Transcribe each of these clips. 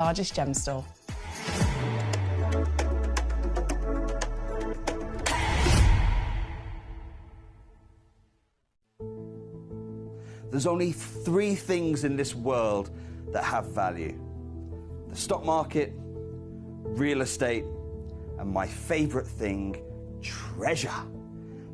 Largest gem store. There's only 3 things in this world that have value: the stock market, real estate, and my favorite thing, treasure.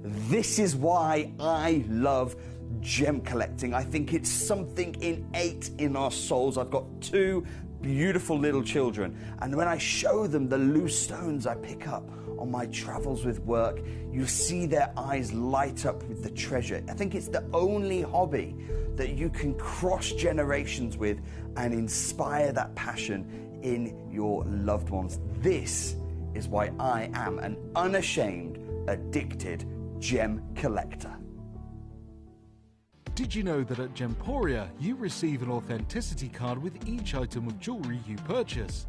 This is why I love gem collecting. I think it's something innate in our souls. I've got 2 beautiful little children, and when I show them the loose stones I pick up on my travels with work, you see their eyes light up with the treasure. I think it's the only hobby that you can cross generations with and inspire that passion in your loved ones. This is why I am an unashamed, addicted gem collector. Did you know that at Gemporia you receive an authenticity card with each item of jewellery you purchase?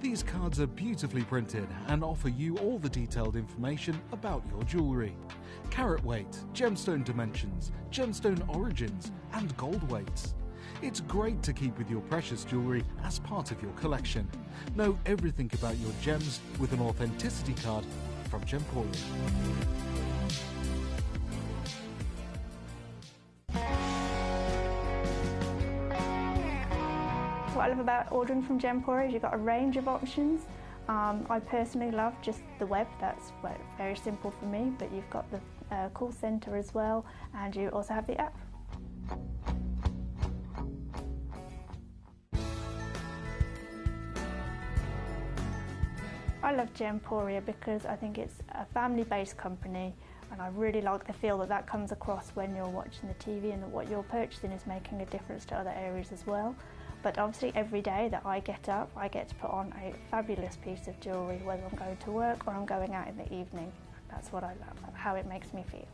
These cards are beautifully printed and offer you all the detailed information about your jewellery. Carat weight, gemstone dimensions, gemstone origins and gold weights. It's great to keep with your precious jewellery as part of your collection. Know everything about your gems with an authenticity card from Gemporia. What I love about ordering from Gemporia is you've got a range of options. I personally love just the web, that's very simple for me, but you've got the call centre as well, and you also have the app. I love Gemporia because I think it's a family-based company, and I really like the feel that comes across when you're watching the TV, and that what you're purchasing is making a difference to other areas as well. But obviously every day that I get up, I get to put on a fabulous piece of jewellery, whether I'm going to work or I'm going out in the evening. That's what I love, how it makes me feel.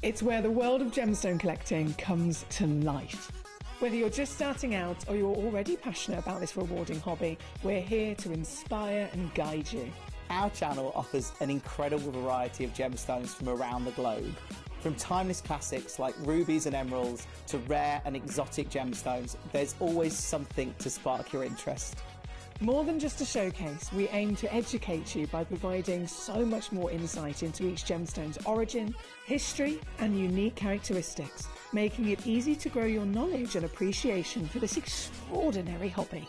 It's where the world of gemstone collecting comes to life. Whether you're just starting out or you're already passionate about this rewarding hobby, we're here to inspire and guide you. Our channel offers an incredible variety of gemstones from around the globe. From timeless classics like rubies and emeralds to rare and exotic gemstones, there's always something to spark your interest. More than just a showcase, we aim to educate you by providing so much more insight into each gemstone's origin, history and unique characteristics, making it easy to grow your knowledge and appreciation for this extraordinary hobby.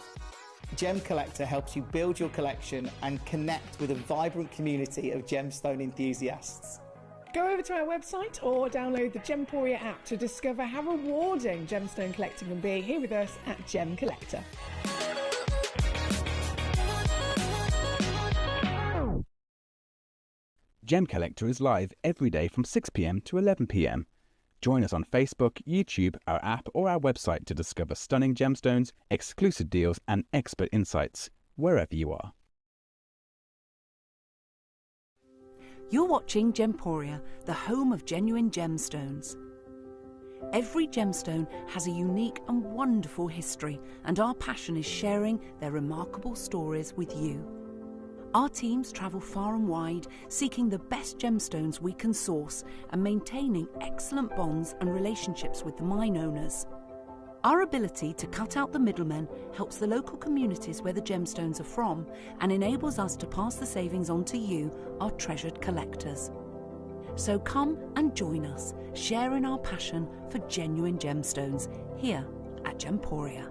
Gemcollector helps you build your collection and connect with a vibrant community of gemstone enthusiasts. Go over to our website or download the Gemporia app to discover how rewarding gemstone collecting can be here with us at Gemcollector. Gemcollector is live every day from 6 p.m. to 11 p.m. Join us on Facebook, YouTube, our app or our website to discover stunning gemstones, exclusive deals and expert insights, wherever you are. You're watching Gemporia, the home of genuine gemstones. Every gemstone has a unique and wonderful history, and our passion is sharing their remarkable stories with you. Our teams travel far and wide, seeking the best gemstones we can source and maintaining excellent bonds and relationships with the mine owners. Our ability to cut out the middlemen helps the local communities where the gemstones are from and enables us to pass the savings on to you, our treasured collectors. So come and join us, sharing our passion for genuine gemstones here at Gemporia.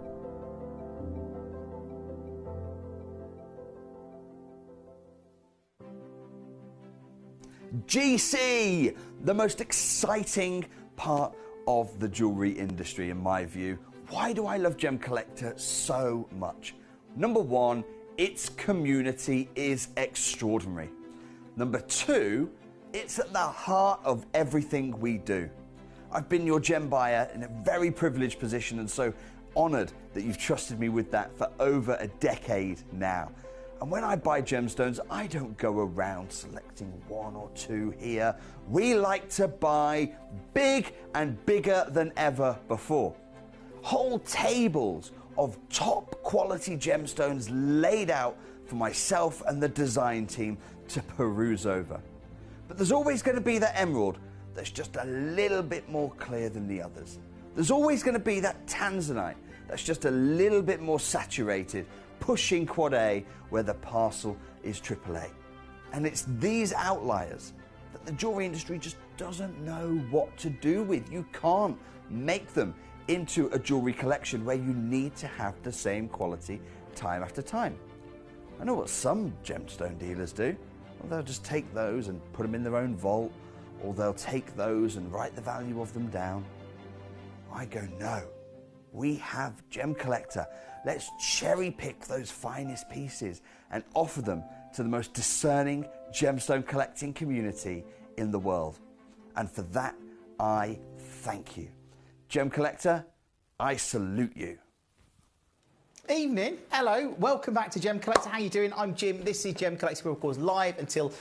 GC, the most exciting part of the jewellery industry in my view. Why do I love Gemcollector so much? Number one, its community is extraordinary. Number two, it's at the heart of everything we do. I've been your gem buyer in a very privileged position, and so honoured that you've trusted me with that for over a decade now. And when I buy gemstones, I don't go around selecting one or two here. We like to buy big and bigger than ever before. Whole tables of top quality gemstones laid out for myself and the design team to peruse over. But there's always going to be that emerald that's just a little bit more clear than the others. There's always going to be that tanzanite that's just a little bit more saturated, pushing quad A where the parcel is AAA. And it's these outliers that the jewellery industry just doesn't know what to do with. You can't make them into a jewellery collection where you need to have the same quality time after time. I know what some gemstone dealers do. Well, they'll just take those and put them in their own vault, or they'll take those and write the value of them down. I go, no, we have Gemcollector. Let's cherry pick those finest pieces and offer them to the most discerning gemstone collecting community in the world. And for that, I thank you. Gemcollector, I salute you. Evening, hello, welcome back to Gemcollector. How you doing? I'm Jim. This is Gemcollector, of course, live until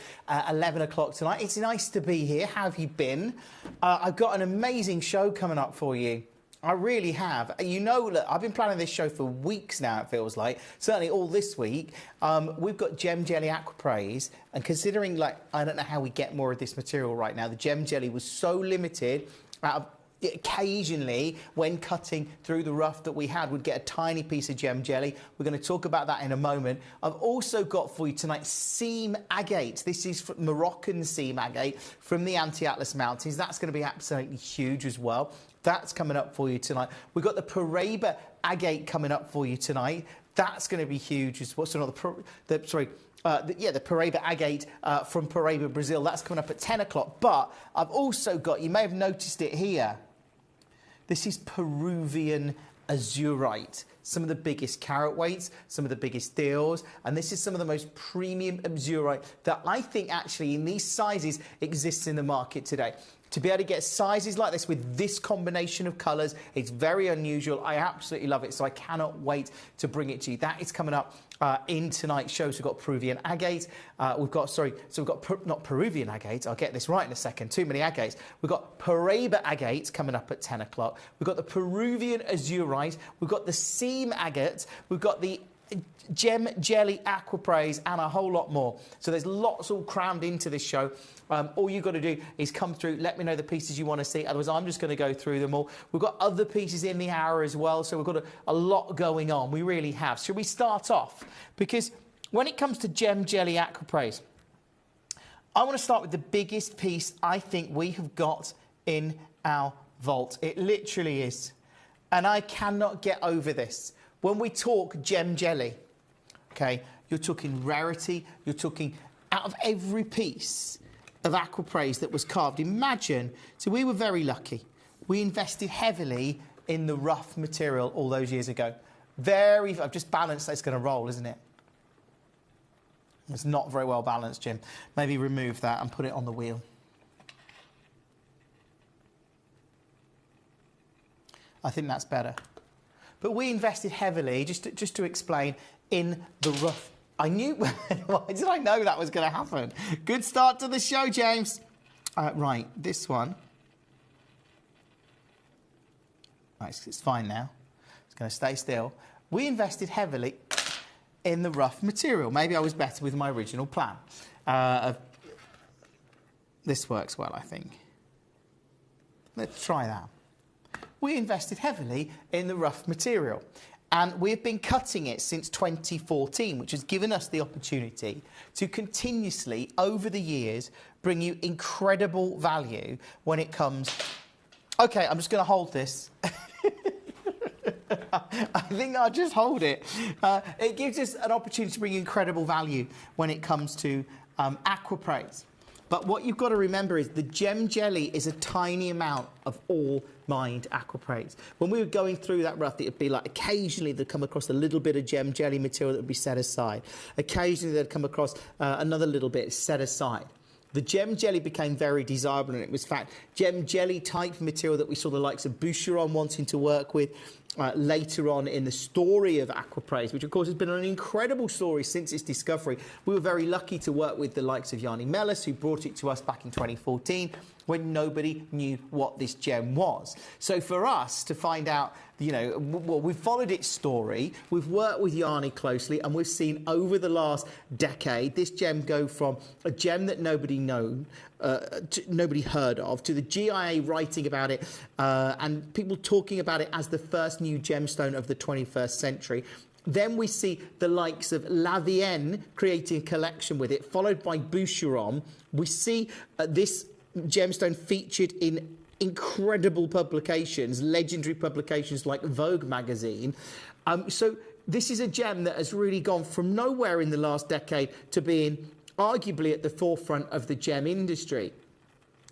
11 o'clock tonight. It's nice to be here. How have you been? I've got an amazing show coming up for you. I really have. You know, look, I've been planning this show for weeks now, it feels like. Certainly all this week. We've got Gem Jelly Aquapraise, and considering, like, I don't know how we get more of this material right now. The Gem Jelly was so limited out of... Occasionally, when cutting through the rough that we had, we'd get a tiny piece of gem jelly. We're going to talk about that in a moment. I've also got for you tonight seam agate. This is Moroccan seam agate from the Anti-Atlas Mountains. That's going to be absolutely huge as well. That's coming up for you tonight. We've got the Paraiba agate coming up for you tonight. That's going to be huge as well. So not the Paraiba agate from Paraiba, Brazil. That's coming up at 10 o'clock. But I've also got, you may have noticed it here, this is Peruvian azurite. Some of the biggest carat weights, some of the biggest deals, and this is some of the most premium azurite that I think actually in these sizes exists in the market today. To be able to get sizes like this with this combination of colours, it's very unusual. I absolutely love it, so I cannot wait to bring it to you. That is coming up in tonight's show. So we've got Peruvian agate. Not Peruvian agate. I'll get this right in a second. Too many agates. We've got Paraiba agate coming up at 10 o'clock. We've got the Peruvian azurite. We've got the seam agate. We've got the Gem Jelly Aquapraise and a whole lot more. So there's lots all crammed into this show. All you've got to do is come through, let me know the pieces you want to see. Otherwise, I'm just going to go through them all. We've got other pieces in the hour as well, so we've got a lot going on. We really have. Should we start off? Because when it comes to Gem Jelly Aquapraise, I want to start with the biggest piece I think we have got in our vault. It literally is. And I cannot get over this. When we talk gem jelly, okay, you're talking rarity, you're talking out of every piece of aquapraise that was carved. Imagine, so we were very lucky. We invested heavily in the rough material all those years ago. I've just balanced, it's going to roll, isn't it? It's not very well balanced, Jim. Maybe remove that and put it on the wheel. I think that's better. But we invested heavily, just to explain, in the rough. I knew... Why did I know that was going to happen? Good start to the show, James. Right, this one. Right, it's fine now. It's going to stay still. We invested heavily in the rough material. Maybe I was better with my original plan. This works well, I think. Let's try that. We invested heavily in the rough material, and we've been cutting it since 2014, which has given us the opportunity to continuously, over the years, bring you incredible value when it comes... OK, I'm just going to hold this. I think I'll just hold it. It gives us an opportunity to bring you incredible value when it comes to aquapraise. But what you've got to remember is the gem jelly is a tiny amount of all mined aquapraise. When we were going through that rough, it would be like occasionally they'd come across a little bit of gem jelly material that would be set aside. Occasionally they'd come across another little bit set aside. The gem jelly became very desirable, and it was, in fact, gem jelly type material that we saw the likes of Boucheron wanting to work with later on in the story of aquapraise, which, of course, has been an incredible story since its discovery. We were very lucky to work with the likes of Yanni Mellis, who brought it to us back in 2014 when nobody knew what this gem was. So for us to find out, you know, well, we've followed its story, we've worked with Yanni closely, and we've seen over the last decade this gem go from a gem that nobody knew nobody heard of, to the GIA writing about it and people talking about it as the first new gemstone of the 21st century. Then we see the likes of Lavienne creating a collection with it, followed by Boucheron. We see this gemstone featured in incredible publications, legendary publications like Vogue magazine. So this is a gem that has really gone from nowhere in the last decade to being arguably at the forefront of the gem industry.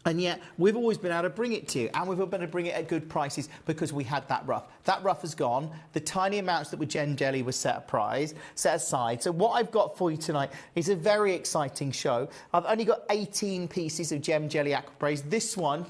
And yet, we've always been able to bring it to you, and we've been able to bring it at good prices because we had that rough. That rough has gone. The tiny amounts that were gem jelly were set aside. So what I've got for you tonight is a very exciting show. I've only got 18 pieces of gem jelly aquapraise. This one,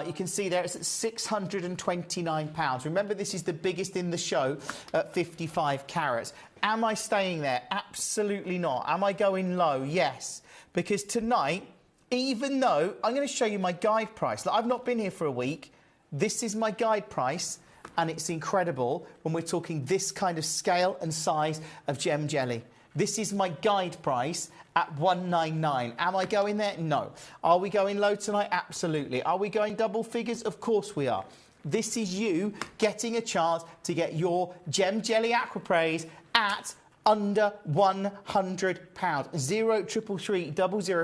you can see there, it's at £629. Remember, this is the biggest in the show at 55 carats. Am I staying there? Absolutely not. Am I going low? Yes. Because tonight, even though I'm going to show you my guide price. I've not been here for a week. This is my guide price, and it's incredible when we're talking this kind of scale and size of gem jelly. This is my guide price at £199. Am I going there? No. Are we going low tonight? Absolutely. Are we going double figures? Of course we are. This is you getting a chance to get your gem jelly aquapraise at under £100. 0333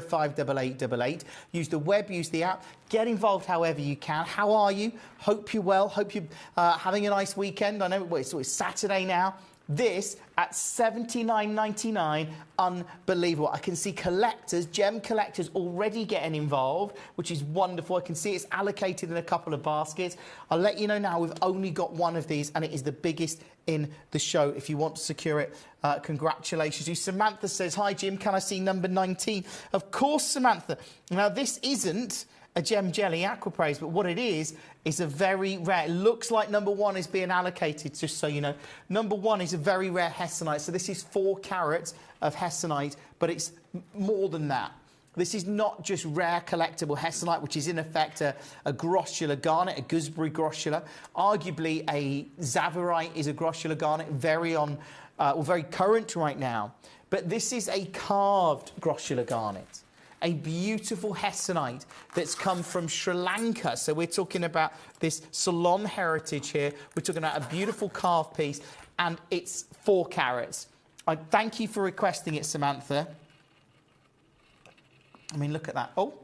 005 8888. Use the web, use the app. Get involved however you can. How are you? Hope you're well. Hope you're having a nice weekend. I know it's Saturday now. This at $79.99, unbelievable. I can see collectors, gem collectors already getting involved, which is wonderful. I can see it's allocated in a couple of baskets. I'll let you know now we've only got one of these, and it is the biggest in the show. If you want to secure it, congratulations. You. Samantha says, hi Jim, can I see number 19? Of course, Samantha. Now, this isn't a gem jelly aquapraise, but what it is a very rare, it looks like number 1 is being allocated, just so you know. Number 1 is a very rare hessonite, so this is 4 carats of hessonite, but it's more than that. This is not just rare collectible hessonite, which is in effect a grossular garnet, a gooseberry grossular. Arguably a zavarite is a grossular garnet, very current right now. But this is a carved grossular garnet. A beautiful hessonite that's come from Sri Lanka. So we're talking about this Ceylon heritage here. We're talking about a beautiful carved piece, and it's 4 carats. I thank you for requesting it, Samantha. I mean, look at that. Oh,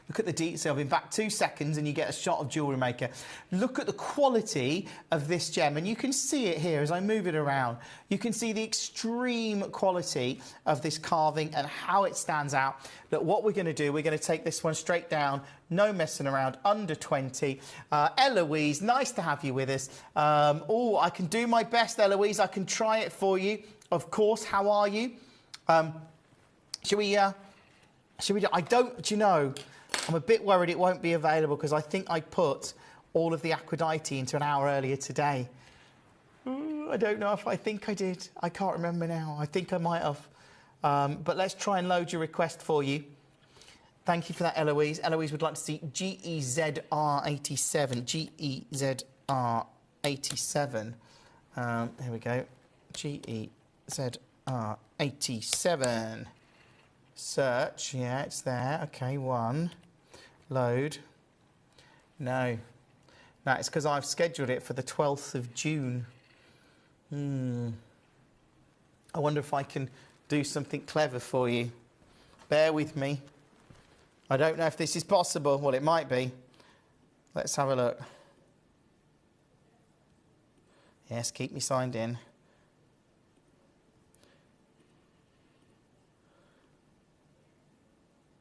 look at the detail. I've been back 2 seconds and you get a shot of Jewellery Maker. Look at the quality of this gem, and you can see it here as I move it around. You can see the extreme quality of this carving and how it stands out. Look, what we're going to do, we're going to take this one straight down, no messing around, under 20. Eloise, nice to have you with us. Oh, I can do my best, Eloise. I can try it for you. Of course, how are you? Should we do, do you know, I'm a bit worried it won't be available because I think I put all of the Aquadite into an hour earlier today. I don't know if I think I did. I can't remember now. I think I might have. But let's try and load your request for you. Thank you for that, Eloise. Eloise would like to see GEZR87. GEZR87. Here we go. GEZR87. Search, yeah, it's there. Okay, 1. Load. No. No, it's because I've scheduled it for the 12th of June. I wonder if I can do something clever for you. Bear with me. I don't know if this is possible. Well, it might be. Let's have a look. Yes, keep me signed in.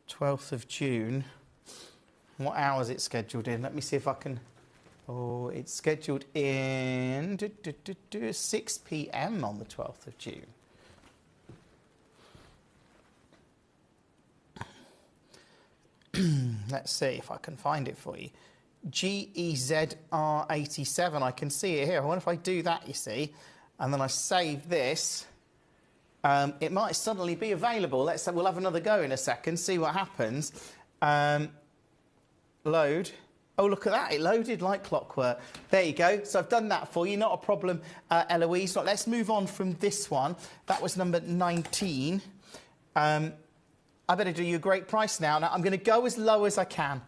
12th of June. What hour is it scheduled in? Let me see if I can... Oh, it's scheduled in 6 p.m. on the 12th of June. Let's see if I can find it for you. GEZR87. I can see it here. I wonder if I do that, you see, and then I save this. It might suddenly be available. We'll have another go in a second, see what happens. Load. Oh, look at that. It loaded like clockwork. There you go. So I've done that for you. Not a problem, Eloise. Let's move on from this one. That was number 19. I better do you a great price now. Now, I'm going to go as low as I can.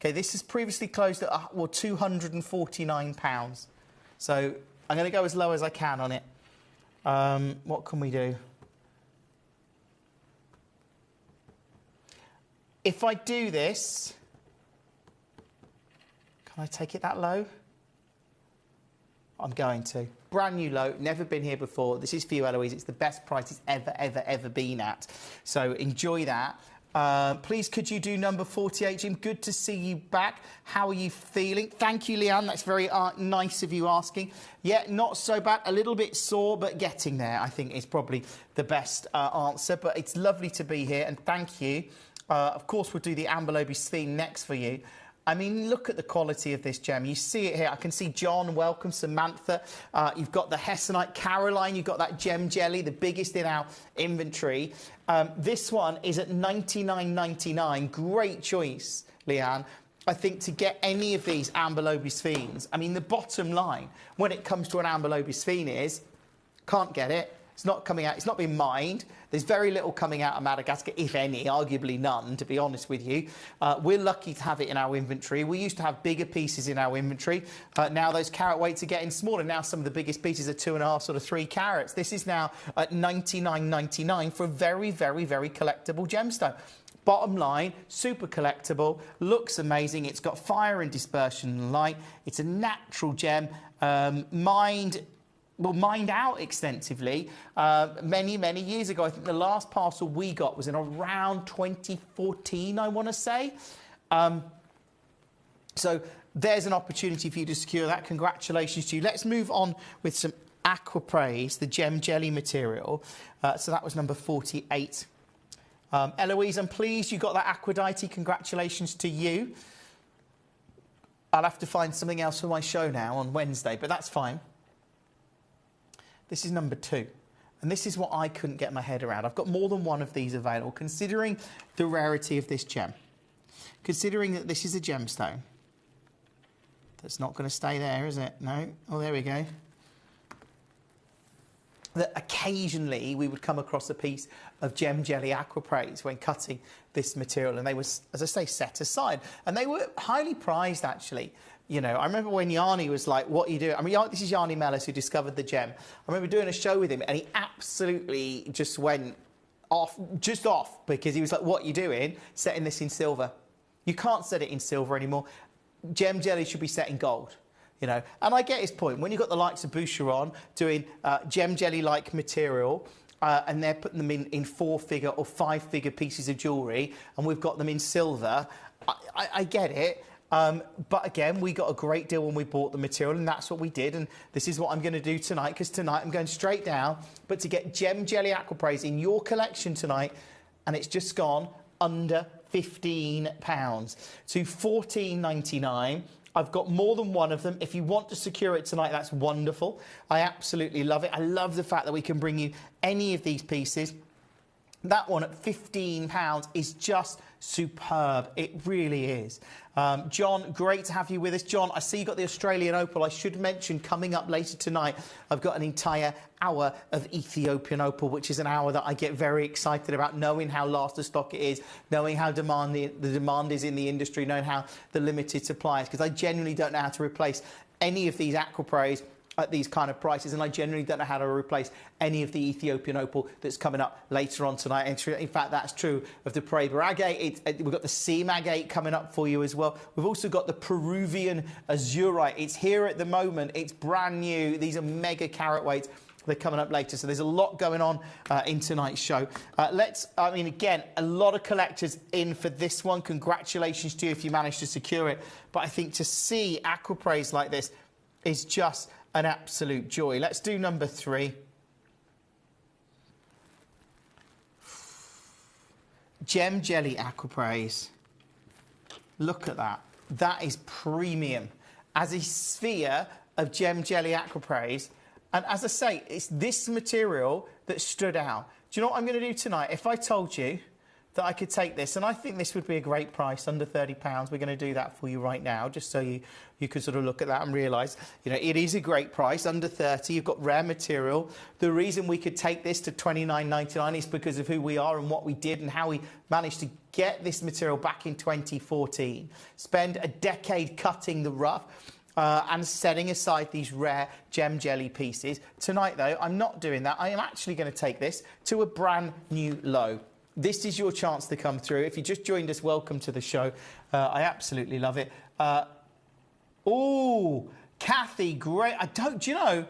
Okay, this has previously closed at £249. So I'm going to go as low as I can on it. What can we do? If I do this, can I take it that low? I'm going to. Brand new low, never been here before. This is for you, Eloise. It's the best price it's ever been at. So enjoy that. Please, could you do number 48, Jim? Good to see you back. How are you feeling? Thank you, Leanne. That's very nice of you asking. Yeah, not so bad. A little bit sore, but getting there, I think, is probably the best answer. But it's lovely to be here, and thank you. Of course, we'll do the Amber Lobies theme next for you. I mean, look at the quality of this gem. You see it here. I can see John, welcome, Samantha. You've got the Hessonite, Caroline. You've got that gem jelly, the biggest in our inventory. This one is at $99.99. Great choice, Leanne. I think to get any of these Amber Lobies fiends, I mean, the bottom line when it comes to an Amber Lobies fiend is, can't get it. It's not coming out. It's not been mined. There's very little coming out of Madagascar, if any, arguably none, to be honest with you. We're lucky to have it in our inventory. We used to have bigger pieces in our inventory. Now those carat weights are getting smaller. Now some of the biggest pieces are 2.5, sort of 3 carats. This is now at $99.99 for a very, very, very collectible gemstone. Bottom line, super collectible, looks amazing. It's got fire and dispersion and light. It's a natural gem, mined out extensively many, many years ago. I think the last parcel we got was in around 2014, I want to say. So there's an opportunity for you to secure that. Congratulations to you. Let's move on with some Aquapraise, the gem jelly material. So that was number 48. Eloise, I'm pleased you got that Aquadite. Congratulations to you. I'll have to find something else for my show now on Wednesday, but that's fine. This is number 2. And this is what I couldn't get my head around. I've got more than one of these available, considering the rarity of this gem. Considering that this is a gemstone. That's not going to stay there, is it? No? Oh, there we go. That occasionally we would come across a piece of gem jelly Aquapraise when cutting this material. And they were, as I say, set aside. And they were highly prized, actually. You know, I remember when Yanni was like, what are you doing? I mean, this is Yanni Mellis who discovered the gem. I remember doing a show with him and he absolutely just went off, because he was like, what are you doing? Setting this in silver. You can't set it in silver anymore. Gem jelly should be set in gold, you know. And I get his point. When you've got the likes of Boucheron doing gem jelly-like material, and they're putting them in 4-figure or 5-figure pieces of jewellery, and we've got them in silver, I get it. But again, we got a great deal when we bought the material, and that's what we did. And this is what I'm going to do tonight, because tonight I'm going straight down. But to get gem jelly Aquapraise in your collection tonight, and it's just gone under £15 to $14.99. I've got more than one of them. If you want to secure it tonight, that's wonderful. I absolutely love it. I love the fact that we can bring you any of these pieces. That one at £15 is just superb. It really is. John, great to have you with us. John, I see you got the Australian opal. I should mention, coming up later tonight, I've got an entire hour of Ethiopian opal, which is an hour that I get very excited about, knowing how last of stock it is, knowing how the demand is in the industry, knowing how the limited supply is, because I genuinely don't know how to replace any of these Aquapraise at these kind of prices, and I generally don't know how to replace any of the Ethiopian opal that's coming up later on tonight. And in fact, that's true of the Paraiba agate. We've got the Seam agate coming up for you as well. We've also got the Peruvian azurite. It's here at the moment. It's brand new. These are mega carat weights. They're coming up later. So there's a lot going on in tonight's show. I mean, again, a lot of collectors in for this one. Congratulations to you if you managed to secure it. But I think to see Aquapraise like this is just an absolute joy. Let's do number 3. Gem jelly Aquapraise. Look at that. That is premium. As a sphere of gem jelly Aquapraise. And as I say, it's this material that stood out. Do you know what I'm going to do tonight? If I told you that I could take this, and I think this would be a great price, under £30. We're going to do that for you right now, just so you can sort of look at that and realise, you know, it is a great price, under 30. You've got rare material. The reason we could take this to £29.99 is because of who we are and what we did and how we managed to get this material back in 2014. Spend a decade cutting the rough. And setting aside these rare gem jelly pieces. Tonight, though, I'm not doing that. I am actually going to take this to a brand new low. This is your chance to come through. If you just joined us, welcome to the show. I absolutely love it. Oh, Kathy, great. Do you know,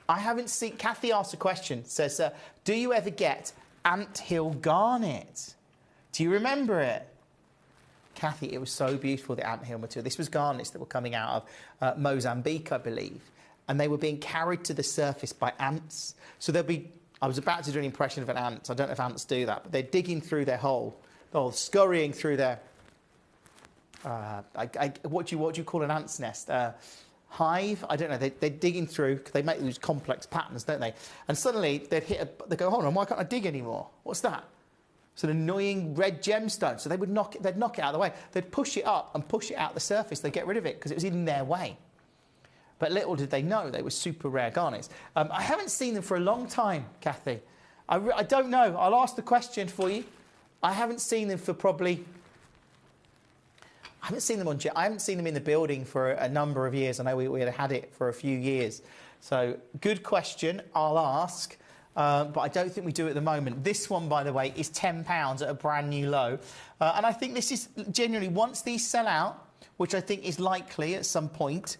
I haven't seen... Kathy asked a question, says, do you ever get anthill garnet? Do you remember it? Kathy, it was so beautiful, the anthill material. This was garnets that were coming out of Mozambique, I believe, and they were being carried to the surface by ants. So there'll be... I was about to do an impression of an ant. I don't know if ants do that, but they're digging through their hole, or scurrying through their... what do you call an ant's nest? Hive? I don't know. They're digging through, because they make these complex patterns, don't they? And suddenly they'd they go, hold on, why can't I dig anymore? What's that? It's an annoying red gemstone. So they'd knock it out of the way. They'd push it up and push it out the surface. They'd get rid of it because it was in their way. But little did they know they were super rare garnets. I haven't seen them for a long time, Kathy. I don't know. I'll ask the question for you. I haven't seen them for probably... I haven't seen them in the building for a number of years. I know we had it for a few years. So good question. I'll ask. But I don't think we do at the moment. This one, by the way, is £10 at a brand new low. And I think this is genuinely, once these sell out, which I think is likely at some point,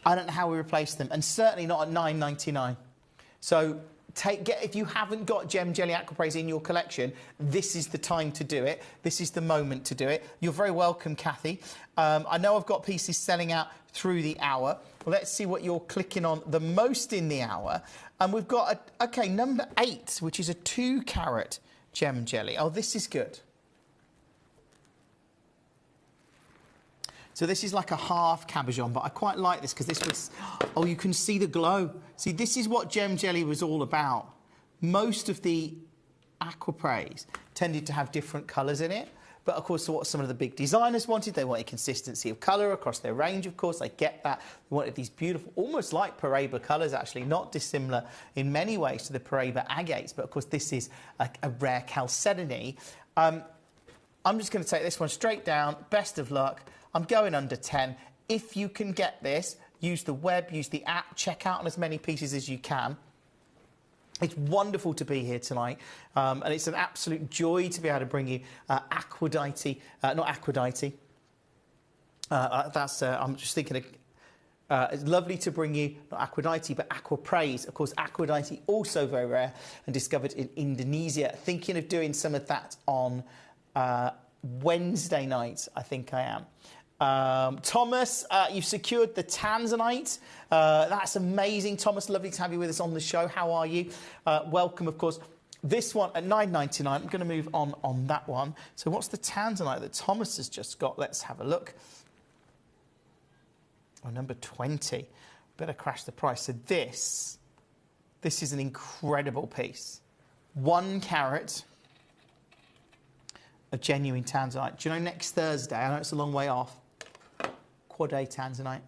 I don't know how we replace them. And certainly not at £9.99. So if you haven't got Gem Jelly Aquapraise in your collection, this is the time to do it. This is the moment to do it. You're very welcome, Kathy. I know I've got pieces selling out through the hour. Let's see what you're clicking on the most in the hour. And we've got, number 8, which is a 2-carat gem jelly. Oh, this is good. So this is like a half cabochon, but I quite like this because this was... Oh, you can see the glow. See, this is what gem jelly was all about. Most of the Aquapraise tended to have different colours in it. But, of course, what some of the big designers wanted, they wanted consistency of colour across their range, of course. They get that. They wanted these beautiful, almost like Paraiba colours, actually, not dissimilar in many ways to the Paraiba agates. But, of course, this is a rare chalcedony. I'm just going to take this one straight down. Best of luck. I'm going under 10. If you can get this, use the web, use the app, check out on as many pieces as you can. It's wonderful to be here tonight, and it's an absolute joy to be able to bring you Aquadite, not Aquadite. I'm just thinking of, it's lovely to bring you, not Aquadite, but Aquapraise. Of course, Aquadite, also very rare and discovered in Indonesia. Thinking of doing some of that on Wednesday night, I think I am. Thomas, you've secured the Tanzanite. That's amazing. Thomas, lovely to have you with us on the show. How are you? Welcome, of course. This one at £9.99. I'm going to move on that one. So what's the Tanzanite that Thomas has just got? Let's have a look. Oh, number 20. Better crash the price. So this is an incredible piece. 1 carat of genuine Tanzanite. Do you know next Thursday, I know it's a long way off, Quad A Tanzanite.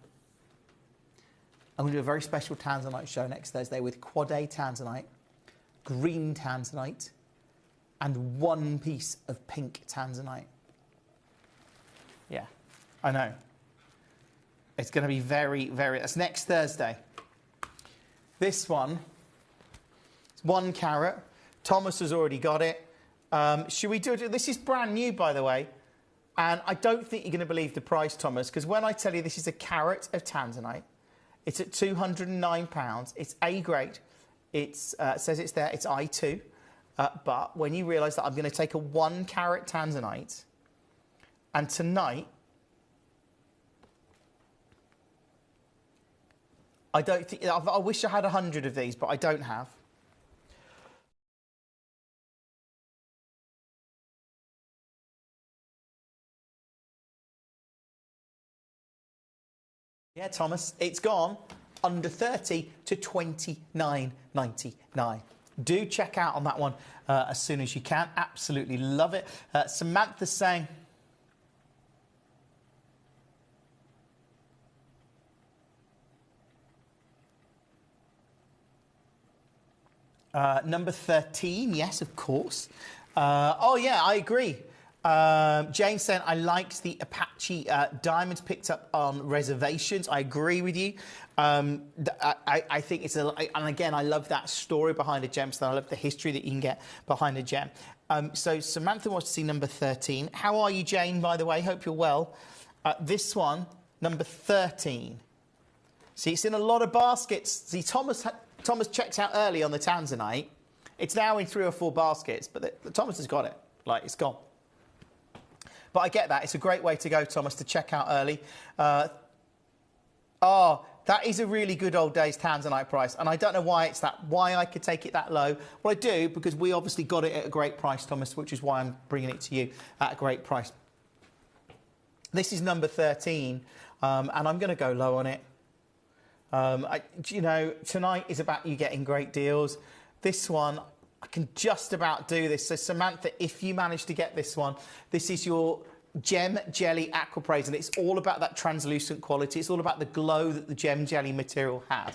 I'm going to do a very special Tanzanite show next Thursday with Quad A Tanzanite, green Tanzanite, and 1 piece of pink Tanzanite. Yeah, I know. It's going to be very, very... That's next Thursday. This one, it's 1 carat. Thomas has already got it. Should we do it? This is brand new, by the way. And I don't think you're going to believe the price, Thomas, because when I tell you this is a carat of Tanzanite, it's at £209. It's A grade. It says it's there. It's I2. But when you realise that I'm going to take a 1 carat Tanzanite, and tonight, I wish I had 100 of these, but I don't have. Yeah, Thomas, it's gone under 30 to £29.99. Do check out on that one as soon as you can. Absolutely love it. Samantha's saying... number 13, yes, of course. Oh, yeah, I agree. Jane saying, I liked the Apache diamonds picked up on reservations. I agree with you. I think it's and again, I love that story behind a gemstone. I love the history that you can get behind a gem. So Samantha wants to see number 13. How are you, Jane, by the way? Hope you're well. This one, number 13. See, it's in a lot of baskets. See, Thomas checked out early on the tanzanite. It's now in 3 or 4 baskets, but Thomas has got it. Like, it's gone. But I get that. It's a great way to go, Thomas, to check out early. That is a really good old days tanzanite price. And I don't know why why I could take it that low. Well, I do, because we obviously got it at a great price, Thomas, which is why I'm bringing it to you at a great price. This is number 13, and I'm going to go low on it. You know, tonight is about you getting great deals. This one, I can just about do this. So, Samantha, if you manage to get this one, this is your Gem Jelly Aquapraise, and it's all about that translucent quality. It's all about the glow that the Gem Jelly material has.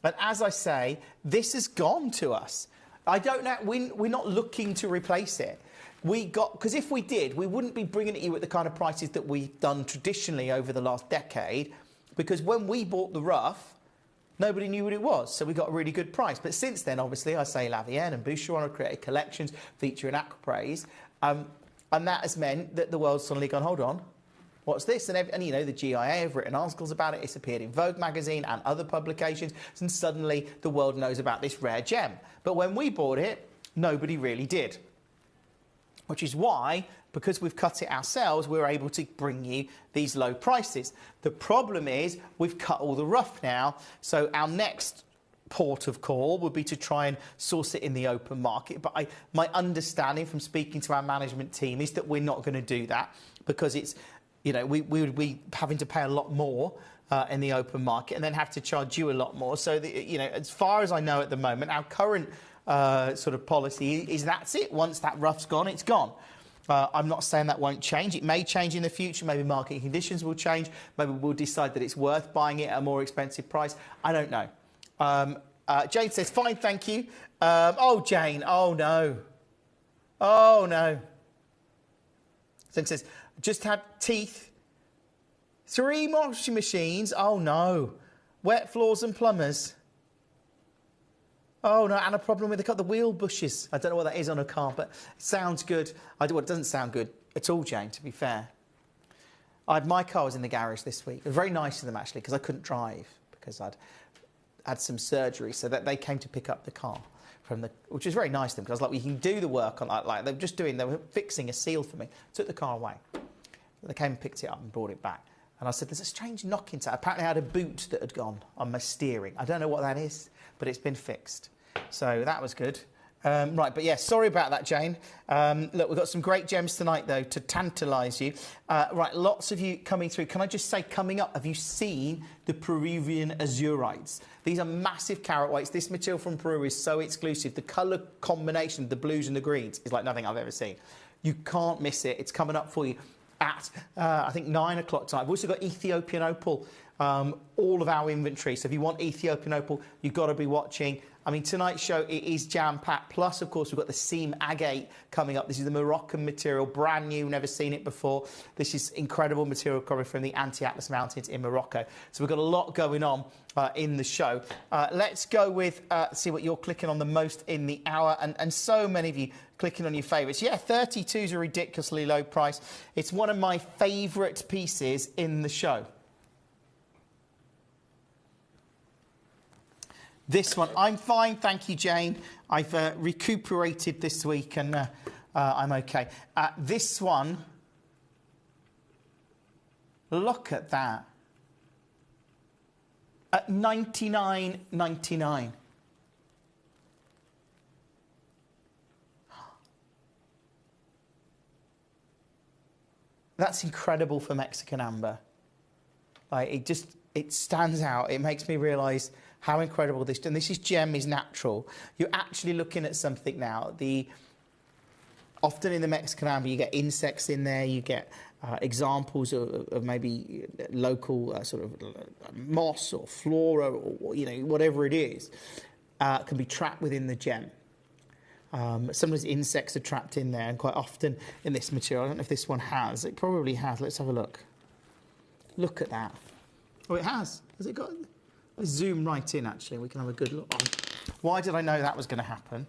But as I say, this has gone to us. I don't know, we're not looking to replace it. Because if we did, we wouldn't be bringing it to you at the kind of prices that we've done traditionally over the last decade, because when we bought the rough, nobody knew what it was, so we got a really good price. But since then, obviously, I say La Vienne and Boucheron have created collections featuring aquapraise, and that has meant that the world's suddenly gone, hold on, what's this? And you know, the GIA have written articles about it. It's appeared in Vogue magazine and other publications, and suddenly the world knows about this rare gem. But when we bought it, nobody really did. Which is why, because we've cut it ourselves, we're able to bring you these low prices. The problem is we've cut all the rough now, so our next port of call would be to try and source it in the open market. But my understanding from speaking to our management team is that we're not going to do that, because it's, you know, we would be having to pay a lot more in the open market and then have to charge you a lot more. So, you know, as far as I know at the moment, our current sort of policy is that's it. Once that rough's gone, it's gone. I'm not saying that won't change. It may change in the future. Maybe market conditions will change. Maybe we'll decide that it's worth buying it at a more expensive price. I don't know. Jane says, fine, thank you. Oh, Jane, oh, no. Oh, no. Jane says, just had teeth. 3 washing machines. Oh, no. Wet floors and plumbers. Oh, no, and a problem with the wheel bushes. I don't know what that is on a car, but it sounds good. Well, it doesn't sound good at all, Jane, to be fair. My car was in the garage this week. It was very nice of them, actually, because I couldn't drive, because I'd had some surgery, so that they came to pick up the car, which was very nice of them, because I was like, well, you can do the work on that. Like, they were fixing a seal for me. Took the car away. They came and picked it up and brought it back. And I said, there's a strange knocking sound. Apparently I had a boot that had gone on my steering. I don't know what that is, but it's been fixed. So that was good. Right, but yeah, sorry about that, Jane. Look, we've got some great gems tonight, though, to tantalise you. Right, lots of you coming through. Can I just say, coming up, have you seen the Peruvian azurites? These are massive carat weights. This material from Peru is so exclusive. The colour combination of the blues and the greens is like nothing I've ever seen. You can't miss it. It's coming up for you at, I think, 9 o'clock time. We've also got Ethiopian opal, all of our inventory. So if you want Ethiopian opal, you've got to be watching. I mean, tonight's show, it is jam-packed. Plus, of course, we've got the seam agate coming up. This is the Moroccan material, brand new, never seen it before. This is incredible material coming from the Anti-Atlas Mountains in Morocco. So we've got a lot going on in the show. Let's go with, see what you're clicking on the most in the hour. And so many of you clicking on your favourites. Yeah, 32 is a ridiculously low price. It's one of my favourite pieces in the show. This one, I'm fine, thank you, Jane. I've recuperated this week and I'm okay. This one, look at that. At $99.99. That's incredible for Mexican amber. Like, it stands out. It makes me realise how incredible this, and this is gem is natural. You're actually looking at something now. Often in the Mexican amber, you get insects in there, you get examples of maybe local sort of moss or flora or whatever it is, can be trapped within the gem. Sometimes insects are trapped in there, and quite often in this material, I don't know if this one has, it probably has. Let's have a look. Look at that. Oh, it has. Has it got? Let's zoom right in, actually. We can have a good look on. Why did I know that was going to happen?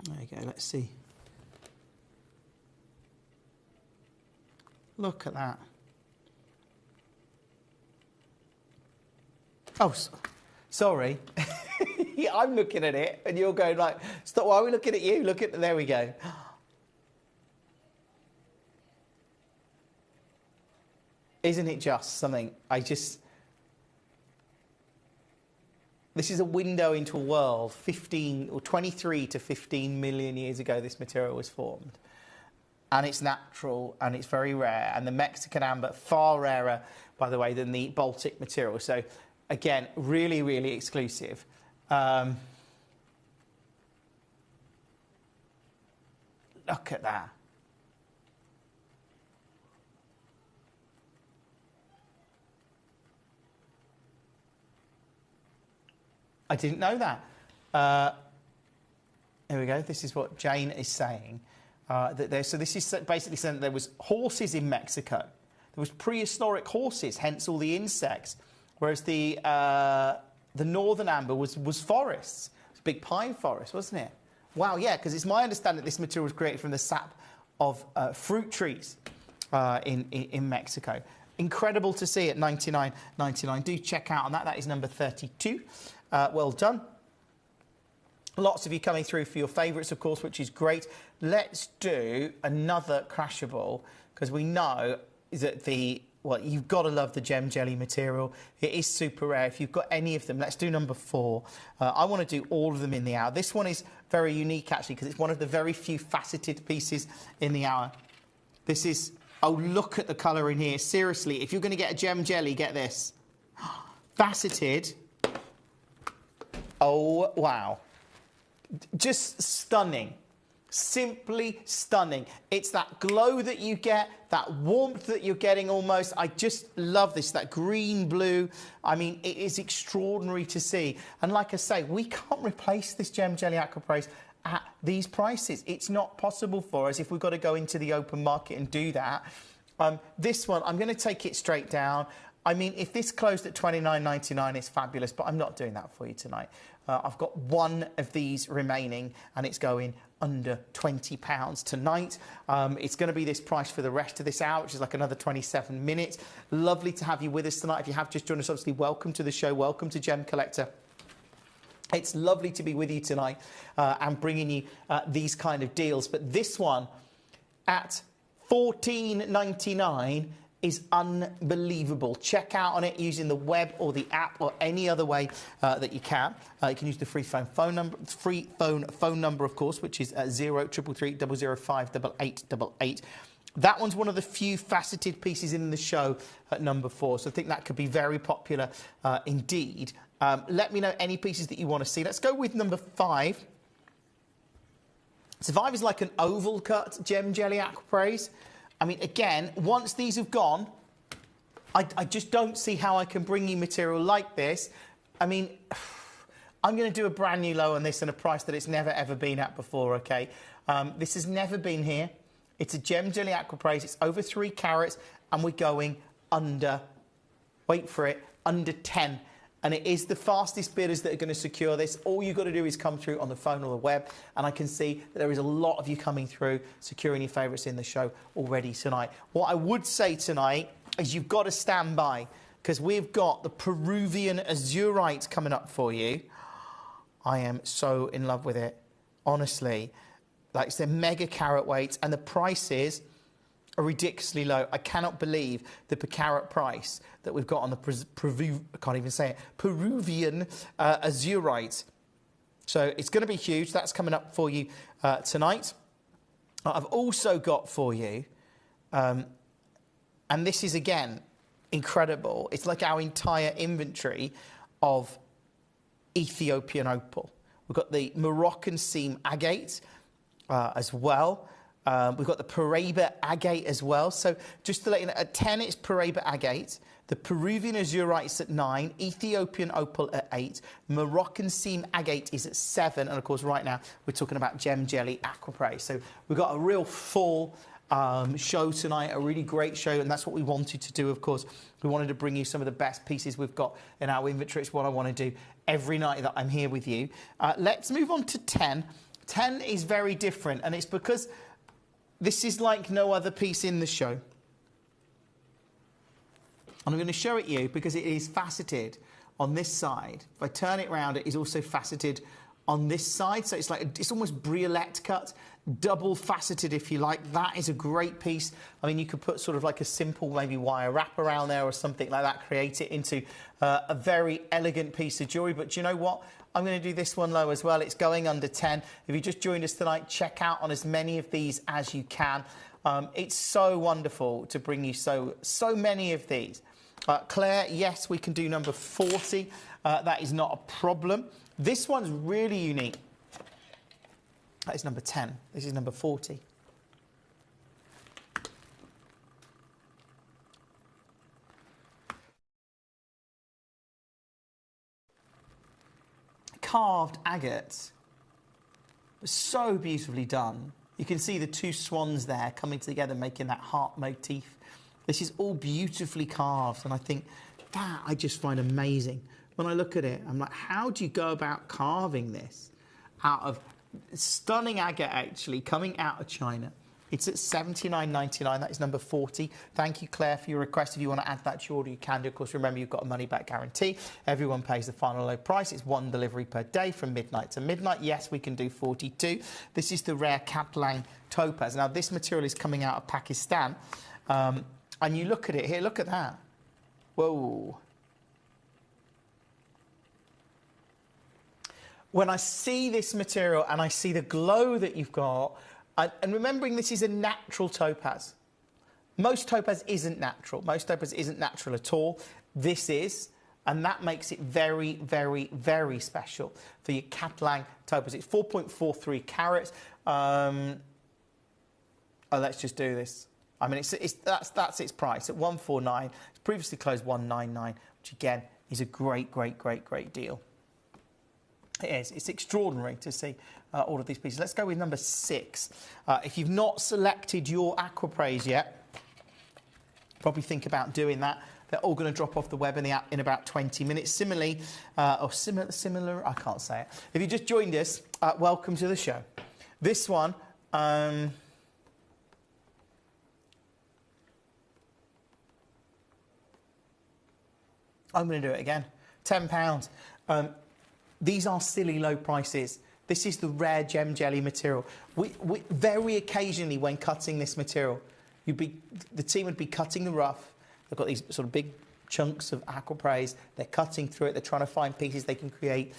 There you go, let's see. Look at that. Oh, sorry. Yeah, I'm looking at it, and you're going like, stop, why are we looking at you? Look at, there we go. Isn't it just something? This is a window into a world 23 to 15 million years ago this material was formed. And it's natural and it's very rare. And the Mexican amber, far rarer, by the way, than the Baltic material. So, again, really, really exclusive. Look at that. I didn't know that. Here we go. This is what Jane is saying. So this is basically saying that there was horses in Mexico. There was prehistoric horses, hence all the insects. Whereas the northern amber was forests. It was a big pine forest, wasn't it? Wow, yeah, because it's my understanding that this material was created from the sap of fruit trees in Mexico. Incredible to see at $99.99. Do check out on that. That is number 32. Well done. Lots of you coming through for your favourites, of course, which is great. Let's do another Crashable, because we know that you've got to love the gem jelly material. It is super rare. If you've got any of them, let's do number 4. I want to do all of them in the hour. This one is very unique, actually, because it's one of the very few faceted pieces in the hour. This is... Oh, look at the colour in here. Seriously, if you're going to get a gem jelly, get this. Faceted... Oh, wow. Just stunning. Simply stunning. It's that glow that you get, that warmth that you're getting almost. I just love this, that green blue. I mean, it is extraordinary to see. And like I say, we can't replace this Gem Jelly Aquapraise at these prices. It's not possible for us if we've got to go into the open market and do that. This one, I'm going to take it straight down. I mean, if this closed at $29.99, it's fabulous, but I'm not doing that for you tonight. I've got one of these remaining, and it's going under £20 tonight. It's going to be this price for the rest of this hour, which is like another 27 minutes. Lovely to have you with us tonight. If you have just joined us, obviously, welcome to the show. Welcome to Gemcollector. It's lovely to be with you tonight and bringing you these kind of deals. But this one at $14.99 is unbelievable. Check out on it using the web or the app or any other way that you can. You can use the free phone number, of course, which is 0333 005 8888. That one's one of the few faceted pieces in the show at number 4, so I think that could be very popular indeed. Let me know any pieces that you want to see. Let's go with number 5. So 5 is like an oval cut Gem Jelly Aquapraise. I mean, again, once these have gone, I just don't see how I can bring you material like this. I mean, I'm going to do a brand new low on this and a price that it's never, ever been at before, OK? This has never been here. It's a Gem Jelly Aquapraise. It's over 3 carats, and we're going under, wait for it, under 10. And it is the fastest bidders that are going to secure this. All you've got to do is come through on the phone or the web, and I can see that there is a lot of you coming through, securing your favourites in the show already tonight. What I would say tonight is you've got to stand by, because we've got the Peruvian Azurite coming up for you. I am so in love with it, honestly. Like, it's their mega carat weights, and the prices are ridiculously low. I cannot believe the per carat price that we've got on the Peruvian Azurite. So it's going to be huge. That's coming up for you tonight. I've also got for you, and this is again incredible. It's like our entire inventory of Ethiopian opal. We've got the Moroccan seam agate as well. We've got the Paraiba agate as well. So just to let you know, at 10 it's Paraiba agate. The Peruvian azurite's at 9, Ethiopian opal at 8, Moroccan seam agate is at 7, and of course right now we're talking about gem jelly aquapraise. So we've got a real full show tonight, a really great show, and that's what we wanted to do, of course. We wanted to bring you some of the best pieces we've got in our inventory. It's what I want to do every night that I'm here with you. Let's move on to 10. 10 is very different, and it's because this is like no other piece in the show. And I'm going to show it you because it is faceted on this side. If I turn it around, it is also faceted on this side. So it's like, it's almost briolette cut, double faceted if you like. That is a great piece. I mean, you could put sort of like a simple maybe wire wrap around there or something like that, create it into a very elegant piece of jewellery. But do you know what? I'm going to do this one low as well. It's going under 10. If you just joined us tonight, check out on as many of these as you can. It's so wonderful to bring you so many of these. Claire, yes, we can do number 40. That is not a problem. This one's really unique. That is number 10. This is number 40. Carved agate. So beautifully done. You can see the two swans there coming together, making that heart motif. This is all beautifully carved, and I think that I just find amazing. When I look at it, I'm like, how do you go about carving this out of stunning agate, actually, coming out of China? It's at $79.99. That is number 40. Thank you, Claire, for your request. If you want to add that to your order, you can do. Of course, remember, you've got a money-back guarantee. Everyone pays the final low price. It's one delivery per day from midnight to midnight. Yes, we can do 42. This is the rare Katlang topaz. Now, this material is coming out of Pakistan. And you look at it here, look at that. Whoa. When I see this material and I see the glow that you've got, and remembering this is a natural topaz. Most topaz isn't natural. Most topaz isn't natural at all. This is, and that makes it very, very, very special for your Katlang topaz. It's 4.43 carats. Oh, let's just do this. I mean, that's its price at 149. It's previously closed 199, which again is a great, great, great, great deal. It is. It's extraordinary to see all of these pieces. Let's go with number 6. If you've not selected your aquapraise yet, probably think about doing that. They're all going to drop off the web in about 20 minutes. Similar, I can't say it. If you just joined us, welcome to the show. This one. I'm going to do it again. £10. These are silly low prices. This is the rare gem jelly material. We very occasionally, when cutting this material, the team would be cutting the rough. They've got these sort of big chunks of aquapraise. They're cutting through it. They're trying to find pieces they can create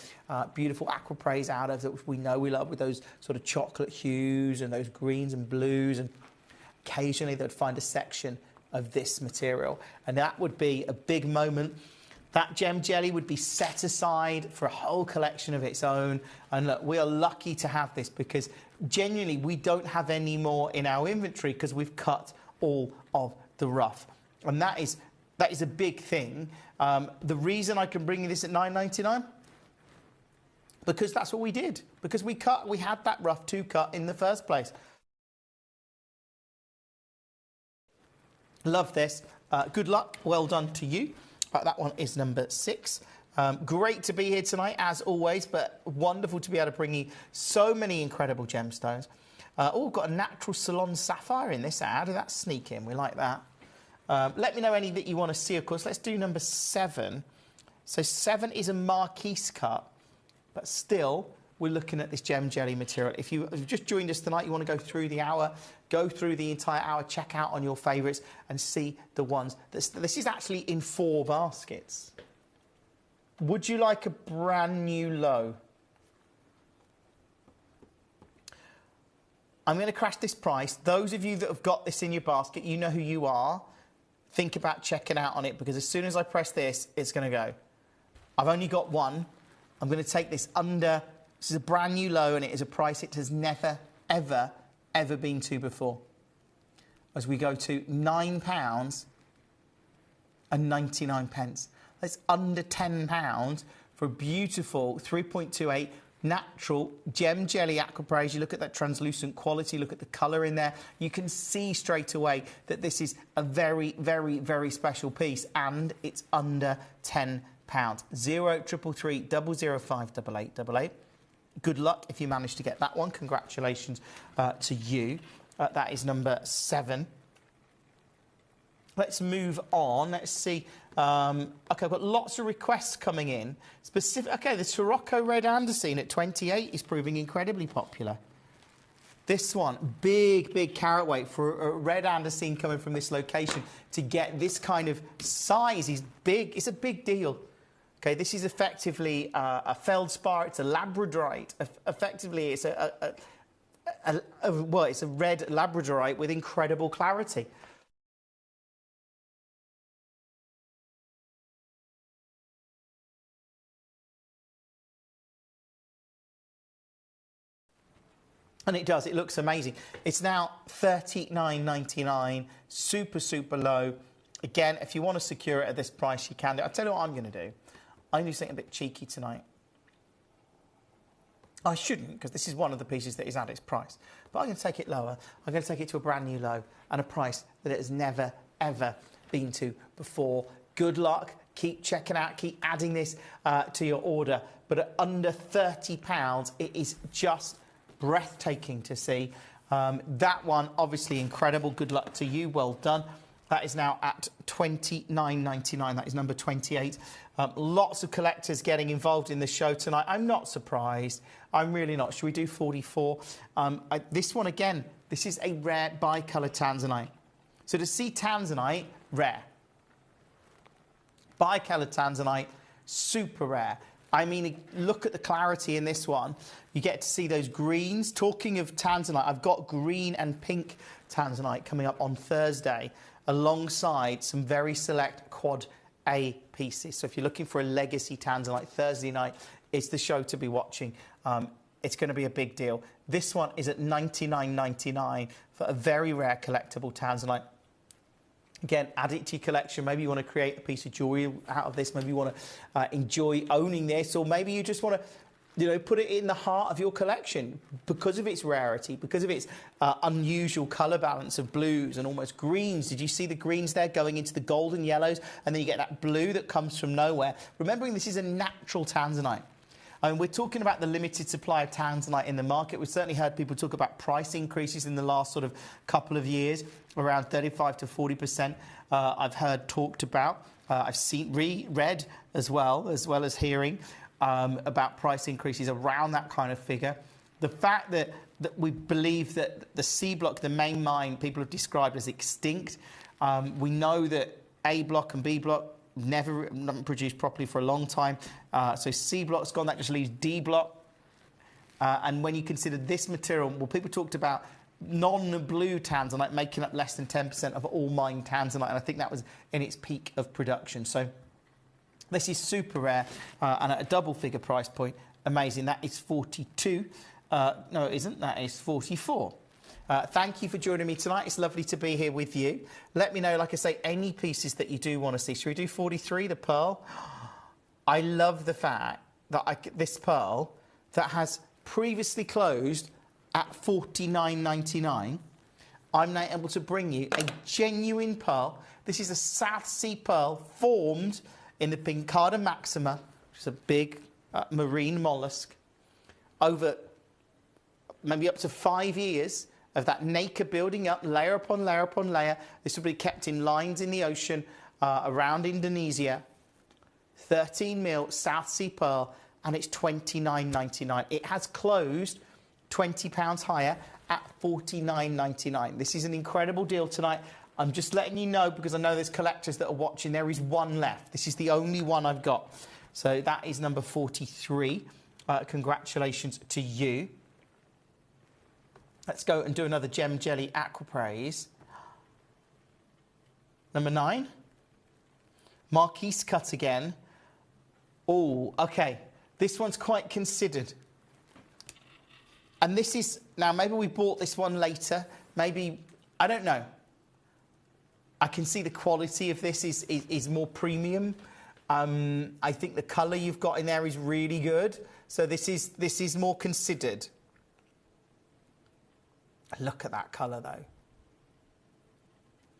beautiful aquapraise out of that we know we love, with those sort of chocolate hues and those greens and blues. And occasionally they would find a section of this material, and that would be a big moment. That gem jelly would be set aside for a whole collection of its own. And look, we are lucky to have this, because genuinely we don't have any more in our inventory because we've cut all of the rough. And that is a big thing. The reason I can bring you this at $9.99, because that's what we did. Because we had that rough to cut in the first place. Love this. Good luck. Well done to you. That one is number 6. Great to be here tonight, as always, but wonderful to be able to bring you so many incredible gemstones. Oh, we've got a natural Ceylon sapphire in this ad. That's sneaking. We like that. Let me know any that you want to see, of course. Let's do number 7. So 7 is a Marquise cut, but still we're looking at this gem jelly material. If you've just joined us tonight, you want to go through the hour, go through the entire hour, check out on your favourites and see the ones. This is actually in 4 baskets. Would you like a brand new low? I'm going to crash this price. Those of you that have got this in your basket, you know who you are. Think about checking out on it, because as soon as I press this, it's going to go. I've only got one. I'm going to take this under. This is a brand new low, and it is a price it has never, ever, ever been to before. As we go to £9.99. That's under £10 for a beautiful 3.28 natural gem jelly aquapraise. You look at that translucent quality, look at the colour in there. You can see straight away that this is a very, very, very special piece, and it's under £10. 0333 005 8888. Good luck if you manage to get that one. Congratulations to you. That is number 7. Let's move on. Let's see. OK, I've got lots of requests coming in. OK, the Sirocco Red Andesine at 28 is proving incredibly popular. This one, big carat weight for a red andesine coming from this location. To get this kind of size is big. It's a big deal. OK, this is effectively a feldspar. It's a labradorite. Effectively, it's well, it's a red labradorite with incredible clarity. And it does. It looks amazing. It's now $39.99. Super low. Again, if you want to secure it at this price, you can do. I'll tell you what I'm going to do. I'm going to do something a bit cheeky tonight. I shouldn't, because this is one of the pieces that is at its price. But I'm going to take it lower. I'm going to take it to a brand new low and a price that it has never, ever been to before. Good luck. Keep checking out. Keep adding this to your order. But at under £30, it is just breathtaking to see. That one, obviously incredible. Good luck to you. Well done. That is now at $29.99. That is number 28. Lots of collectors getting involved in the show tonight. I'm not surprised. I'm really not. Should we do 44? This one, again, this is a rare bicolour tanzanite. So to see tanzanite, rare. Bicolour tanzanite, super rare. I mean, look at the clarity in this one. You get to see those greens. Talking of tanzanite, I've got green and pink tanzanite coming up on Thursday, alongside some very select quad A pieces. So if you're looking for a legacy tanzanite, Thursday night is the show to be watching. It's going to be a big deal. This one is at $99.99 for a very rare collectible tanzanite. Again, add it to your collection. Maybe you want to create a piece of jewellery out of this. Maybe you want to enjoy owning this, or maybe you just want to, you know, put it in the heart of your collection because of its rarity, because of its unusual colour balance of blues and almost greens. Did you see the greens there going into the golden yellows, and then you get that blue that comes from nowhere? Remembering this is a natural tanzanite. I mean, we're talking about the limited supply of tanzanite in the market. We've certainly heard people talk about price increases in the last sort of couple of years, around 35 to 40%. I've heard talked about. I've seen read as well as hearing about price increases around that kind of figure. The fact that we believe that the C block, the main mine, people have described as extinct. We know that A block and B block never produced properly for a long time. So C block's gone, that just leaves D block. And when you consider this material, well, people talked about non-blue tanzanite making up less than 10% of all mined tanzanite, and I think that was in its peak of production. So this is super rare, and at a double-figure price point, amazing. That is 42. No, it isn't. That is 44. Thank you for joining me tonight. It's lovely to be here with you. Let me know, like I say, any pieces that you do want to see. Should we do 43, the pearl? I love the fact that this pearl that has previously closed at $49.99, I'm now able to bring you a genuine pearl. This is a South Sea pearl formed in the Pincada maxima, which is a big marine mollusk, over maybe up to 5 years of that nacre building up, layer upon layer upon layer. This will be kept in lines in the ocean around Indonesia. 13 mil South Sea pearl, and it's $29.99. It has closed £20 higher at $49.99. This is an incredible deal tonight. I'm just letting you know, because I know there's collectors that are watching. There is one left. This is the only one I've got. So that is number 43. Congratulations to you. Let's go and do another Gem Jelly Aquapraise. Number 9. Marquise cut again. Oh, okay. This one's quite considered. And this is, now maybe we bought this one later. Maybe, I don't know. I can see the quality of this is more premium. I think the colour you've got in there is really good. So this is more considered. Look at that colour though.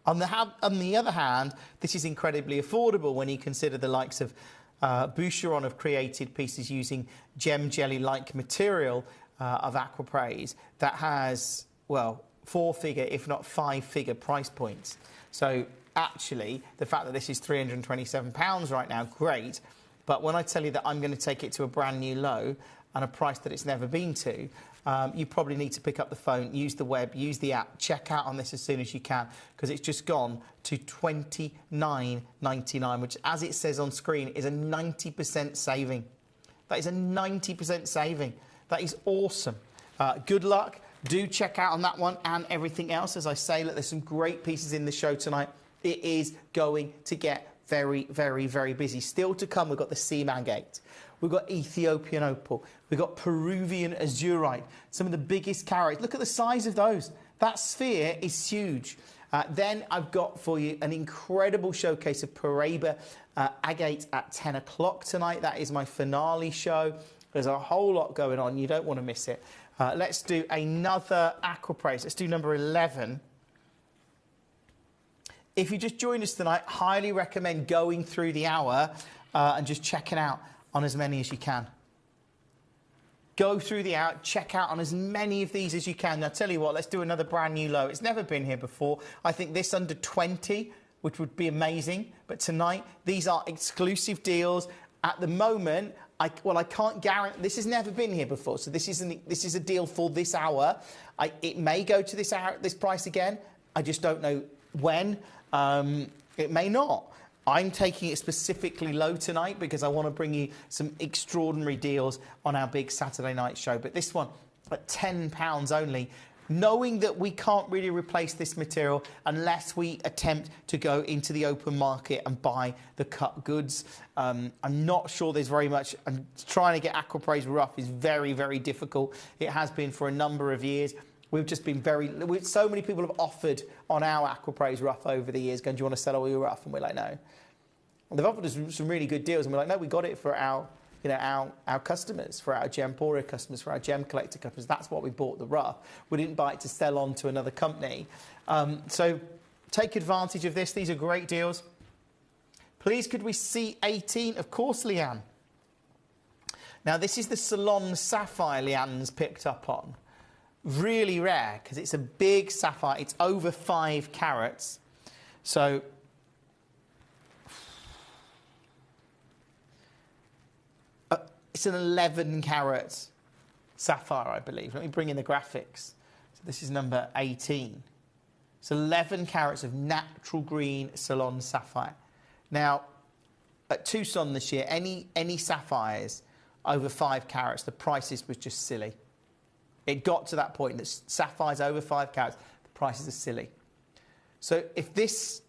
On the other hand, this is incredibly affordable when you consider the likes of Boucheron have created pieces using gem jelly-like material of Aquapraise that has, well, 4-figure, if not 5-figure price points. So actually, the fact that this is £327 right now, great. But when I tell you that I'm going to take it to a brand new low and a price that it's never been to, you probably need to pick up the phone, use the web, use the app, check out on this as soon as you can, because it's just gone to $29.99, which, as it says on screen, is a 90% saving. That is a 90% saving. That is awesome. Good luck. Do check out on that one and everything else. As I say, look, there's some great pieces in the show tonight. It is going to get very, very, very busy. Still to come, we've got the Sea Agate. We've got Ethiopian Opal. We've got Peruvian Azurite. Some of the biggest carats. Look at the size of those. That sphere is huge. Then I've got for you an incredible showcase of Paraiba Agate at 10 o'clock tonight. That is my finale show. There's a whole lot going on. You don't want to miss it. Let's do another Aquapraise. Let's do number 11. If you just joined us tonight, highly recommend going through the hour and just checking out on as many as you can. Go through the hour, check out on as many of these as you can. Now, tell you what, let's do another brand new low. It's never been here before. I think this under 20, which would be amazing. But tonight, these are exclusive deals. At the moment, I can't guarantee. This has never been here before, so this is a deal for this hour. It may go to this hour, this price again. I just don't know when. It may not. I'm taking it specifically low tonight because I want to bring you some extraordinary deals on our big Saturday night show. But this one at £10 only, knowing that we can't really replace this material unless we attempt to go into the open market and buy the cut goods. I'm not sure there's very much. I'm trying to get Aquapraise rough is very, very difficult. It has been for a number of years. We've just been so many people have offered on our Aquapraise rough over the years, going, do you want to sell all your rough? And we're like, no. And they've offered us some really good deals, and we're like, no, we got it for our customers, for our Gemporia customers, for our Gemcollector customers. That's what we bought the rough. We didn't buy it to sell on to another company. So take advantage of this. These are great deals. Please, could we see 18? Of course, Leanne. Now, this is the Ceylon Sapphire Leanne's picked up on. Really rare, because it's a big sapphire. It's over 5 carats. So it's an 11 carat sapphire, I believe. Let me bring in the graphics. So this is number 18. It's 11 carats of natural green Ceylon sapphire. Now, at Tucson this year, any sapphires over 5 carats, the prices was just silly. It got to that point that sapphires over 5 carats, the prices are silly. So if this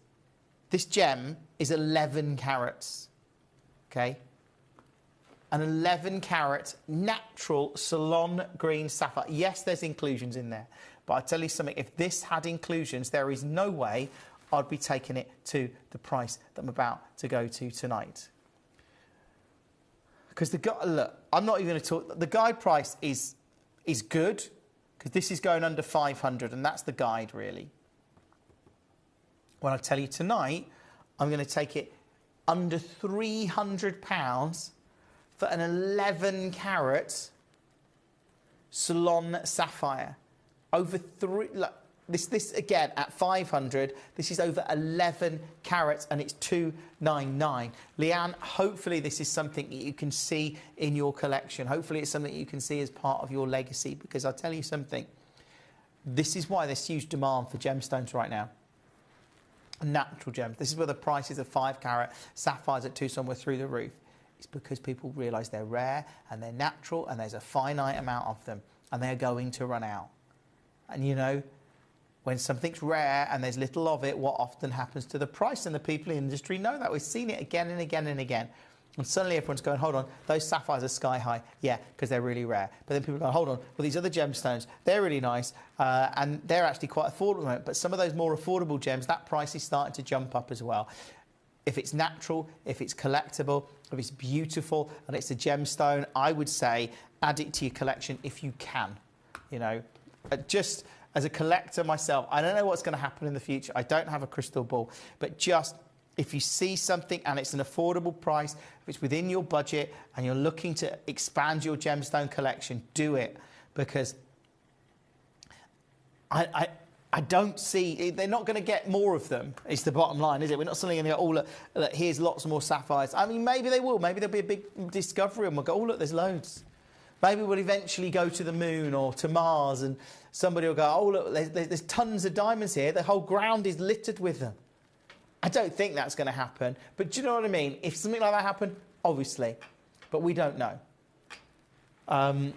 gem is 11 carats, okay, an 11 carat natural Ceylon green sapphire. Yes, there's inclusions in there, but I tell you something, if this had inclusions, there is no way I'd be taking it to the price that I'm about to go to tonight. Because look, I'm not even going to talk, the guide price is good, because this is going under 500, and that's the guide, really. When I tell you tonight, I'm going to take it under £300 for an 11 carat Ceylon sapphire. Over this again at 500. This is over 11 carats, and it's 299. Leanne, hopefully this is something that you can see in your collection. Hopefully it's something you can see as part of your legacy, because I'll tell you something. This is why there's huge demand for gemstones right now. Natural gems. This is where the prices of 5 carat sapphires at Tucson were through the roof. It's because people realise they're rare and they're natural, and there's a finite amount of them, and they're going to run out. And you know, when something's rare and there's little of it, what often happens to the price? And the people in the industry know that. We've seen it again and again and again. And suddenly everyone's going, hold on, those sapphires are sky high. Yeah, because they're really rare. But then people go, hold on, well, these other gemstones, they're really nice, and they're actually quite affordable at the moment. But some of those more affordable gems, that price is starting to jump up as well. If it's natural, if it's collectible, if it's beautiful, and it's a gemstone, I would say add it to your collection if you can. You know, just as a collector myself, I don't know what's going to happen in the future. I don't have a crystal ball, but just if you see something and it's an affordable price, if it's within your budget and you're looking to expand your gemstone collection, do it. Because I don't see, they're not going to get more of them, is the bottom line, is it? We're not suddenly going to go, oh, look, here's lots more sapphires. I mean, maybe they will. Maybe there'll be a big discovery and we'll go, oh, look, there's loads. Maybe we'll eventually go to the moon or to Mars and somebody will go, oh, look, there's tons of diamonds here. The whole ground is littered with them. I don't think that's going to happen. But do you know what I mean? If something like that happened, obviously. But we don't know. And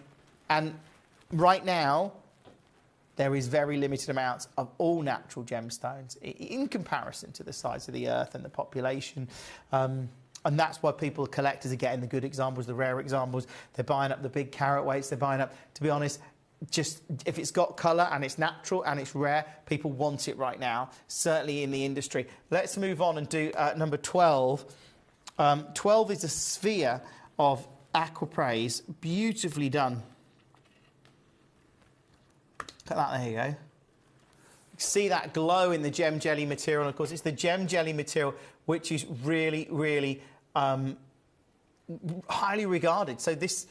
right now, there is very limited amounts of all natural gemstones in comparison to the size of the Earth and the population. And that's why people, collectors, are getting the good examples, the rare examples. They're buying up the big carat weights. They're buying up, to be honest, just if it's got colour and it's natural and it's rare, people want it right now, certainly in the industry. Let's move on and do number 12. 12 is a sphere of aquapraise, beautifully done. Look at that, there you go. See that glow in the gem jelly material, and of course it's the gem jelly material which is really, really highly regarded. So this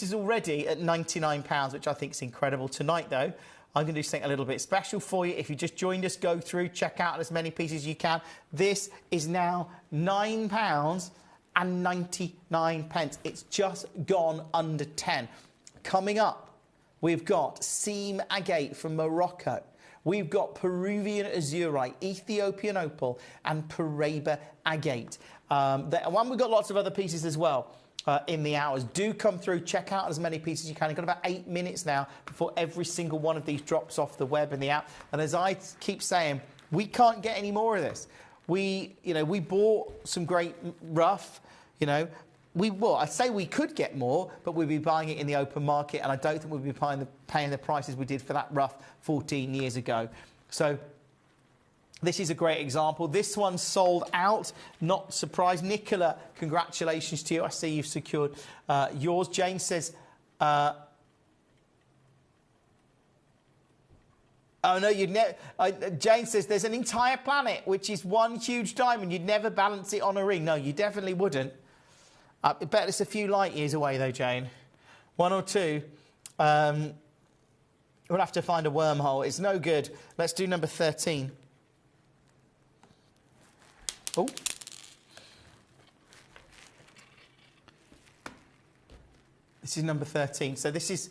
is already at £99, which I think is incredible. Tonight, though, I'm going to do something a little bit special for you. If you just joined us, go through, check out as many pieces as you can. This is now £9.99. It's just gone under 10. Coming up, we've got seam agate from Morocco. We've got Peruvian azurite, Ethiopian opal, and Paraiba agate. And we've got lots of other pieces as well. In the hours. Do come through, check out as many pieces as you can. You've got about 8 minutes now before every single one of these drops off the web and the app. And as I keep saying, we can't get any more of this. We bought some great rough, I say we could get more, but we'd be buying it in the open market, and I don't think we'd be paying the prices we did for that rough 14 years ago. So this is a great example. This one sold out, not surprised. Nicola, congratulations to you. I see you've secured yours. Jane says, oh no, you'd never. Jane says there's an entire planet which is one huge diamond. You'd never balance it on a ring. No, you definitely wouldn't. I bet it's a few light years away though, Jane. 1 or 2. We'll have to find a wormhole. It's no good. Let's do number 13. Oh. This is number 13. So this is...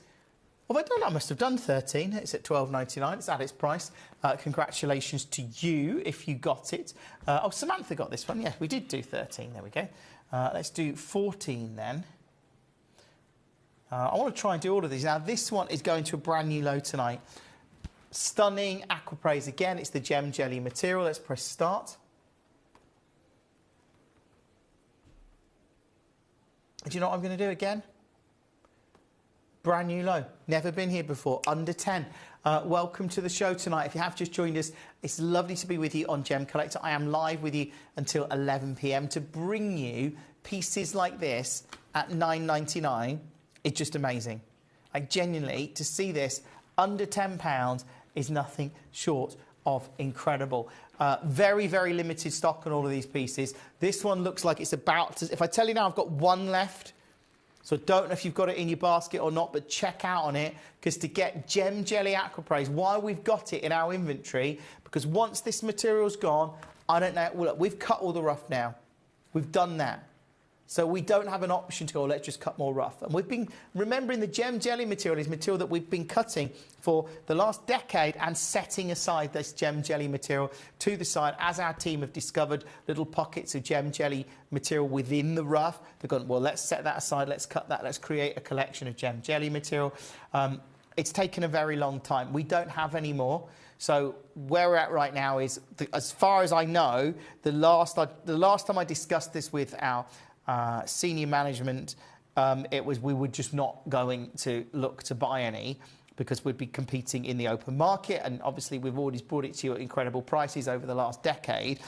Oh, I don't know. I must have done 13. It's at £12.99. It's at its price. Congratulations to you if you got it. Oh, Samantha got this one. Yeah, we did do 13. There we go. Let's do 14 then. I want to try and do all of these. Now, this one is going to a brand new low tonight. Stunning aquapraise. Again, it's the gem jelly material. Let's press start. Do you know what I'm going to do again? Brand new low. Never been here before. Under 10. Welcome to the show tonight. If you have just joined us, it's lovely to be with you on Gemcollector. I am live with you until 11 p.m. to bring you pieces like this at £9.99. It's just amazing. Like, genuinely, to see this under £10 is nothing short of incredible. Very, very limited stock on all of these pieces. This one looks like it's about to... If I tell you now, I've got one left. So I don't know if you've got it in your basket or not, but check out on it, because to get gem jelly aquapraise, why we've got it in our inventory, because once this material's gone, I don't know... Well, look, we've cut all the rough now. We've done that. So we don't have an option to go, let's just cut more rough. And we've been remembering the gem jelly material is material that we've been cutting for the last decade and setting aside this gem jelly material to the side as our team have discovered little pockets of gem jelly material within the rough. They've gone, well, let's set that aside, let's cut that, let's create a collection of gem jelly material. it's taken a very long time. We don't have any more. So where we're at right now is, as far as I know, the last time I discussed this with our senior management, it was we were just not going to look to buy any because we'd be competing in the open market. And obviously, we've already brought it to you at incredible prices over the last decade.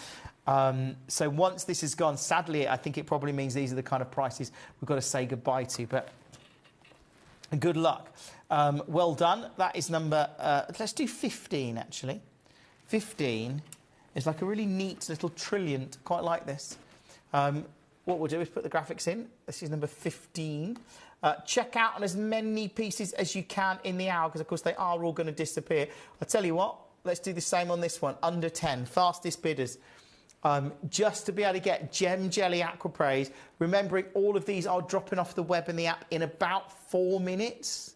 So once this is gone, sadly, I think it probably means these are the kind of prices we've got to say goodbye to. But good luck. Well done. That is number, let's do 15, actually. 15 is like a really neat little trilliant, quite like this. What we'll do is put the graphics in. This is number 15. Check out on as many pieces as you can in the hour, because, of course, they are all going to disappear. I'll tell you what, let's do the same on this one. Under 10, fastest bidders. Just to be able to get Gem Jelly Aquapraise, remembering all of these are dropping off the web and the app in about 4 minutes.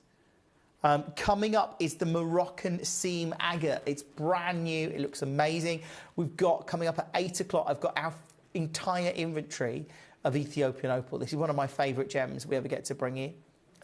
Coming up is the Moroccan Seam Agate. It's brand new. It looks amazing. We've got, coming up at 8 o'clock, I've got our entire inventory of Ethiopian opal. This is one of my favourite gems we ever get to bring you.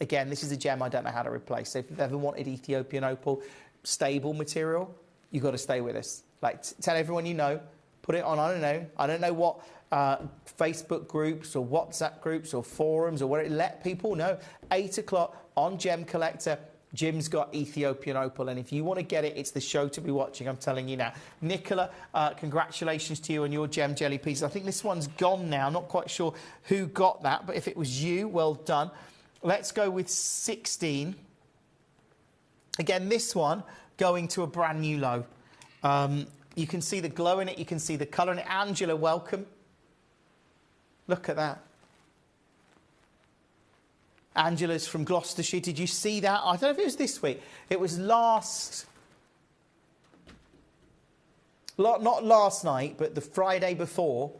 Again, this is a gem I don't know how to replace. So if you've ever wanted Ethiopian opal, stable material, you've got to stay with us. Like, tell everyone you know, put it on, I don't know what Facebook groups or WhatsApp groups or forums or whatever, let people know. 8 o'clock on Gemcollector. Jim's got Ethiopian opal, and if you want to get it, it's the show to be watching, I'm telling you now. Nicola, congratulations to you on your Gem Jelly pieces. I think this one's gone now. I'm not quite sure who got that, but if it was you, well done. Let's go with 16. Again, this one going to a brand new low. You can see the glow in it. You can see the colour in it. Angela, welcome. Look at that. Angela's from Gloucestershire. Did you see that? I don't know if it was this week. It was not last night, but the Friday before,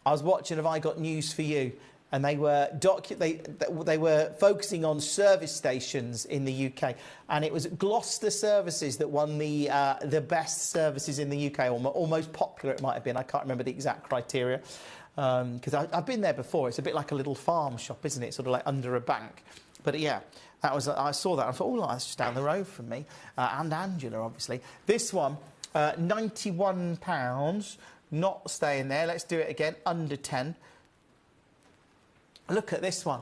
I was watching Have I Got News For You? And they were they were focusing on service stations in the UK, and it was Gloucester Services that won the best services in the UK, or most popular it might have been. I can't remember the exact criteria, because I've been there before. It's a bit like a little farm shop, isn't it? Sort of like under a bank. But yeah, that was, I saw that. I thought, oh, that's just down the road from me, and Angela, obviously. This one, £91, not staying there. Let's do it again. Under 10. Look at this one.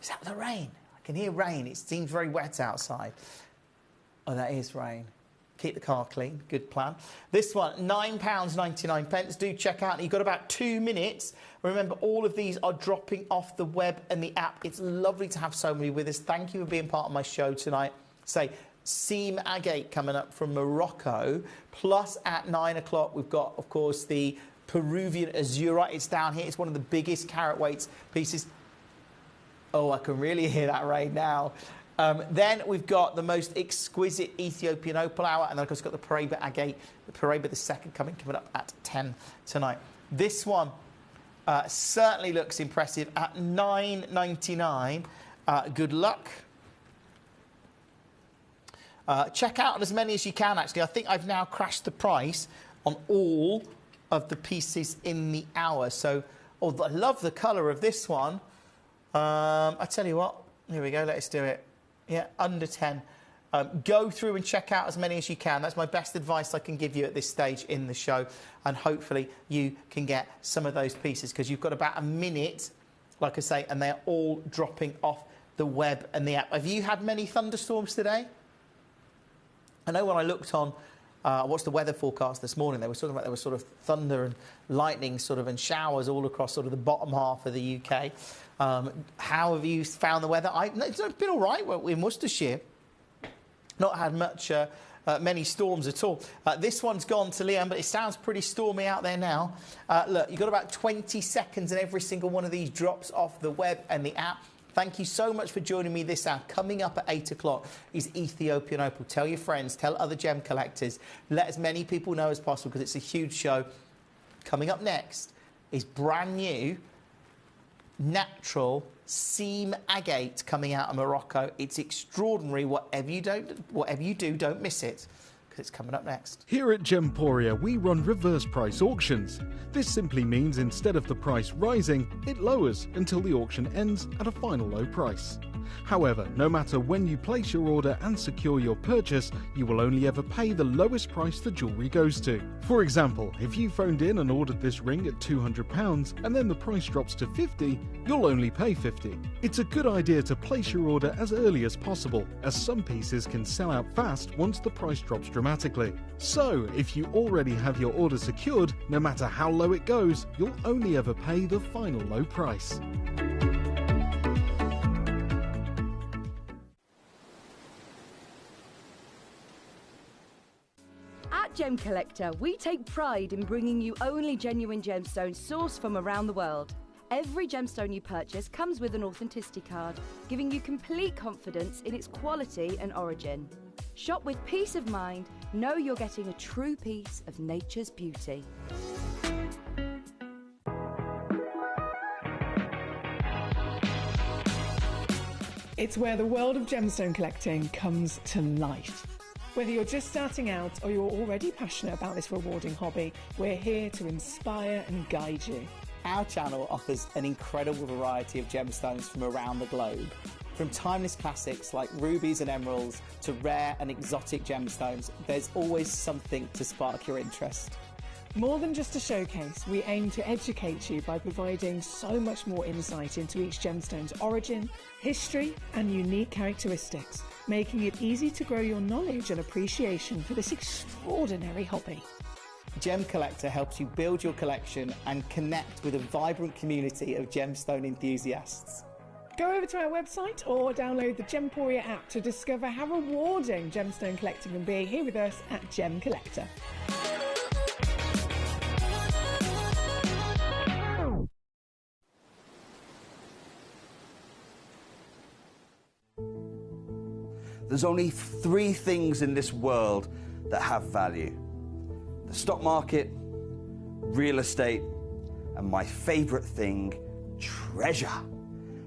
Is that the rain? I can hear rain. It seems very wet outside. Oh, that is rain. Keep the car clean. Good plan. This one, £9.99. Do check out. You've got about 2 minutes. Remember, all of these are dropping off the web and the app. It's lovely to have so many with us. Thank you for being part of my show tonight. Say, Seam Agate coming up from Morocco. Plus, at 9 o'clock, we've got, of course, the Peruvian Azurite. It's down here. It's one of the biggest carat weights pieces. Oh, I can really hear that rain now. Then we've got the most exquisite Ethiopian opal hour, and then of course we've got the Paraiba Agate, the Paraiba the second coming up at 10 tonight. This one certainly looks impressive at $9.99. Good luck. Check out as many as you can, actually. I think I've now crashed the price on all of the pieces in the hour. So, oh, I love the colour of this one. I tell you what, here we go, let's do it. Yeah, under 10. Go through and check out as many as you can. That's my best advice I can give you at this stage in the show. And hopefully you can get some of those pieces, because you've got about a minute, like I say, and they're all dropping off the web and the app. Have you had many thunderstorms today? I know when I looked on, I watched the weather forecast this morning, they were talking about there was sort of thunder and lightning sort of and showers all across sort of the bottom half of the UK. How have you found the weather? It's been all right in Worcestershire. Not had many storms at all. This one's gone to Liam, but it sounds pretty stormy out there now. Look, you've got about 20 seconds and every single one of these drops off the web and the app. Thank you so much for joining me this hour. Coming up at 8 o'clock is Ethiopian opal. Tell your friends, tell other gem collectors. Let as many people know as possible, because it's a huge show. Coming up next is brand new natural seam agate coming out of Morocco. It's extraordinary. Whatever you do, don't miss it, because it's coming up next. Here at Gemporia, we run reverse price auctions. This simply means instead of the price rising, it lowers until the auction ends at a final low price. However, no matter when you place your order and secure your purchase, you will only ever pay the lowest price the jewellery goes to. For example, if you phoned in and ordered this ring at £200 and then the price drops to £50, you'll only pay £50. It's a good idea to place your order as early as possible, as some pieces can sell out fast once the price drops dramatically. So, if you already have your order secured, no matter how low it goes, you'll only ever pay the final low price. At Gemcollector, we take pride in bringing you only genuine gemstones sourced from around the world. Every gemstone you purchase comes with an authenticity card, giving you complete confidence in its quality and origin. Shop with peace of mind, know you're getting a true piece of nature's beauty. It's where the world of gemstone collecting comes to life. Whether you're just starting out or you're already passionate about this rewarding hobby, we're here to inspire and guide you. Our channel offers an incredible variety of gemstones from around the globe. From timeless classics like rubies and emeralds to rare and exotic gemstones, there's always something to spark your interest. More than just a showcase, we aim to educate you by providing so much more insight into each gemstone's origin, history and unique characteristics, making it easy to grow your knowledge and appreciation for this extraordinary hobby. Gemcollector helps you build your collection and connect with a vibrant community of gemstone enthusiasts. Go over to our website or download the Gemporia app to discover how rewarding gemstone collecting can be here with us at Gemcollector. There's only three things in this world that have value: the stock market, real estate, and my favorite thing, treasure.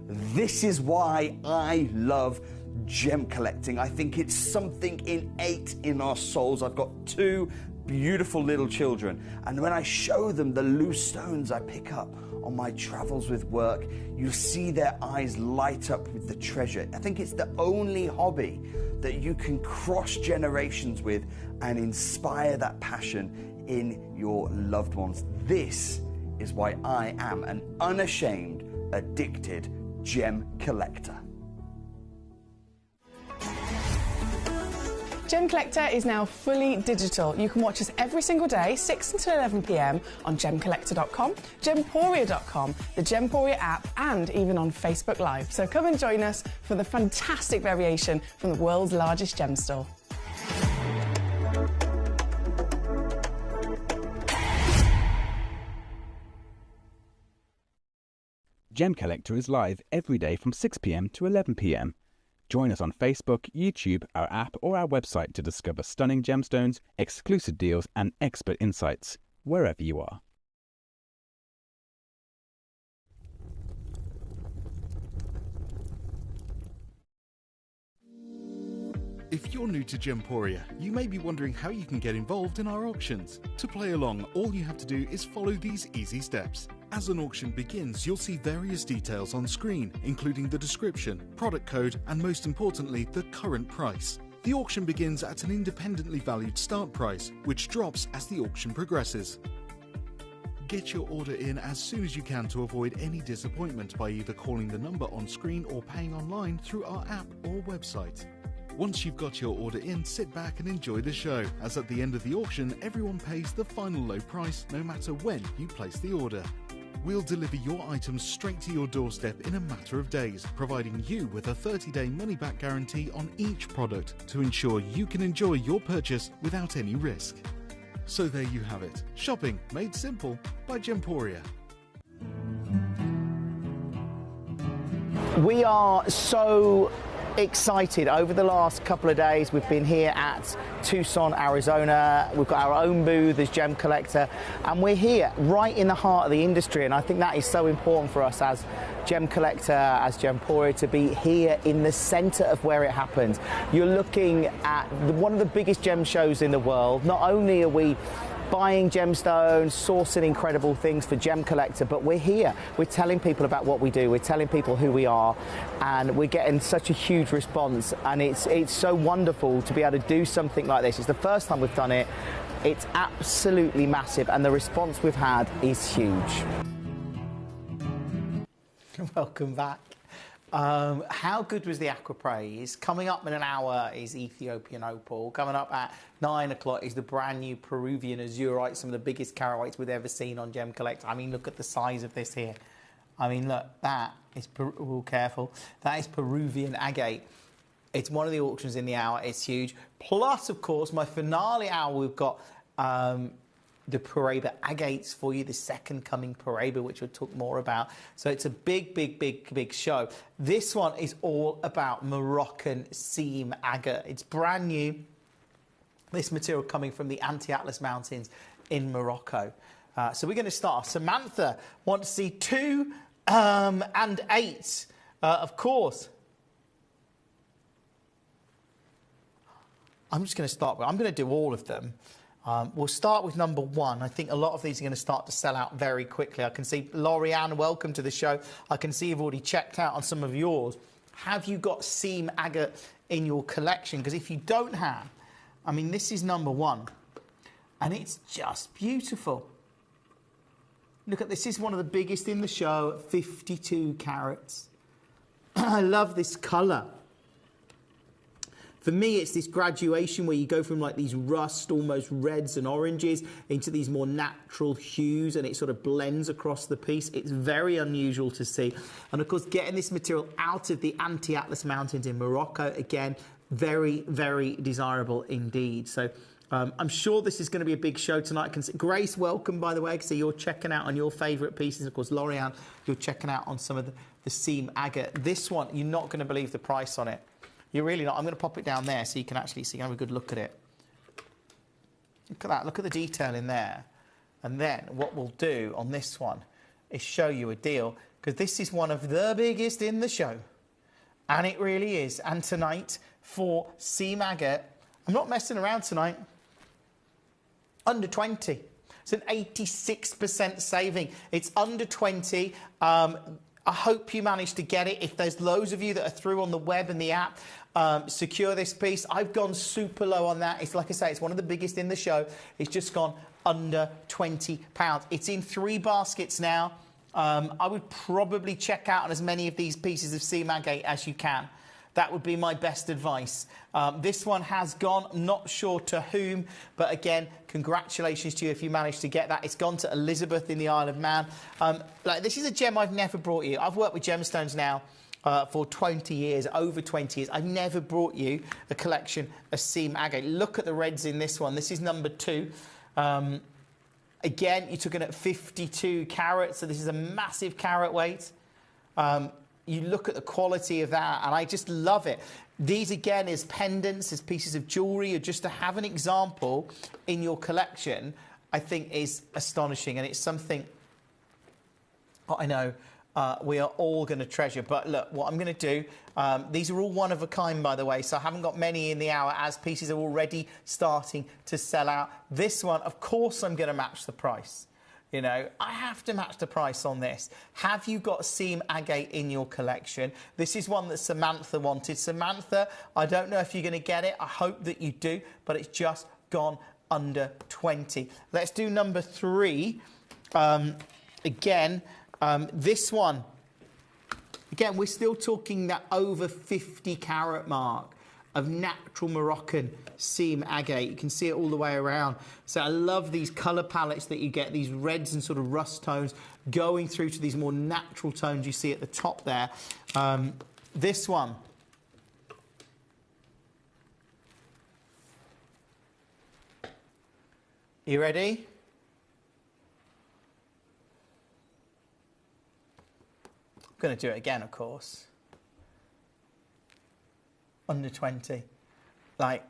This is why I love gem collecting. I think it's something innate in our souls. I've got two beautiful little children, and when I show them the loose stones I pick up on my travels with work, you see their eyes light up with the treasure. I think it's the only hobby that you can cross generations with and inspire that passion in your loved ones. This is why I am an unashamed, addicted gem collector. Gemcollector is now fully digital. You can watch us every single day, 6 until 11 p.m. on gemcollector.com, gemporia.com, the Gemporia app, and even on Facebook Live. So come and join us for the fantastic variation from the world's largest gem store. Gemcollector is live every day from 6 p.m. to 11 p.m. Join us on Facebook, YouTube, our app or our website to discover stunning gemstones, exclusive deals and expert insights, wherever you are. If you're new to Gemporia, you may be wondering how you can get involved in our auctions. To play along, all you have to do is follow these easy steps. As an auction begins, you'll see various details on screen, including the description, product code, and most importantly, the current price. The auction begins at an independently valued start price, which drops as the auction progresses. Get your order in as soon as you can to avoid any disappointment by either calling the number on screen or paying online through our app or website. Once you've got your order in, sit back and enjoy the show, as at the end of the auction, everyone pays the final low price no matter when you place the order. We'll deliver your items straight to your doorstep in a matter of days, providing you with a 30-day money-back guarantee on each product to ensure you can enjoy your purchase without any risk. So there you have it, shopping made simple by Gemporia. We are so excited. Over the last couple of days we've been here at Tucson, Arizona. We've got our own booth as Gemcollector, and we're here right in the heart of the industry, and I think that is so important for us as Gemcollector, as Gemporia, to be here in the centre of where it happens. You're looking at one of the biggest gem shows in the world. Not only are we buying gemstones, sourcing incredible things for Gemcollector, but we're here. We're telling people about what we do. We're telling people who we are, and we're getting such a huge response, and it's so wonderful to be able to do something like this. It's the first time we've done it. It's absolutely massive, and the response we've had is huge. Welcome back. How good was the aquapraise? Coming up in an hour is Ethiopian opal. Coming up at 9 o'clock is the brand new Peruvian azurite, some of the biggest carat we've ever seen on Gemcollector. I mean, look at the size of this here. I mean, look, that is, oh, careful, that is Peruvian agate. It's one of the auctions in the hour. It's huge. Plus, of course, my finale hour, we've got the Paraiba agates for you, the second coming Paraiba, which we'll talk more about. So it's a big, big, big, big show. This one is all about Moroccan seam agate. It's brand new. This material coming from the Anti-Atlas Mountains in Morocco. So we're going to start. Samantha wants to see 2 and 8, of course. I'm just going to start with, I'm going to do all of them. We'll start with number 1. I think a lot of these are going to start to sell out very quickly. I can see, Lorianne, welcome to the show. I can see you've already checked out on some of yours. Have you got seam agate in your collection? Because if you don't have, I mean, this is number 1. And it's just beautiful. Look at this. This is one of the biggest in the show, 52 carats. I love this colour. For me, it's this graduation where you go from like these rust, almost reds and oranges, into these more natural hues, and it sort of blends across the piece. It's very unusual to see. And of course, getting this material out of the Anti-Atlas Mountains in Morocco, again, very, very desirable indeed. So I'm sure this is going to be a big show tonight. Grace, welcome, by the way. I can see you're checking out on your favourite pieces. Of course, Lorianne, you're checking out on some of the seam agate. This one, you're not going to believe the price on it. You're really not. I'm going to pop it down there so you can actually see, have a good look at it. Look at that. Look at the detail in there. And then what we'll do on this one is show you a deal, because this is one of the biggest in the show. And it really is. And tonight, for seam agate, I'm not messing around tonight, under 20. It's an 86% saving. It's under 20. I hope you managed to get it. If there's loads of you that are through on the web and the app, secure this piece. I've gone super low on that. It's like I say, it's one of the biggest in the show. It's just gone under £20. It's in 3 baskets now. I would probably check out on as many of these pieces of seam agate as you can. That would be my best advice. This one has gone, not sure to whom, but again, congratulations to you if you managed to get that. It's gone to Elizabeth in the Isle of Man. This is a gem I've never brought you. I've worked with gemstones now for 20 years, over 20 years. I've never brought you a collection of seam agate. Look at the reds in this one. This is number 2. Again, you took it at 52 carats, so this is a massive carat weight. You look at the quality of that, and I just love it. These, again, as pendants, as pieces of jewellery, or just to have an example in your collection, I think is astonishing, and it's something I know we are all going to treasure. But look, what I'm going to do, these are all one of a kind, by the way, so I haven't got many in the hour, as pieces are already starting to sell out. This one, of course, I'm going to match the price. You know, I have to match the price on this. Have you got seam agate in your collection? This is one that Samantha wanted. Samantha, I don't know if you're going to get it. I hope that you do, but it's just gone under 20. Let's do number 3. This one. Again, we're still talking that over 50 carat mark of natural Moroccan seam agate. You can see it all the way around. So I love these colour palettes that you get, these reds and sort of rust tones going through to these more natural tones you see at the top there. This one. You ready? I'm going to do it again, of course. Under 20. Like,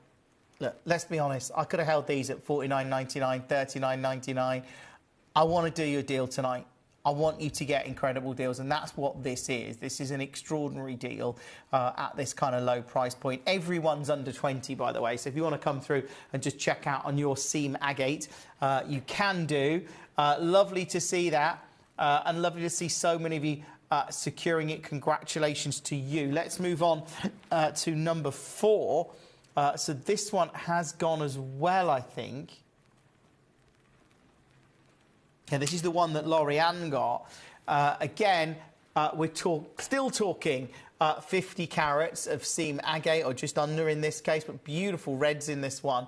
look, let's be honest. I could have held these at $49.99, $39.99. I want to do you a deal tonight. I want you to get incredible deals, and that's what this is. This is an extraordinary deal at this kind of low price point. Everyone's under 20, by the way, so if you want to come through and just check out on your seam agate, you can do. Lovely to see that, and lovely to see so many of you securing it. Congratulations to you. Let's move on to number 4. So this one has gone as well, I think. Yeah, this is the one that Lorianne got. Again, we're still talking 50 carats of seam agate, or just under in this case, but beautiful reds in this one.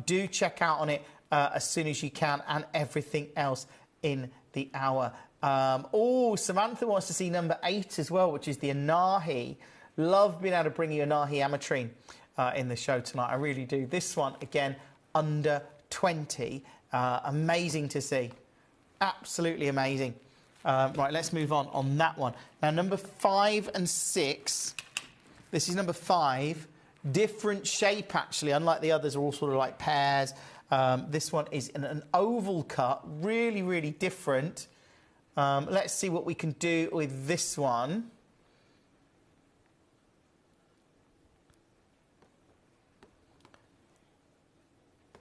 Do check out on it as soon as you can, and everything else in the hour. Oh, Samantha wants to see number 8 as well, which is the Anahi. Love being able to bring you Anahi ametrine in the show tonight. I really do. This one, again, under 20. Amazing to see. Absolutely amazing. Right, let's move on that one. Now, number 5 and 6. This is number 5. Different shape, actually. Unlike the others, are all sort of like pears. This one is an oval cut. Really, really different. Let's see what we can do with this one.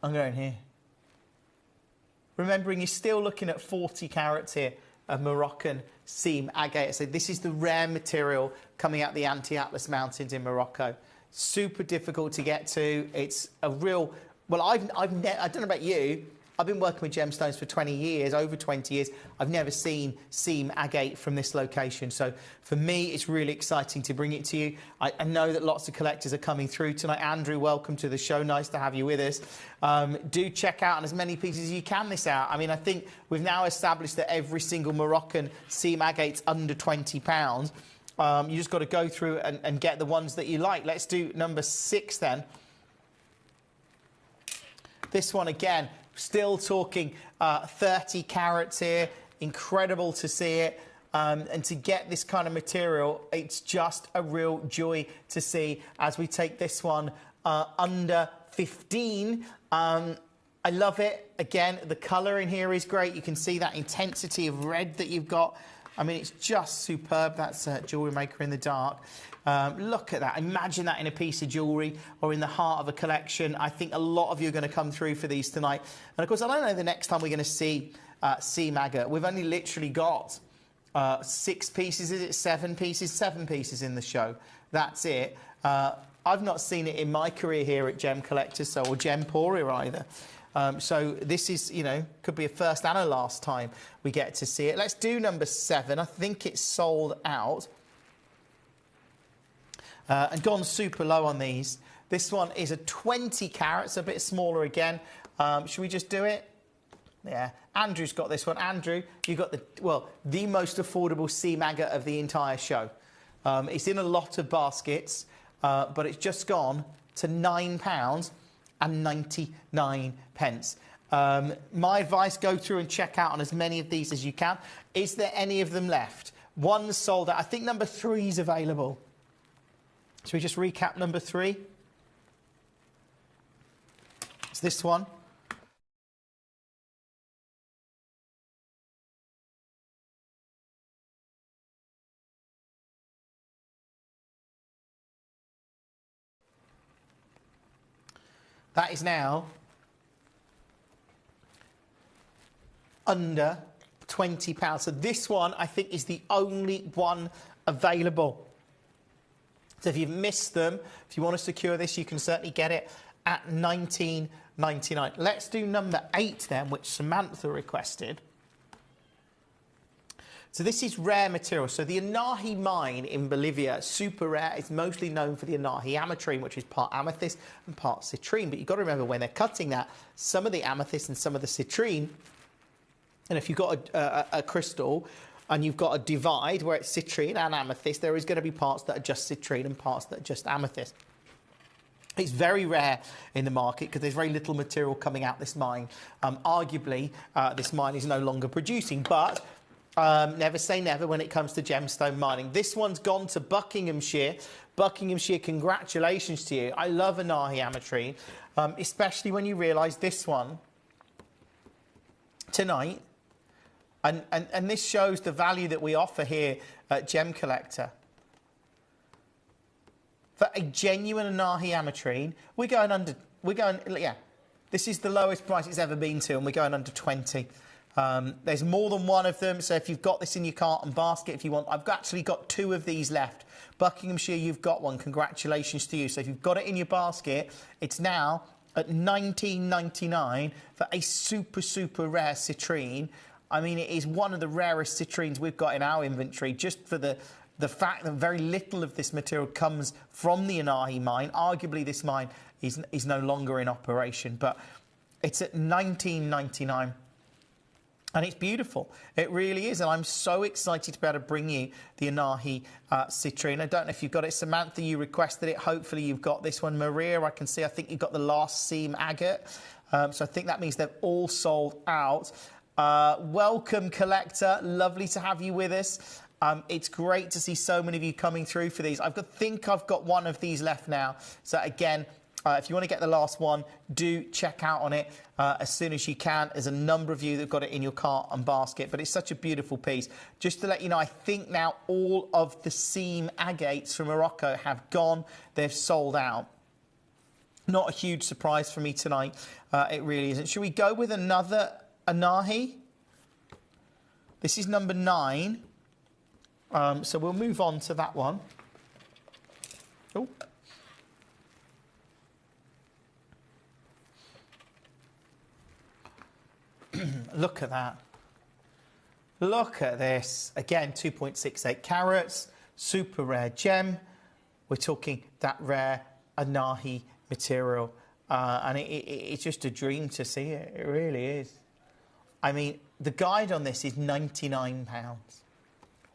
I'm going here. Remembering you're still looking at 40 carats here of Moroccan seam agate. So this is the rare material coming out the Anti-Atlas Mountains in Morocco. Super difficult to get to. It's a real... Well, I don't know about you. I've been working with gemstones for 20 years, over 20 years. I've never seen seam agate from this location. So for me, it's really exciting to bring it to you. I know that lots of collectors are coming through tonight. Andrew, welcome to the show. Nice to have you with us. Do check out on as many pieces as you can this out. I mean, I think we've now established that every single Moroccan seam agate's under £20. You just got to go through and get the ones that you like. Let's do number 6 then. This one again, still talking 30 carats here. Incredible to see it. And to get this kind of material, it's just a real joy to see as we take this one under 15. I love it. Again, the colour in here is great. You can see that intensity of red that you've got. I mean, it's just superb. That's Jewellery Maker in the Dark. Look at that. Imagine that in a piece of jewellery or in the heart of a collection. I think a lot of you are going to come through for these tonight. And, of course, I don't know the next time we're going to see seam agate. We've only literally got 6 pieces, is it? 7 pieces? 7 pieces in the show. That's it. I've not seen it in my career here at Gemcollector, or Gemporia either. So this is, you know, could be a first and a last time we get to see it. Let's do number 7. I think it's sold out. And gone super low on these. This one is a 20 carats, a bit smaller again. Should we just do it? Yeah, Andrew's got this one. Andrew, you got the most affordable seam agate of the entire show. It's in a lot of baskets, but it's just gone to £9.99. My advice, go through and check out on as many of these as you can. Is there any of them left? One's sold out. I think number 3 is available. Should we just recap number 3? It's this one. That is now under £20. So this one, I think, is the only one available. So if you've missed them, if you want to secure this, you can certainly get it at £19.99. Let's do number 8 then, which Samantha requested. So this is rare material. So the Anahi mine in Bolivia, super rare. It's mostly known for the Anahi ametrine, which is part amethyst and part citrine. But you've got to remember, when they're cutting that, some of the amethyst and some of the citrine, and if you've got a crystal and you've got a divide where it's citrine and amethyst, there is going to be parts that are just citrine and parts that are just amethyst. It's very rare in the market because there's very little material coming out this mine. Arguably, this mine is no longer producing, but never say never when it comes to gemstone mining. This one's gone to Buckinghamshire. Buckinghamshire, congratulations to you. I love Anahi ametrine, especially when you realise this one tonight And this shows the value that we offer here at Gem Collector. For a genuine Anahi ametrine, this is the lowest price it's ever been to, and we're going under 20. There's more than one of them, so if you've got this in your cart and basket, if you want, I've actually got 2 of these left. Buckinghamshire, you've got one. Congratulations to you. So if you've got it in your basket, it's now at $19.99 for a super, super rare citrine. I mean, it is one of the rarest citrines we've got in our inventory, just for the fact that very little of this material comes from the Anahi mine. Arguably, this mine is no longer in operation, but it's at $19.99. And it's beautiful. It really is. And I'm so excited to be able to bring you the Anahi citrine. I don't know if you've got it. Samantha, you requested it. Hopefully you've got this one. Maria, I can see, I think you've got the last seam agate. So I think that means they've all sold out. Welcome, Collector. Lovely to have you with us. It's great to see so many of you coming through for these. I think I've got one of these left now. So again, if you want to get the last one, do check out on it as soon as you can. There's a number of you that have got it in your cart and basket, but it's such a beautiful piece. Just to let you know, I think now all of the seam agates from Morocco have gone. They've sold out. Not a huge surprise for me tonight. It really isn't. Should we go with another Anahi? This is number 9. So we'll move on to that one. Oh. Look at that. Look at this. Again, 2.68 carats, super rare gem. We're talking that rare Anahi material. And it's just a dream to see it. It really is. I mean, the guide on this is £99.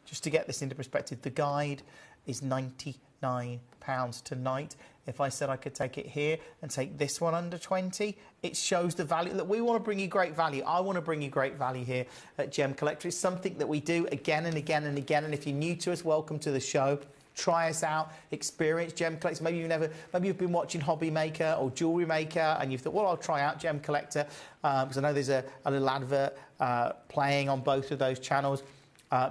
Just to get this into perspective, the guide is £99 tonight. If I said I could take it here and take this one under 20, it shows the value. Look, we want to bring you great value. I want to bring you great value here at Gem Collector. It's something that we do again and again and again. And if you're new to us, welcome to the show. Try us out, experience Gem Collector. Maybe you've been watching Hobby Maker or Jewellery Maker and you've thought, well, I'll try out Gem Collector because I know there's a little advert playing on both of those channels.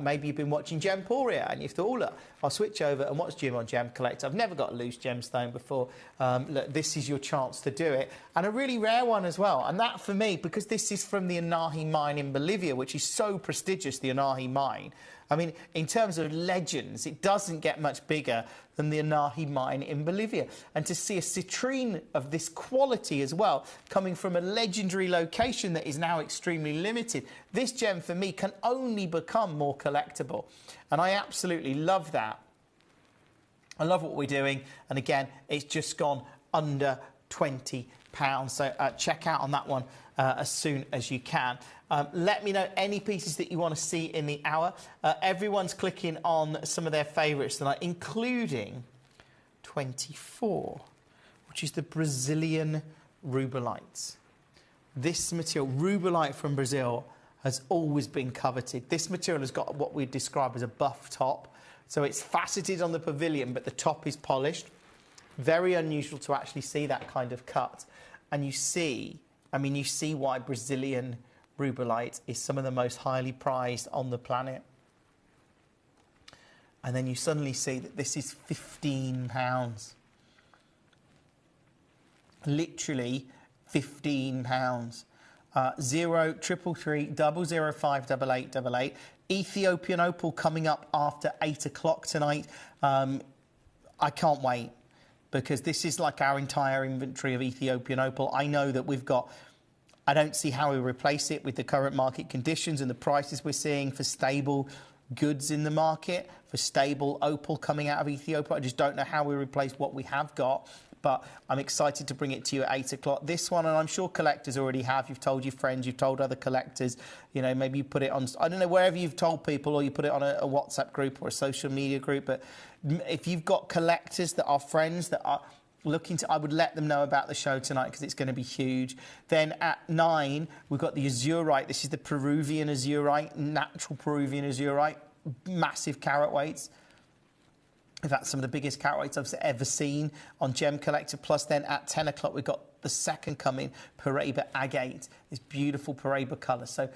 Maybe you've been watching Gemporia and you've thought, oh, look, I'll switch over and watch Jim on Gem Collector. I've never got a loose gemstone before. Look, this is your chance to do it. And a really rare one as well. And that, for me, because this is from the Anahi mine in Bolivia, which is so prestigious, the Anahi mine. I mean, in terms of legends, it doesn't get much bigger than the Anahi mine in Bolivia. And to see a citrine of this quality as well, coming from a legendary location that is now extremely limited, this gem for me can only become more collectible. And I absolutely love that. I love what we're doing. And again, it's just gone under £20. So check out on that one as soon as you can. Let me know any pieces that you want to see in the hour. Everyone's clicking on some of their favourites tonight, including 24, which is the Brazilian rubellite. This material, rubellite from Brazil, has always been coveted. This material has got what we describe as a buff top. So it's faceted on the pavilion, but the top is polished. Very unusual to actually see that kind of cut. And you see, I mean, you see why Brazilian rubellite is some of the most highly prized on the planet. And then you suddenly see that this is £15. Literally £15. 0333 005 8888. Ethiopian opal coming up after 8 o'clock tonight. I can't wait, because this is like our entire inventory of Ethiopian opal. I know that we've got, I don't see how we replace it with the current market conditions and the prices we're seeing for stable goods in the market, for stable opal coming out of Ethiopia. I just don't know how we replace what we have got. But I'm excited to bring it to you at 8 o'clock. This one, and I'm sure collectors already have. You've told your friends, you've told other collectors. You know, maybe you put it on, I don't know, wherever you've told people, or you put it on a WhatsApp group or a social media group. But if you've got collectors that are friends that are looking to, I would let them know about the show tonight, because it's going to be huge. Then at 9, we've got the azurite. This is the Peruvian azurite, natural Peruvian azurite, massive carat weights. In fact, some of the biggest carat weights I've ever seen on Gem Collector. Plus then at 10 o'clock, we've got the second coming, Paraiba Agate, this beautiful Paraiba colour. So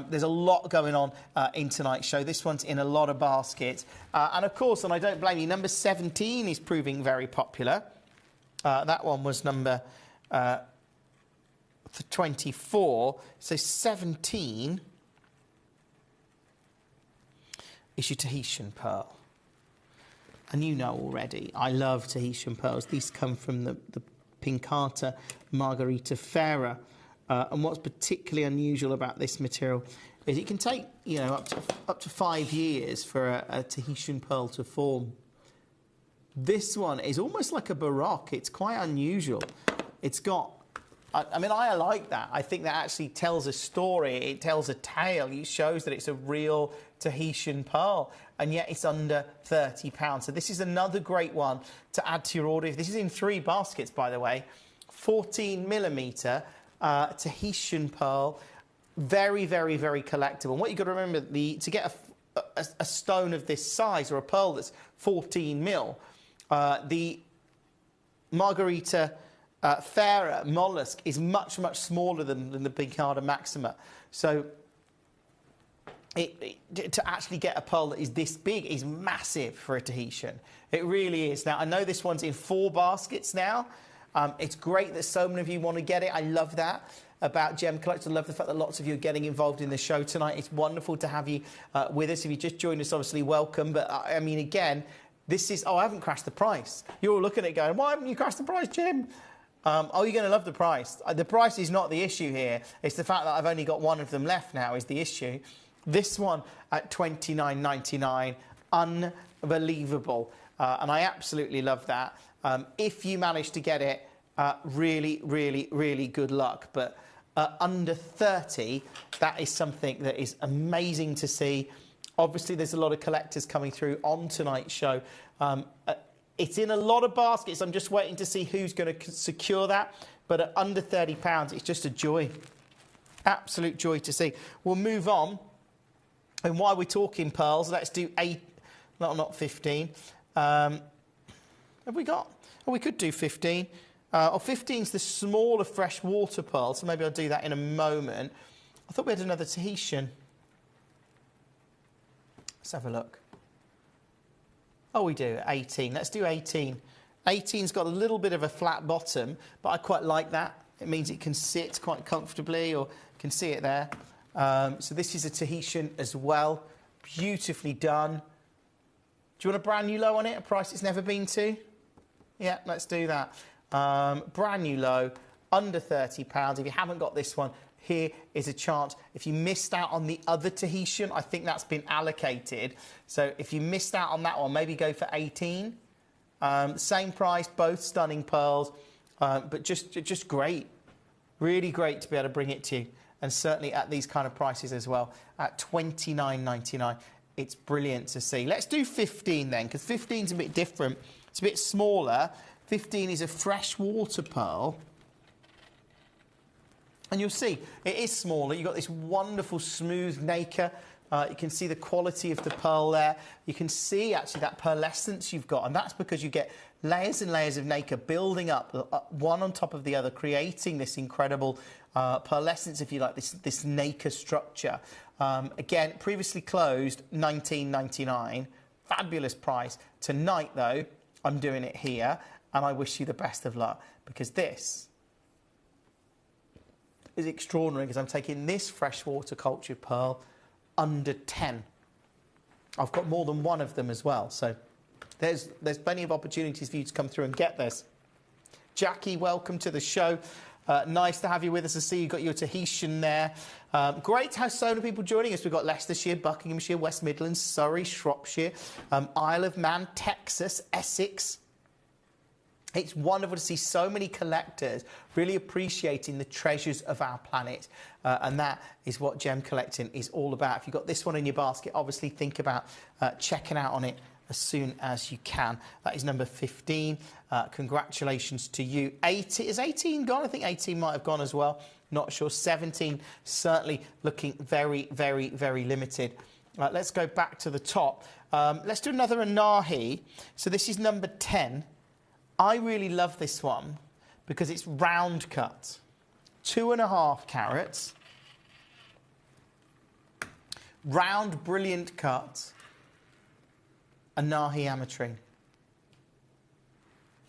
there's a lot going on in tonight's show. This one's in a lot of baskets. And of course, and I don't blame you, number 17 is proving very popular. That one was number 24. So 17 is your Tahitian pearl. And you know already, I love Tahitian pearls. These come from the Pincata Margarita Fera. And what's particularly unusual about this material is it can take, you know, up to 5 years for a Tahitian pearl to form. This one is almost like a Baroque. It's quite unusual. It's got, I mean, I like that. I think that actually tells a story. It tells a tale. It shows that it's a real Tahitian pearl, and yet it's under £30. So this is another great one to add to your order. This is in 3 baskets, by the way. 14mm Tahitian pearl. Very, very, very collectible. And what you've got to remember, to get a stone of this size, or a pearl that's 14mm, the Margarita Fera mollusk is much, much smaller than the Pincata Maxima. So to actually get a pearl that is this big is massive for a Tahitian. It really is. Now, I know this one's in 4 baskets now. It's great that so many of you want to get it. I love that about Gemcollector. I love the fact that lots of you are getting involved in the show tonight. It's wonderful to have you with us. If you just joined us, obviously, welcome. But, I mean, again, this is... Oh, I haven't crashed the price. You're all looking at it going, why haven't you crashed the price, Jim? Oh, you're going to love the price. The price is not the issue here. It's the fact that I've only got one of them left now is the issue. This one at $29.99, unbelievable. And I absolutely love that. If you manage to get it, really, really, really good luck. But under 30, that is something that is amazing to see. Obviously, there's a lot of collectors coming through on tonight's show. It's in a lot of baskets. I'm just waiting to see who's going to secure that. But at under £30, it's just a joy. Absolute joy to see. We'll move on. And while we're talking pearls, let's do 8, not 15. Have we got? Oh, we could do 15. 15's the smaller freshwater pearl, so maybe I'll do that in a moment. I thought we had another Tahitian. Let's have a look. Oh, we do, 18. Let's do 18. 18's got a little bit of a flat bottom, but I quite like that. It means it can sit quite comfortably, or you can see it there. So this is a Tahitian as well. Beautifully done. Do you want a brand new low on it? A price it's never been to? Yeah, let's do that. Brand new low, under £30. If you haven't got this one, here is a chance. If you missed out on the other Tahitian, I think that's been allocated. So if you missed out on that one, maybe go for 18. Same price, both stunning pearls, but just great. Really great to be able to bring it to you. And certainly at these kind of prices as well, at $29.99. It's brilliant to see. Let's do 15 then, because 15's a bit different. It's a bit smaller. 15 is a freshwater pearl. And you'll see, it is smaller. You've got this wonderful smooth nacre. You can see the quality of the pearl there. You can see, actually, that pearlescence you've got. And that's because you get layers and layers of nacre building up, one on top of the other, creating this incredible pearlescence, if you like, this nacre structure. Again, previously closed, $19.99. Fabulous price. Tonight, though, I'm doing it here. And I wish you the best of luck, because this is extraordinary, because I'm taking this freshwater cultured pearl under 10. I've got more than one of them as well, so there's plenty of opportunities for you to come through and get this. Jackie, welcome to the show. Nice to have you with us. I see you've got your Tahitian there. Great to have so many people joining us. We've got Leicestershire, Buckinghamshire, West Midlands, Surrey, Shropshire, Isle of Man, Texas, Essex. It's wonderful to see so many collectors really appreciating the treasures of our planet. And that is what gem collecting is all about. If you've got this one in your basket, obviously think about checking out on it as soon as you can. That is number 15. Congratulations to you. 18, is 18 gone? I think 18 might have gone as well. Not sure. 17 certainly looking very, very, very limited. Let's go back to the top. Let's do another Anahi. So this is number 10. I really love this one because it's round cut. 2.5 carats. Round, brilliant cut. Anahi ametrine.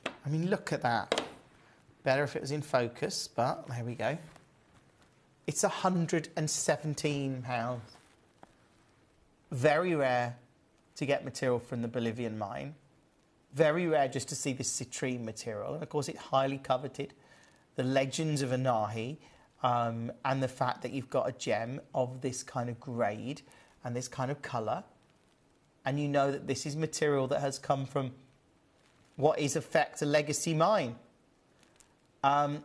I mean, look at that. Better if it was in focus, but there we go. It's £117. Very rare to get material from the Bolivian mine. Very rare just to see this citrine material. And of course, it's highly coveted. The legends of Anahi and the fact that you've got a gem of this kind of grade and this kind of colour. And you know that this is material that has come from what is, in effect, a legacy mine. And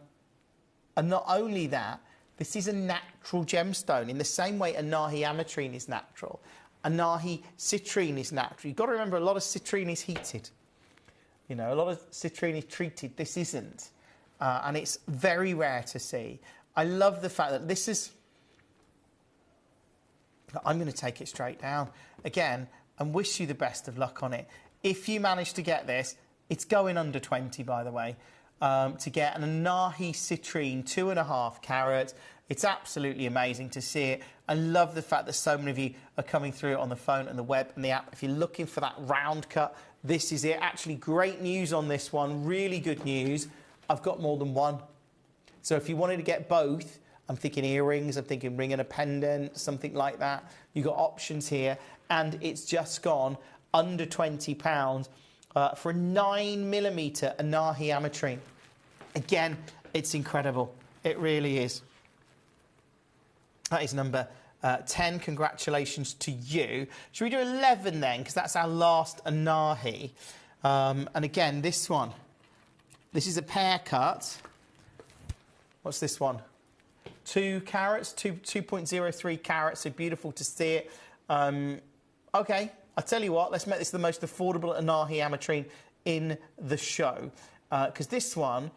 not only that, this is a natural gemstone. In the same way Anahi ametrine is natural, Anahi citrine is natural. You've got to remember, a lot of citrine is heated. You know, a lot of citrine is treated. This isn't. And it's very rare to see. I love the fact that this is... I'm going to take it straight down again and wish you the best of luck on it. If you manage to get this, it's going under 20, by the way, to get an Anahi citrine, 2.5 carats. It's absolutely amazing to see it. I love the fact that so many of you are coming through it on the phone and the web and the app. If you're looking for that round cut, this is it. Actually, great news on this one. Really good news. I've got more than one. So if you wanted to get both, I'm thinking earrings, I'm thinking ring and a pendant, something like that. You've got options here. And it's just gone under £20 for a 9mm Anahi ametrine. Again, it's incredible. It really is. That is number 10. Congratulations to you. Should we do 11 then? Because that's our last Anahi. And again, this one. This is a pear cut. What's this one? 2 carats, 2.03 carats. So beautiful to see it. Okay, I'll tell you what. Let's make this the most affordable Anahi ametrine in the show. Because this one...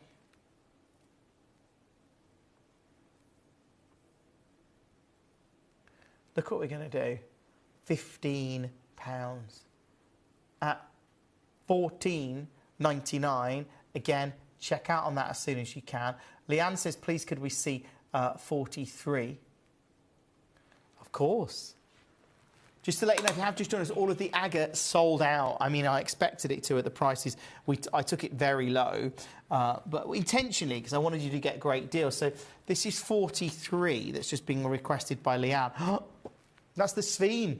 Look what we're going to do. £15 at $14.99. Again, check out on that as soon as you can. Leanne says, please could we see 43? Of course. Just to let you know, if you have just joined us, all of the agate sold out. I mean, I expected it to at the prices. I took it very low, but intentionally, because I wanted you to get a great deal. So this is 43 that's just being requested by Leanne. That's the Sveen.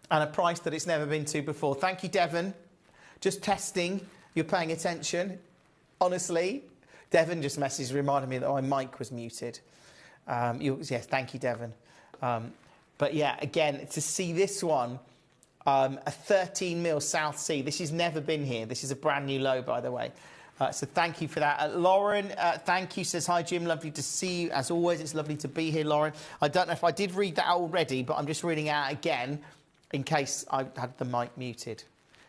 And a price that it's never been to before. Thank you, Devon. Just testing. You're paying attention. Honestly, Devon just messaged, reminded me that my mic was muted. Yes, thank you, Devon. But yeah, again, to see this one, a 13mm South Sea. This has never been here. This is a brand new low, by the way. So thank you for that. Lauren, thank you, says, hi, Jim, lovely to see you. As always, it's lovely to be here, Lauren. I don't know if I did read that already, but I'm just reading it out again in case I had the mic muted.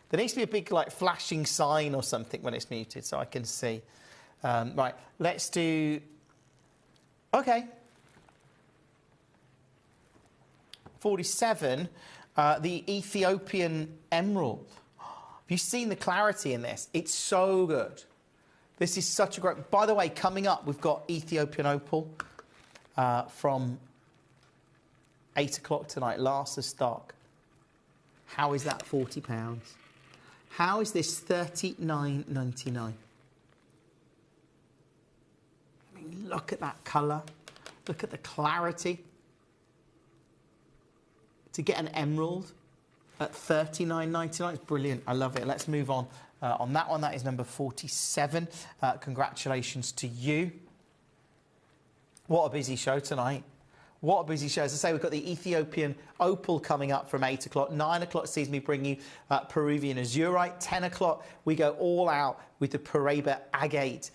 There needs to be a big, like, flashing sign or something when it's muted so I can see. Right, let's do... OK. 47, the Ethiopian emerald. Have you seen the clarity in this? It's so good. This is such a great... By the way, coming up, we've got Ethiopian opal from 8 o'clock tonight, last of stock. How is that £40? How is this $39.99? I mean, look at that colour. Look at the clarity. To get an emerald at $39.99 is brilliant. I love it. Let's move on. On that one, that is number 47. Congratulations to you. What a busy show tonight. What a busy show. As I say, we've got the Ethiopian opal coming up from 8 o'clock. 9 o'clock sees me bring you Peruvian azurite. 10 o'clock, we go all out with the Paraiba agate,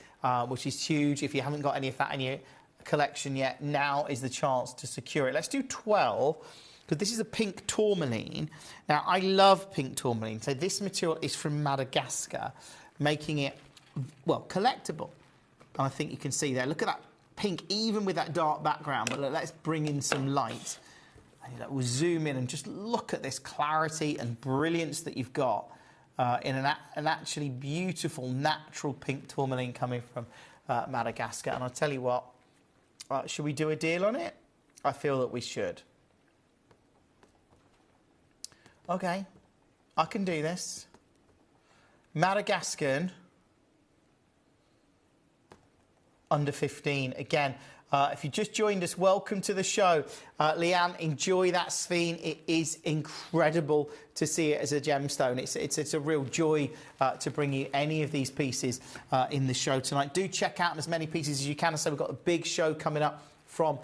which is huge. If you haven't got any of that in your collection yet, now is the chance to secure it. Let's do 12. Because this is a pink tourmaline. Now, I love pink tourmaline. So this material is from Madagascar, making it, well, collectible. And I think you can see there. Look at that pink, even with that dark background. But look, let's bring in some light. And we'll zoom in and just look at this clarity and brilliance that you've got in an actually beautiful, natural pink tourmaline coming from Madagascar. And I'll tell you what, should we do a deal on it? I feel that we should. OK, I can do this. Madagascan, under 15. Again, if you just joined us, welcome to the show. Leanne, enjoy that sphene. It is incredible to see it as a gemstone. It's a real joy to bring you any of these pieces in the show tonight. Do check out as many pieces as you can. So we've got a big show coming up from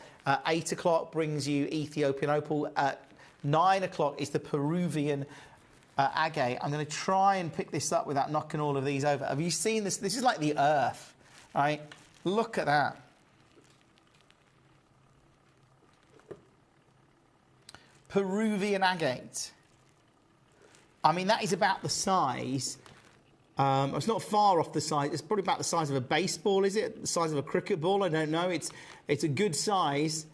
8 o'clock, brings you Ethiopian opal. 9 o'clock is the Peruvian agate. I'm going to try and pick this up without knocking all of these over. Have you seen this? This is like the earth, right? Look at that. Peruvian agate. I mean, that is about the size. It's not far off the size. It's probably about the size of a baseball, is it? The size of a cricket ball? I don't know. It's a good size.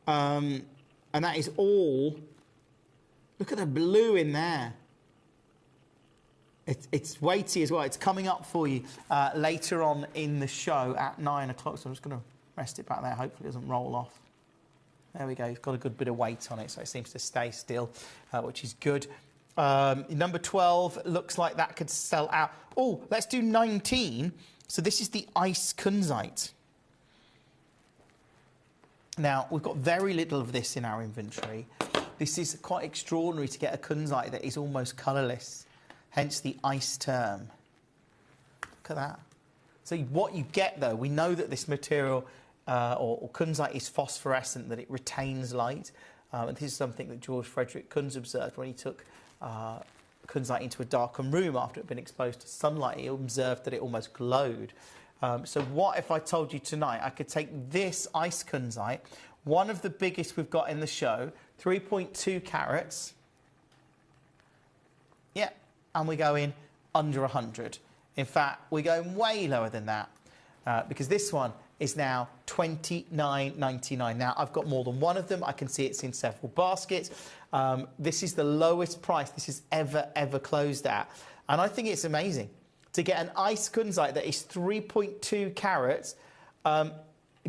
And that is all... Look at the blue in there. It's weighty as well. It's coming up for you later on in the show at 9 o'clock. So I'm just going to rest it back there. Hopefully it doesn't roll off. There we go. It's got a good bit of weight on it, so it seems to stay still, which is good. Number 12 looks like that could sell out. Oh, let's do 19. So this is the ice kunzite. Now, we've got very little of this in our inventory. This is quite extraordinary to get a kunzite that is almost colourless, hence the ice term. Look at that. So what you get, though, we know that this material or kunzite is phosphorescent, that it retains light. And this is something that George Frederick Kunz observed when he took kunzite into a darkened room after it had been exposed to sunlight. He observed that it almost glowed. So what if I told you tonight I could take this ice kunzite, one of the biggest we've got in the show, 3.2 carats. Yeah, and we go in under 100. In fact, we're going way lower than that because this one is now $29.99. Now, I've got more than one of them. I can see it's in several baskets. This is the lowest price this is ever closed at. And I think it's amazing to get an ice kunzite that is 3.2 carats.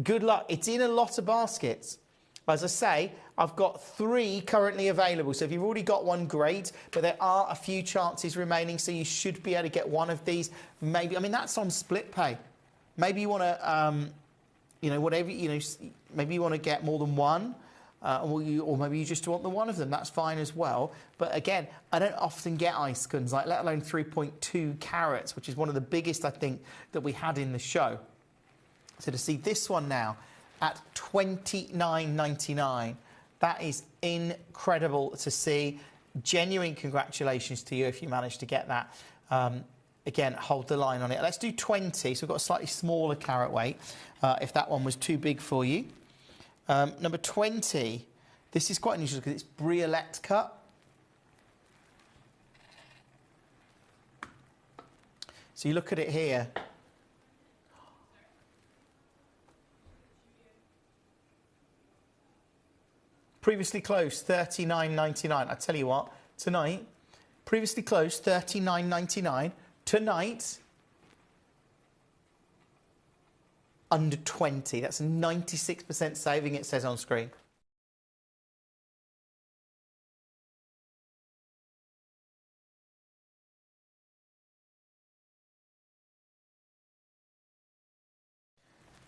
Good luck. It's in a lot of baskets. As I say, I've got 3 currently available. So if you've already got one, great. But there are a few chances remaining, so you should be able to get one of these. Maybe, I mean, that's on split pay. Maybe you want to, you know, whatever, you know, maybe you want to get more than one. or maybe you just want the one of them, that's fine as well. But again, I don't often get ice cones, like, let alone 3.2 carats, which is one of the biggest, I think, that we had in the show. So to see this one now at $29.99, that is incredible to see. Genuine congratulations to you if you managed to get that. Again, hold the line on it. Let's do 20, so we've got a slightly smaller carat weight, if that one was too big for you. Number 20, this is quite unusual because it's briolette cut. So you look at it here. Previously closed, $39.99. I tell you what, tonight, previously closed, $39.99. Tonight, under 20. That's a 96% saving, it says on screen.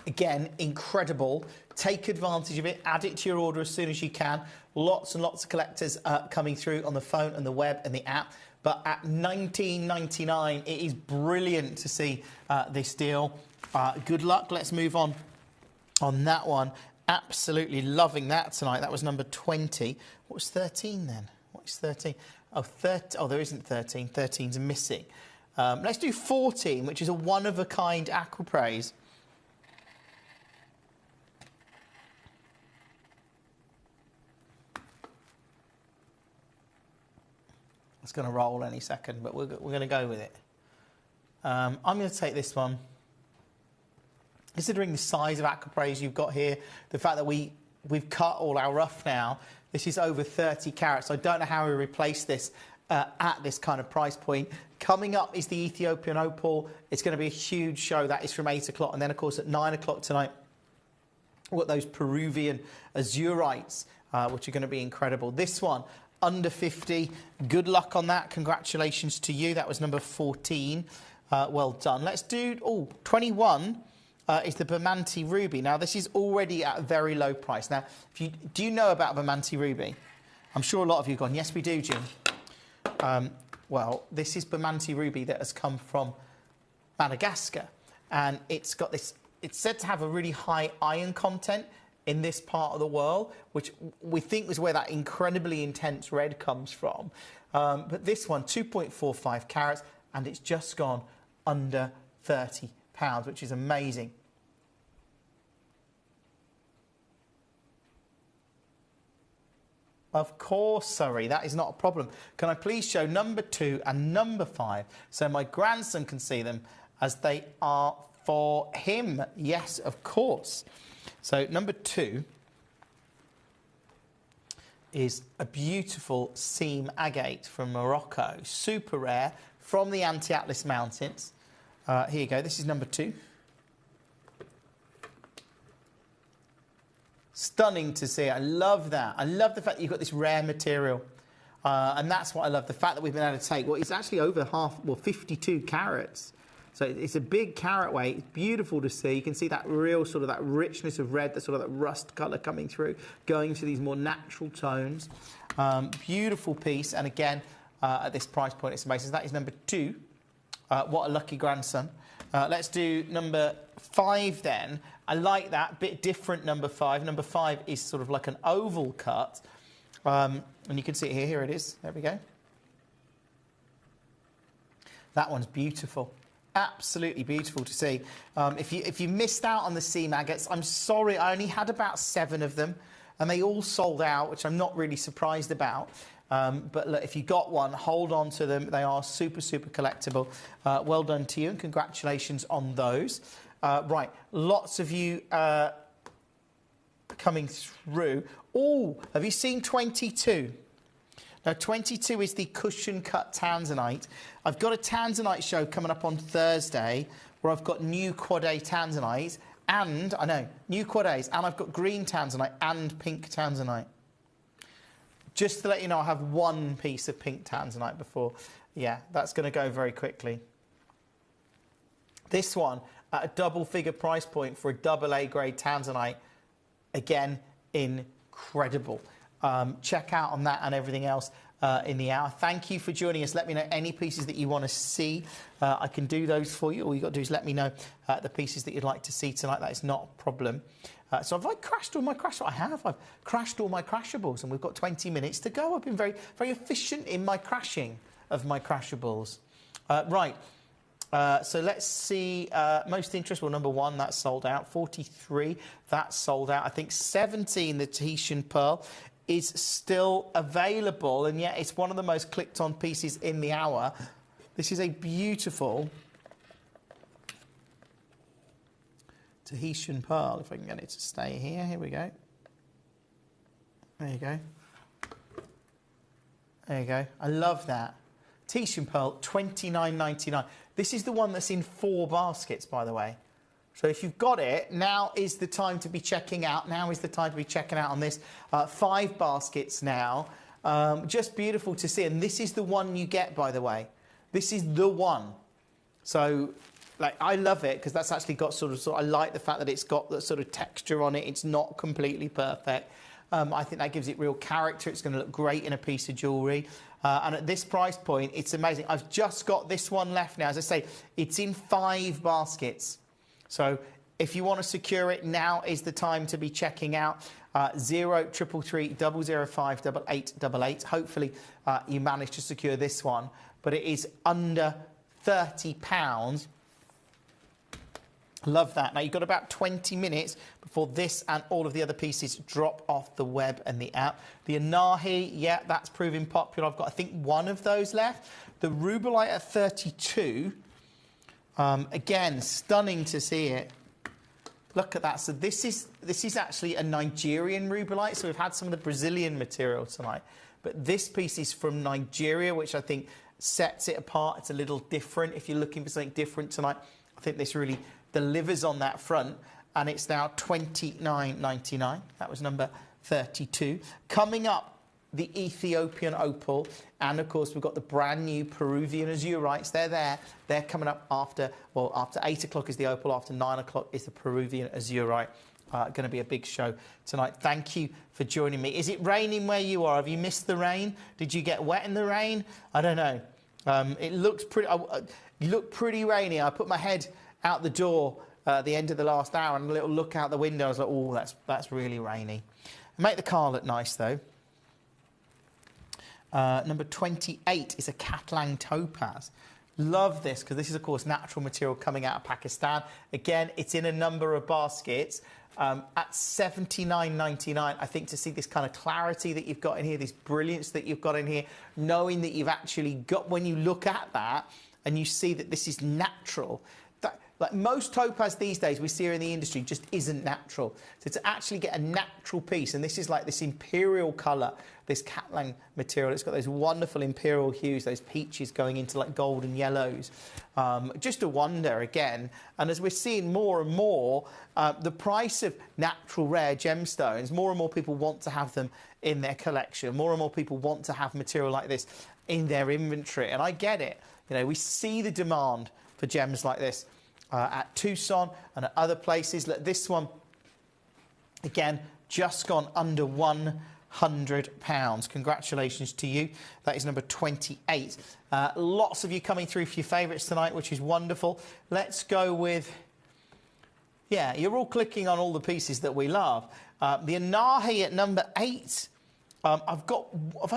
Again, incredible. Take advantage of it. Add it to your order as soon as you can. Lots and lots of collectors coming through on the phone and the web and the app. But at $19.99, it is brilliant to see this deal. Good luck. Let's move on that one. Absolutely loving that tonight. That was number 20. What was 13 then? What is 13? Oh, there isn't 13. 13's missing. Let's do 14, which is a one-of-a-kind aquapraise. It's going to roll any second, but we're going to go with it. I'm going to take this one. Considering the size of aquapraise you've got here, the fact that we've cut all our rough now, this is over 30 carats. I don't know how we replace this at this kind of price point. Coming up is the Ethiopian opal. It's going to be a huge show. That is from 8 o'clock. And then, of course, at 9 o'clock tonight, we've got those Peruvian azurites, which are going to be incredible. This one, under 50. Good luck on that. Congratulations to you. That was number 14. Well done. Let's do 21 is the Bermonti Ruby. Now, this is already at a very low price. Now, do you know about Bermonti Ruby? I'm sure a lot of you have gone, yes, we do, Jim. Well, this is Bermonti Ruby that has come from Madagascar. And it's got this, it's said to have a really high iron content in this part of the world, which we think is where that incredibly intense red comes from. But this one, 2.45 carats, and it's just gone under £30, which is amazing. Of course, Surrey, that is not a problem. Can I please show number 2 and number 5 so my grandson can see them as they are for him? Yes, of course. So number 2 is a beautiful seam agate from Morocco. Super rare from the Anti-Atlas Mountains. Here you go. This is number 2. Stunning to see. I love that. I love the fact that you've got this rare material. And that's what I love, the fact that we've been able to take, well, it's actually over 52 carats. So it's a big carat weight. It's beautiful to see. You can see that real sort of that richness of red, that sort of that rust colour coming through, going to these more natural tones. Beautiful piece. And again, at this price point, it's amazing. So that is number 2. What a lucky grandson. Let's do number 5 then. I like that. Bit different, number 5. Number 5 is sort of like an oval cut. And you can see it here. Here it is. There we go. That one's beautiful. Absolutely beautiful to see. If you missed out on the seam agates, I'm sorry. I only had about 7 of them, and they all sold out, which I'm not really surprised about. But look, if you got one, hold on to them. They are super, super collectible. Well done to you, and congratulations on those. Right, lots of you coming through. Oh, have you seen 22? Now, 22 is the cushion cut tanzanite. I've got a tanzanite show coming up on Thursday where I've got new quad A tanzanite and, I know, new quad A's, and I've got green tanzanite and pink tanzanite. Just to let you know, I have one piece of pink tanzanite before. Yeah, that's going to go very quickly. This one, at a double-figure price point for a AA grade tanzanite, again, incredible. incredible. Check out on that and everything else in the hour. Thank you for joining us. Let me know any pieces that you want to see. I can do those for you. All you've got to do is let me know the pieces that you'd like to see tonight. That is not a problem. So have I crashed all my crashables? I have. I've crashed all my crashables, and we've got 20 minutes to go. I've been very, very efficient in my crashing of my crashables. Right. So let's see. Most interest, well, number 1, that's sold out. 43, that's sold out. I think 17, the Tahitian Pearl, is still available, and yet it's one of the most clicked on pieces in the hour. This is a beautiful Tahitian Pearl. If I can get it to stay here. Here we go. There you go. There you go. I love that. Tahitian Pearl, $29.99. This is the one that's in 4 baskets, by the way. So if you've got it, now is the time to be checking out. Now is the time to be checking out on this. 5 baskets now. Just beautiful to see. And this is the one you get, by the way. This is the one. So, like, I love it because that's actually got sort of, I like the fact that it's got that sort of texture on it. It's not completely perfect. I think that gives it real character. It's going to look great in a piece of jewellery. And at this price point, it's amazing. I've just got this one left now. As I say, it's in 5 baskets. So if you want to secure it, now is the time to be checking out 0333 005 8888. Hopefully you manage to secure this one. But it is under £30. Love that. Now, you've got about 20 minutes before this and all of the other pieces drop off the web and the app. The Anahi, yeah, that's proving popular. I've got, I think, 1 of those left. The Rubellite at 32. Again, stunning to see it. Look at that. So this is actually a Nigerian Rubellite. So we've had some of the Brazilian material tonight. But this piece is from Nigeria, which I think sets it apart. It's a little different. If you're looking for something different tonight, I think this really delivers on that front, and it's now $29.99. That was number 32. Coming up, the Ethiopian opal, and of course we've got the brand new Peruvian azurites. They're there. They're coming up after 8 o'clock is the opal, after 9 o'clock is the Peruvian azurite. Going to be a big show tonight. Thank you for joining me. Is it raining where you are? Have you missed the rain? Did you get wet in the rain? I don't know. It looks pretty rainy. I put my head out the door at the end of the last hour and a little look out the window. I was like, oh, that's really rainy. Make the car look nice, though. Number 28 is a Katlang Topaz. Love this, because this is, of course, natural material coming out of Pakistan. Again, it's in a number of baskets. At $79.99, I think, to see this kind of clarity that you've got in here, this brilliance that you've got in here, knowing that you've actually got, when you look at that and you see that this is natural, like most topaz these days we see here in the industry just isn't natural. So to actually get a natural piece, and this is like this imperial colour, this Katlang material, it's got those wonderful imperial hues, those peaches going into like golden yellows. Just a wonder again. And as we're seeing more and more, the price of natural rare gemstones, more and more people want to have them in their collection. More and more people want to have material like this in their inventory. And I get it. You know, we see the demand for gems like this at Tucson and at other places. Look, this one, again, just gone under £100. Congratulations to you. That is number 28. Lots of you coming through for your favourites tonight, which is wonderful. Let's go with... Yeah, you're all clicking on all the pieces that we love. The Anahi at number 8. Have I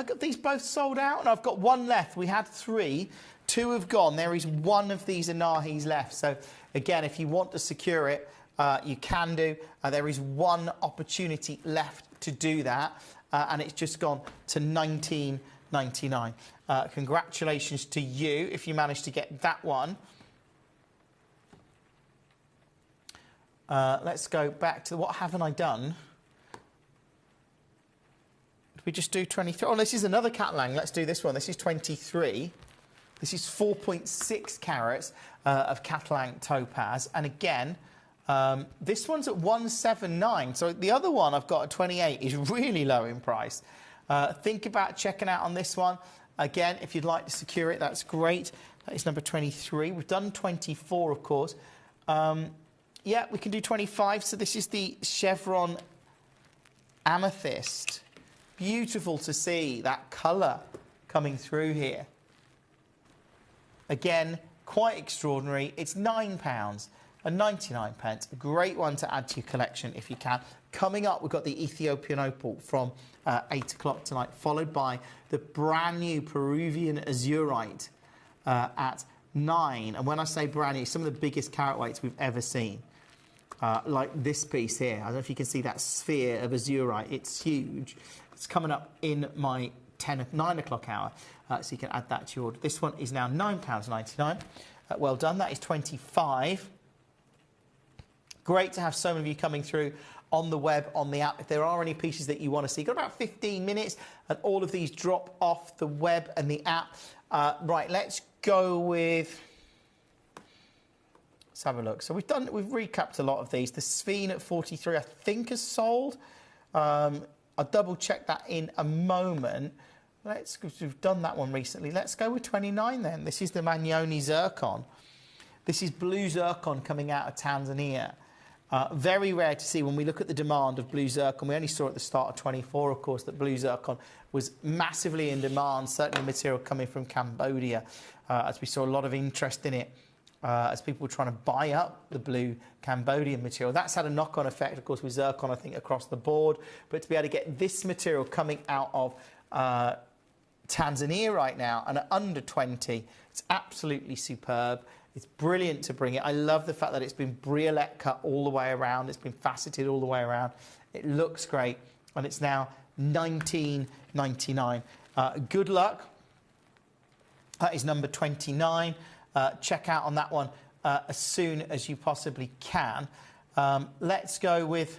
got these both sold out? And I've got 1 left. We had 3. 2 have gone. There is 1 of these Anahis left. So, again, if you want to secure it, you can do. There is 1 opportunity left to do that. And it's just gone to $19.99. Congratulations to you if you managed to get that one. Let's go back to what haven't I done? Did we just do 23? Oh, this is another Katlang. Let's do this one. This is 23. This is 4.6 carats of Katlang topaz. And again, this one's at 179. So the other one I've got at 28 is really low in price. Think about checking out on this one. Again, if you'd like to secure it, that's great. That is number 23. We've done 24, of course. Yeah, we can do 25. So this is the Chevron amethyst. Beautiful to see that colour coming through here. Again, quite extraordinary. It's £9.99. A great one to add to your collection if you can. Coming up, we've got the Ethiopian opal from 8 o'clock tonight, followed by the brand new Peruvian azurite at 9. And when I say brand new, some of the biggest carat weights we've ever seen. Like this piece here. I don't know if you can see that sphere of azurite. It's huge. It's coming up in my 9 o'clock hour, so you can add that to your order. This one is now £9.99. Well done. That is 25. Great to have so many of you coming through on the web, on the app. If there are any pieces that you want to see, got about 15 minutes, and all of these drop off the web and the app. Right, let's go with. Let's have a look. So we've recapped a lot of these. The Sphene at 43, I think, has sold. I'll double check that in a moment. We've done that one recently. Let's go with 29 then. This is the Manyoni zircon. This is blue zircon coming out of Tanzania. Very rare to see when we look at the demand of blue zircon. We only saw at the start of 24, of course, that blue zircon was massively in demand, certainly material coming from Cambodia, as we saw a lot of interest in it. As people were trying to buy up the blue Cambodian material. That's had a knock-on effect, of course, with zircon, I think, across the board. But to be able to get this material coming out of Tanzania right now and at under 20, it's absolutely superb. It's brilliant to bring it. I love the fact that it's been briolette cut all the way around. It's been faceted all the way around. It looks great. And it's now £19.99. Good luck. That is number 29. Check out on that one as soon as you possibly can. Let's go with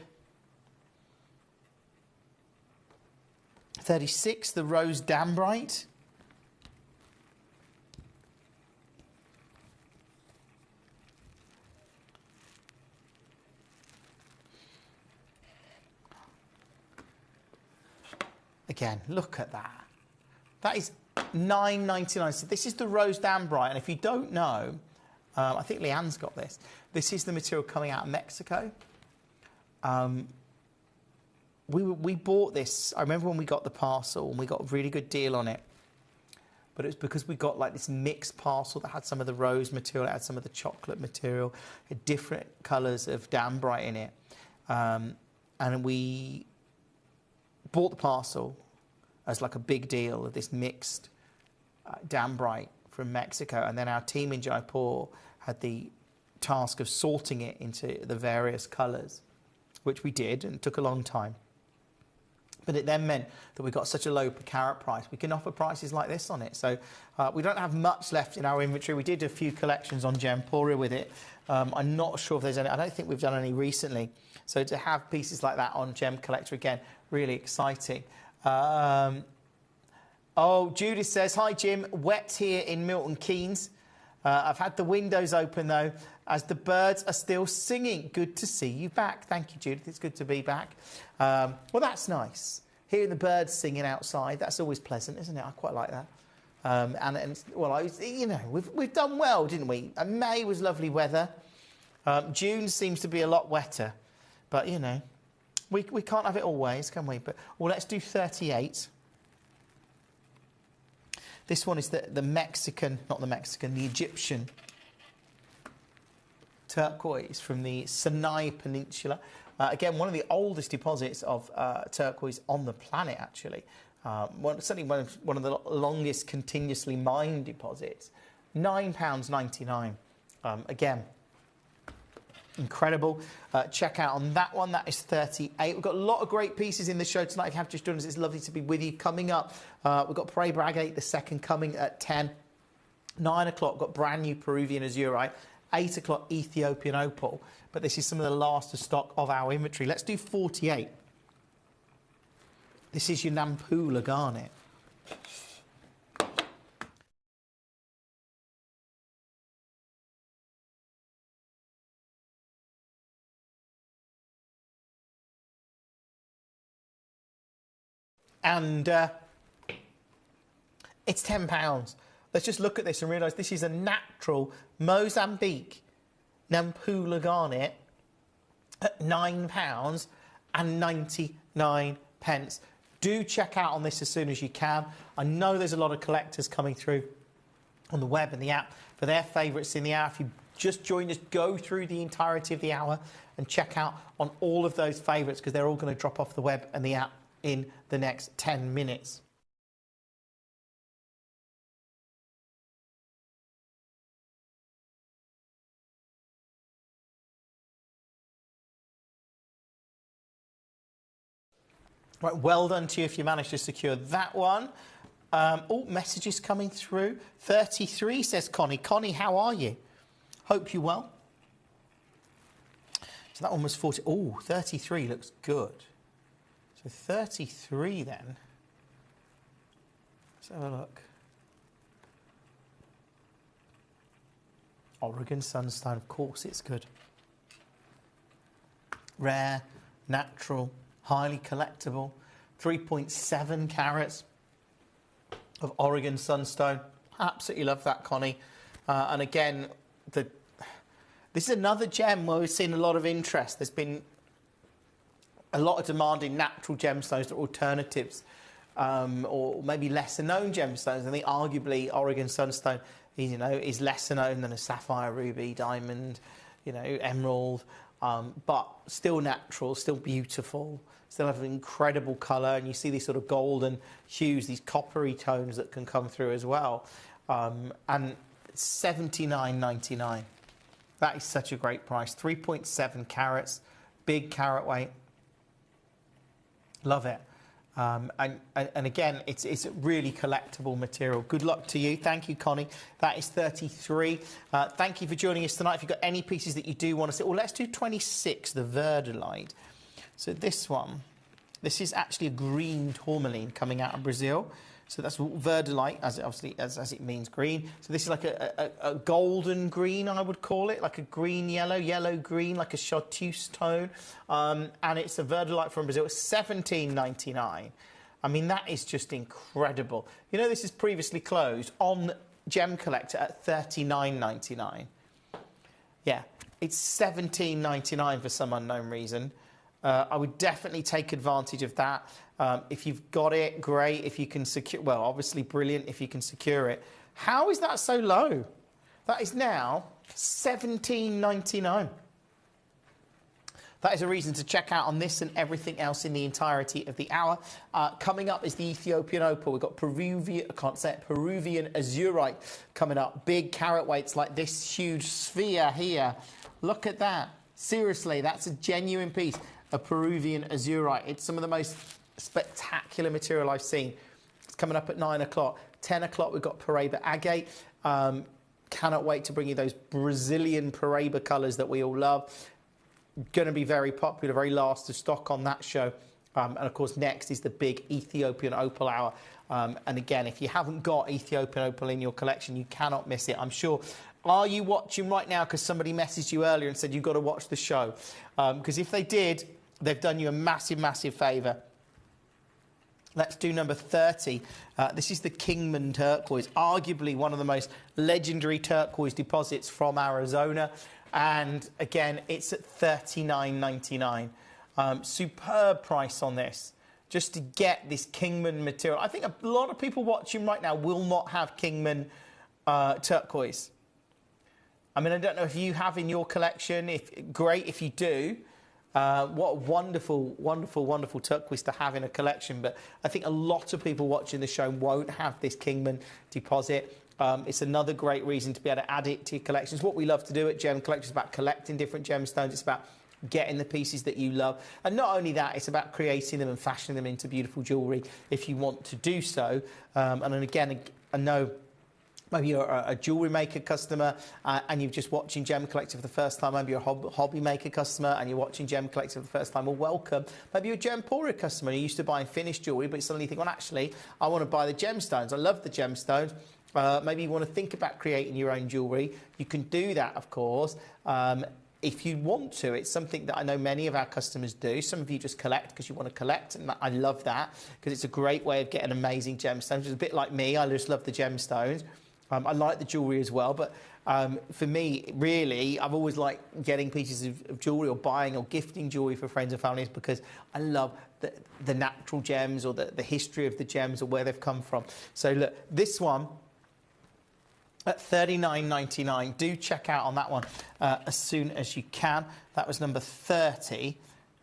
36, the Rose Dambrite. Again, look at that. That is £9.99. So this is the Rose Dambrite, and if you don't know, I think Leanne's got this. This is the material coming out of Mexico. We bought this. I remember when we got the parcel, and we got a really good deal on it. But it was because we got like this mixed parcel that had some of the rose material, it had some of the chocolate material, had different colours of Dambrite in it. And we bought the parcel as like a big deal of this mixed Dambrite from Mexico, and then our team in Jaipur had the task of sorting it into the various colours, which we did, and it took a long time. But it then meant that we got such a low per carat price. We can offer prices like this on it. So we don't have much left in our inventory. We did a few collections on Gemporia with it. I'm not sure if there's any. I don't think we've done any recently. So to have pieces like that on Gemcollector, again, really exciting. Oh, Judith says, hi, Jim. Wet here in Milton Keynes. I've had the windows open, though, as the birds are still singing. Good to see you back. Thank you, Judith. It's good to be back. Well, that's nice. Hearing the birds singing outside, that's always pleasant, isn't it? I quite like that. Well, you know, we've done well, didn't we? And May was lovely weather. June seems to be a lot wetter. But, you know, we can't have it always, can we? But, well, let's do 38. This one is the Egyptian turquoise from the Sinai Peninsula. Again, one of the oldest deposits of turquoise on the planet, actually. Certainly one of the longest continuously mined deposits. £9.99. Again, incredible. Check out on that one. That is 38. We've got a lot of great pieces in the show tonight. If you have just joined us, it's lovely to be with you. Coming up, we've got Pray Bragate, the second, coming at 10. 9 o'clock, got brand new Peruvian azurite. 8 o'clock, Ethiopian opal. But this is some of the last of stock of our inventory. Let's do 48. This is your Nampula garnet. And it's £10. Let's just look at this and realise this is a natural Mozambique Nampula garnet at £9. Do check out on this as soon as you can. I know there's a lot of collectors coming through on the web and the app for their favourites in the hour. If you just joined us, go through the entirety of the hour and check out on all of those favourites, because they're all going to drop off the web and the app in the next 10 minutes. Right, well done to you if you managed to secure that one. Oh, messages coming through. 33 says Connie. Connie, how are you? Hope you're well. So that one was 40. Oh, 33 looks good. So 33 then. Let's have a look. Oregon Sunstone, of course it's good. Rare, natural, highly collectible. 3.7 carats of Oregon Sunstone. Absolutely love that, Connie. And again, this is another gem where we've seen a lot of interest. There's been a lot of demand in natural gemstones that are alternatives, or maybe lesser known gemstones. I think arguably Oregon Sunstone is lesser known than a sapphire, ruby, diamond, emerald, but still natural, still beautiful, still have an incredible colour, and you see these sort of golden hues, these coppery tones that can come through as well. And $79.99. That is such a great price. 3.7 carats, big carat weight. Love it. And again, it's a really collectible material. Good luck to you. Thank you, Connie. That is 33. Thank you for joining us tonight. If you've got any pieces that you do want to see, well, let's do 26, the verdolite. So this one, this is actually a green tourmaline coming out of Brazil. So that's verdolite, as it means green. So this is like a golden green, I would call it, like a green yellow, yellow green, like a chartreuse tone. And it's a verdolite from Brazil. It's $17.99. I mean, that is just incredible. This is previously closed on Gemcollector at $39.99. Yeah, it's $17.99 for some unknown reason. I would definitely take advantage of that. If you've got it, great. If you can secure, well, obviously brilliant if you can secure it. How is that so low? That is now $17.99. That is a reason to check out on this and everything else in the entirety of the hour. Coming up is the Ethiopian opal. We've got Peruvian azurite coming up. Big carat weights like this huge sphere here. Look at that. Seriously, that's a genuine piece of Peruvian azurite. It's some of the most spectacular material I've seen. It's coming up at 9 o'clock. 10 o'clock, we've got Paraiba agate. Cannot wait to bring you those Brazilian Paraiba colours that we all love. Going to be very popular, very last of stock on that show. And of course, next is the big Ethiopian opal hour. And again, if you haven't got Ethiopian opal in your collection, you cannot miss it. I'm sure. Are you watching right now because somebody messaged you earlier and said you've got to watch the show? Because if they did, they've done you a massive, massive favour. Let's do number 30. This is the Kingman turquoise, arguably one of the most legendary turquoise deposits from Arizona. And again, it's at $39.99. Superb price on this, just to get this Kingman material. I think a lot of people watching right now will not have Kingman turquoise. I mean, I don't know if you have in your collection. Great if you do. What a wonderful, wonderful, wonderful turquoise to have in a collection. But I think a lot of people watching the show won't have this Kingman deposit. It's another great reason to be able to add it to your collections. What we love to do at Gemcollector is about collecting different gemstones. It's about getting the pieces that you love. And not only that, it's about creating them and fashioning them into beautiful jewellery if you want to do so. And then again, I know maybe you're a jewellery maker customer and you're just watching Gemcollector for the first time. Maybe you're a hobby maker customer and you're watching Gemcollector for the first time. Well, welcome. Maybe you're a Gemporia customer and you're used to buying finished jewellery, but you suddenly think, well, actually, I want to buy the gemstones. I love the gemstones. Maybe you want to think about creating your own jewellery. You can do that, of course, if you want to. It's something that I know many of our customers do. Some of you just collect because you want to collect, and I love that because it's a great way of getting amazing gemstones. It's a bit like me. I just love the gemstones. I like the jewellery as well, but For me, really, I've always liked getting pieces of jewellery or buying or gifting jewellery for friends and families because I love the natural gems or the history of the gems or where they've come from. So look, this one at $39.99. Do check out on that one as soon as you can. That was number 30.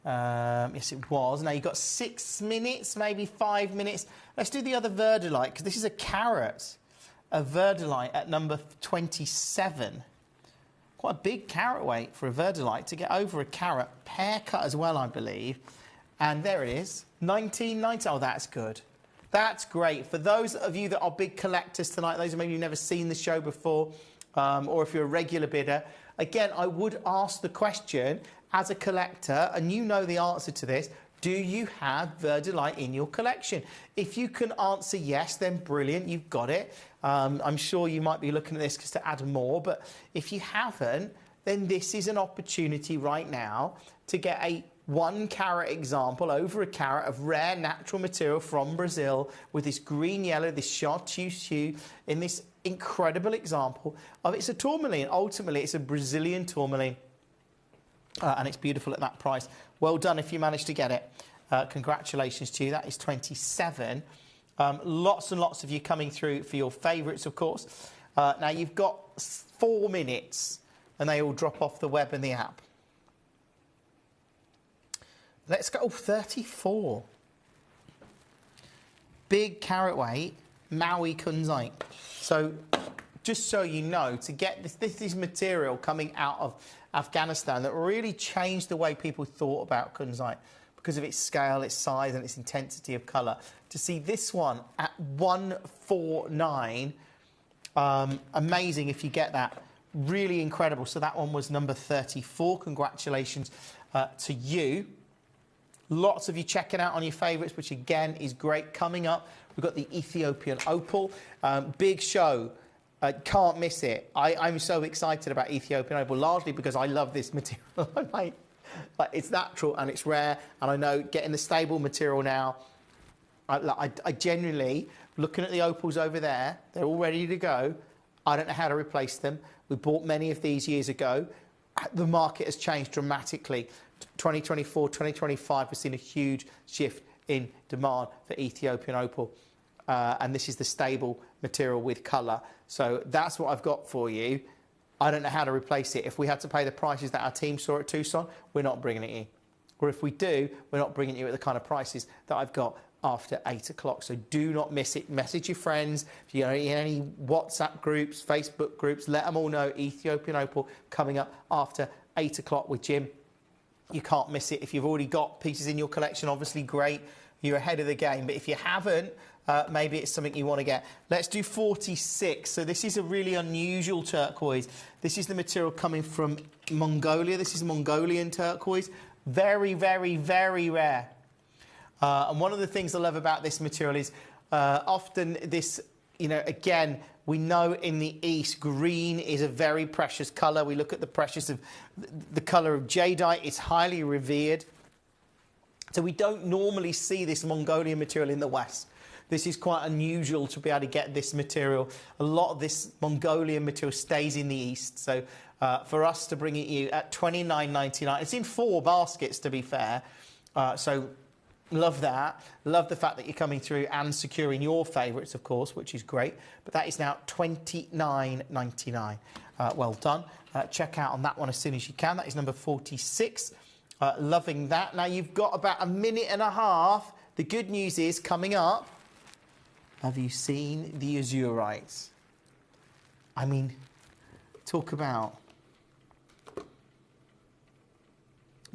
Yes, it was. Now you've got 6 minutes, maybe 5 minutes. Let's do the other verdolite because this is a carat. A verdolite at number 27. Quite a big carat weight for a verdolite to get over a carat. Pear cut as well, I believe. And there it is, $19.90. Oh, that's good. That's great. For those of you that are big collectors tonight, those who maybe you've never seen the show before, or if you're a regular bidder, again, I would ask the question as a collector, and you know the answer to this, do you have verdolite in your collection? If you can answer yes, then brilliant, you've got it. I'm sure you might be looking at this just to add more, but if you haven't, then this is an opportunity right now to get a 1 carat example, over a carat of rare natural material from Brazil with this green yellow, this chartreuse hue, in this incredible example of it's a tourmaline. Ultimately, it's a Brazilian tourmaline. And it's beautiful at that price. Well done if you managed to get it. Congratulations to you. That is 27. Lots and lots of you coming through for your favourites, of course. Now, you've got 4 minutes and they all drop off the web and the app. Let's go. Oh, 34. Big carat weight, Maui kunzite. So, just so you know, to get this material coming out of Afghanistan that really changed the way people thought about kunzite because of its scale, its size and its intensity of colour. To see this one at $149, amazing if you get that. Really incredible. So that one was number 34. Congratulations to you. Lots of you checking out on your favourites, which again is great. Coming up, we've got the Ethiopian Opal. Big show. Can't miss it. I'm so excited about Ethiopian Opal, largely because I love this material. Like, it's natural and it's rare, and I know getting the stable material now, I genuinely, looking at the opals over there, they're all ready to go. I don't know how to replace them. We bought many of these years ago. The market has changed dramatically. 2024, 2025, we've seen a huge shift in demand for Ethiopian Opal. And this is the stable material with colour. So that's what I've got for you. I don't know how to replace it. If we had to pay the prices that our team saw at Tucson, we're not bringing it in. Or if we do, we're not bringing it at the kind of prices that I've got after 8 o'clock. So do not miss it. Message your friends. If you're in any WhatsApp groups, Facebook groups, let them all know Ethiopian Opal coming up after 8 o'clock with Jim. You can't miss it. If you've already got pieces in your collection, obviously great. You're ahead of the game. But if you haven't, maybe it's something you want to get. Let's do 46. So this is a really unusual turquoise. This is the material coming from Mongolia. This is Mongolian turquoise. Very, very, very rare. And one of the things I love about this material is often this, you know, again, we know in the East, green is a very precious colour. We look at the precious of the colour of jadeite. It's highly revered. So we don't normally see this Mongolian material in the West. This is quite unusual to be able to get this material. A lot of this Mongolian material stays in the East. So for us to bring it you at $29.99, it's in 4 baskets to be fair. So love that. Love the fact that you're coming through and securing your favourites, of course, which is great. But that is now $29.99. Well done. Check out on that one as soon as you can. That is number 46. Loving that. Now, you've got about a minute and a half. The good news is, coming up, have you seen the azurites? I mean, talk about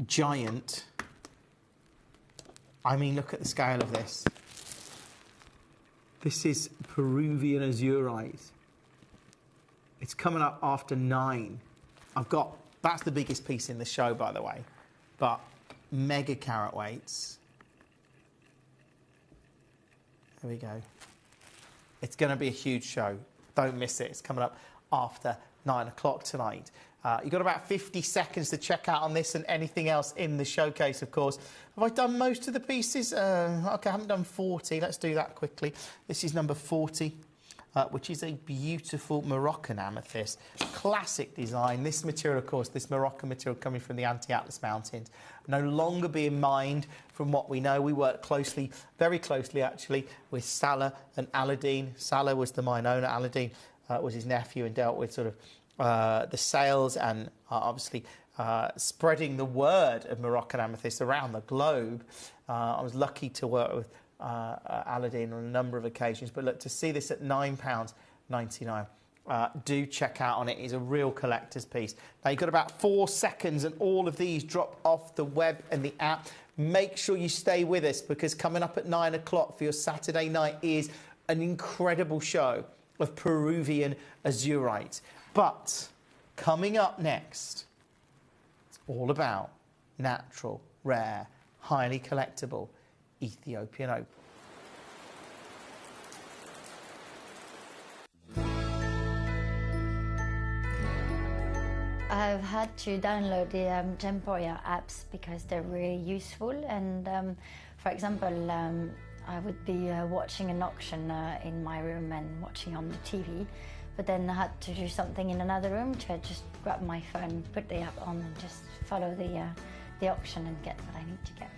giant. I mean, look at the scale of this. This is Peruvian azurite. It's coming up after 9. That's the biggest piece in the show, by the way. But mega carat weights. There we go. It's going to be a huge show. Don't miss it. It's coming up after 9 o'clock tonight. You've got about 50 seconds to check out on this and anything else in the showcase, of course. Have I done most of the pieces? Okay, I haven't done 40. Let's do that quickly. This is number 40. which is a beautiful Moroccan amethyst. Classic design. This material, of course, this Moroccan material coming from the Anti-Atlas Mountains, no longer being mined from what we know. We work closely, very closely actually, with Salah and Aladdin. Salah was the mine owner, Aladdin was his nephew, and dealt with sort of the sales and obviously spreading the word of Moroccan amethyst around the globe. I was lucky to work with Aladdin on a number of occasions, but look, to see this at £9.99, do check out on it. It's a real collector's piece. Now you've got about 4 seconds and all of these drop off the web and the app. Make sure you stay with us, because coming up at 9 o'clock for your Saturday night is an incredible show of Peruvian azurite. But coming up next, it's all about natural, rare, highly collectible Ethiopian opal. I've had to download the Gemporia apps because they're really useful, and for example, I would be watching an auction in my room and watching on the TV, but then I had to do something in another room, so I just grab my phone, put the app on and just follow the auction and get what I need to get.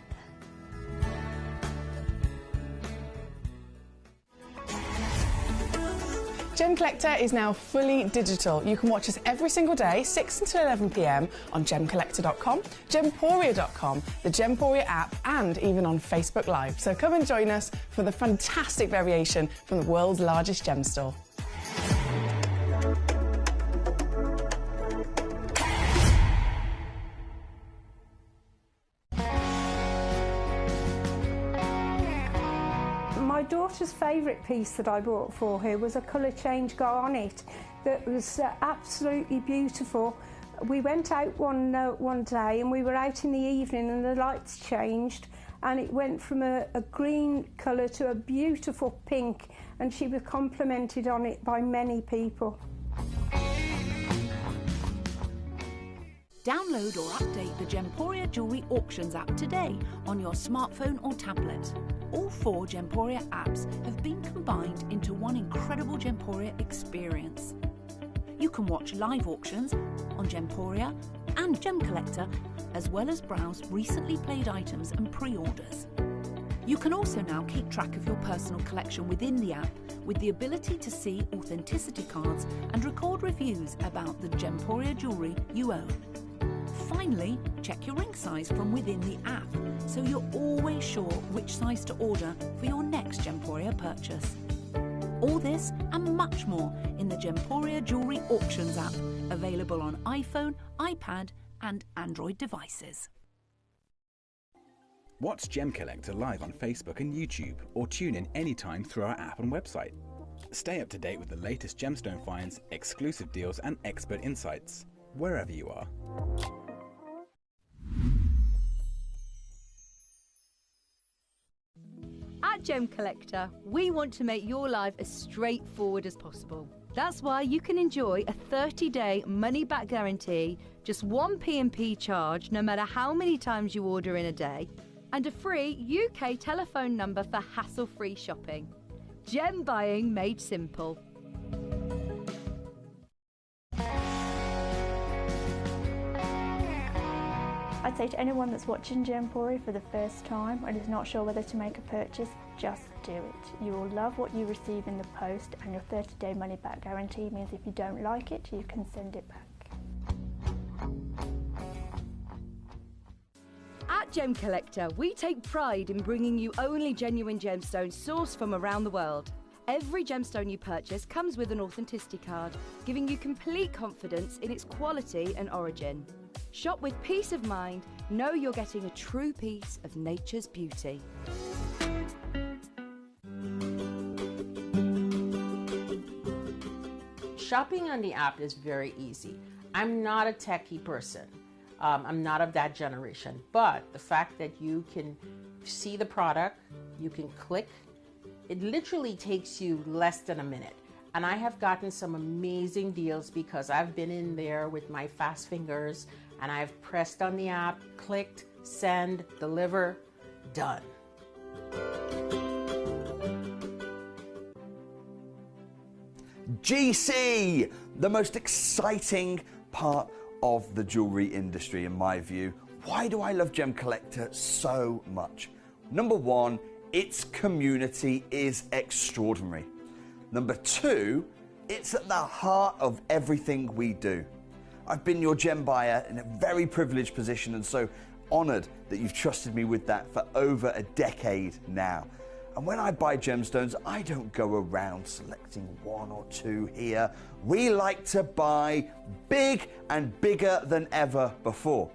Gemcollector is now fully digital. You can watch us every single day, 6 until 11 p.m. on Gemcollector.com, Gemporia.com, the Gemporia app, and even on Facebook Live. So come and join us for the fantastic variation from the world's largest gem store. My daughter's favourite piece that I bought for her was a colour change garnet that was absolutely beautiful. We went out one day and we were out in the evening and the lights changed and it went from a green colour to a beautiful pink, and she was complimented on it by many people. Download or update the Gemporia Jewellery Auctions app today on your smartphone or tablet. All 4 Gemporia apps have been combined into one incredible Gemporia experience. You can watch live auctions on Gemporia and Gemcollector, as well as browse recently played items and pre-orders. You can also now keep track of your personal collection within the app, with the ability to see authenticity cards and record reviews about the Gemporia jewellery you own. Finally, check your ring size from within the app, so you're always sure which size to order for your next Gemporia purchase. All this and much more in the Gemporia Jewellery Auctions app, available on iPhone, iPad and Android devices. Watch Gemcollector live on Facebook and YouTube, or tune in anytime through our app and website. Stay up to date with the latest gemstone finds, exclusive deals and expert insights, wherever you are. At Gemcollector, we want to make your life as straightforward as possible. That's why you can enjoy a 30-day money-back guarantee, just 1 P&P charge no matter how many times you order in a day, and a free UK telephone number for hassle-free shopping. Gem buying made simple. I'd say to anyone that's watching Gemporia for the first time and is not sure whether to make a purchase, just do it. You will love what you receive in the post, and your 30-day money-back guarantee means if you don't like it, you can send it back. At Gemcollector, we take pride in bringing you only genuine gemstones sourced from around the world. Every gemstone you purchase comes with an authenticity card, giving you complete confidence in its quality and origin. Shop with peace of mind, know you're getting a true piece of nature's beauty. Shopping on the app is very easy. I'm not a techie person. I'm not of that generation, but the fact that you can see the product, you can click, it literally takes you less than a minute. And I have gotten some amazing deals because I've been in there with my fast fingers and I've pressed on the app, clicked, send, deliver, done. GC, the most exciting part of the jewelry industry in my view. Why do I love Gemcollector so much? Number one, its community is extraordinary. Number two, it's at the heart of everything we do. I've been your gem buyer in a very privileged position and so honoured that you've trusted me with that for over a decade now. And when I buy gemstones, I don't go around selecting one or two here. We like to buy big and bigger than ever before.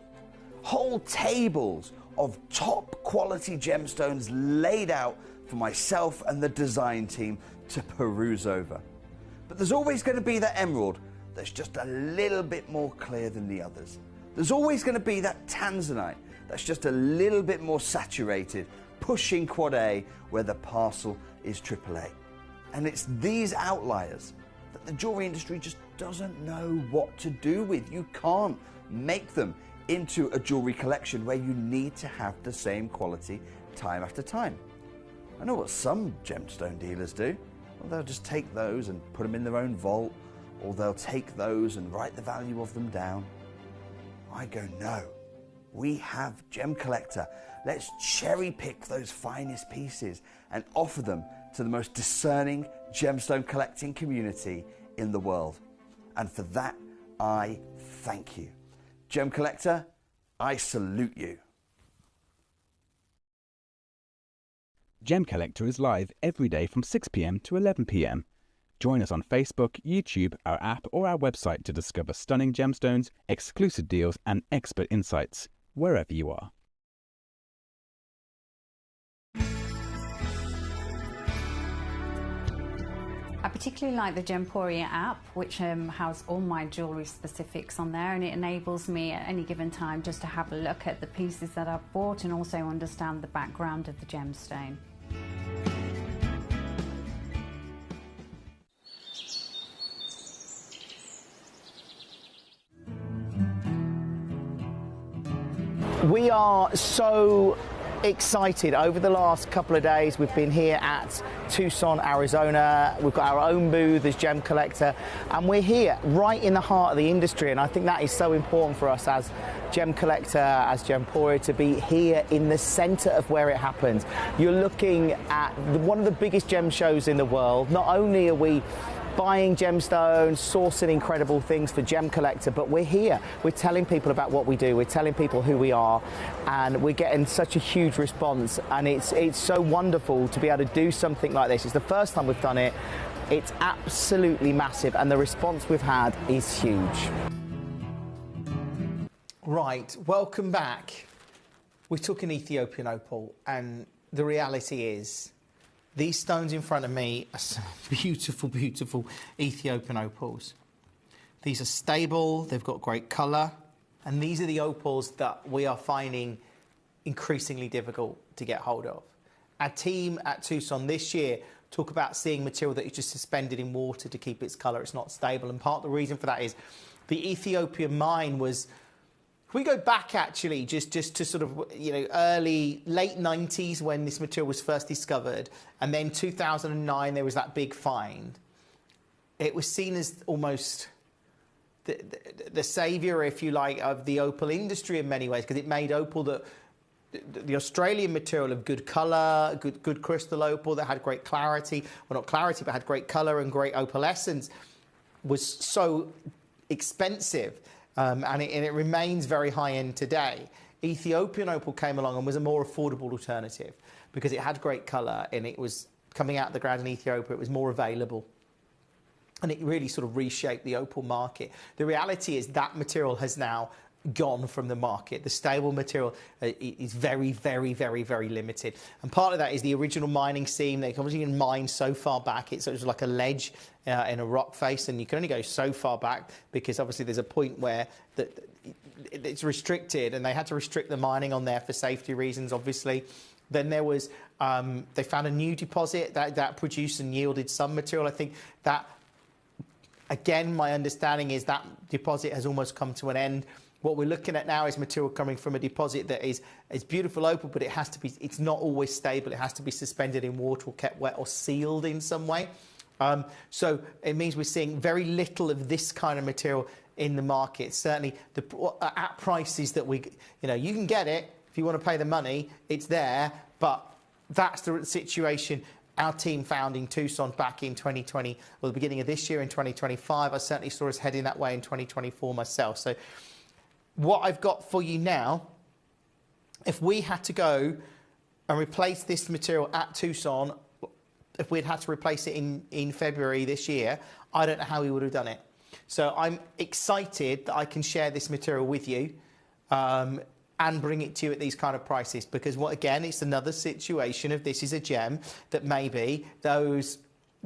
Whole tables of top quality gemstones laid out for myself and the design team to peruse over. But there's always going to be that emerald that's just a little bit more clear than the others. There's always going to be that tanzanite that's just a little bit more saturated, pushing quad A where the parcel is AAA. And it's these outliers that the jewelry industry just doesn't know what to do with. You can't make them into a jewelry collection where you need to have the same quality time after time. I know what some gemstone dealers do. Well, they'll just take those and put them in their own vault, or they'll take those and write the value of them down. I go, no, we have Gemcollector. Let's cherry pick those finest pieces and offer them to the most discerning gemstone collecting community in the world. And for that, I thank you. Gemcollector, I salute you. Gemcollector is live every day from 6 p.m. to 11 p.m. Join us on Facebook, YouTube, our app or our website to discover stunning gemstones, exclusive deals and expert insights, wherever you are. I particularly like the Gemporia app, which has all my jewellery specifics on there, and it enables me at any given time just to have a look at the pieces that I've bought and also understand the background of the gemstone. We are so excited. Over the last couple of days we've been here at Tucson, Arizona. We've got our own booth as Gemcollector and we're here right in the heart of the industry, and I think that is so important for us as Gemcollector, as Gemporia, to be here in the centre of where it happens. You're looking at one of the biggest gem shows in the world. Not only are we buying gemstones, sourcing incredible things for Gemcollector, but we're here. We're telling people about what we do. We're telling people who we are, and we're getting such a huge response. And it's so wonderful to be able to do something like this. It's the first time we've done it. It's absolutely massive, and the response we've had is huge. Right, welcome back. We took an Ethiopian opal, and the reality is, these stones in front of me are some beautiful, beautiful Ethiopian opals. These are stable, they've got great colour, and these are the opals that we are finding increasingly difficult to get hold of. Our team at Tucson this year talk about seeing material that is just suspended in water to keep its colour. It's not stable, and part of the reason for that is the Ethiopian mine was... If we go back actually just to sort of, you know, late 90s when this material was first discovered, and then 2009 there was that big find. It was seen as almost the saviour, if you like, of the opal industry in many ways, because it made opal the Australian material of good colour, good crystal opal that had great clarity, well not clarity but had great colour and great opalescence, was so expensive. And it remains very high-end today. Ethiopian opal came along and was a more affordable alternative because it had great colour and it was coming out of the ground in Ethiopia. It was more available. And it really sort of reshaped the opal market. The reality is that material has now gone from the market. The stable material is very, very, very, very limited. And part of that is the original mining seam. They obviously can mine so far back. It's sort of like a ledge in a rock face, and you can only go so far back because obviously there's a point where it's restricted, and they had to restrict the mining on there for safety reasons, obviously. Then there was, they found a new deposit that produced and yielded some material. I think that, again, my understanding is that deposit has almost come to an end. What we're looking at now is material coming from a deposit that is beautiful opal, but it's not always stable. It has to be suspended in water or kept wet or sealed in some way. So it means we're seeing very little of this kind of material in the market. Certainly at prices that you can get it if you want to pay the money, it's there, but that's the situation our team found in Tucson back in 2020, or the beginning of this year in 2025. I certainly saw us heading that way in 2024 myself. So what I've got for you now, if we had to go and replace this material at Tucson, if we'd had to replace it in February this year, I don't know how we would have done it. So I'm excited that I can share this material with you and bring it to you at these kind of prices, because again, it's another situation of this is a gem that maybe those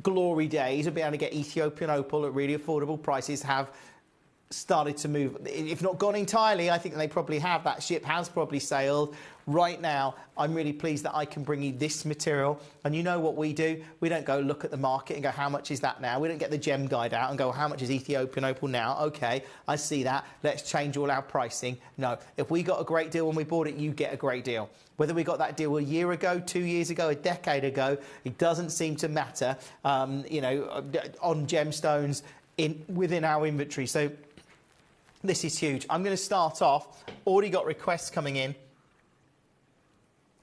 glory days of being able to get Ethiopian opal at really affordable prices have started to move. If not gone entirely, I think they probably have. That ship has probably sailed. Right now, I'm really pleased that I can bring you this material. And you know what we do? We don't go look at the market and go, how much is that now? We don't get the gem guide out and go, how much is Ethiopian opal now? Okay, I see that. Let's change all our pricing. No, if we got a great deal when we bought it, you get a great deal. Whether we got that deal a year ago, 2 years ago, a decade ago, it doesn't seem to matter, on gemstones within our inventory. So this is huge. I'm going to start off. Already got requests coming in.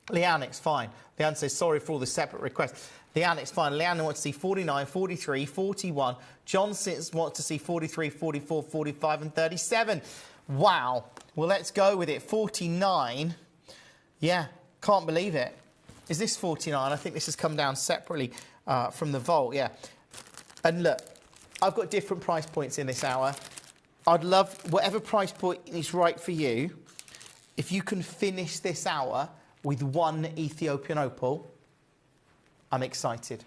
Leanne, it's fine. Leanne says, sorry for all the separate requests. Leanne, it's fine. Leanne wants to see 49, 43, 41. John wants to see 43, 44, 45 and 37. Wow. Well, let's go with it. 49. Yeah, can't believe it. Is this 49? I think this has come down separately from the vault, yeah. And look, I've got different price points in this hour. I'd love whatever price point is right for you. If you can finish this hour with one Ethiopian opal, I'm excited.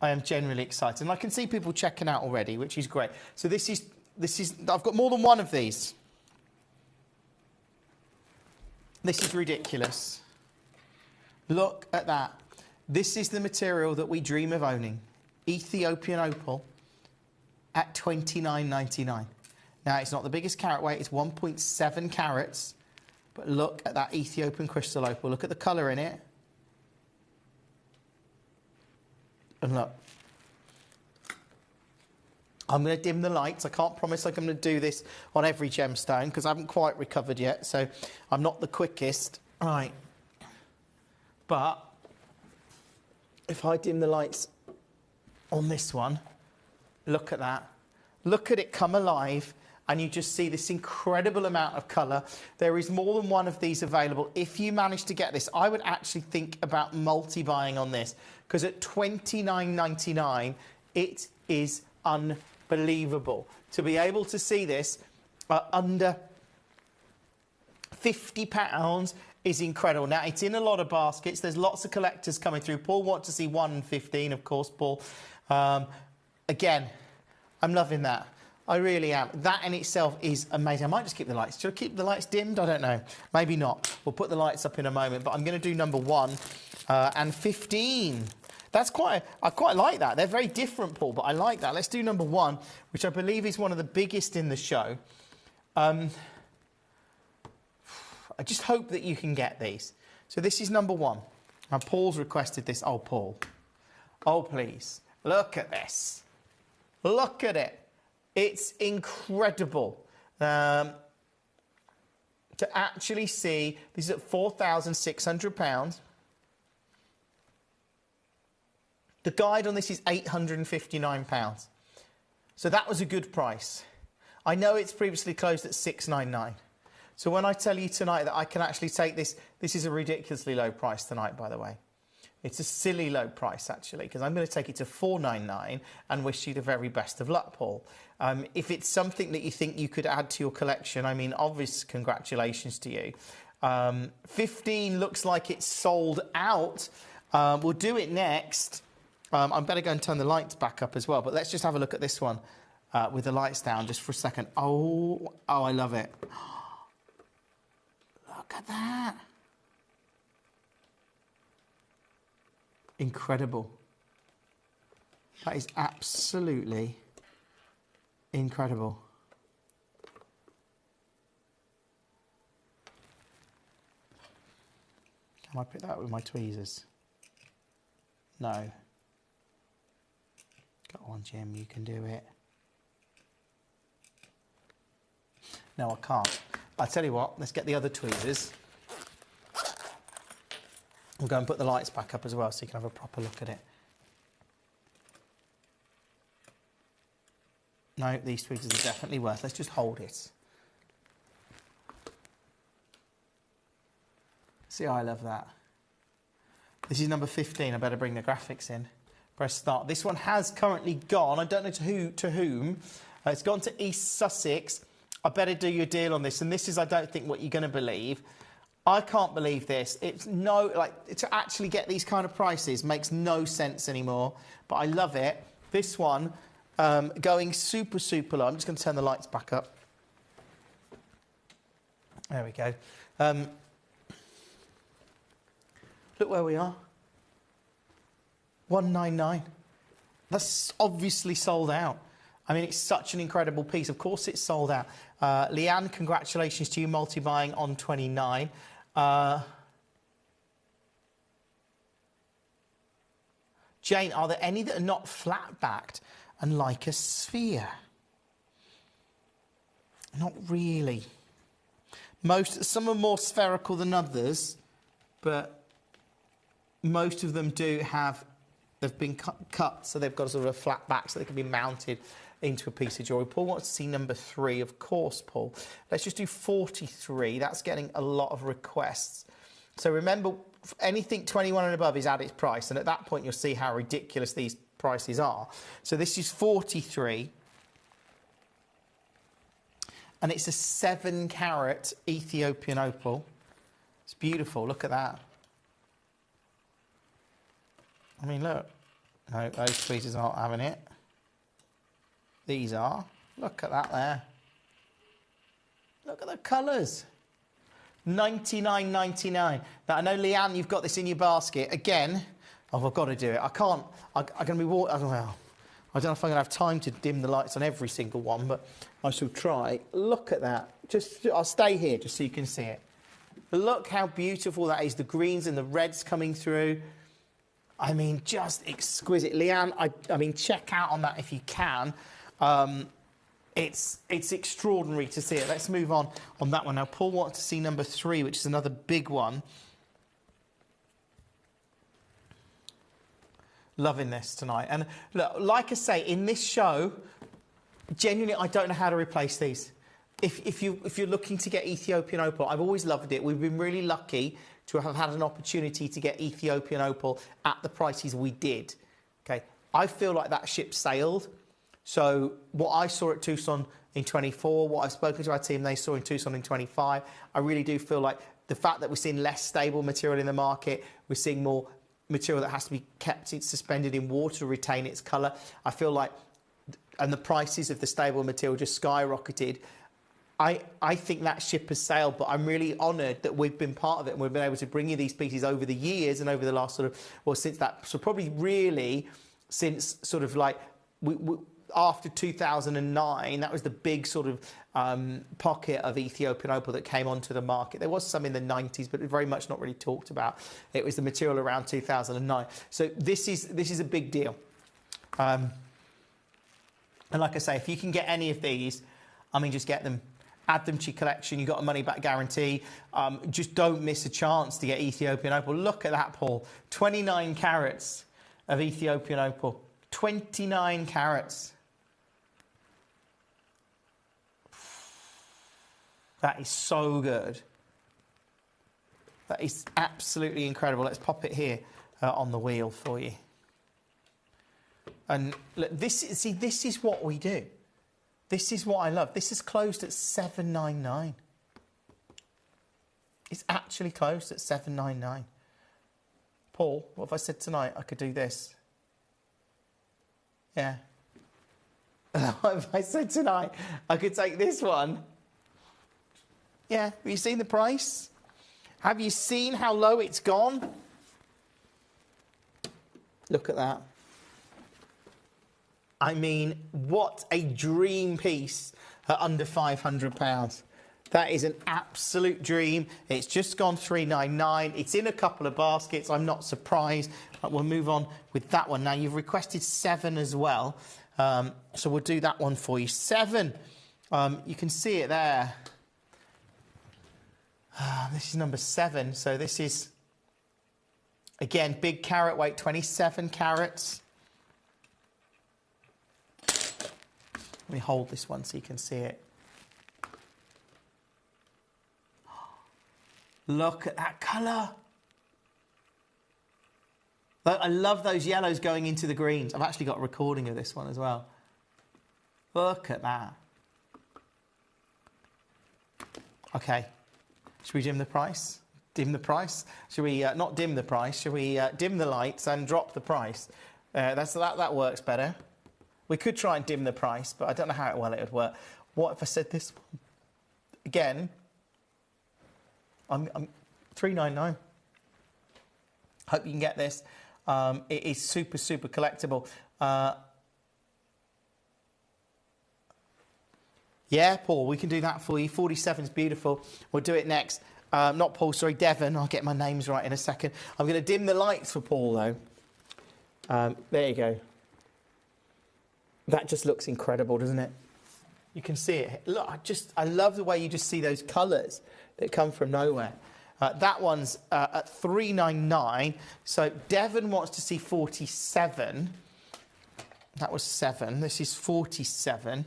I am genuinely excited. And I can see people checking out already, which is great. So this is, I've got more than one of these. This is ridiculous. Look at that. This is the material that we dream of owning. Ethiopian opal at $29.99. Now, it's not the biggest carat weight. It's 1.7 carats. But look at that Ethiopian crystal opal. Look at the colour in it. And look. I'm going to dim the lights. I can't promise I'm going to do this on every gemstone because I haven't quite recovered yet. So I'm not the quickest. Right. But if I dim the lights on this one, look at that. Look at it come alive. And you just see this incredible amount of colour. There is more than one of these available. If you manage to get this, I would actually think about multi-buying on this, because at $29.99, it is unbelievable. To be able to see this under £50 is incredible. Now, it's in a lot of baskets. There's lots of collectors coming through. Paul wants to see 1 and 15, of course, Paul. Again, I'm loving that. I really am. That in itself is amazing. I might just keep the lights. Should I keep the lights dimmed? I don't know. Maybe not. We'll put the lights up in a moment. But I'm going to do number 1 and 15. That's I quite like that. They're very different, Paul, but I like that. Let's do number 1, which I believe is one of the biggest in the show. I just hope that you can get these. So this is number 1. Now, Paul's requested this. Oh, Paul. Oh, please. Look at this. Look at it. It's incredible to actually see. This is at £4,600. The guide on this is £859. So that was a good price. I know it's previously closed at $699. So when I tell you tonight that I can actually take this, this is a ridiculously low price tonight, by the way. It's a silly low price, actually, because I'm going to take it to $499 and wish you the very best of luck, Paul. If it's something that you think you could add to your collection, I mean, obvious congratulations to you. 15 looks like it's sold out. We'll do it next. I'm better go and turn the lights back up as well, but let's just have a look at this one with the lights down just for a second. Oh, I love it. Look at that. Incredible. That is absolutely incredible. Can I pick that up with my tweezers? No. Go on, Jim, you can do it. No, I can't. I'll tell you what, let's get the other tweezers. We'll go and put the lights back up as well so you can have a proper look at it. No, these tweezers are definitely worth. Let's just hold it. See, I love that. This is number 15. I better bring the graphics in. Press start. This one has currently gone. I don't know to whom. It's gone to East Sussex. I better do you a deal on this. And this is, I don't think, what you're going to believe. I can't believe this. It's to actually get these kind of prices makes no sense anymore. But I love it. This one, going super, super low. I'm just going to turn the lights back up. There we go. Look where we are. 199. That's obviously sold out. I mean, it's such an incredible piece. Of course it's sold out. Leanne, congratulations to you, multi-buying on 29. Jane, are there any that are not flat-backed and like a sphere? Not really. Some are more spherical than others, but most of them do have, they've been cut so they've got a sort of a flat back so they can be mounted into a piece of jewellery. Paul wants to see number 3, of course, Paul. Let's just do 43. That's getting a lot of requests. So remember, anything 21 and above is at its price, and at that point you'll see how ridiculous these prices are. So this is 43. And it's a 7-carat Ethiopian opal. It's beautiful. Look at that. I mean, look. No, those tweezers aren't having it. These are. Look at that there. Look at the colours. $99.99. Now, I know, Leanne, you've got this in your basket. Again, I've got to do it. I can't. I'm going to be walking. Well, I don't know if I'm going to have time to dim the lights on every single one, but I shall try. Look at that. I'll stay here just so you can see it. But look how beautiful that is. The greens and the reds coming through. I mean, just exquisite. Leanne, I mean, check out on that if you can. It's extraordinary to see it. Let's move on that one. Now, Paul wants to see number 3, which is another big one. Loving this tonight. And look, like I say, in this show, genuinely, I don't know how to replace these. If you're looking to get Ethiopian opal, I've always loved it. We've been really lucky to have had an opportunity to get Ethiopian opal at the prices we did. Okay, I feel like that ship sailed. So what I saw at Tucson in 24, what I've spoken to our team, they saw in Tucson in 25, I really do feel like the fact that we're seeing less stable material in the market, we're seeing more material that has to be kept suspended in water to retain its colour. I feel like, and the prices of the stable material just skyrocketed. I think that ship has sailed, but I'm really honoured that we've been part of it and we've been able to bring you these pieces over the years and over the last sort of, well, since that, so probably really since sort of like, after 2009, that was the big sort of pocket of Ethiopian opal that came onto the market. There was some in the 90s, but very much not really talked about. It was the material around 2009. So this is a big deal. And like I say, if you can get any of these, I mean, just get them. Add them to your collection. You've got a money-back guarantee. Just don't miss a chance to get Ethiopian opal. Look at that, Paul. 29 carats of Ethiopian opal. 29 carats. That is so good. That is absolutely incredible. Let's pop it here on the wheel for you. And look, this is what we do. This is what I love. This is closed at $799. It's actually closed at $799. Paul, what if I said tonight I could do this? Yeah. What if I said tonight I could take this one? Yeah. Have you seen the price? Have you seen how low it's gone? Look at that. I mean, what a dream piece at under £500. That is an absolute dream. It's just gone $3.99. It's in a couple of baskets. I'm not surprised. But we'll move on with that one. Now, you've requested 7 as well. So we'll do that one for you. 7. You can see it there. This is number 7. So this is, again, big carat weight, 27 carats. Let me hold this one so you can see it. Look at that colour. I love those yellows going into the greens. I've actually got a recording of this one as well. Look at that. Okay. Should we dim the price? Dim the price? Should we not dim the price? Should we dim the lights and drop the price? That works better. We could try and dim the price, but I don't know how well it would work. What if I said this one? Again, I'm $3.99. Hope you can get this. It is super, super collectible. Yeah, Paul, we can do that for you. 47 is beautiful. We'll do it next. Not Paul, sorry, Devon. I'll get my names right in a second. I'm going to dim the lights for Paul, though. There you go. That just looks incredible, doesn't it? You can see it. Look, I love the way you just see those colours that come from nowhere. That one's at $3.99. So Devon wants to see 47. That was 7. This is 47.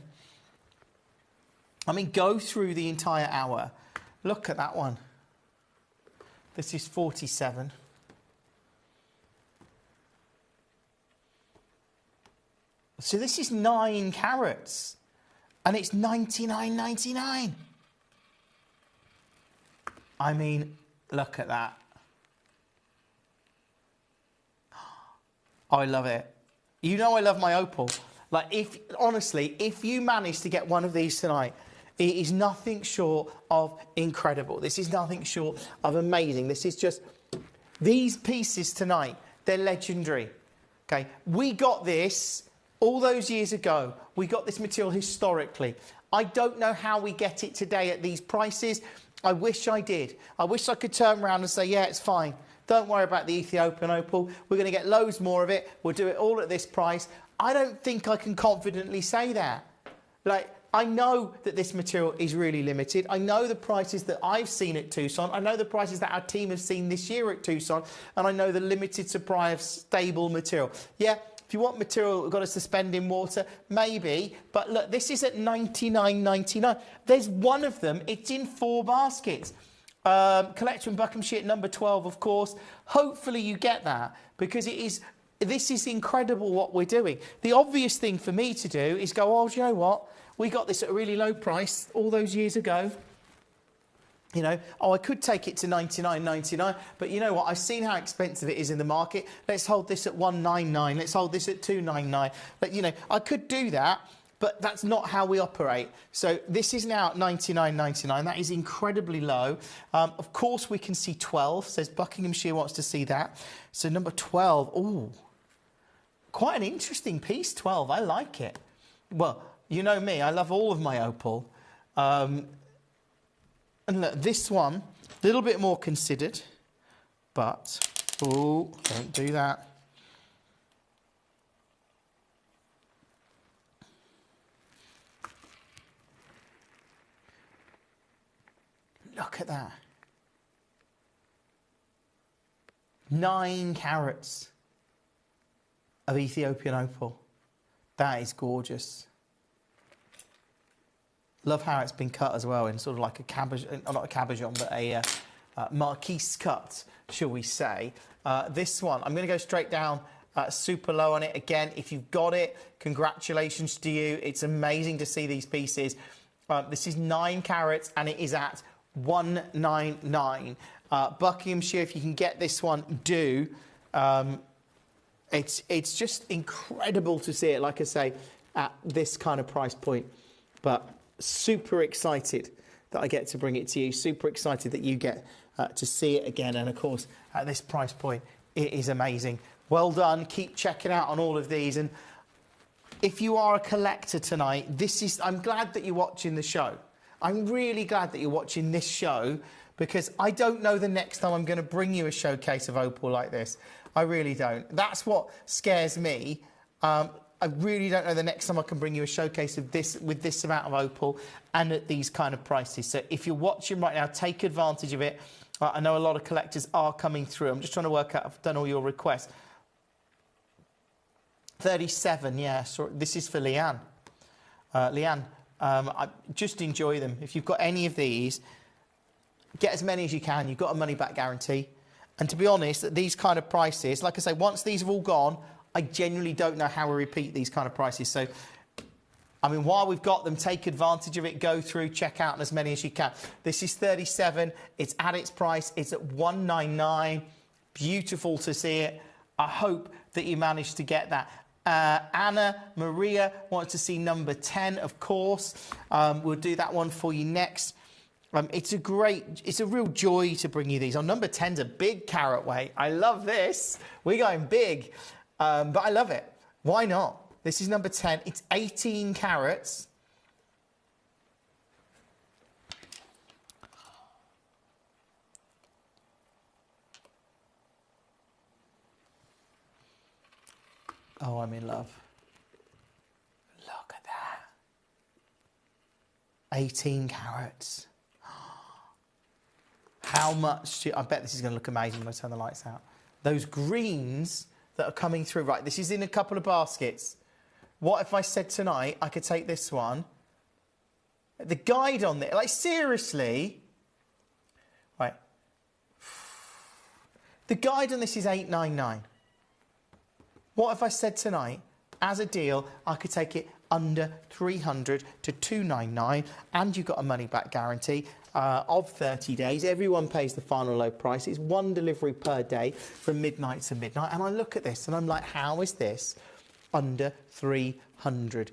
I mean, go through the entire hour. Look at that one. This is 47. So this is 9 carats. And it's $99.99. I mean, look at that. I love it. You know I love my opal. Like, honestly, if you manage to get one of these tonight, it is nothing short of incredible. This is nothing short of amazing. This is just, these pieces tonight, they're legendary. Okay, we got this all those years ago. We got this material historically. I don't know how we get it today at these prices. I wish I did. I wish I could turn around and say, yeah, it's fine. Don't worry about the Ethiopian opal. We're going to get loads more of it. We'll do it all at this price. I don't think I can confidently say that. Like, I know that this material is really limited. I know the prices that I've seen at Tucson. I know the prices that our team have seen this year at Tucson. And I know the limited supply of stable material. Yeah, if you want material, we've got to suspend in water, maybe. But look, this is at $99.99. There's one of them. It's in 4 baskets. Collector in Buckinghamshire at number 12, of course. Hopefully you get that, because this is incredible what we're doing. The obvious thing for me to do is go, oh, do you know what? We got this at a really low price all those years ago. You know, oh, I could take it to $99.99, but you know what? I've seen how expensive it is in the market. Let's hold this at $199. Let's hold this at $299. But, you know, I could do that, but that's not how we operate. So this is now at $99.99. That is incredibly low. Of course, we can see 12. Says Buckinghamshire wants to see that. So number 12. Ooh, quite an interesting piece, 12. I like it. Well, you know me. I love all of my opal. And look, this one, a little bit more considered, but, oh, don't do that. Look at that. 9 carats of Ethiopian opal. That is gorgeous. Love how it's been cut as well in sort of like a cabbage, not a cabochon, but a marquise cut, shall we say. This one, I'm going to go straight down super low on it. Again, if you've got it, congratulations to you. It's amazing to see these pieces. This is 9 carats and it is at $199. Buckinghamshire, if you can get this one, do. It's just incredible to see it, like I say, at this kind of price point. But super excited that I get to bring it to you. Super excited that you get to see it again. And, of course, at this price point, it is amazing. Well done. Keep checking out on all of these. And if you are a collector tonight, I'm glad that you're watching the show. I'm really glad that you're watching this show, because I don't know the next time I'm going to bring you a showcase of opal like this. I really don't. That's what scares me. I really don't know the next time I can bring you a showcase of this with this amount of opal and at these kind of prices. So if you're watching right now, take advantage of it. I know a lot of collectors are coming through. I'm just trying to work out if I've done all your requests. 37, yeah. So this is for Leanne. Leanne, I just enjoy them. If you've got any of these, get as many as you can. You've got a money-back guarantee. And to be honest, at these kind of prices, like I say, once these have all gone, I genuinely don't know how we repeat these kind of prices. So, I mean, while we've got them, take advantage of it. Go through, check out as many as you can. This is 37. It's at its price. It's at $199. Beautiful to see it. I hope that you managed to get that. Anna Maria wants to see number 10, of course. We'll do that one for you next. It's a real joy to bring you these. On number 10's a big carat weight. I love this. We're going big, but I love it. Why not? This is number 10. It's 18 carats. Oh, I'm in love. Look at that. 18 carats. How much I bet this is going to look amazing when I turn the lights out. Those greens that are coming through. Right, this is in a couple of baskets. What if I said tonight I could take this one? The guide on there, like seriously. Right. The guide on this is $8.99. What if I said tonight, as a deal, I could take it under $300 to $299, and you've got a money-back guarantee of 30 days. Everyone pays the final low price. It's one delivery per day from midnight to midnight. And I look at this and I'm like, how is this under £300?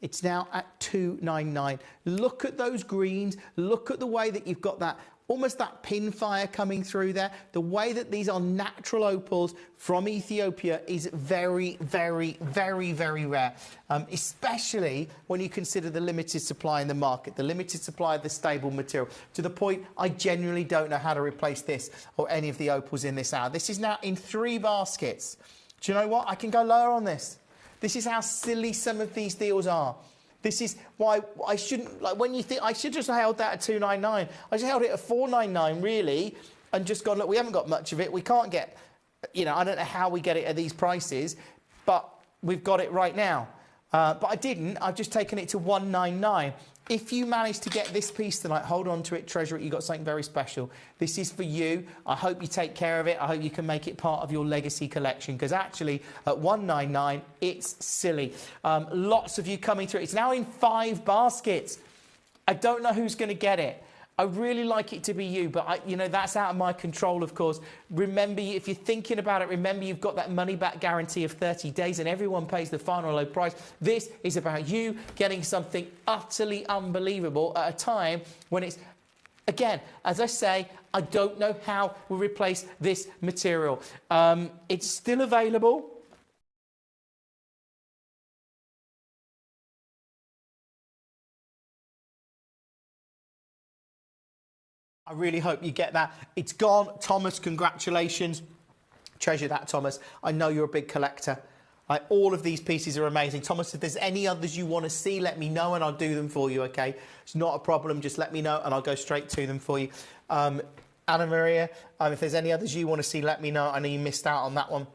It's now at $299. Look at those greens. Look at the way that you've got that, almost that pin fire coming through there. The way that these are natural opals from Ethiopia is very, very, very, very rare, especially when you consider the limited supply in the market, the limited supply of the stable material, to the point I genuinely don't know how to replace this or any of the opals in this hour. This is now in 3 baskets. Do you know what? I can go lower on this. This is how silly some of these deals are. This is why I shouldn't, like, when you think, I should just have held that at $299. I just held it at $499, really, and just gone, look, we haven't got much of it. We can't get, you know, I don't know how we get it at these prices, but we've got it right now. But I didn't. I've just taken it to $199. If you manage to get this piece tonight, hold on to it, treasure it. You've got something very special. This is for you. I hope you take care of it. I hope you can make it part of your legacy collection, because actually at $199, it's silly. Lots of you coming through. It's now in 5 baskets. I don't know who's going to get it. I really like it to be you, but you know, that's out of my control, of course. Remember, if you're thinking about it, remember you've got that money-back guarantee of 30 days and everyone pays the final low price. This is about you getting something utterly unbelievable at a time when it's, again, as I say, I don't know how we replace this material. It's still available. I really hope you get that. It's gone. Thomas, congratulations. Treasure that, Thomas. I know you're a big collector. All of these pieces are amazing. Thomas, if there's any others you want to see, let me know and I'll do them for you, okay? It's not a problem. Just let me know and I'll go straight to them for you. Anna Maria, if there's any others you want to see, let me know. I know you missed out on that one.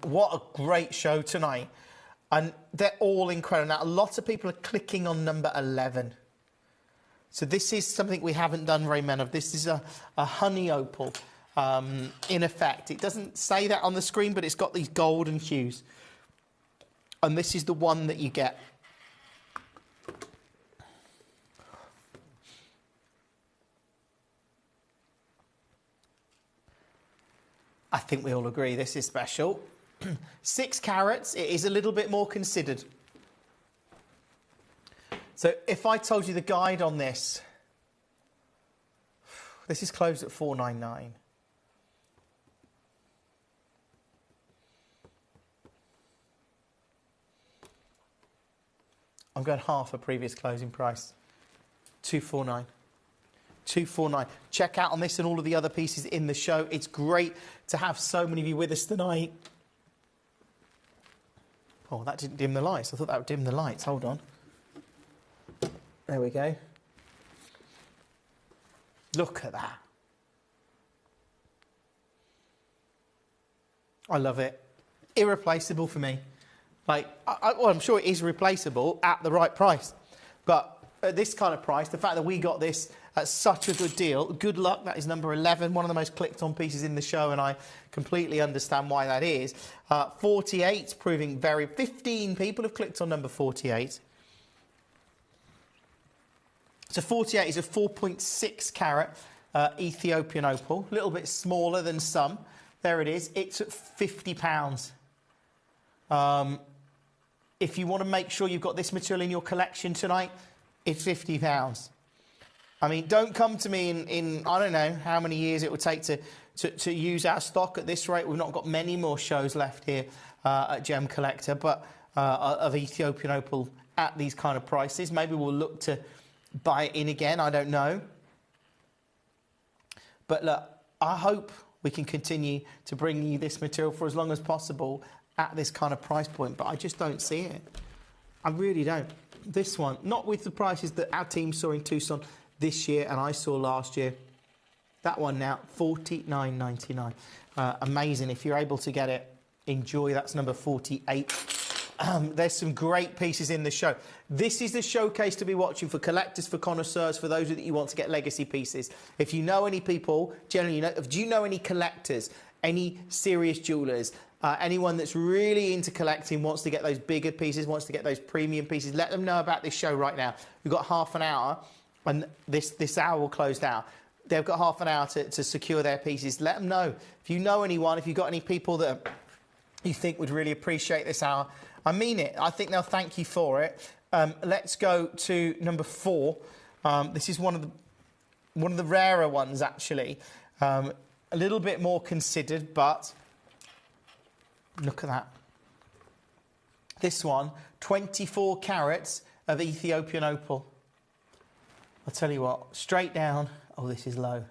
What a great show tonight. And they're all incredible. Now, a lot of people are clicking on number 11. So this is something we haven't done very many of. This is a honey opal, in effect. It doesn't say that on the screen, but it's got these golden hues. And this is the one that you get. I think we all agree this is special. 6 carats, it is a little bit more considered. So if I told you the guide on this, this is closed at $499. I'm going half a previous closing price. 249. 249. Check out on this and all of the other pieces in the show. It's great to have so many of you with us tonight. Oh, that didn't dim the lights. I thought that would dim the lights. Hold on. There we go. Look at that. I love it. Irreplaceable for me. Like, well, I'm sure it is replaceable at the right price. But at this kind of price, the fact that we got this at such a good deal, good luck, that is number 11, one of the most clicked on pieces in the show, and I completely understand why that is. 48, proving 15 people have clicked on number 48. So 48 is a 4.6 carat Ethiopian opal, a little bit smaller than some. There it is. It's at £50. If you want to make sure you've got this material in your collection tonight, it's £50. I mean, don't come to me in I don't know how many years it would take to use our stock at this rate. We've not got many more shows left here at Gemcollector, but of Ethiopian opal at these kind of prices. Maybe we'll look to buy it in again. I don't know. But look, I hope we can continue to bring you this material for as long as possible at this kind of price point, but I just don't see it. I really don't. This one, not with the prices that our team saw in Tucson this year and I saw last year. That one now, $49.99. Amazing. If you're able to get it, enjoy. That's number 48. There's some great pieces in the show. This is the showcase to be watching for collectors, for connoisseurs, for those that you want to get legacy pieces. If you know any people, generally, do you know any collectors, any serious jewellers, anyone that's really into collecting, wants to get those bigger pieces, wants to get those premium pieces, let them know about this show right now. We've got half an hour, and this hour will close down. They've got half an hour to secure their pieces. Let them know. If you know anyone, if you've got any people that you think would really appreciate this hour, I mean it. I think they'll thank you for it. Let's go to number 4. This is one of the rarer ones, actually. A little bit more considered, but look at that. This one, 24 carats of Ethiopian opal. I'll tell you what, straight down. Oh, this is low.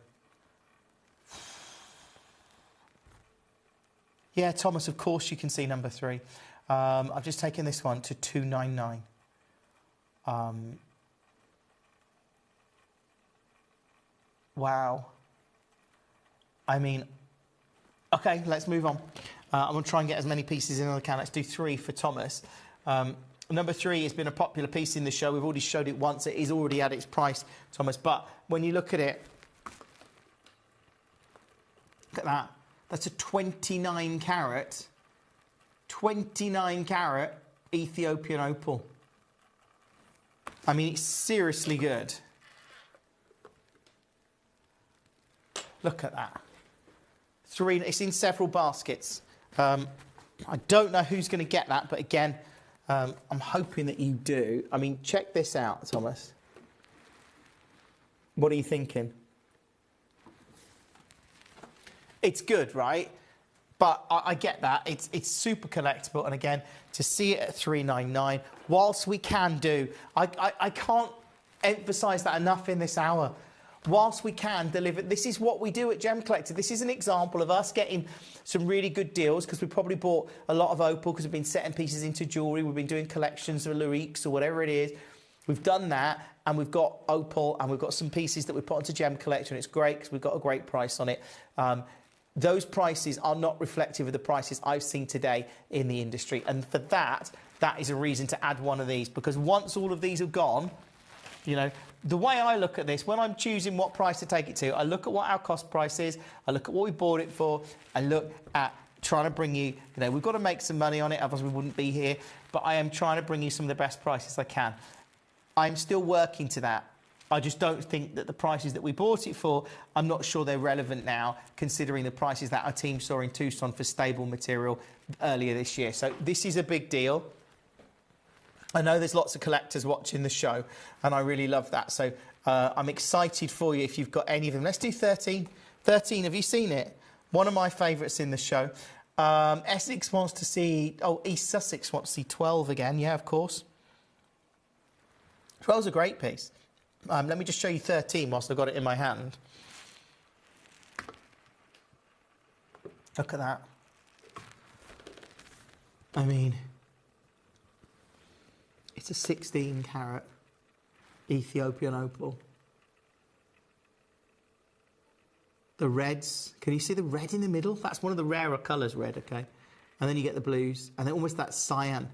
Yeah, Thomas, of course you can see number 3. I've just taken this one to $299. Wow. I mean, okay, let's move on. I'm going to try and get as many pieces in as I can. Let's do 3 for Thomas. Number 3 has been a popular piece in the show. We've already showed it once. It is already at its price, Thomas. But when you look at it, look at that. That's a 29 carat Ethiopian opal. I mean, it's seriously good. Look at that. 3, it's in several baskets. I don't know who's going to get that, but again, I'm hoping that you do. I mean, check this out, Thomas. What are you thinking? It's good, right? But I get that. It's super collectible. And again, to see it at $399, whilst we can do, I can't emphasise that enough in this hour. Whilst we can deliver, this is what we do at Gemcollector. This is an example of us getting some really good deals, because we probably bought a lot of opal because we've been setting pieces into jewellery. We've been doing collections of Luriques or whatever it is. We've done that, and we've got opal, and we've got some pieces that we put onto Gemcollector, and it's great because we've got a great price on it. Those prices are not reflective of the prices I've seen today in the industry. And for that is a reason to add one of these, because once all of these are gone, you know, the way I look at this, when I'm choosing what price to take it to, I look at what our cost price is, I look at what we bought it for, I look at trying to bring you, we've got to make some money on it, otherwise we wouldn't be here, but I am trying to bring you some of the best prices I can. I'm still working to that. I just don't think that the prices that we bought it for, I'm not sure they're relevant now, considering the prices that our team saw in Tucson for stable material earlier this year. So this is a big deal. I know there's lots of collectors watching the show, and I really love that. So I'm excited for you if you've got any of them. Let's do 13. 13, have you seen it? One of my favourites in the show. Essex wants to see... Oh, East Sussex wants to see 12 again. Yeah, of course. 12's a great piece. Let me just show you 13 whilst I've got it in my hand. Look at that. I mean, it's a 16 carat Ethiopian opal. The reds, can you see the red in the middle? That's one of the rarer colours, red, okay? And then you get the blues, and then almost that cyan.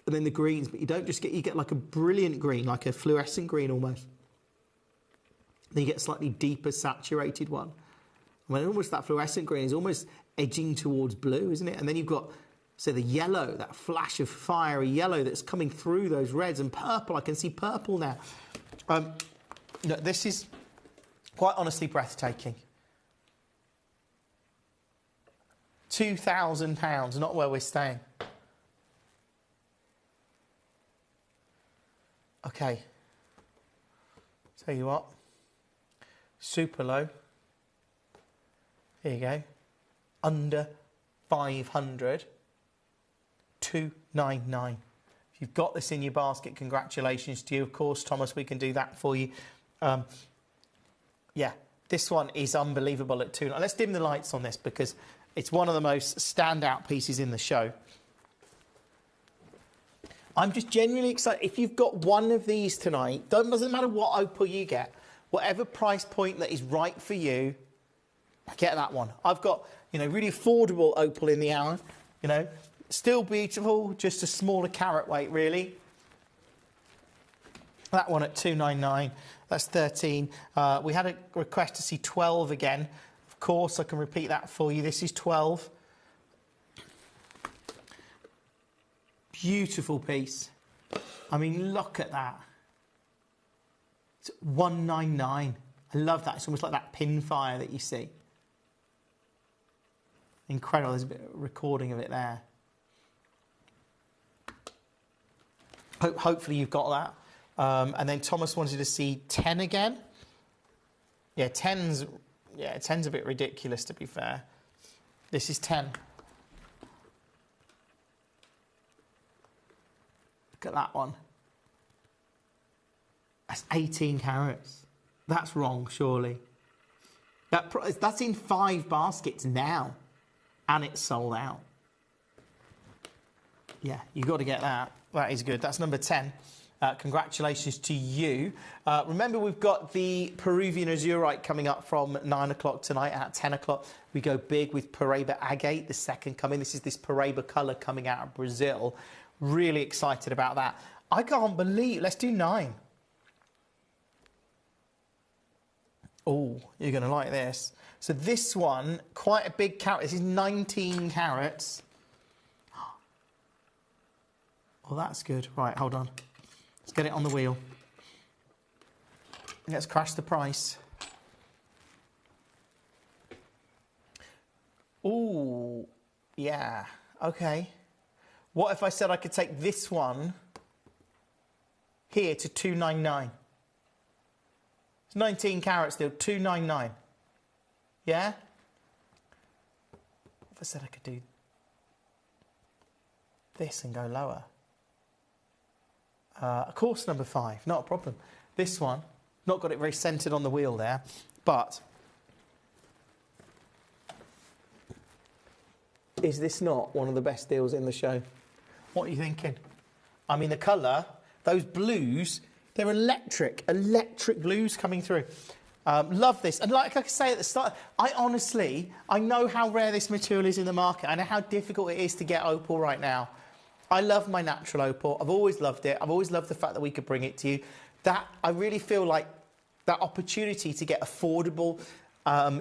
And then the greens, but you don't just get, you get like a brilliant green, like a fluorescent green almost. Then you get a slightly deeper saturated one. And then almost that fluorescent green is almost edging towards blue, isn't it? And then you've got, so the yellow, that flash of fiery yellow that's coming through those reds, and purple, I can see purple now. Look, this is quite honestly breathtaking. £2,000, not where we're staying. Okay. Tell you what. Super low. Here you go. Under 500. 299. If you've got this in your basket, congratulations to you. Of course, Thomas, we can do that for you. Yeah, this one is unbelievable at 299. Let's dim the lights on this because it's one of the most standout pieces in the show. I'm just genuinely excited. If you've got one of these tonight, doesn't matter what opal you get, whatever price point that is right for you, get that one. I've got, really affordable opal in the hour, still beautiful, just a smaller carat weight, really. That one at 299, that's 13. We had a request to see 12 again. Of course, I can repeat that for you. This is 12. Beautiful piece. I mean, look at that. It's 199. I love that. It's almost like that pin fire that you see. Incredible. There's a bit of recording of it there. Hopefully you've got that. And then Thomas wanted to see 10 again. Yeah, 10's a bit ridiculous, to be fair. This is 10. Look at that one. That's 18 carats. That's wrong, surely. That's in 5 baskets now, and it's sold out. Yeah, you've got to get that. That is good. That's number 10. Congratulations to you. Remember, we've got the Peruvian Azurite coming up from 9 o'clock tonight. At 10 o'clock, we go big with Paraiba Agate, the second coming. This is this Paraiba colour coming out of Brazil. Really excited about that. I can't believe... Let's do 9. Oh, you're going to like this. So this one, quite a big carat. This is 19 carats. Oh, that's good. Right, hold on. Let's get it on the wheel. Let's crash the price. Oh, yeah. Okay. What if I said I could take this one here to 299? It's 19 carats still, 299. Yeah? What if I said I could do this and go lower? Of course, number 5, not a problem. This one, not got it very centred on the wheel there, but is this not one of the best deals in the show? What are you thinking? I mean, the colour, those blues, they're electric blues coming through. Love this. And like I say at the start, I know how rare this material is in the market. I know how difficult it is to get opal right now. I love my natural opal. I've always loved it. I've always loved the fact that we could bring it to you. I really feel like that opportunity to get affordable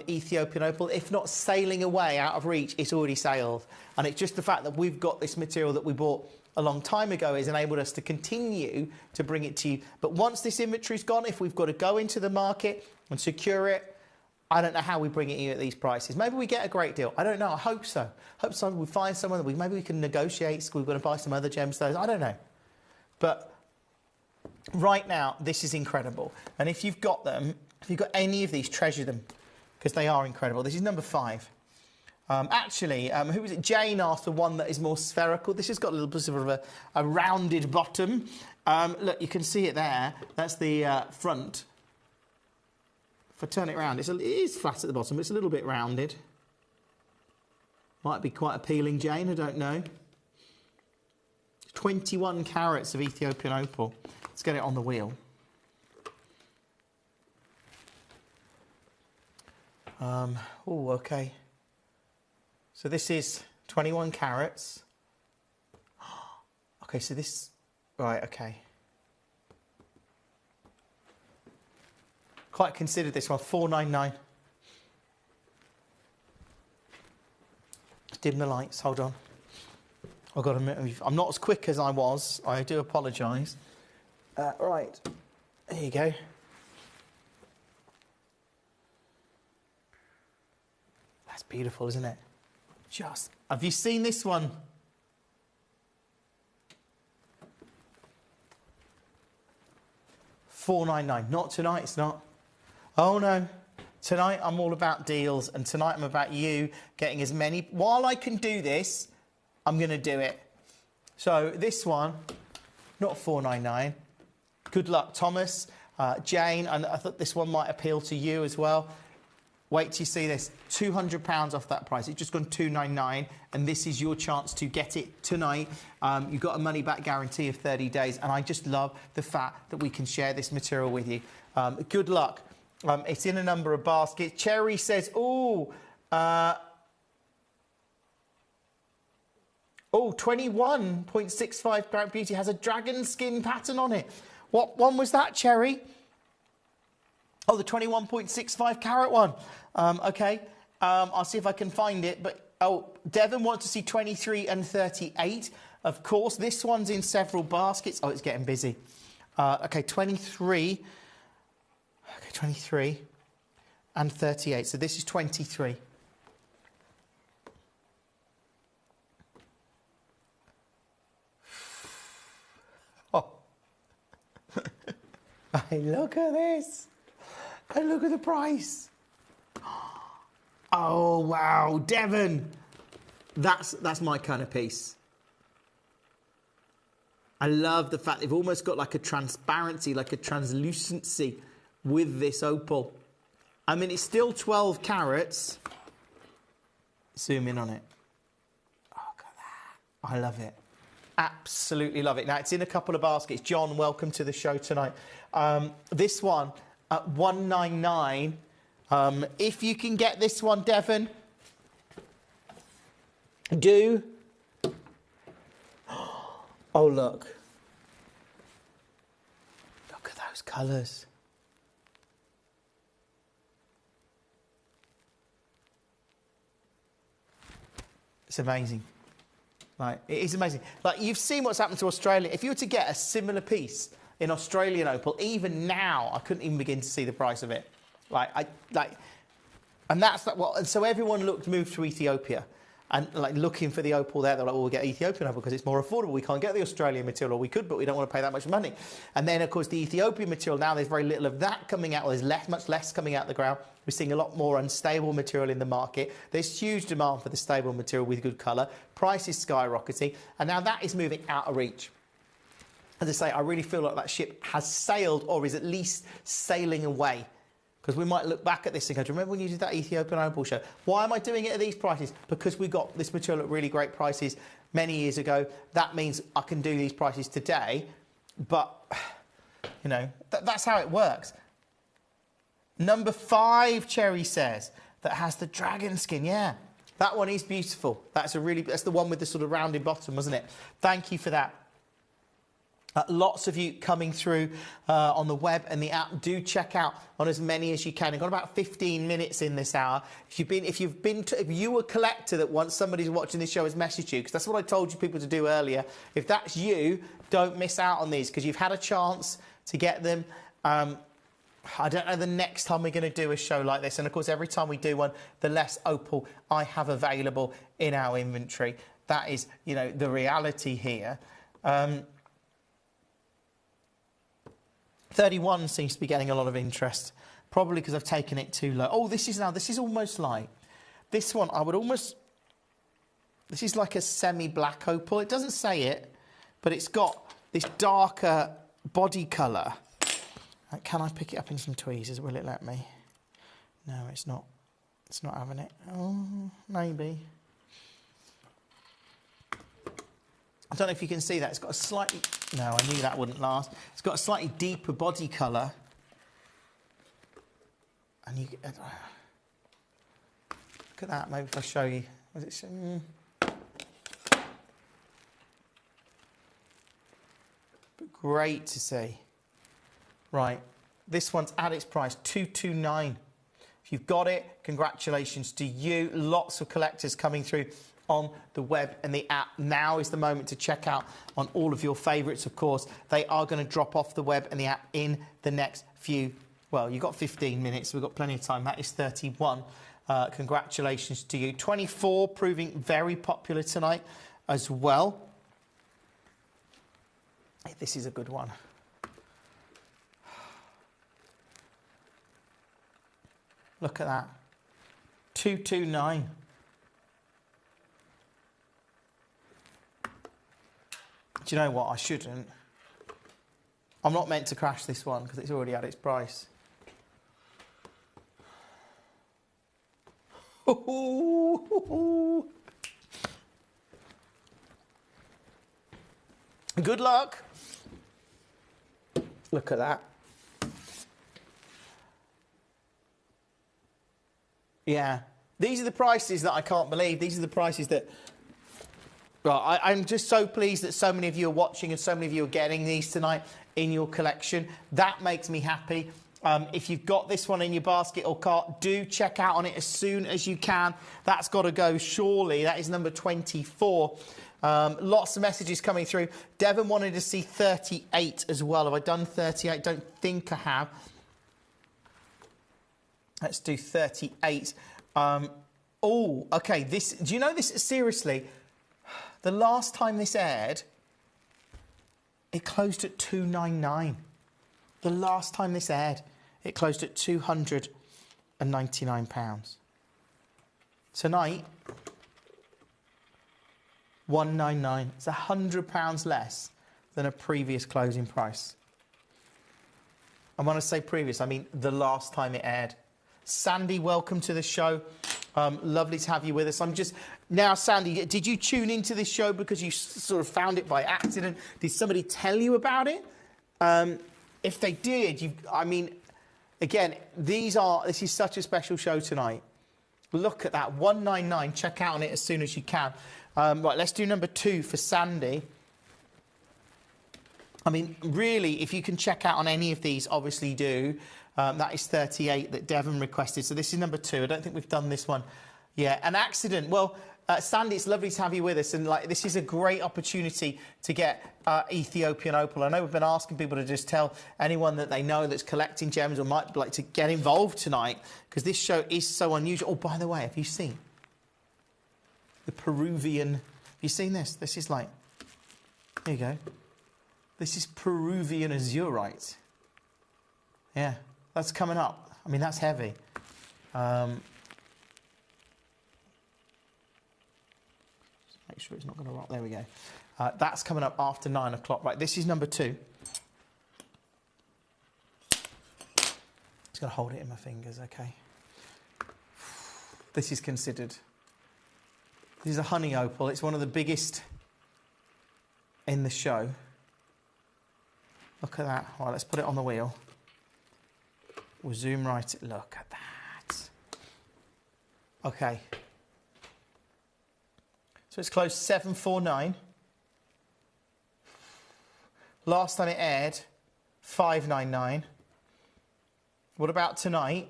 Ethiopian opal, if not sailing away out of reach, it's already sailed. And it's just the fact that we've got this material that we bought a long time ago has enabled us to continue to bring it to you. But once this inventory's gone, if we've got to go into the market and secure it, I don't know how we bring it to you at these prices. Maybe we get a great deal. I don't know. I hope so. Hope so. We find someone that maybe we can negotiate. We're going to buy some other gemstones. I don't know. But right now, this is incredible. And if you've got them, if you've got any of these, treasure them because they are incredible. This is number 5. Actually, who was it? Jane asked for one that is more spherical. This has got a little bit of a rounded bottom. Look, you can see it there. That's the front. If I turn it around, it is flat at the bottom, but it's a little bit rounded. Might be quite appealing, Jane, I don't know. 21 carats of Ethiopian opal. Let's get it on the wheel. Oh, okay. So this is 21 carats. Okay, so this... Right, okay. Quite considered this one, $499. Dim the lights, hold on. I've got to move. I'm not as quick as I was. I do apologise. Right, there you go. That's beautiful, isn't it? Just. Have you seen this one? $499. Not tonight, it's not. Oh no. Tonight I'm all about deals, and tonight I'm about you getting as many. While I can do this, I'm going to do it. So this one, not $499. Good luck, Thomas, Jane, and I thought this one might appeal to you as well. Wait till you see this. £200 off that price. It's just gone $299, and this is your chance to get it tonight. You've got a money-back guarantee of 30 days, and I just love the fact that we can share this material with you. Good luck. It's in a number of baskets. Cherry says, oh, 21.65 carat beauty has a dragon skin pattern on it. What one was that, Cherry? Oh, the 21.65 carat one. Okay, I'll see if I can find it. But oh, Devon wants to see 23 and 38. Of course, this one's in several baskets. Oh, it's getting busy. Okay, 23. Okay, 23 and 38. So this is 23. Oh. Hey, look at this. And look at the price. Oh, wow. Devon. That's my kind of piece. I love the fact they've almost got like a transparency, like a translucency with this opal. I mean, it's still 12 carats. Zoom in on it. Oh, look at that. I love it. Absolutely love it. Now, it's in a couple of baskets. John, welcome to the show tonight. This one at $199. If you can get this one, Devon, do. Oh, look. Look at those colours. It's amazing. Like, it is amazing. Like, you've seen what's happened to Australia. If you were to get a similar piece in Australian opal, even now, I couldn't even begin to see the price of it. And that's like, well, and so everyone moved to Ethiopia, and like looking for the opal there. They're like, well, we'll get Ethiopian opal because it's more affordable. We can't get the Australian material, or we could, but we don't want to pay that much money. And then, of course, the Ethiopian material, now there's very little of that coming out. Well, there's much less coming out of the ground. We're seeing a lot more unstable material in the market. There's huge demand for the stable material with good colour. Price is skyrocketing, and now that is moving out of reach. As I say, I really feel like that ship has sailed, or is at least sailing away. Because we might look back at this and go, do you remember when you did that Ethiopian opal show? Why am I doing it at these prices? Because we got this material at really great prices many years ago. That means I can do these prices today. But, you know, that's how it works. Number 5, Cherry says, that has the dragon skin. Yeah, that one is beautiful. That's the one with the sort of rounded bottom, wasn't it? Thank you for that. Lots of you coming through on the web and the app. Do check out on as many as you can. You've got about 15 minutes in this hour. If you were a collector that once somebody's watching this show has messaged you, because that's what I told you people to do earlier. If that's you, don't miss out on these because you've had a chance to get them. I don't know the next time we're going to do a show like this. And of course, every time we do one, the less opal I have available in our inventory. That is, you know, the reality here. 31 seems to be getting a lot of interest, probably because I've taken it too low. Oh, this is almost like This one, I would almost... This is like a semi-black opal. It doesn't say it, but it's got this darker body colour. Can I pick it up in some tweezers? Will it let me? No, it's not. It's not having it. Oh, maybe. I don't know if you can see that. It's got a slightly... No, I knew that wouldn't last. It's got a slightly deeper body colour. And you... Look at that. Maybe if I show you. Was it... But great to see. Right. This one's at its price, $229. If you've got it, congratulations to you. Lots of collectors coming through on the web and the app. Now is the moment to check out on all of your favourites, of course. They are going to drop off the web and the app in the next few... Well, you've got 15 minutes. We've got plenty of time. That is 31. Congratulations to you. 24 proving very popular tonight as well. This is a good one. Look at that. 229. Do you know what? I shouldn't. I'm not meant to crash this one because it's already at its price. Good luck. Look at that. Yeah. These are the prices that I can't believe. These are the prices that... Well, I'm just so pleased that so many of you are watching and so many of you are getting these tonight in your collection. That makes me happy. If you've got this one in your basket or cart, do check out on it as soon as you can. That's got to go, surely. That is number 24. Lots of messages coming through. Devon wanted to see 38 as well. Have I done 38? Don't think I have. Let's do 38. Oh, okay. This. Do you know this? Seriously, the last time this aired, it closed at £299. The last time this aired, it closed at £299. Tonight, £199. It's £100 less than a previous closing price. And when I say previous, I mean the last time it aired. Sandy, welcome to the show. Lovely to have you with us. I'm just... Now, Sandy, did you tune into this show because you sort of found it by accident? Did somebody tell you about it? If they did, I mean, again, this is such a special show tonight. Look at that, $199. Check out on it as soon as you can. Right, let's do number 2 for Sandy. I mean, really, if you can check out on any of these, obviously do. That is 38 that Devon requested. So this is number 2. I don't think we've done this one yet. An accident. Well, Sandy, it's lovely to have you with us. And this is a great opportunity to get Ethiopian opal. I know we've been asking people to just tell anyone that they know that's collecting gems or might like to get involved tonight, because this show is so unusual. Oh, by the way, have you seen the Peruvian... Have you seen this? This is like... There you go. This is Peruvian azurite. Yeah. That's coming up. I mean, that's heavy. Make sure it's not going to rot. There we go. That's coming up after 9 o'clock. Right, this is number 2. Just going to hold it in my fingers, okay. This is considered... This is a honey opal. It's one of the biggest in the show. Look at that. All right, let's put it on the wheel. We'll zoom right. Look at that. Okay. So it's closed 749. Last time it aired, 599. What about tonight?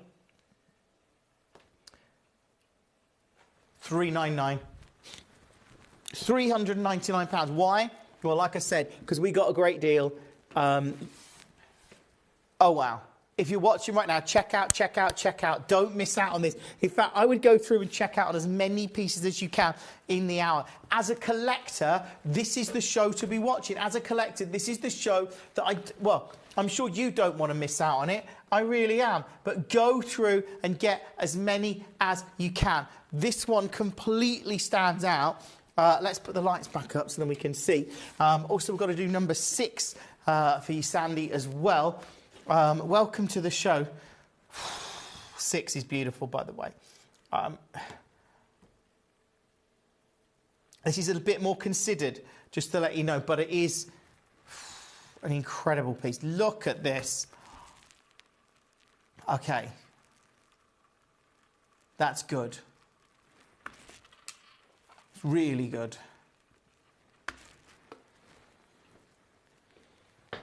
399. £399. Why? Well, like I said, because we got a great deal. Oh, wow. If you're watching right now, check out, check out, check out. Don't miss out on this. In fact, I would go through and check out on as many pieces as you can in the hour. As a collector, this is the show to be watching. As a collector, this is the show that well, I'm sure you don't want to miss out on it. I really am. But go through and get as many as you can. This one completely stands out. Let's put the lights back up so then we can see. Also, we've got to do number 6 for you, Sandy, as well. Welcome to the show. 6 is beautiful, by the way. This is a bit more considered, just to let you know, but it is an incredible piece. Look at this. Okay. That's good. It's really good. Do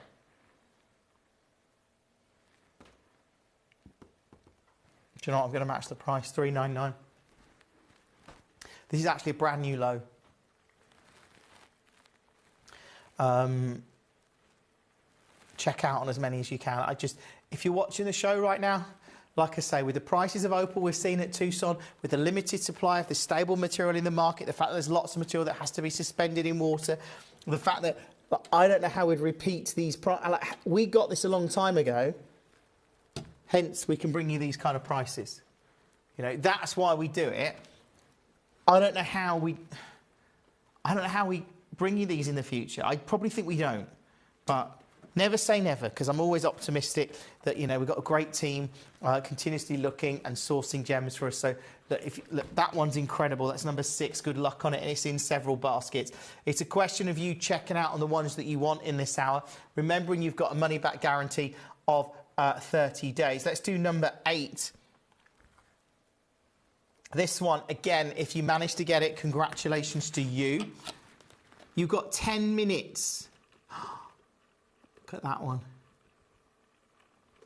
you know what? I'm going to match the price, $3.99. This is actually a brand new low. Check out on as many as you can. If you're watching the show right now, like I say, with the prices of opal we've seen at Tucson, with the limited supply of the stable material in the market, the fact that there's lots of material that has to be suspended in water, the fact that I don't know how we'd repeat these we got this a long time ago, hence we can bring you these kind of prices. You know, that's why we do it. I don't know how we bring you these in the future. I probably think we don't, but never say never, because I'm always optimistic that, you know, we've got a great team continuously looking and sourcing gems for us. So look, that one's incredible. That's number 6. Good luck on it. And it's in several baskets. It's a question of you checking out on the ones that you want in this hour, remembering you've got a money back guarantee of 30 days. Let's do number 8. This one, again, if you manage to get it, congratulations to you. You've got 10 minutes. Look at that one.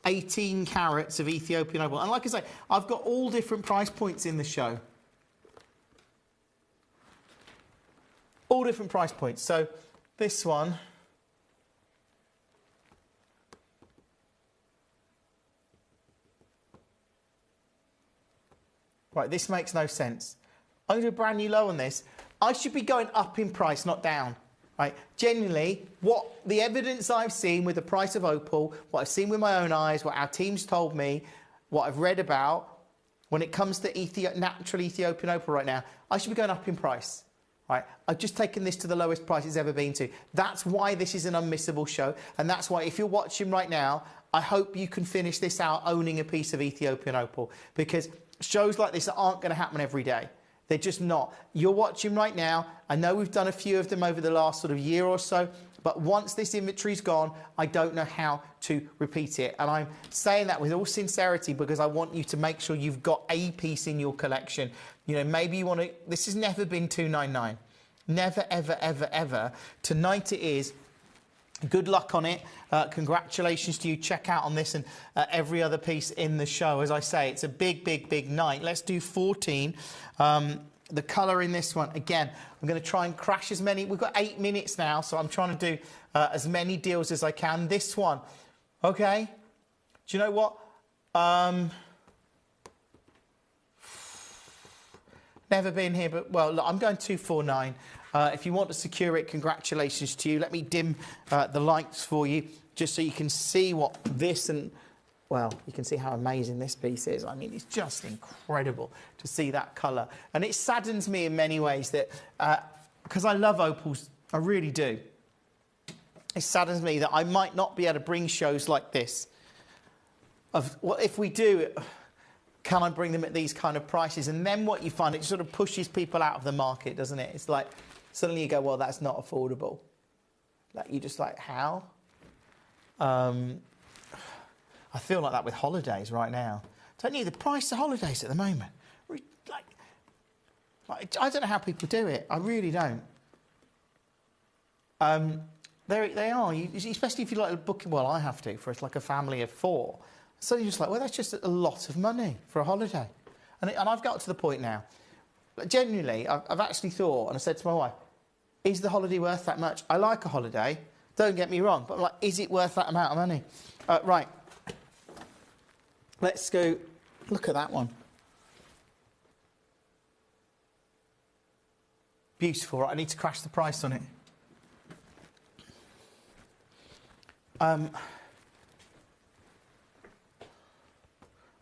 18 carats of Ethiopian opal. And like I say, I've got all different price points in the show. All different price points. So this one... Right, this makes no sense. I'm going to do a brand new low on this. I should be going up in price, not down. Right? Genuinely, what the evidence I've seen with the price of opal, what I've seen with my own eyes, what our team's told me, what I've read about, when it comes to natural Ethiopian opal right now, I should be going up in price. Right? I've just taken this to the lowest price it's ever been to. That's why this is an unmissable show. And that's why, if you're watching right now, I hope you can finish this out owning a piece of Ethiopian opal. Because shows like this aren't going to happen every day. They're just not. You're watching right now. I know we've done a few of them over the last sort of year or so, but once this inventory's gone, I don't know how to repeat it. And I'm saying that with all sincerity because I want you to make sure you've got a piece in your collection. You know, maybe you want to... This has never been $2.99. Never, ever, ever, ever. Tonight it is. Good luck on it. Congratulations to you. Check out on this and every other piece in the show. As I say, it's a big, big, big night. Let's do 14. The colour in this one, again, I'm going to try and crash as many. We've got 8 minutes now, so I'm trying to do as many deals as I can. This one, okay. Do you know what? Never been here, but, well, look, I'm going 249. If you want to secure it, congratulations to you. Let me dim the lights for you, just so you can see what this and, well, you can see how amazing this piece is. I mean, it's just incredible to see that colour. And it saddens me in many ways that, because I love opals, I really do. It saddens me that I might not be able to bring shows like this. Well, if we do, can I bring them at these kind of prices? And then what you find, it sort of pushes people out of the market, doesn't it? It's like, suddenly you go, well, that's not affordable. Like, you're just like, how? I feel like that with holidays right now. Don't you? The price of holidays at the moment. Like, I don't know how people do it. I really don't. They are, especially if you like booking. Well, I have to, for it's like a family of 4. So you're just like, well, that's just a lot of money for a holiday. And I've got to the point now. Genuinely, I've actually thought, and I said to my wife, is the holiday worth that much? I like a holiday, don't get me wrong, but I'm like, is it worth that amount of money? Right. Let's go, look at that one. Beautiful, right? I need to crash the price on it.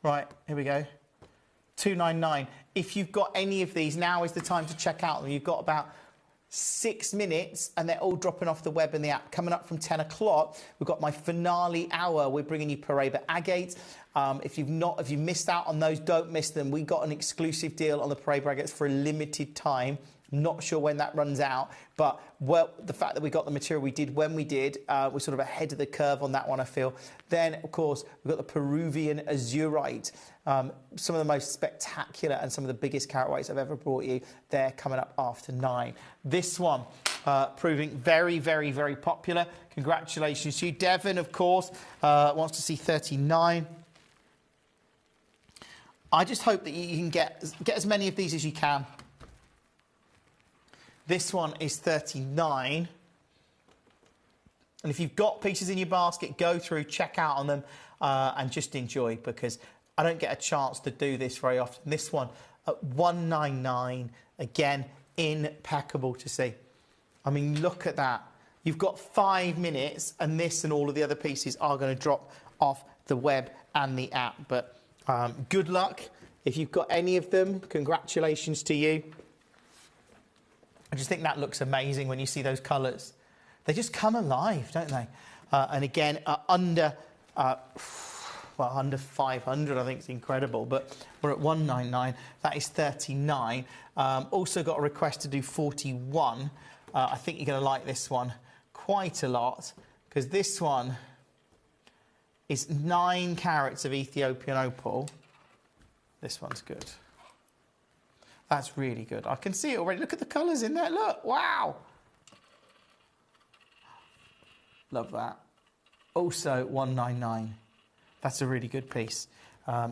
Right, here we go. 299. If you've got any of these, now is the time to check out them. You've got about 6 minutes and they're all dropping off the web and the app. Coming up from 10 o'clock, we've got my finale hour. We're bringing you Paraiba agates. If you've missed out on those, don't miss them. We got an exclusive deal on the Paraiba agates for a limited time. Not sure when that runs out, but the fact that we got the material we did when we did, we're sort of ahead of the curve on that one, I feel. Then, of course, we've got the Peruvian Azurite, some of the most spectacular and some of the biggest carat weights I've ever brought you. They're coming up after 9. This one proving very, very, very popular. Congratulations to you. Devon, of course, wants to see 39. I just hope that you can get as many of these as you can. This one is 39. And if you've got pieces in your basket, go through, check out on them, and just enjoy, because I don't get a chance to do this very often. This one at 199, again, impeccable to see. I mean, look at that. You've got 5 minutes, and this and all of the other pieces are going to drop off the web and the app. But good luck. If you've got any of them, congratulations to you. I just think that looks amazing when you see those colours. They just come alive, don't they? And again, under 500, I think it's incredible. But we're at 199. That is 39. Also got a request to do 41. I think you're going to like this one quite a lot, because this one is 9 carats of Ethiopian opal. This one's good. That's really good. I can see it already. Look at the colours in there. Look. Wow. Love that. Also 199. That's a really good piece.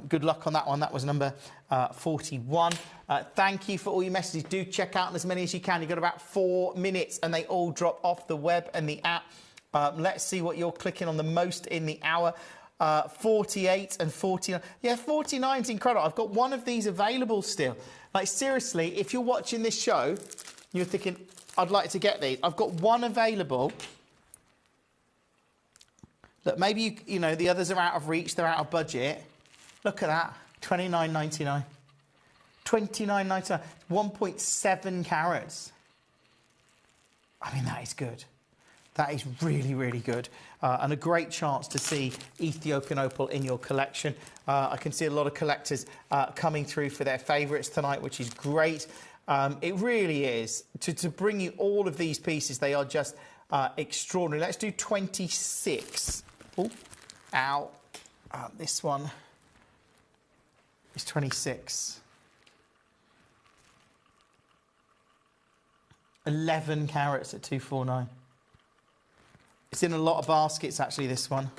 Good luck on that one. That was number 41. Thank you for all your messages. Do check out as many as you can. You've got about 4 minutes and they all drop off the web and the app. Let's see what you're clicking on the most in the hour. 48 and 49. Yeah, 49 is incredible. I've got one of these available still. Like, seriously, if you're watching this show, you're thinking, I'd like to get these. I've got one available. Look, maybe, you know, the others are out of reach. They're out of budget. Look at that. $29.99. $29.99. 1.7 carats. I mean, that is good. That is really, really good. And a great chance to see Ethiopian opal in your collection. I can see a lot of collectors coming through for their favourites tonight, which is great. It really is. To bring you all of these pieces, they are just extraordinary. Let's do 26. Oh, ow. This one is 26. 11 carats at 249. It's in a lot of baskets, actually, this one.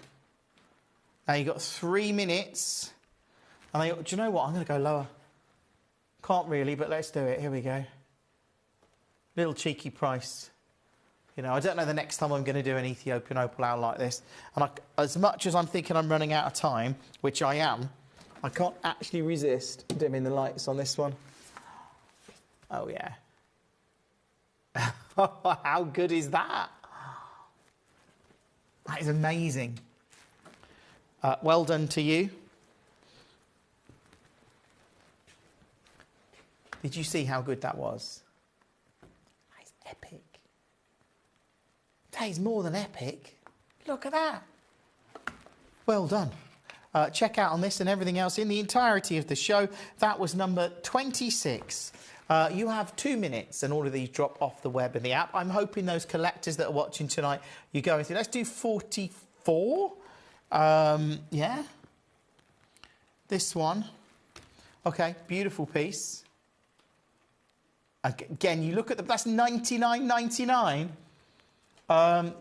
Now, you've got 3 minutes. And do you know what? I'm going to go lower. Can't really, but let's do it. Here we go. Little cheeky price. You know, I don't know the next time I'm going to do an Ethiopian opal out like this. And as much as I'm thinking I'm running out of time, which I am, I can't actually resist dimming the lights on this one. Oh, yeah. How good is that? That is amazing. Well done to you. Did you see how good that was? That is epic. That is more than epic. Look at that. Well done. Check out on this and everything else in the entirety of the show. That was number 26. You have 2 minutes and all of these drop off the web and the app. I'm hoping those collectors that are watching tonight, you're going through. Let's do 44. Yeah. This one. Okay, beautiful piece. Again, you look at that's $99.99.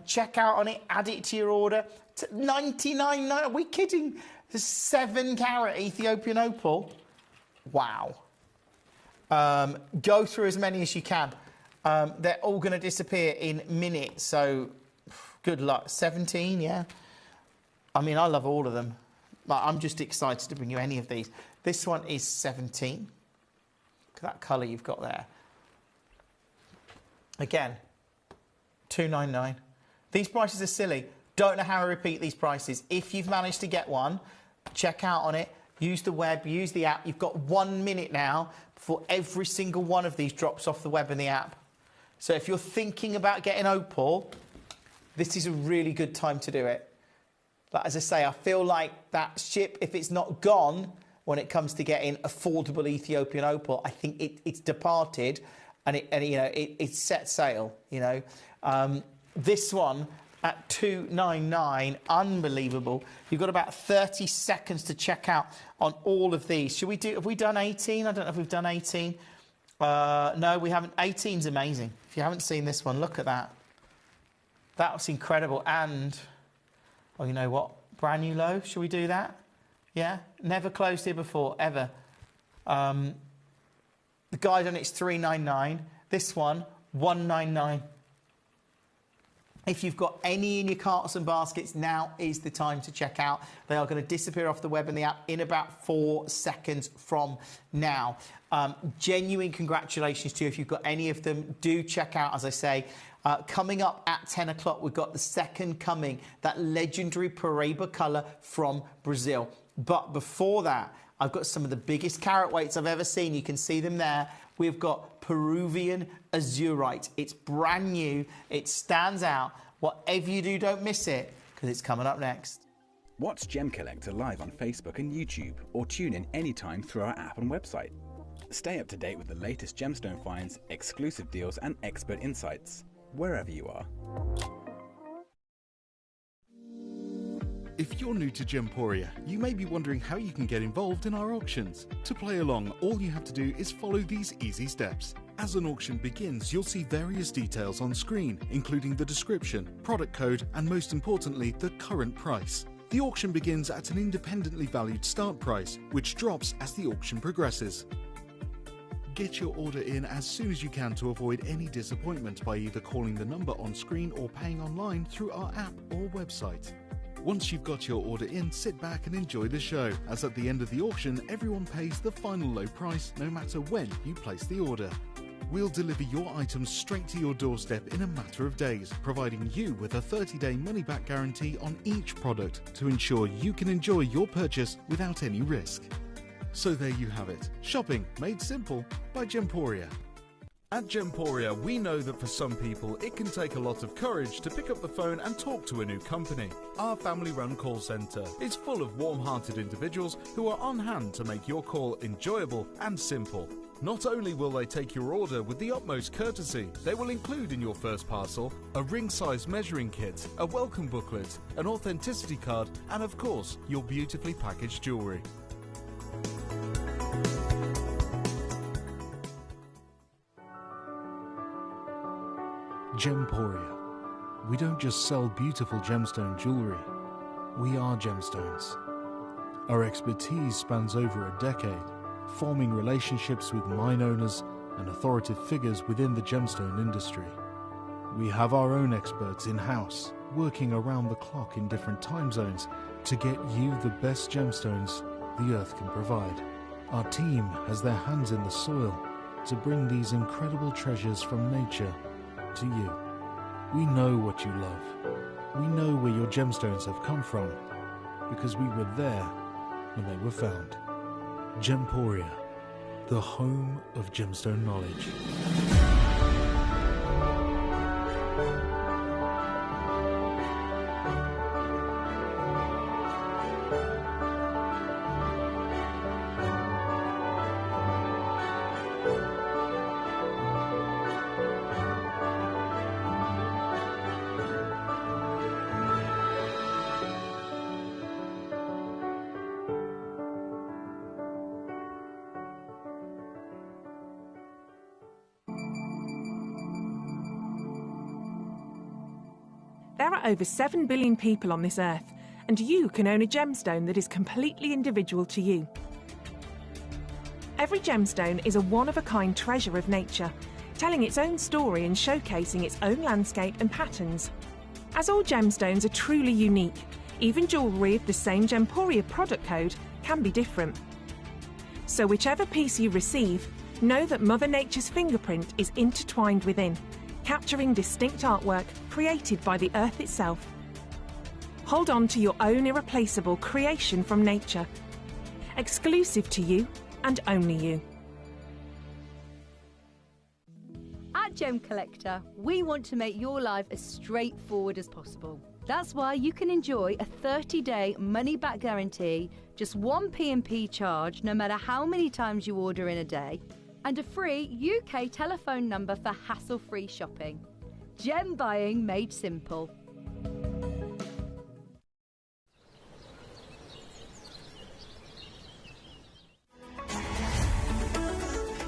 Check out on it, add it to your order. $99.99. Are we kidding? The 7 carat Ethiopian opal. Wow. Go through as many as you can. They're all going to disappear in minutes, so good luck. 17, yeah. I mean, I love all of them. But I'm just excited to bring you any of these. This one is 17. Look at that colour you've got there. Again, $299. These prices are silly. Don't know how to repeat these prices. If you've managed to get one, check out on it. use the web, use the app. You've got 1 minute now before every single one of these drops off the web and the app. So if you're thinking about getting opal, this is a really good time to do it. But as I say, I feel like that ship, if it's not gone when it comes to getting affordable Ethiopian opal, I think it's departed and it's set sail. This one at $299, unbelievable. You've got about 30 seconds to check out on all of these. Have we done 18? I don't know if we've done 18. No, we haven't. 18's amazing. If you haven't seen this one, look at that. That was incredible. And, oh, you know what? Brand new low. Shall we do that? Yeah? Never closed here before, ever. The guide on it's $399. This one, $199. If you've got any in your carts and baskets, now is the time to check out. They are going to disappear off the web and the app in about 4 seconds from now. Genuine congratulations to you. If you've got any of them, do check out, as I say. Coming up at 10 o'clock, we've got the second coming, that legendary Paraíba colour from Brazil. But before that, I've got some of the biggest carat weights I've ever seen. You can see them there. We've got Peruvian azurite. It's brand new. It stands out. Whatever you do, don't miss it, because it's coming up next. Watch Gemcollector live on Facebook and YouTube, or tune in anytime through our app and website. Stay up to date with the latest gemstone finds, exclusive deals and expert insights, wherever you are. If you're new to Gemporia, you may be wondering how you can get involved in our auctions. To play along, all you have to do is follow these easy steps. As an auction begins, you'll see various details on screen, including the description, product code, and most importantly, the current price. The auction begins at an independently valued start price, which drops as the auction progresses. Get your order in as soon as you can to avoid any disappointment by either calling the number on screen or paying online through our app or website. Once you've got your order in, sit back and enjoy the show, as at the end of the auction, everyone pays the final low price no matter when you place the order. We'll deliver your items straight to your doorstep in a matter of days, providing you with a 30-day money-back guarantee on each product to ensure you can enjoy your purchase without any risk. So there you have it, shopping made simple by Gemporia. At Gemporia, we know that for some people, it can take a lot of courage to pick up the phone and talk to a new company. Our family-run call centre is full of warm-hearted individuals who are on hand to make your call enjoyable and simple. Not only will they take your order with the utmost courtesy, they will include in your first parcel a ring-size measuring kit, a welcome booklet, an authenticity card, and of course, your beautifully packaged jewellery. Gemporia. We don't just sell beautiful gemstone jewellery, we are gemstones. Our expertise spans over a decade, forming relationships with mine owners and authoritative figures within the gemstone industry. We have our own experts in-house, working around the clock in different time zones to get you the best gemstones the earth can provide. Our team has their hands in the soil to bring these incredible treasures from nature to you. We know what you love. We know where your gemstones have come from, because we were there when they were found. Gemporia, the home of gemstone knowledge. There are over 7 billion people on this earth, and you can own a gemstone that is completely individual to you. Every gemstone is a one-of-a-kind treasure of nature, telling its own story and showcasing its own landscape and patterns. As all gemstones are truly unique, even jewellery of the same Gemporia product code can be different. So whichever piece you receive, know that Mother Nature's fingerprint is intertwined within, capturing distinct artwork created by the earth itself. Hold on to your own irreplaceable creation from nature. exclusive to you and only you. At Gemcollector, we want to make your life as straightforward as possible. That's why you can enjoy a 30-day money-back guarantee, just one P&P charge no matter how many times you order in a day, and a free UK telephone number for hassle-free shopping. Gem buying made simple.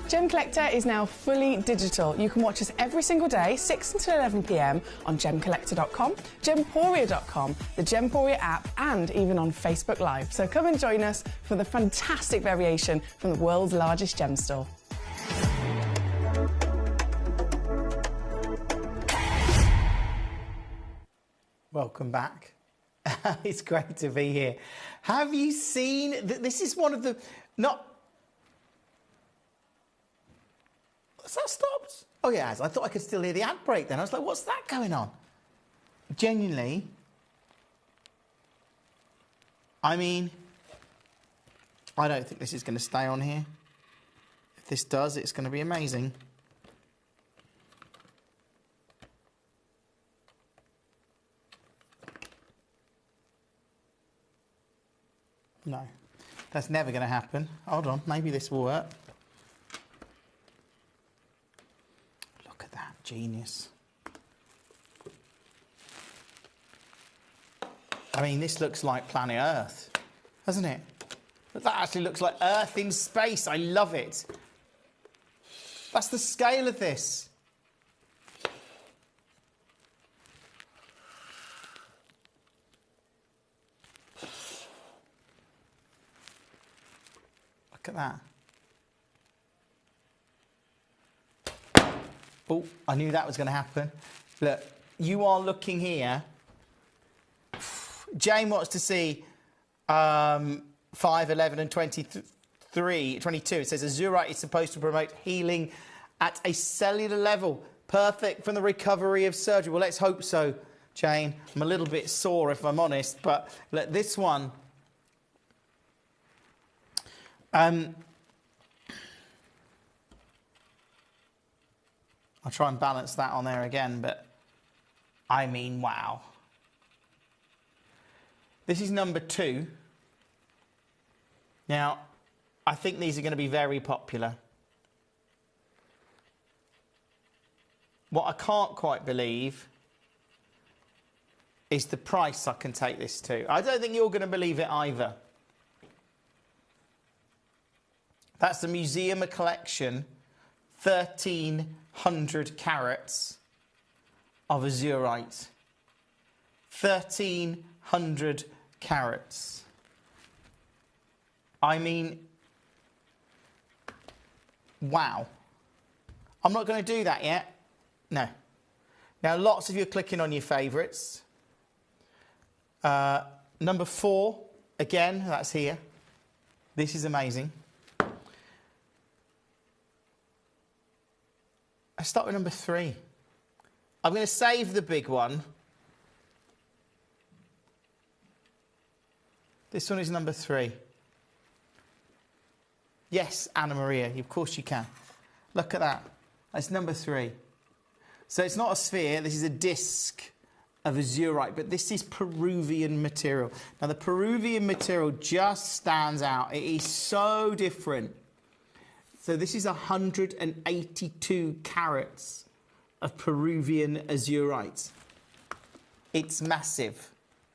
Gemcollector is now fully digital. You can watch us every single day, 6 until 11 p.m. on Gemcollector.com, Gemporia.com, the Gemporia app, and even on Facebook Live. So come and join us for the fantastic variation from the world's largest gem store. Welcome back. It's great to be here. Have you seen this is one of the Has that stopped? Oh yeah, I thought I could still hear the ad break then. I was like, what's that going on? Genuinely, I mean, I don't think this is going to stay on here. If this does, it's going to be amazing. No, that's never going to happen. Hold on, maybe this will work. Look at that, genius. I mean, this looks like planet Earth, doesn't it? That actually looks like Earth in space. I love it. That's the scale of this. Look at that. Oh, I knew that was going to happen. Look, you are looking here. Jane wants to see 5, 11 and 23, 22. It says azurite is supposed to promote healing at a cellular level. Perfect for the recovery of surgery. Well, let's hope so, Jane. I'm a little bit sore if I'm honest, but look, this one... I'll try and balance that on there again, but I mean, wow. This is number 2. Now, I think these are going to be very popular. What I can't quite believe is the price I can take this to. I don't think you're going to believe it either. That's the Museum of Collection, 1,300 carats of azurite. 1,300 carats. I mean, wow. I'm not going to do that yet. No. Now, lots of you are clicking on your favourites. Number 4, again, that's here. This is amazing. Let's start with number 3. I'm going to save the big one. This one is number 3. Yes, Anna Maria, of course you can. Look at that. That's number 3. So it's not a sphere, this is a disc of azurite, but this is Peruvian material. Now the Peruvian material just stands out. It is so different. So this is 182 carats of Peruvian azurite. It's massive.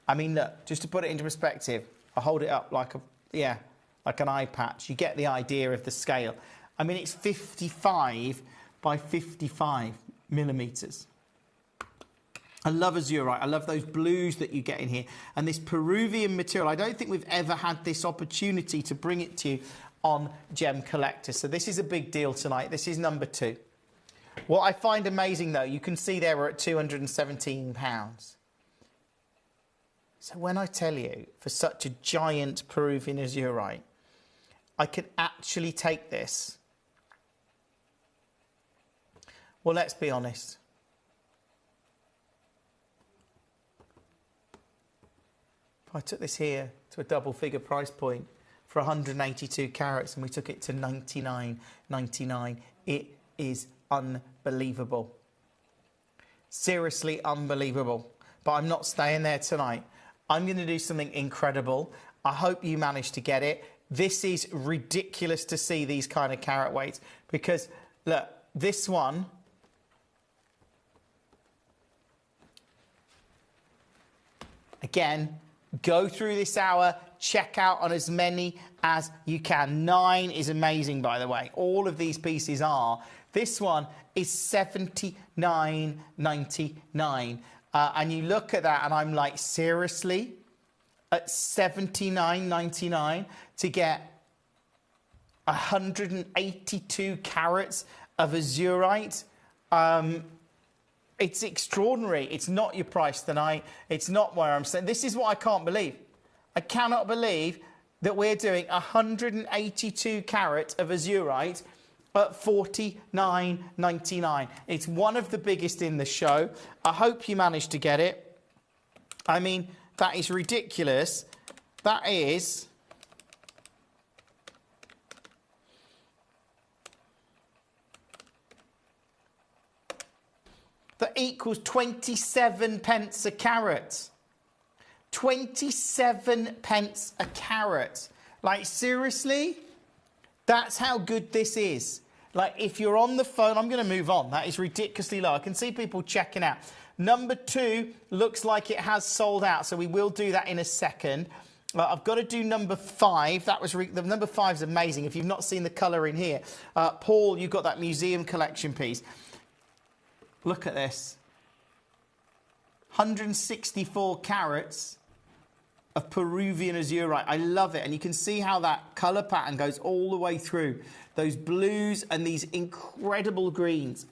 I mean, look, just to put it into perspective, I'll hold it up like like an eye patch. You get the idea of the scale. I mean, it's 55 by 55 millimeters. I love azurite. I love those blues that you get in here. And this Peruvian material, I don't think we've ever had this opportunity to bring it to you on Gemcollector. So this is a big deal tonight. This is number 2. What I find amazing, though, you can see there we're at £217. So when I tell you, for such a giant Peruvian azurite, I could actually take this. Well, let's be honest. If I took this here to a double-figure price point for 182 carats, and we took it to 99.99. It is unbelievable. Seriously unbelievable. But I'm not staying there tonight. I'm going to do something incredible. I hope you managed to get it. This is ridiculous to see these kind of carat weights, because look, this one, again, go through this hour, check out on as many as you can. 9 is amazing, by the way. All of these pieces are. This one is $79.99. And you look at that and I'm like, seriously? At $79.99 to get 182 carats of azurite? It's extraordinary. It's not your price tonight. It's not where I'm saying. This is what I can't believe. I cannot believe that we're doing 182 carats of azurite at $49.99. It's one of the biggest in the show. I hope you managed to get it. I mean, that is ridiculous. That is... that equals 27 pence a carat. 27 pence a carat. Like, seriously? That's how good this is. Like, if you're on the phone, I'm going to move on. That is ridiculously low. I can see people checking out. Number 2 looks like it has sold out, so we will do that in a second. I've got to do number 5. That was the number 5 is amazing. If you've not seen the colour in here, Paul, you've got that museum collection piece. Look at this. 164 carats of Peruvian azurite. I love it. And you can see how that colour pattern goes all the way through. Those blues and these incredible greens.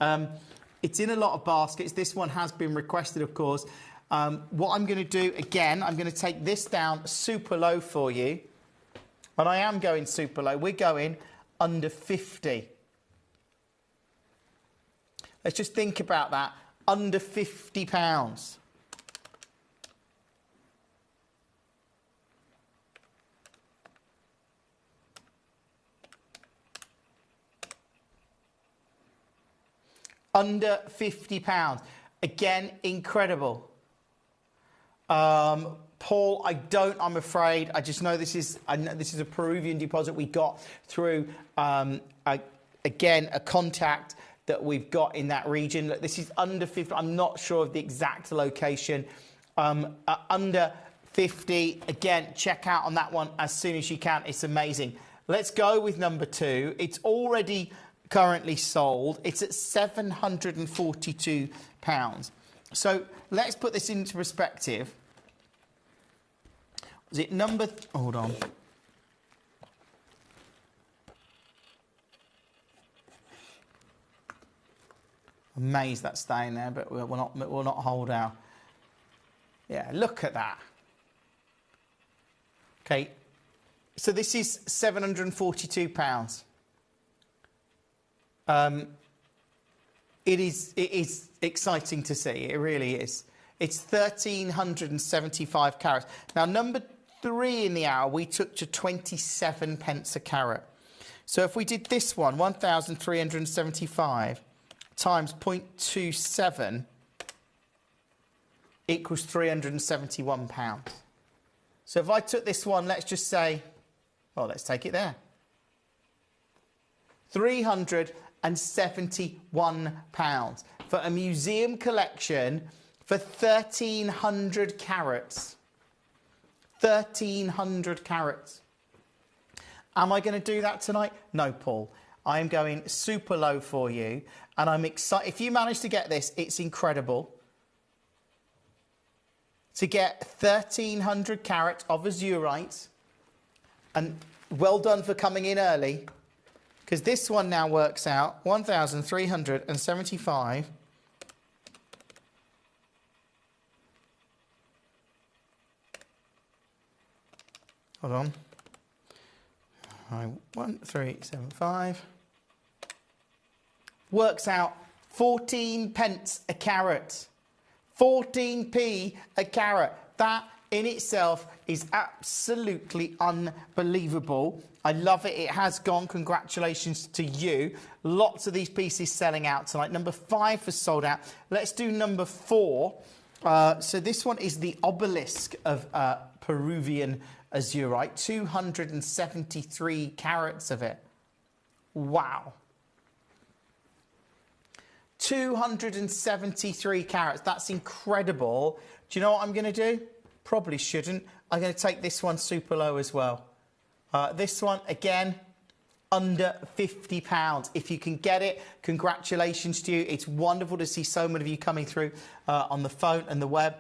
It's in a lot of baskets. This one has been requested, of course. What I'm going to do, again, I'm going to take this down super low for you. And I am going super low. We're going under 50. Let's just think about that. Under £50. Under £50. Again, incredible. Paul, I'm afraid. I just know this is a Peruvian deposit we got through, again, a contact that we've got in that region. Look, this is under 50. I'm not sure of the exact location. Under 50. Again, check out on that one as soon as you can. It's amazing. Let's go with number 2. It's already currently sold. It's at £742. So let's put this into perspective. Was it number... hold on. Amazed that's staying there, but we'll not hold our... yeah, look at that. Okay, so this is £742. It is exciting to see. It really is. It's 1,375 carats. Now, number 3 in the hour, we took to 27 pence a carat. So if we did this one, 1,375 times 0.27 equals £371. So if I took this one, let's just say, well, let's take it there. £371 for a museum collection for 1,300 carats. 1,300 carats. Am I going to do that tonight? No, Paul. I am going super low for you, and I'm excited. If you manage to get this, it's incredible. To get 1,300 carats of azurite, and well done for coming in early, because this one now works out 1,375. Hold on. 1,375. Works out 14 pence a carat. 14p a carat. That in itself is absolutely unbelievable. I love it. It has gone. Congratulations to you. Lots of these pieces selling out tonight. Number 5 was sold out. Let's do number 4. So this one is the obelisk of Peruvian azurite. 273 carats of it. Wow. 273 carats. That's incredible. Do you know what I'm going to do? Probably shouldn't. I'm going to take this one super low as well. This one, again, under £50. If you can get it, congratulations to you. It's wonderful to see so many of you coming through on the phone and the web.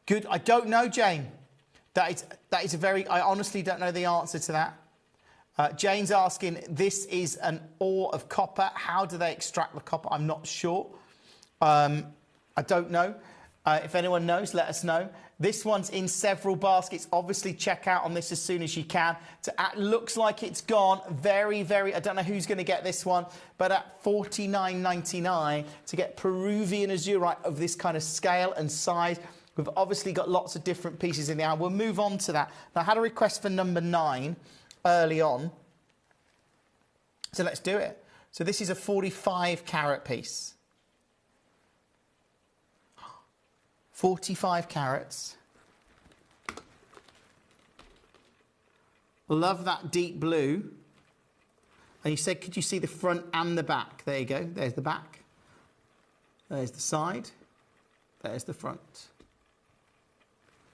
Good. I don't know, Jane. That is a very... I honestly don't know the answer to that. Jane's asking, this is an ore of copper. How do they extract the copper? I'm not sure. I don't know. If anyone knows, let us know. This one's in several baskets. Obviously, check out on this as soon as you can. Looks like it's gone very, very... I don't know who's going to get this one, but at $49.99 to get Peruvian azurite of this kind of scale and size. We've obviously got lots of different pieces in the hour. We'll move on to that. Now, I had a request for number 9 early on. So let's do it. So this is a 45 carat piece. 45 carats. Love that deep blue. And you said, could you see the front and the back? There you go. There's the back. There's the side. There's the front.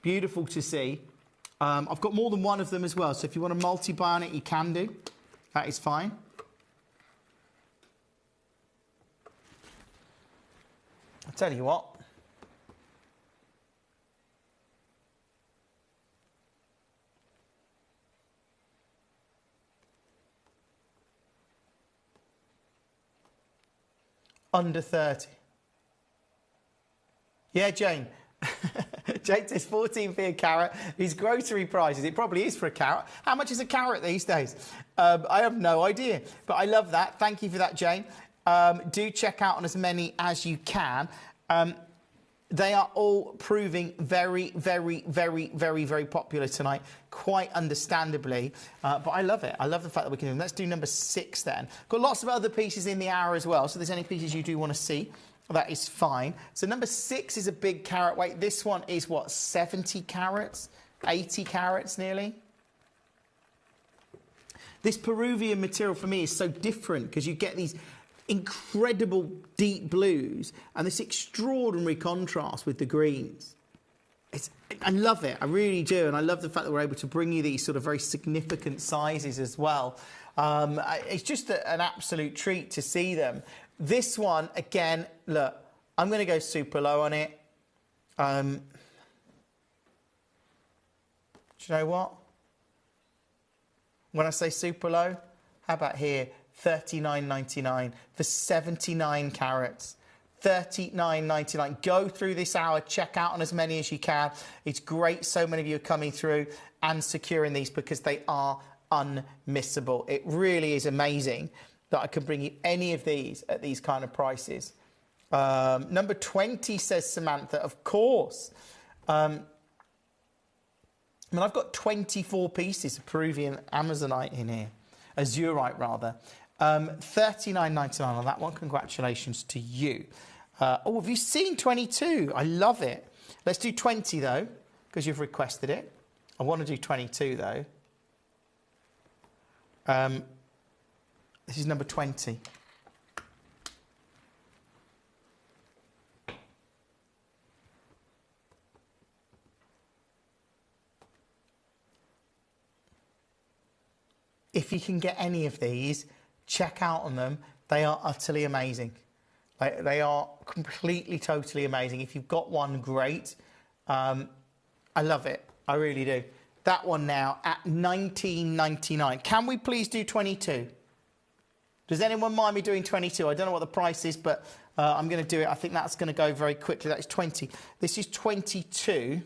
Beautiful to see. I've got more than one of them as well, so if you want to multi-buy on it, you can do. That is fine. I'll tell you what. Under 30. Yeah, Jane. Jane says 14p a carat. These grocery prices, it probably is for a carat. How much is a carat these days? I have no idea, but I love that. Thank you for that, Jane. Do check out on as many as you can. They are all proving very, very, very, very, very popular tonight, quite understandably. But I love it. I love the fact that we can do them. Let's do number 6 then. Got lots of other pieces in the hour as well, so if there's any pieces you do want to see, that is fine. So number 6 is a big carat weight. This one is, what, 70 carats? 80 carats nearly? This Peruvian material for me is so different because you get these incredible deep blues and this extraordinary contrast with the greens. I love it. I really do. And I love the fact that we're able to bring you these sort of very significant sizes as well. It's just an absolute treat to see them. This one, again, look, I'm going to go super low on it. Do you know what? When I say super low, how about here? $39.99 for 79 carats. $39.99. Go through this hour, check out on as many as you can. It's great so many of you are coming through and securing these because they are unmissable. It really is amazing that I can bring you any of these at these kind of prices. Number 20, says Samantha, of course. I mean, I've got 24 pieces of Peruvian Amazonite in here. Azurite, rather. $39.99 on that one. Congratulations to you. Oh, have you seen 22? I love it. Let's do 20, though, because you've requested it. I want to do 22, though. This is number 20. If you can get any of these, check out on them. They are utterly amazing. They are completely, totally amazing. If you've got one, great. I love it. I really do. That one now at $19.99. Can we please do 22? Does anyone mind me doing 22? I don't know what the price is, but I'm going to do it. I think that's going to go very quickly. That is 20. This is 22.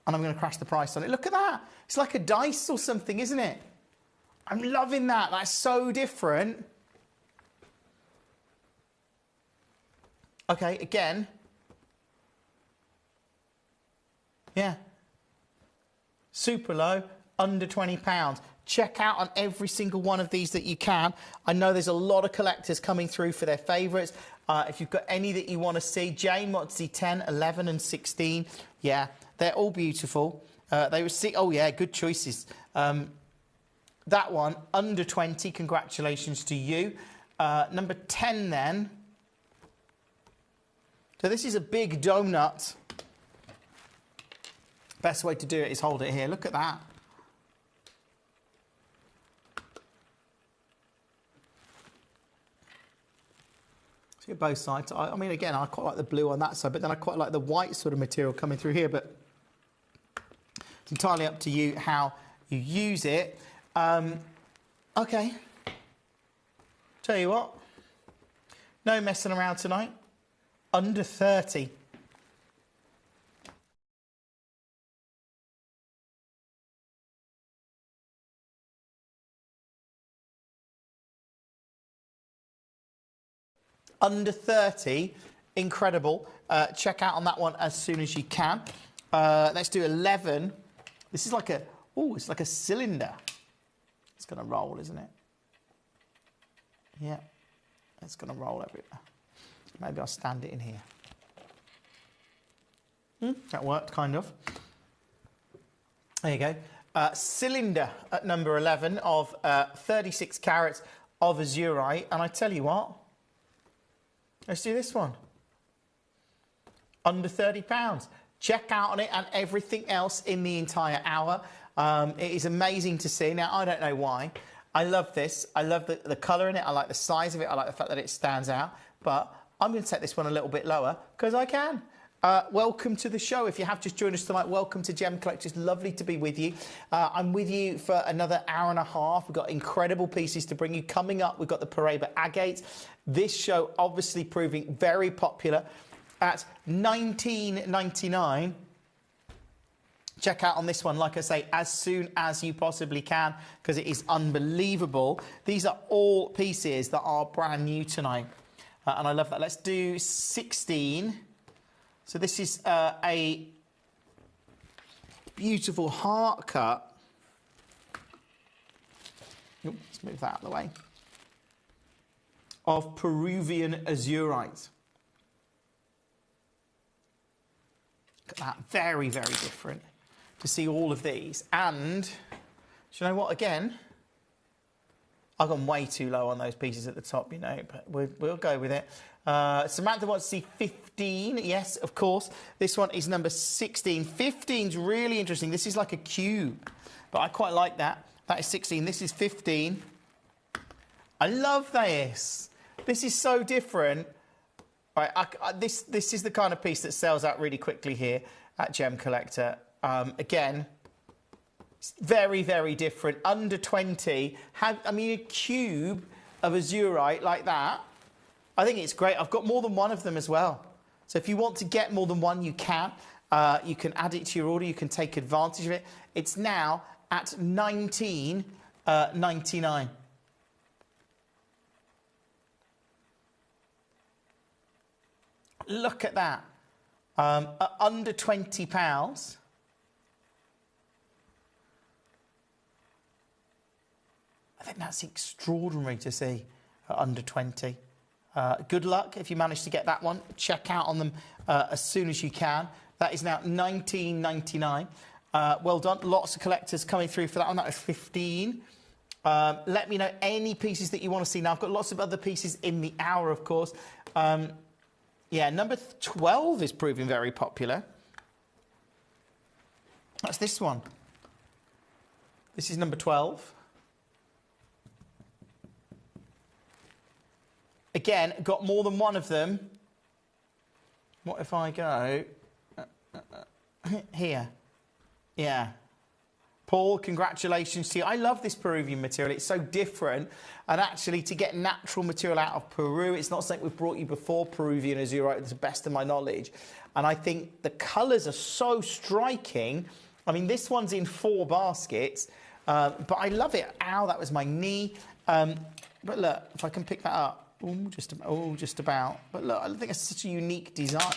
and I'm going to crash the price on it. Look at that. It's like a dice or something, isn't it? I'm loving that. That's so different. Okay, again. Yeah. Super low, under £20. Check out on every single one of these that you can. I know there's a lot of collectors coming through for their favourites. If you've got any that you want to see, Jane wants to see 10, 11 and 16. Yeah, they're all beautiful. They were oh yeah, good choices. That one, under 20, congratulations to you. Number 10 then. So this is a big donut. Best way to do it is hold it here. Look at that. See both sides. I mean, again, I quite like the blue on that side, but then I quite like the white sort of material coming through here. But it's entirely up to you how you use it. Okay. Tell you what. No messing around tonight. Under 30. Under 30, incredible. Check out on that one as soon as you can. Let's do 11. This is like a, oh, it's like a cylinder. It's going to roll, isn't it? Yeah, it's going to roll everywhere. Maybe I'll stand it in here. That worked, kind of. There you go. Cylinder at number 11 of 36 carats of azurite. And I tell you what, let's do this one. Under £30. Check out on it and everything else in the entire hour. It is amazing to see. Now, I don't know why. I love this. I love the colour in it. I like the size of it. I like the fact that it stands out. But I'm going to take this one a little bit lower because I can. Welcome to the show. If you have just joined us tonight, welcome to Gemcollector. It's lovely to be with you. I'm with you for another hour and a half. We've got incredible pieces to bring you. Coming up, we've got the Paraiba agates. This show obviously proving very popular at $19.99. Check out on this one, like I say, as soon as you possibly can, because it is unbelievable. These are all pieces that are brand new tonight. And I love that. Let's do 16. So this is a beautiful heart cut. Ooh, let's move that out of the way. Of Peruvian azurite. Look at that. Very, very different to see all of these. And, do you know what, again, I've gone way too low on those pieces at the top, you know, but we'll go with it. Samantha wants to see 15. Yes, of course. This one is number 16. 15's really interesting. This is like a cube, but I quite like that. That is 16. This is 15. I love this. This is so different. Right, this is the kind of piece that sells out really quickly here at Gemcollector. Again, it's very, very different. Under 20. I mean, a cube of azurite like that. I think it's great. I've got more than one of them as well. So if you want to get more than one, you can. You can add it to your order. You can take advantage of it. It's now at $19.99. Look at that. Under £20. I think that's extraordinary to see at under 20. Good luck if you manage to get that one. Check out on them as soon as you can. That is now $19.99. Well done. Lots of collectors coming through for that one. That was 15. Let me know any pieces that you want to see. Now, I've got lots of other pieces in the hour, of course. Yeah, number 12 is proving very popular. That's this one. This is number 12. Again, got more than one of them. What if I go here? Yeah. Paul, congratulations to you. I love this Peruvian material. It's so different. And actually, to get natural material out of Peru, it's not something we've brought you before, Peruvian azurite, to the best of my knowledge. And I think the colours are so striking. I mean, this one's in 4 baskets, but I love it. Ow, that was my knee. But look, if I can pick that up. Just about. But look, I think it's such a unique design.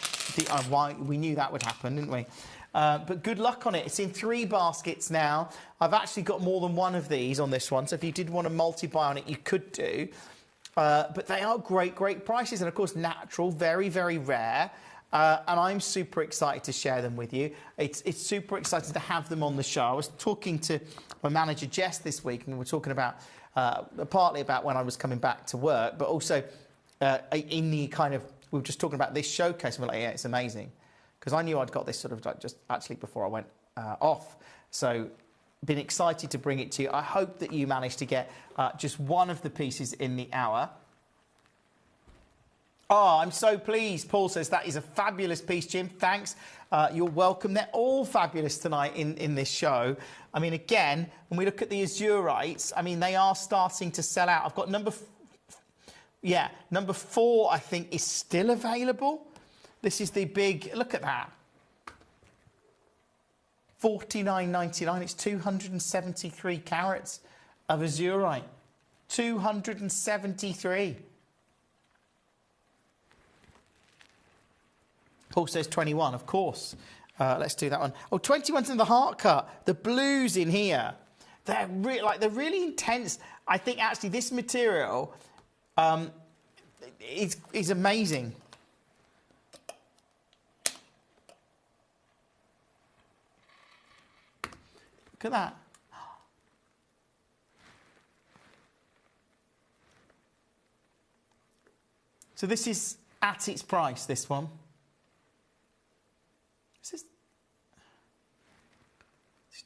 Why we knew that would happen, didn't we? But good luck on it. It's in 3 baskets now. I've actually got more than one of these on this one, so if you did want to multi-buy on it, you could do. But they are great, great prices, and of course natural, very, very rare. And I'm super excited to share them with you. It's super exciting to have them on the show. I was talking to my manager Jess this week, and we were talking about partly about when I was coming back to work, but also in the kind of, we were just talking about this showcase, and we're like, yeah, it's amazing. Because I knew I'd got this sort of like just actually before I went off. So been excited to bring it to you. I hope that you managed to get just one of the pieces in the hour. Oh, I'm so pleased. Paul says that is a fabulous piece, Jim. Thanks. You're welcome. They're all fabulous tonight in this show. I mean, again, when we look at the azurites, I mean, they are starting to sell out. I've got number 4, I think, is still available. This is the big, look at that. $49.99. It's 273 carats of azurite. 273. Paul says 21, of course. Let's do that one. Oh, 21's in the heart cut. The blues in here. They're really intense. I think actually this material is amazing. Look at that. So this is at its price, this one.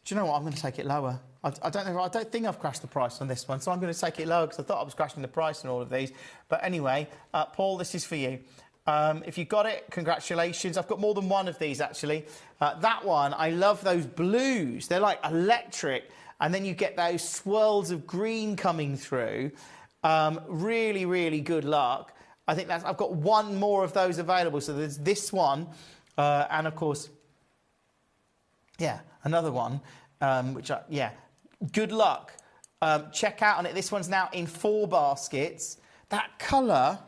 Do you know what? I'm going to take it lower. I don't think I've crashed the price on this one, so I'm going to take it lower because I thought I was crashing the price on all of these. But anyway, Paul, this is for you. If you got it, congratulations. I've got more than one of these, actually. That one, I love those blues. They're like electric, and then you get those swirls of green coming through. Really, really good luck. I think I've got one more of those available. So there's this one, and of course, yeah, another one, good luck. Check out on it. This one's now in 4 baskets. That colour,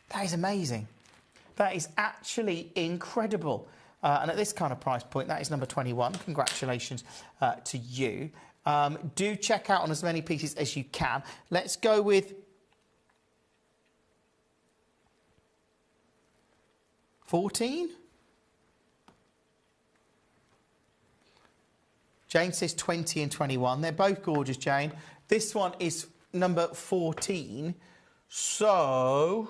that is amazing. That is actually incredible. And at this kind of price point, that is number 21. Congratulations to you. Do check out on as many pieces as you can. Let's go with 14. Jane says 20 and 21. They're both gorgeous, Jane. This one is number 14. So,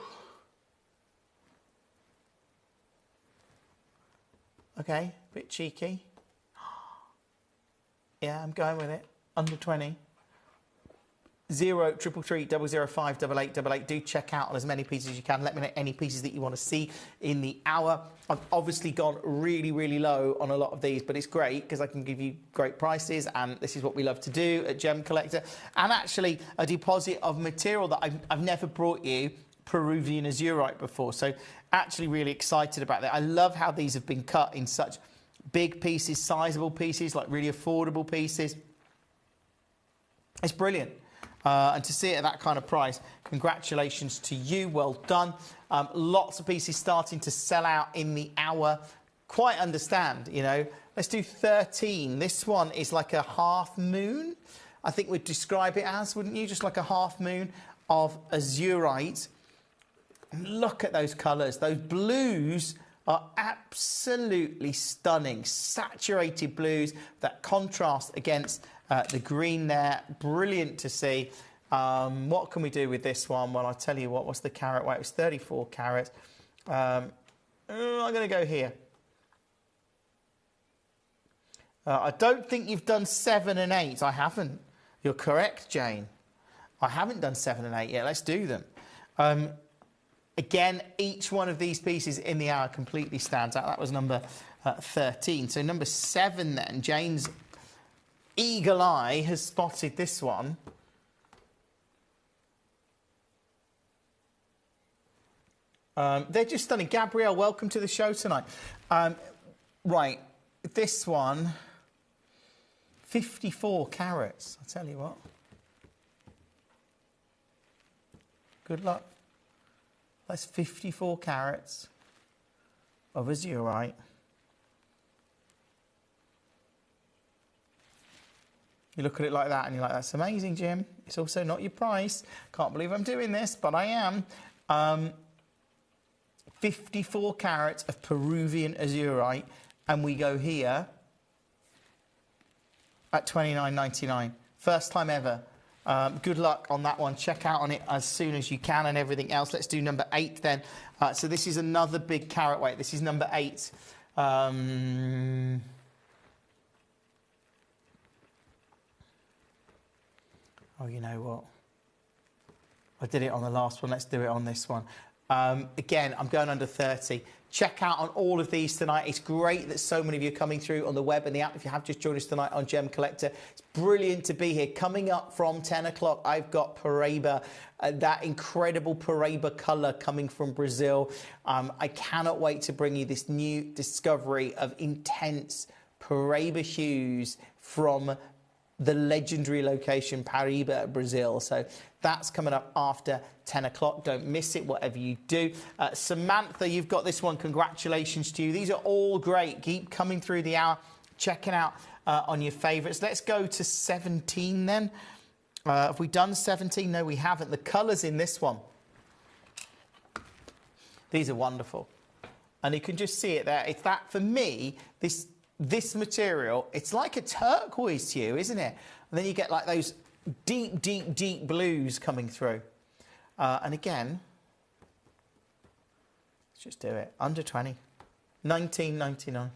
okay, a bit cheeky. Yeah, I'm going with it. Under 20. 0333 005 8888. Do check out on as many pieces as you can. Let me know any pieces that you want to see in the hour. I've obviously gone really, really low on a lot of these, but it's great because I can give you great prices, and this is what we love to do at Gemcollector. And actually, a deposit of material that I've never brought you, Peruvian azurite, before. So actually really excited about that. I love how these have been cut in such big pieces, sizable pieces, like really affordable pieces. It's brilliant. And to see it at that kind of price, congratulations to you. Well done. Lots of pieces starting to sell out in the hour. Quite understand, you know. Let's do 13. This one is like a half moon. I think we'd describe it as, wouldn't you? Just like a half moon of azurite. Look at those colours. Those blues are absolutely stunning. Saturated blues that contrast against the green there. Brilliant to see. What can we do with this one? Well, I'll tell you what. What's the carat weight? It was 34 carats. I'm going to go here. I don't think you've done 7 and 8. I haven't. You're correct, Jane. I haven't done 7 and 8 yet. Let's do them. Again, each one of these pieces in the hour completely stands out. That was number 13. So number 7 then. Jane's eagle eye has spotted this one. They're just stunning. Gabrielle, welcome to the show tonight. Right, this one, 54 carats. I'll tell you what. Good luck. That's 54 carats of azurite. You look at it like that and you're like, that's amazing, Jim. It's also not your price. Can't believe I'm doing this, but I am. 54 carats of Peruvian azurite, and we go here at $29.99. First time ever. Good luck on that one. Check out on it as soon as you can and everything else. Let's do number 8 then. So this is another big carat weight. This is number 8. Oh, you know what? I did it on the last one. Let's do it on this one. Again, I'm going under 30. Check out on all of these tonight. It's great that so many of you are coming through on the web and the app. If you have just joined us tonight on Gemcollector, it's brilliant to be here. Coming up from 10 o'clock, I've got Paraiba, that incredible Paraiba colour coming from Brazil. I cannot wait to bring you this new discovery of intense Paraiba hues from the legendary location Paraiba, Brazil. So that's coming up after 10 o'clock. Don't miss it, whatever you do. Samantha, you've got this one. Congratulations to you. These are all great. Keep coming through the hour, checking out on your favourites. Let's go to 17 then. Have we done 17? No, we haven't. The colours in this one. These are wonderful. And you can just see it there. It's that, for me, this material, it's like a turquoise hue, isn't it? And then you get like those deep, deep, deep blues coming through. And again, let's just do it. Under 20. $19.99.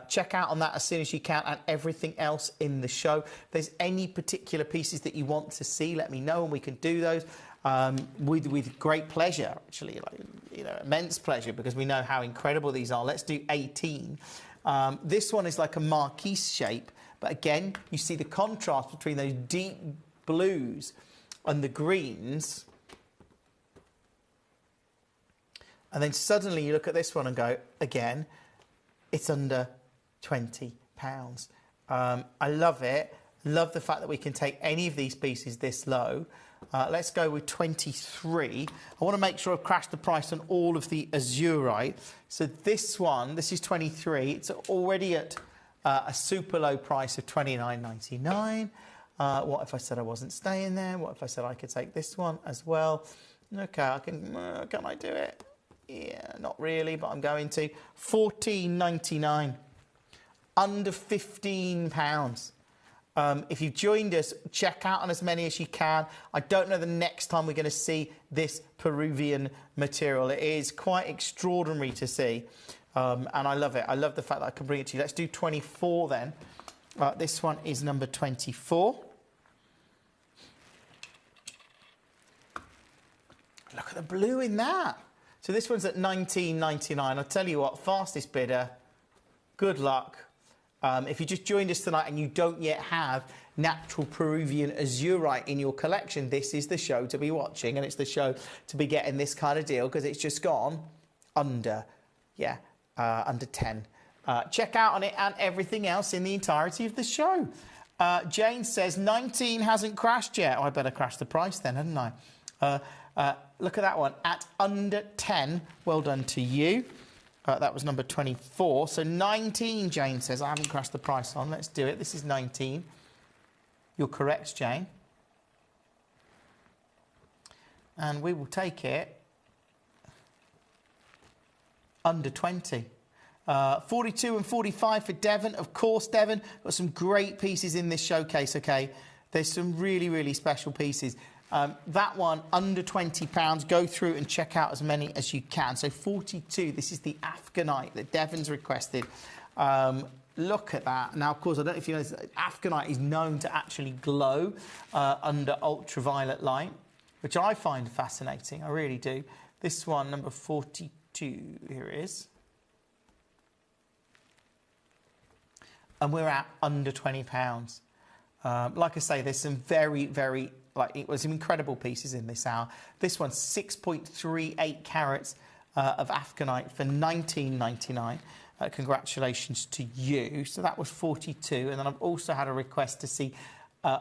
Check out on that as soon as you can, and everything else in the show. If there's any particular pieces that you want to see, let me know and we can do those with great pleasure, actually, like, you know, immense pleasure, because we know how incredible these are. Let's do 18. This one is like a marquise shape, but again, you see the contrast between those deep blues and the greens. And then suddenly you look at this one and go, again, it's under £20. I love it. Love the fact that we can take any of these pieces this low. Let's go with 23. I want to make sure I've crashed the price on all of the azurite. So this one, this is 23. It's already at a super low price of $29.99. What if I said I wasn't staying there? What if I said I could take this one as well? Okay, can I do it? Yeah, not really, but I'm going to. $14.99. Under £15. If you've joined us, check out on as many as you can. I don't know the next time we're going to see this Peruvian material. It is quite extraordinary to see, and I love it. I love the fact that I can bring it to you. Let's do 24 then. This one is number 24. Look at the blue in that. So this one's at $19.99. I'll tell you what, fastest bidder, good luck. If you just joined us tonight and you don't yet have natural Peruvian azurite in your collection, this is the show to be watching, and it's the show to be getting this kind of deal, because it's just gone under 10. Check out on it and everything else in the entirety of the show. Jane says 19 hasn't crashed yet. Oh, I better crash the price then, hadn't I? Look at that one, at under 10. Well done to you. That was number 24. So 19, Jane says. I haven't crashed the price on. Let's do it. This is 19. You're correct, Jane. And we will take it under 20. 42 and 45 for Devon. Of course, Devon. Got some great pieces in this showcase, OK? There's some really, really special pieces. That one, under £20. Go through and check out as many as you can. So 42, this is the Afghanite that Devon's requested. Look at that. Now, of course, I don't know if you know, Afghanite is known to actually glow under ultraviolet light, which I find fascinating. I really do. This one, number 42, here it is. and we're at under £20. Like I say, there's some very, it was some incredible pieces in this hour. This one's 6.38 carats of Afghanite for £19.99. Congratulations to you. So that was 42, and then I've also had a request to see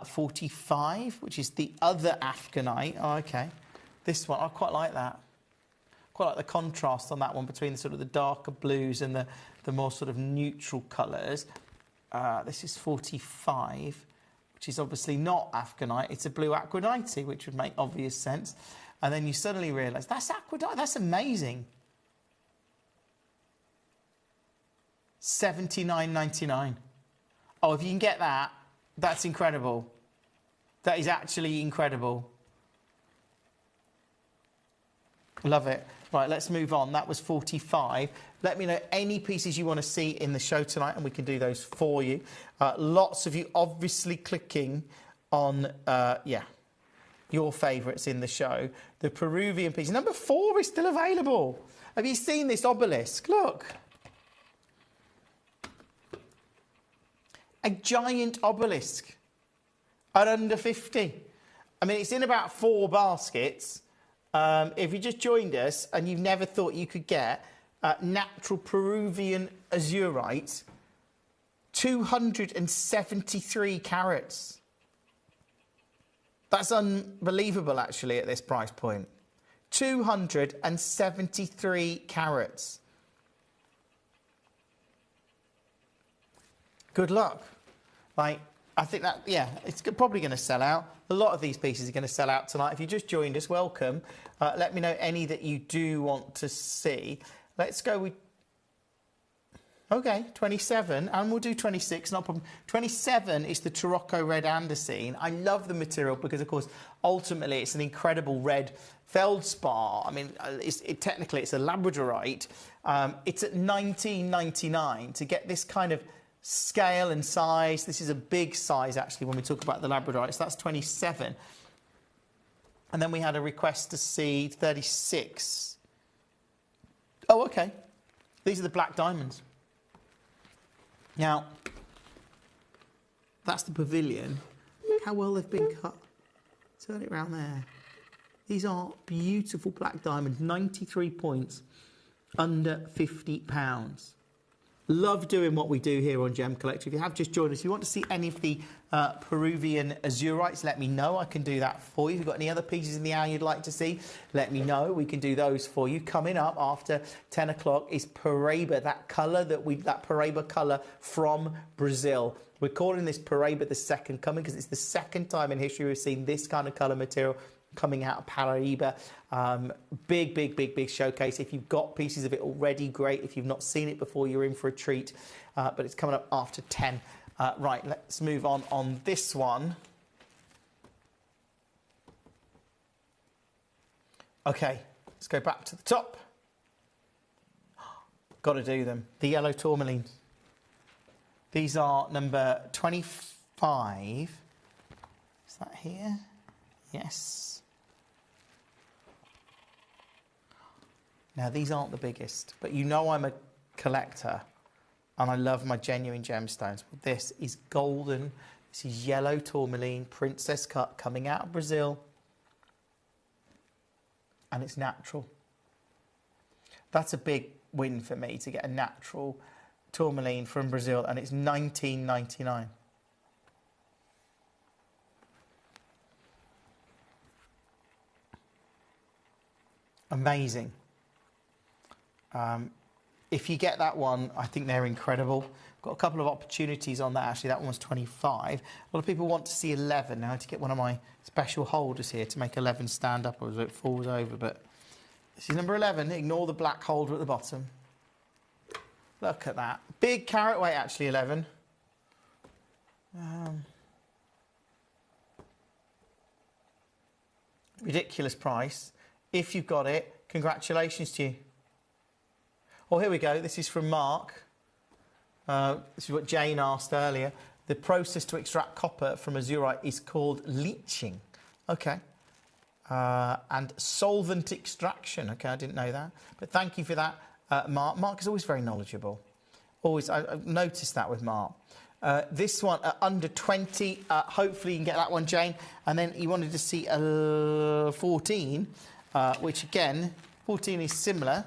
45, which is the other Afghanite. Oh, okay. This one, I quite like that. Quite like the contrast on that one between the sort of the darker blues and the more sort of neutral colours. This is 45, which is obviously not Afghanite. It's a blue aquadite, which would make obvious sense. And then you suddenly realise, that's aquadite, that's amazing. $79.99. Oh, if you can get that, that's incredible. That is actually incredible. Love it. Right, let's move on. That was 45. Let me know any pieces you want to see in the show tonight, and we can do those for you. Lots of you obviously clicking on, your favourites in the show. The Peruvian piece. Number 4 is still available. Have you seen this obelisk? Look. A giant obelisk at under 50. I mean, it's in about 4 baskets. If you just joined us and you've never thought you could get natural Peruvian azurite, 273 carats. That's unbelievable, actually, at this price point. 273 carats. Good luck. Like, I think that, yeah, it's probably going to sell out. A lot of these pieces are going to sell out tonight. If you just joined us, welcome. Let me know any that you do want to see. Let's go with... OK, 27, and we'll do 26, not a problem. 27 is the Tarocco Red Andesine. I love the material because, of course, ultimately it's an incredible red feldspar. I mean, technically it's a labradorite. It's at $19.99 to get this kind of scale and size. This is a big size, actually, when we talk about the labradorite. So that's 27. And then we had a request to see 36. Oh, OK. These are the black diamonds. Now, that's the pavilion. Look how well they've been cut. Turn it around there. These are beautiful black diamonds, 93 points, under £50. Love doing what we do here on Gemcollector. If you have just joined us, if you want to see any of the Peruvian azurites, let me know. I can do that for you. If you've got any other pieces in the hour you'd like to see, let me know. We can do those for you. Coming up after 10 o'clock is Paraíba, that Paraíba colour from Brazil. We're calling this Paraíba the second coming because it's the second time in history we've seen this kind of colour material coming out of Paraíba. Big showcase. If you've got pieces of it already, great. If you've not seen it before, you're in for a treat. But it's coming up after 10. Right, let's move on this one. Okay, let's go back to the top. Got to do them. The yellow tourmalines. These are number 25. Is that here? Yes. Now, these aren't the biggest, but you know I'm a collector and I love my genuine gemstones. This is golden. This is yellow tourmaline, princess cut, coming out of Brazil. And it's natural. That's a big win for me to get a natural tourmaline from Brazil, and it's $19.99. Amazing. If you get that one, I think they're incredible. Got a couple of opportunities on that, actually. That one was 25. A lot of people want to see 11. Now I had to get one of my special holders here to make 11 stand up as it falls over. But this is number 11. Ignore the black holder at the bottom. Look at that. Big carat weight, actually, 11. Ridiculous price. If you've got it, congratulations to you. Oh, here we go. This is from Mark. This is what Jane asked earlier. The process to extract copper from azurite is called leaching. Okay. And solvent extraction. Okay, I didn't know that. But thank you for that, Mark. Mark is always very knowledgeable. Always. I've noticed that with Mark. This one under 20. Hopefully you can get that one, Jane. And then you wanted to see 14, which again, 14 is similar,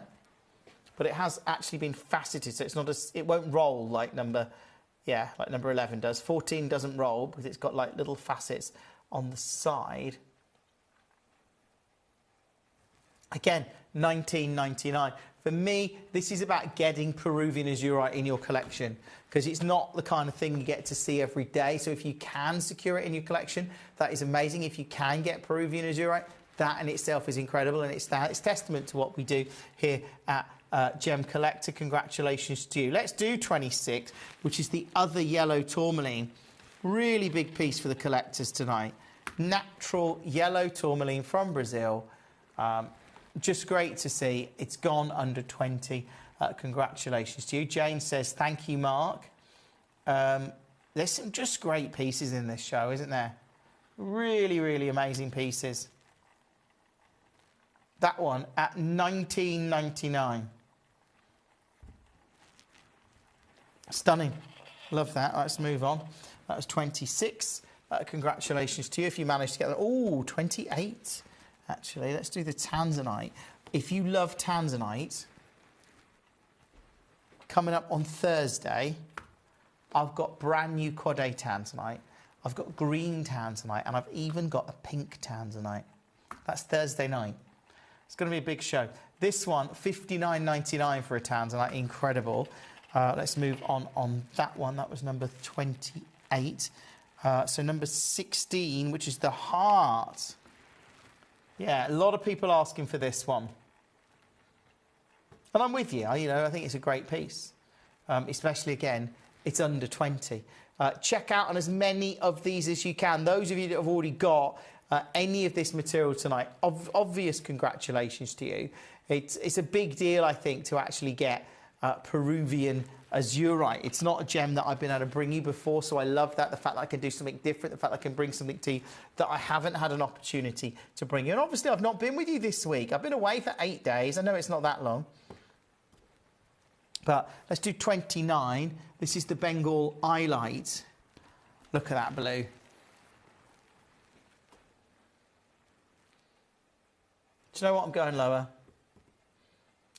but it has actually been faceted, so it's not as, it won't roll like number 11 does. 14 doesn't roll because it's got like little facets on the side. Again, $19.99. For me, this is about getting Peruvian azurite in your collection because it's not the kind of thing you get to see every day. So if you can secure it in your collection, that is amazing. If you can get Peruvian azurite, that in itself is incredible, and it's testament to what we do here at Gemcollector. Congratulations to you. Let's do 26, which is the other yellow tourmaline. Really big piece for the collectors tonight. Natural yellow tourmaline from Brazil. Just great to see. It's gone under 20. Congratulations to you. Jane says, thank you, Mark. There's some just great pieces in this show, isn't there? Really, really amazing pieces. That one at $19.99. Stunning. Love that. Let's move on. That was 26. Congratulations to you if you managed to get that. Oh, 28. Actually, let's do the tanzanite. If you love tanzanite, coming up on Thursday, I've got brand new Quad A tanzanite. I've got green tanzanite, and I've even got a pink tanzanite. That's Thursday night. It's going to be a big show. This one, $59.99 for a tanzanite. Incredible. Let's move on that one. That was number 28. So number 16, which is the heart. Yeah, a lot of people asking for this one. And I'm with you. I think it's a great piece. Especially, again, it's under 20. Check out on as many of these as you can. Those of you that have already got any of this material tonight, obvious congratulations to you. It's a big deal, I think, to actually get Peruvian azurite. It's not a gem that I've been able to bring you before, so I love that. The fact that I can do something different, the fact that I can bring something to you that I haven't had an opportunity to bring you. And obviously, I've not been with you this week. I've been away for 8 days. I know it's not that long. But let's do 29. This is the Bengal Eyelight. Look at that blue. Do you know what? I'm going lower.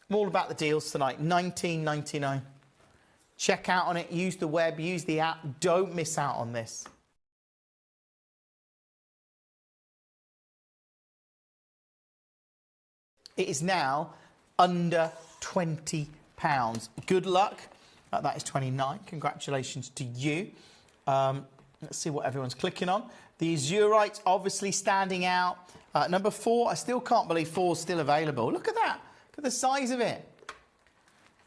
I'm all about the deals tonight. $19.99. Check out on it. Use the web. Use the app. Don't miss out on this. It is now under £20. Good luck. That is 29. Congratulations to you. Let's see what everyone's clicking on. The azurite obviously standing out. Number 4, I still can't believe 4 is still available. Look at that. Look at the size of it.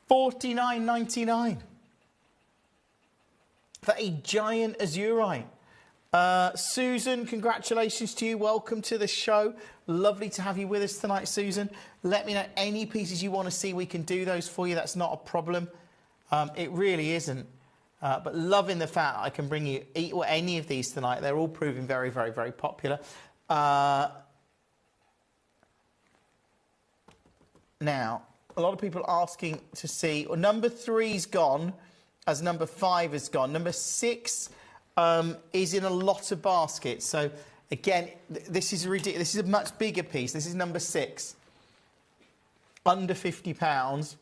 $49.99 for a giant azurite. Susan, congratulations to you. Welcome to the show. Lovely to have you with us tonight, Susan. Let me know any pieces you want to see. We can do those for you. That's not a problem. It really isn't. But loving the fact that I can bring you any of these tonight. They're all proving very, very, very popular. Now, a lot of people asking to see, well, number 3's gone as number 5 is gone. Number 6 is in a lot of baskets. So, again, this is ridiculous. This is a much bigger piece. This is number 6. Under £50.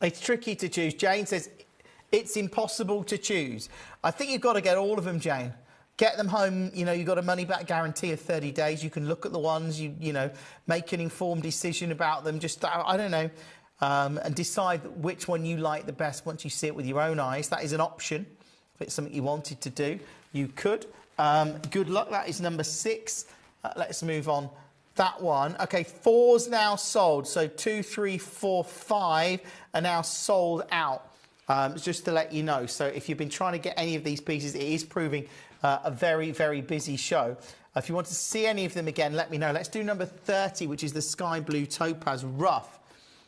It's tricky to choose. Jane says it's impossible to choose. I think you've got to get all of them, Jane. Get them home. You've got a money-back guarantee of 30 days. You can look at the ones, make an informed decision about them. Just, I don't know, and decide which one you like the best once you see it with your own eyes. That is an option. If it's something you wanted to do, you could. Good luck. That is number 6. Let's move on. That one. Okay, 4's now sold. So 2, 3, 4, 5 are now sold out. Just to let you know. So if you've been trying to get any of these pieces, it is proving a very, very busy show. If you want to see any of them again, let me know. Let's do number 30, which is the Sky Blue Topaz Rough.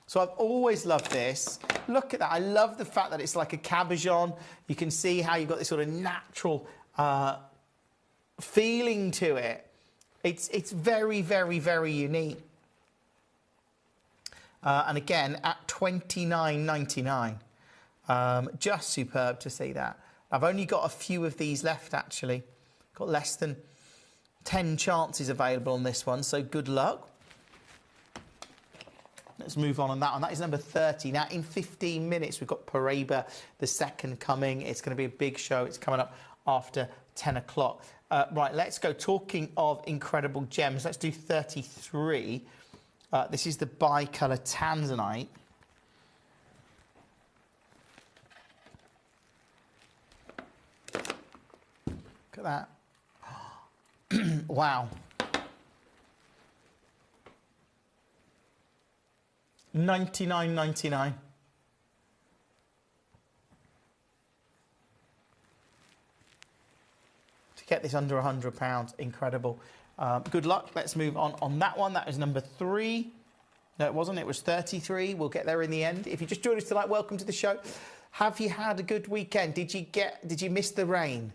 So I've always loved this. Look at that. I love the fact that it's like a cabochon. You can see how you've got this sort of natural feeling to it. It's very, very, very unique. And again, at $29.99. Just superb to see that. I've only got a few of these left, actually. Got less than 10 chances available on this one, so good luck. Let's move on that one. That is number 30. Now, in 15 minutes, we've got Paraiba, the second coming. It's going to be a big show. It's coming up after 10 o'clock. Right, let's go. Talking of incredible gems, let's do 33. This is the Bicolour Tanzanite. Look at that. Wow. 99.99. To get this under £100, incredible. Good luck. Let's move on that one. That is number 3. No, it wasn't. It was 33. We'll get there in the end. If you just joined us tonight, welcome to the show. Have you had a good weekend? Did you miss the rain?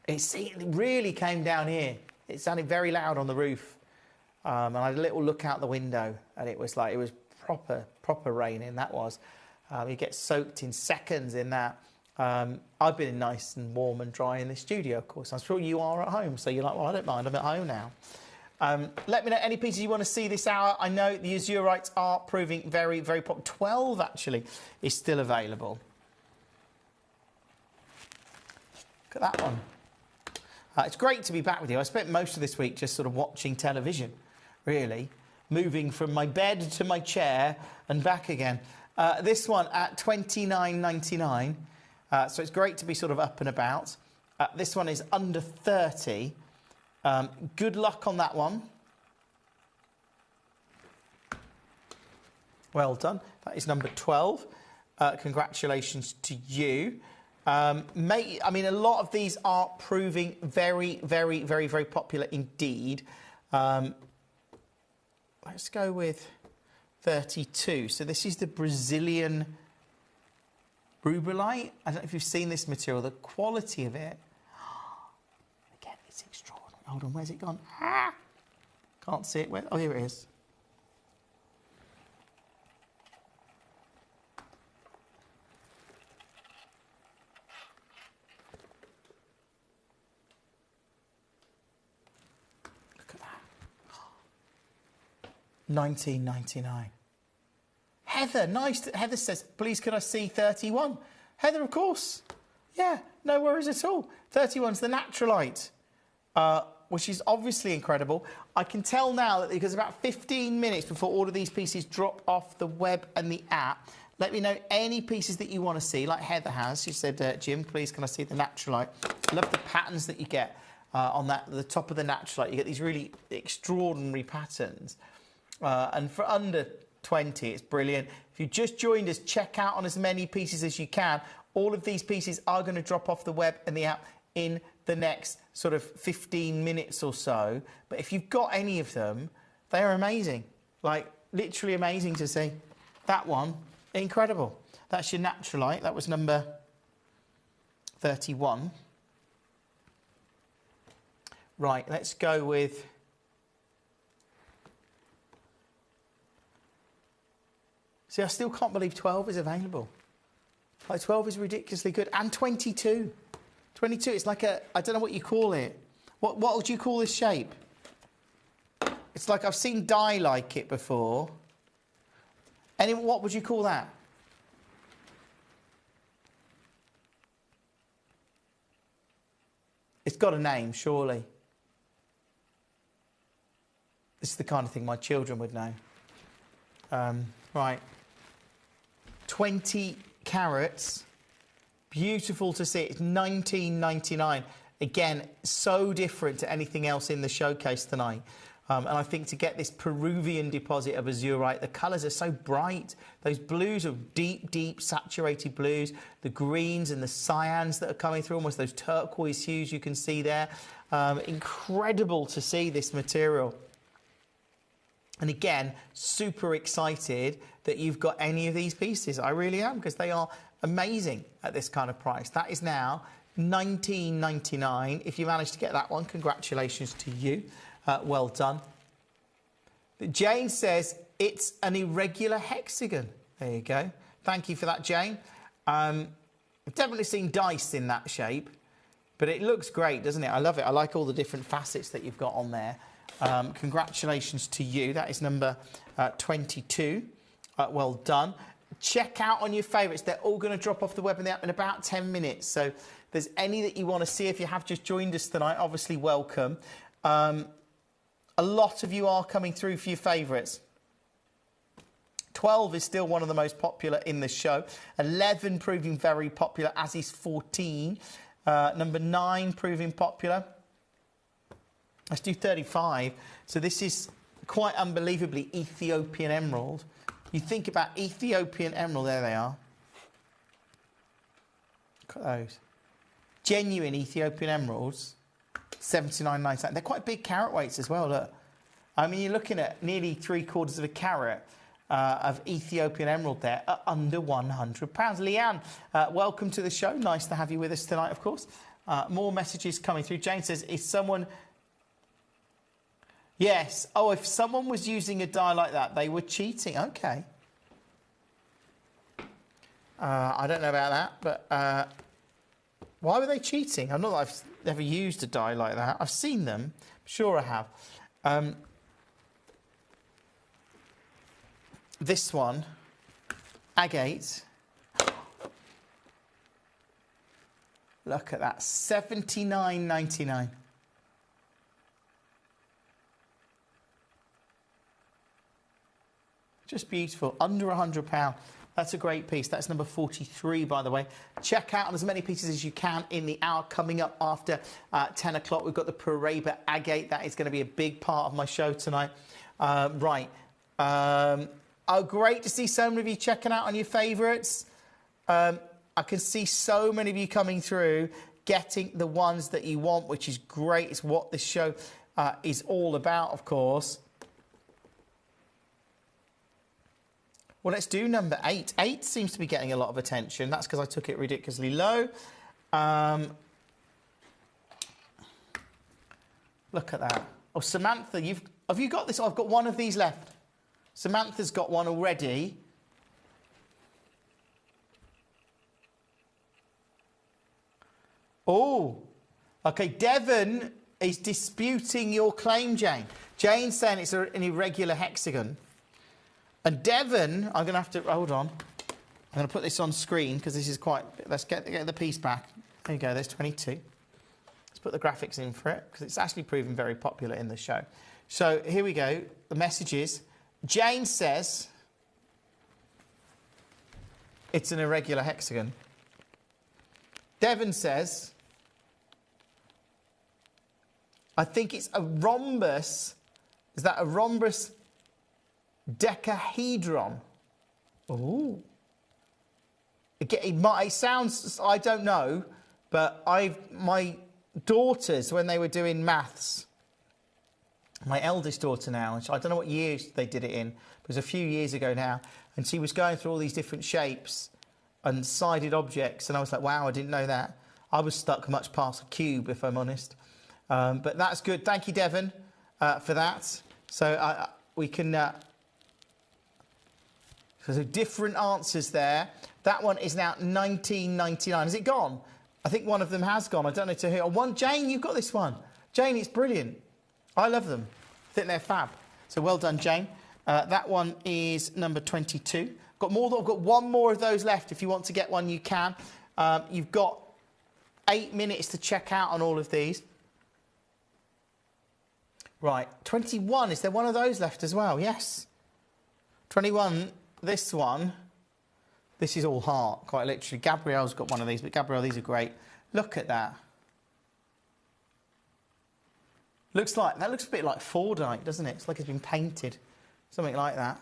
It really came down here. It sounded very loud on the roof. And I had a little look out the window, and it was proper raining. That was. You get soaked in seconds in that. I've been nice and warm and dry in the studio, of course. I'm sure you are at home, so you're like, well, I don't mind. I'm at home now. Let me know any pieces you want to see this hour. I know the azurites are proving very, very popular. 12, actually, is still available. Look at that one. It's great to be back with you. I spent most of this week just sort of watching television, really, moving from my bed to my chair and back again. This one at $29.99, so it's great to be sort of up and about. This one is under 30. Good luck on that one. Well done. That is number 12. Congratulations to you. I mean, a lot of these are proving very, very, very, very popular indeed. Let's go with 32. So this is the Brazilian rubellite. I don't know if you've seen this material. The quality of it, again, it's extraordinary. Hold on, where's it gone? Can't see it. Where? Oh, here it is. $19.99. Heather, nice. Heather says, please could I see 31? Heather, of course. Yeah, no worries at all. 31's the Naturalite, which is obviously incredible. I can tell now that because about 15 minutes before all of these pieces drop off the web and the app, let me know any pieces that you want to see, like Heather has. She said, Jim, please can I see the Naturalite? I love the patterns that you get on the top of the Naturalite. You get these really extraordinary patterns. And for under 20, it's brilliant. If you just joined us, check out on as many pieces as you can. All of these pieces are going to drop off the web and the app in the next sort of 15 minutes or so. But if you've got any of them, they are amazing. Like, literally amazing to see. That one, incredible. That's your Naturalite. That was number 31. Right, let's go with... See, I still can't believe 12 is available. Like, 12 is ridiculously good. And 22. 22, it's like a... I don't know what you call it. What would you call this shape? It's like I've seen dye like it before. What would you call that? It's got a name, surely. This is the kind of thing my children would know. Right. 20 carats. Beautiful to see. It's $19.99. Again, so different to anything else in the showcase tonight. And I think to get this Peruvian deposit of azurite, the colours are so bright. Those blues are deep, deep saturated blues. The greens and the cyans that are coming through, almost those turquoise hues you can see there. Incredible to see this material. And again, super excited that you've got any of these pieces. I really am, because they are amazing at this kind of price. That is now $19.99. If you managed to get that one, congratulations to you. Well done. Jane says it's an irregular hexagon. There you go. Thank you for that, Jane. I've definitely seen dice in that shape, but it looks great, doesn't it? I love it. I like all the different facets that you've got on there. Congratulations to you. That is number 22. Well done. Check out on your favourites. They're all going to drop off the web and the app in about 10 minutes. So if there's any that you want to see, if you have just joined us tonight, obviously welcome. A lot of you are coming through for your favourites. 12 is still one of the most popular in the show. 11 proving very popular, as is 14. Number 9 proving popular. Let's do 35. So this is quite unbelievably Ethiopian emerald. You think about Ethiopian emerald, there they are. Look at those. Genuine Ethiopian emeralds, $79.99. They're quite big carat weights as well, look. I mean, you're looking at nearly 3/4 of a carat of Ethiopian emerald there at under £100. Leanne, welcome to the show. Nice to have you with us tonight, of course. More messages coming through. Jane says, is someone... Yes. Oh, if someone was using a die like that, they were cheating. Okay. I don't know about that, but why were they cheating? I'm not that I've ever used a die like that. I've seen them. I'm sure I have. This one, agate. Look at that, $79.99. Just beautiful, under £100. That's a great piece. That's number 43, by the way. Check out as many pieces as you can in the hour coming up after 10 o'clock. We've got the Paraiba agate. That is going to be a big part of my show tonight. Right. Oh, great to see so many of you checking out on your favourites. I can see so many of you coming through, getting the ones that you want, which is great. It's what this show is all about, of course. Well, let's do number 8. 8 seems to be getting a lot of attention. That's because I took it ridiculously low. Look at that. Oh, Samantha, have you got this? Oh, I've got one of these left. Samantha's got one already. Oh, OK. Devon is disputing your claim, Jane. Jane's saying it's an irregular hexagon. And Devon, I'm going to have to... Hold on. I'm going to put this on screen because this is quite... Let's get the piece back. There you go. There's 22. Let's put the graphics in for it because it's actually proven very popular in the show. So here we go. The message is... Jane says it's an irregular hexagon. Devon says I think it's a rhombus. Is that a rhombus decahedron? Ooh. It sounds, I don't know, but my daughters, when they were doing maths, my eldest daughter now, I don't know what year they did it in, it was a few years ago now, and she was going through all these different shapes and sided objects, and I was like, wow, I didn't know that. I was stuck much past a cube, if I'm honest. But that's good. Thank you, Devon, for that. So we can... so different answers there. That one is now $19.99. Has it gone? I think one of them has gone. I don't know to who. One, Jane, you've got this one. Jane, it's brilliant. I love them. I think they're fab. So well done, Jane. That one is number 22. I've got one more of those left. If you want to get one, you can. You've got 8 minutes to check out on all of these. Right, 21. Is there one of those left as well? Yes. 21, this one. This is all heart, quite literally. Gabrielle's got one of these, but Gabrielle, these are great. Look at that. That looks a bit like Fordite, doesn't it? It's like it's been painted. Something like that.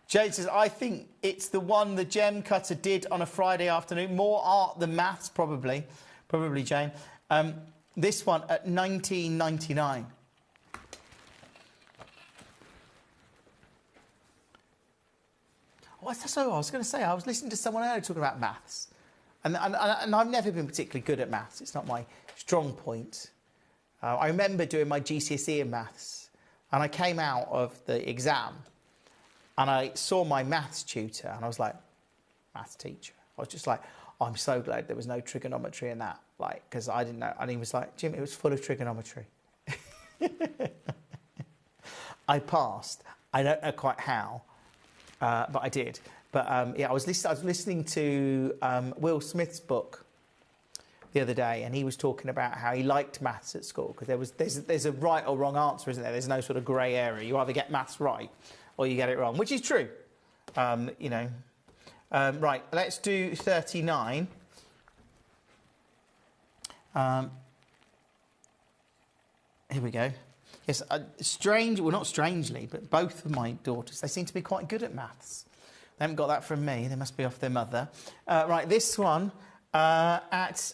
Jade says, I think it's the one the gem cutter did on a Friday afternoon. More art than maths, probably. Probably, Jane. This one at $19.99. Oh, so I was going to say, I was listening to someone earlier talking about maths. And I've never been particularly good at maths. It's not my strong point. I remember doing my GCSE in maths, and I came out of the exam, and I saw my maths tutor, and I was like, maths teacher. I was just like, oh, I'm so glad there was no trigonometry in that, like, because I didn't know. And he was like, Jim, it was full of trigonometry. I passed. I don't know quite how, but I did. But yeah, I was listening to Will Smith's book the other day, and he was talking about how he liked maths at school because there's a right or wrong answer, isn't there? There's no sort of grey area. You either get maths right or you get it wrong, which is true. You know. Right, let's do 39. Here we go. Yes, well, not strangely, but both of my daughters, they seem to be quite good at maths. They haven't got that from me. They must be off their mother. Right, this one at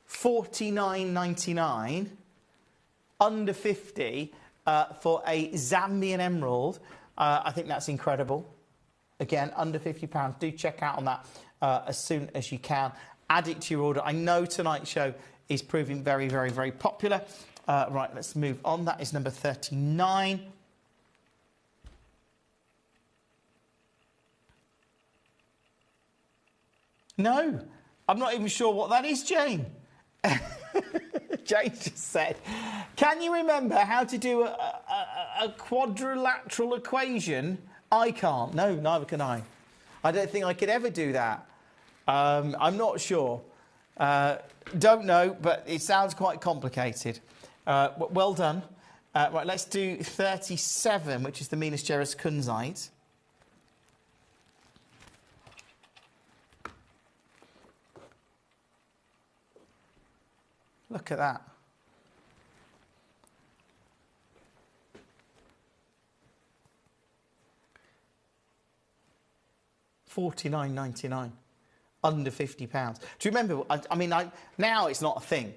$49.99, under 50 for a Zambian emerald. I think that's incredible. Again, under £50. Do check out on that as soon as you can. Add it to your order. I know tonight's show is proving very, very, very popular. Right, let's move on. That is number 39. No, I'm not even sure what that is, Jane. Jane just said, can you remember how to do a quadrilateral equation? I can't. No, neither can I. I don't think I could ever do that. I'm not sure. Don't know, but it sounds quite complicated. Well done. Right, let's do 37, which is the Minas Gerais kunzite. Look at that. $49.99, under £50. Do you remember? I mean, now it's not a thing,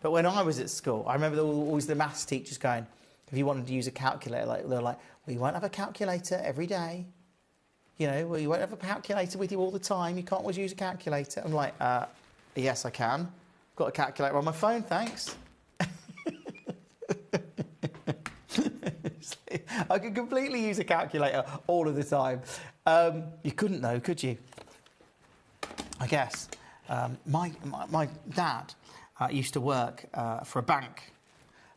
but when I was at school, I remember there were always the maths teachers going, if you wanted to use a calculator, they're like, well, you won't have a calculator every day. You know, well, you won't have a calculator with you all the time. You can't always use a calculator. I'm like, yes, I can. I've got a calculator on my phone, thanks. I could completely use a calculator all of the time. You couldn't, though, could you? I guess. My dad used to work for a bank,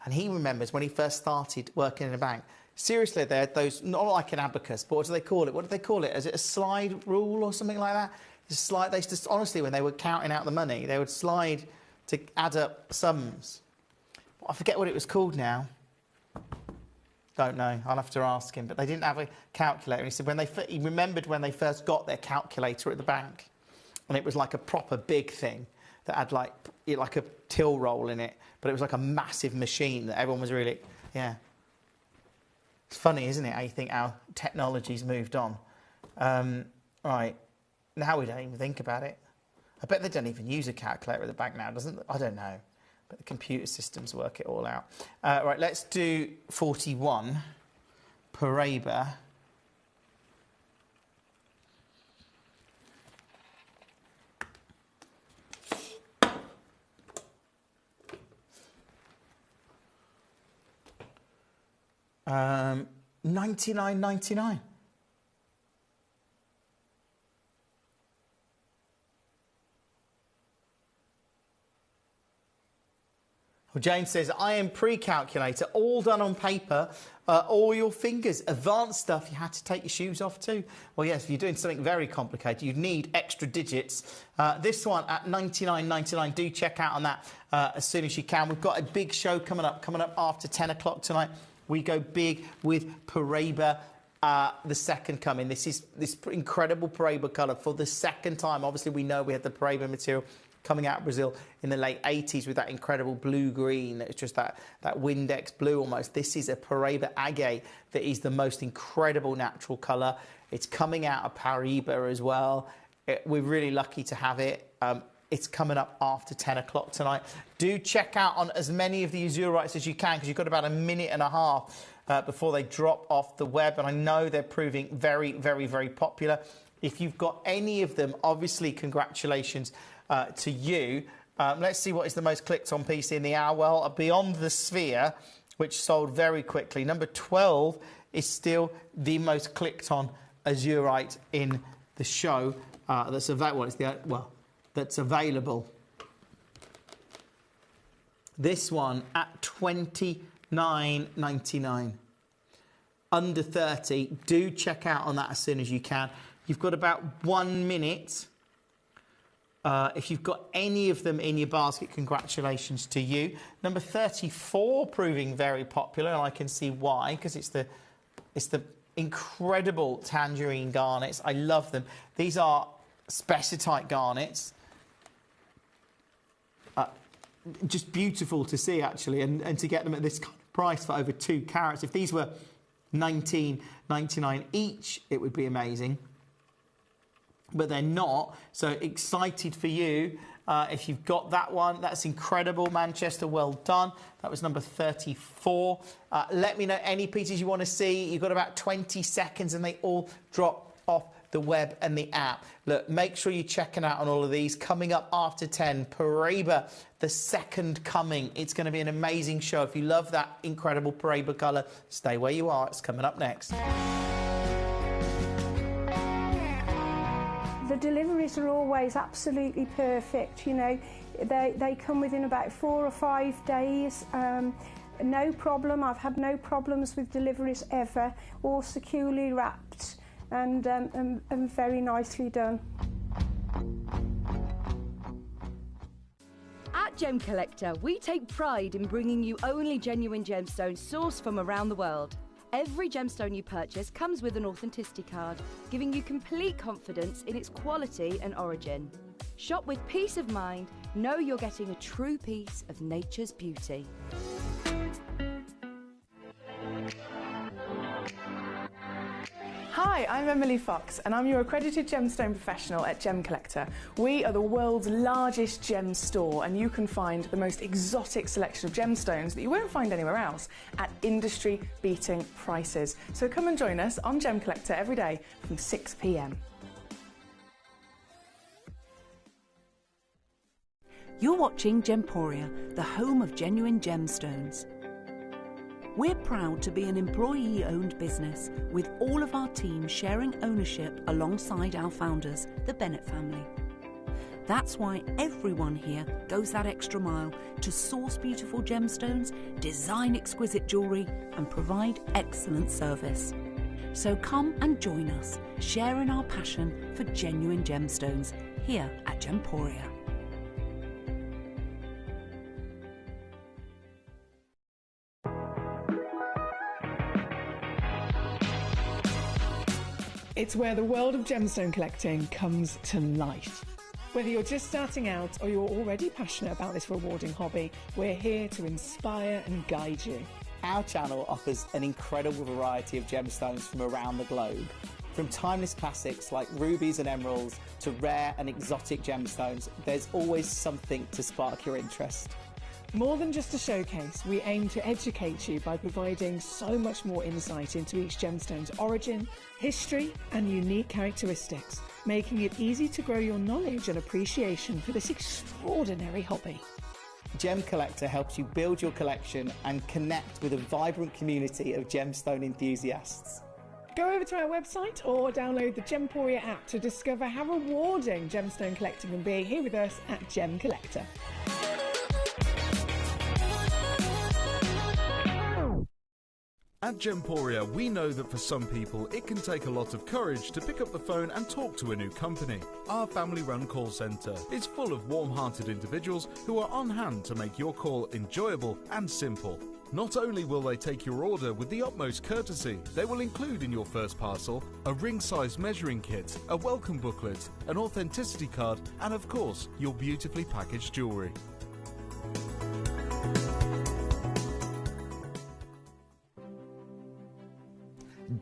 and he remembers when he first started working in a bank. Seriously, they had those, not like an abacus, but what do they call it? What do they call it? Is it a slide rule or something like that? It's a slide. They used to, honestly, when they were counting out the money, they would slide to add up sums. I forget what it was called now. Don't know. I'll have to ask him. But they didn't have a calculator. He said he remembered when they first got their calculator at the bank, and it was like a proper big thing that had like a till roll in it, but it was like a massive machine that everyone was really, yeah. It's funny, isn't it? How you think our technology's moved on. Right. Now we don't even think about it. I bet they don't even use a calculator at the bank now, doesn't it? I don't know. But the computer systems work it all out. Right, let's do 41. Paraiba. $99.99. Well, Jane says, I am pre-calculator, all done on paper, all your fingers. Advanced stuff, you had to take your shoes off too. Well, yes, if you're doing something very complicated, you'd need extra digits. This one at $99.99, do check out on that as soon as you can. We've got a big show coming up after 10 o'clock tonight. We go big with Paraiba, the second coming. This is this incredible Paraiba colour for the second time. Obviously, we know we had the Paraiba material coming out of Brazil in the late 80s with that incredible blue-green. It's just that Windex blue almost. This is a Paraiba agate that is the most incredible natural colour. It's coming out of Paraiba as well. We're really lucky to have it. It's coming up after 10 o'clock tonight. Do check out on as many of the azurites as you can, because you've got about a minute and a half before they drop off the web. And I know they're proving very, very, very popular. If you've got any of them, obviously congratulations to you. Let's see what is the most clicked on piece in the hour. Well, Beyond the Sphere, which sold very quickly. Number 12 is still the most clicked on azurite in the show. That's available. This one at $29.99. Under 30. Do check out on that as soon as you can. You've got about 1 minute. If you've got any of them in your basket, congratulations to you. Number 34 proving very popular, and I can see why, because it's the incredible tangerine garnets. I love them. These are specitite garnets. Just beautiful to see, actually, and to get them at this kind of price for over 2 carats. If these were $19.99 each, it would be amazing. But they're not, so excited for you. If you've got that one, that's incredible. Manchester, well done. That was number 34. Let me know any pieces you want to see. You've got about 20 seconds and they all drop off the web and the app. Look, make sure you're checking out on all of these. Coming up after 10, Paraiba, the second coming. It's going to be an amazing show. If you love that incredible Paraiba colour, stay where you are. It's coming up next. The deliveries are always absolutely perfect, you know. They come within about 4 or 5 days. No problem. I've had no problems with deliveries ever. All securely wrapped and very nicely done. At Gemcollector, we take pride in bringing you only genuine gemstones sourced from around the world. Every gemstone you purchase comes with an authenticity card, giving you complete confidence in its quality and origin. Shop with peace of mind, know you're getting a true piece of nature's beauty. Hi, I'm Emily Fox and I'm your accredited gemstone professional at Gemcollector. We are the world's largest gem store and you can find the most exotic selection of gemstones that you won't find anywhere else at industry-beating prices. So come and join us on Gemcollector every day from 6 p.m. You're watching Gemporia, the home of genuine gemstones. We're proud to be an employee-owned business with all of our team sharing ownership alongside our founders, the Bennett family. That's why everyone here goes that extra mile to source beautiful gemstones, design exquisite jewellery and provide excellent service. So come and join us, sharing our passion for genuine gemstones here at Gemporia. It's where the world of gemstone collecting comes to life. Whether you're just starting out or you're already passionate about this rewarding hobby, we're here to inspire and guide you. Our channel offers an incredible variety of gemstones from around the globe. From timeless classics like rubies and emeralds to rare and exotic gemstones, there's always something to spark your interest. More than just a showcase, we aim to educate you by providing so much more insight into each gemstone's origin, history and unique characteristics, making it easy to grow your knowledge and appreciation for this extraordinary hobby. Gemcollector helps you build your collection and connect with a vibrant community of gemstone enthusiasts. Go over to our website or download the Gemporia app to discover how rewarding gemstone collecting can be here with us at Gemcollector. At Gemporia, we know that for some people it can take a lot of courage to pick up the phone and talk to a new company. Our family-run call centre is full of warm-hearted individuals who are on hand to make your call enjoyable and simple. Not only will they take your order with the utmost courtesy, they will include in your first parcel a ring-size measuring kit, a welcome booklet, an authenticity card and of course your beautifully packaged jewellery.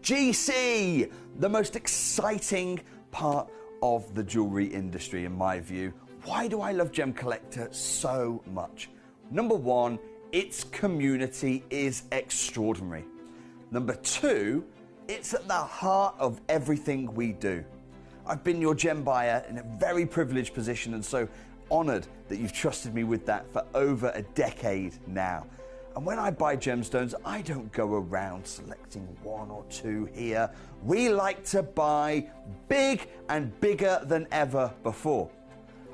GC, the most exciting part of the jewellery industry in my view. Why do I love Gemcollector so much? Number one, its community is extraordinary. Number two, it's at the heart of everything we do. I've been your gem buyer in a very privileged position, and so honoured that you've trusted me with that for over a decade now. And when I buy gemstones, I don't go around selecting one or two here. We like to buy big and bigger than ever before.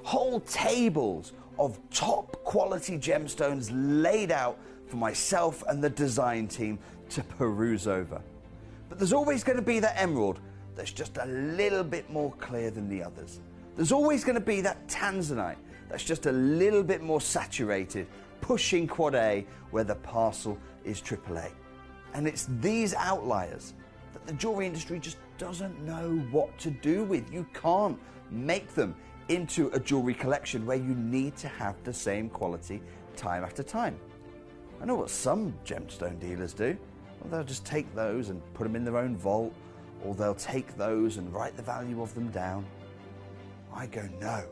Whole tables of top quality gemstones laid out for myself and the design team to peruse over. But there's always going to be that emerald that's just a little bit more clear than the others. There's always going to be that tanzanite that's just a little bit more saturated, pushing quad A where the parcel is AAA. And it's these outliers that the jewelry industry just doesn't know what to do with. You can't make them into a jewelry collection where you need to have the same quality time after time. I know what some gemstone dealers do. Well, they'll just take those and put them in their own vault, or they'll take those and write the value of them down. I go, no,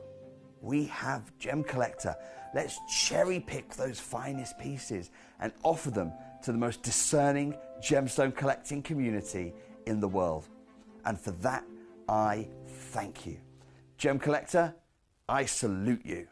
we have Gemcollector. Let's cherry pick those finest pieces and offer them to the most discerning gemstone collecting community in the world. And for that, I thank you. Gemcollector, I salute you.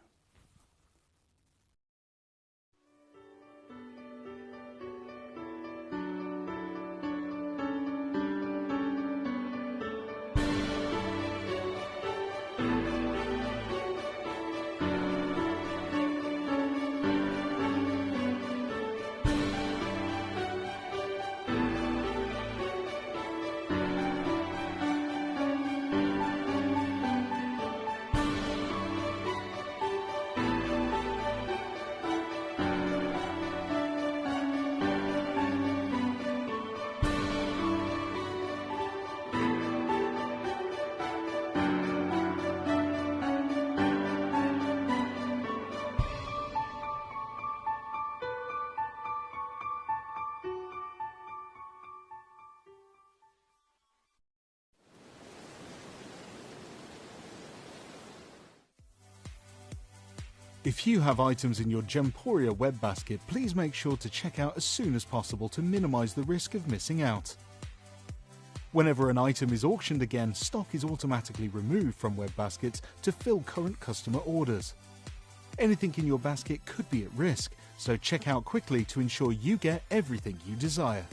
If you have items in your Gemporia web basket, please make sure to check out as soon as possible to minimise the risk of missing out. Whenever an item is auctioned again, stock is automatically removed from web baskets to fill current customer orders. Anything in your basket could be at risk, so check out quickly to ensure you get everything you desire.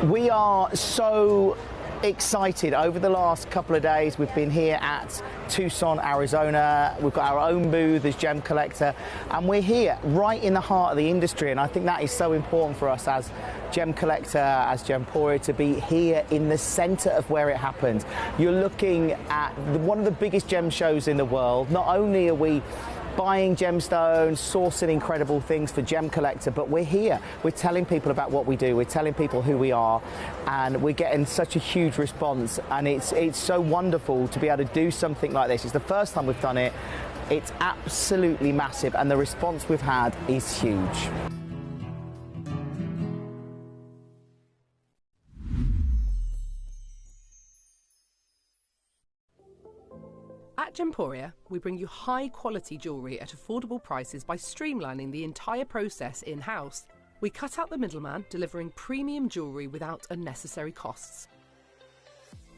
We are so excited. Over the last couple of days, we've been here at Tucson, Arizona. We've got our own booth as Gemcollector, and we're here right in the heart of the industry. And I think that is so important for us as Gemcollector, as Gemporia, to be here in the center of where it happens. You're looking at one of the biggest gem shows in the world. Not only are we buying gemstones, sourcing incredible things for Gemcollector, but we're here. We're telling people about what we do. We're telling people who we are, and we're getting such a huge response. And it's so wonderful to be able to do something like this. It's the first time we've done it. It's absolutely massive, and the response we've had is huge. At Gemporia, we bring you high-quality jewellery at affordable prices by streamlining the entire process in-house. We cut out the middleman, delivering premium jewellery without unnecessary costs.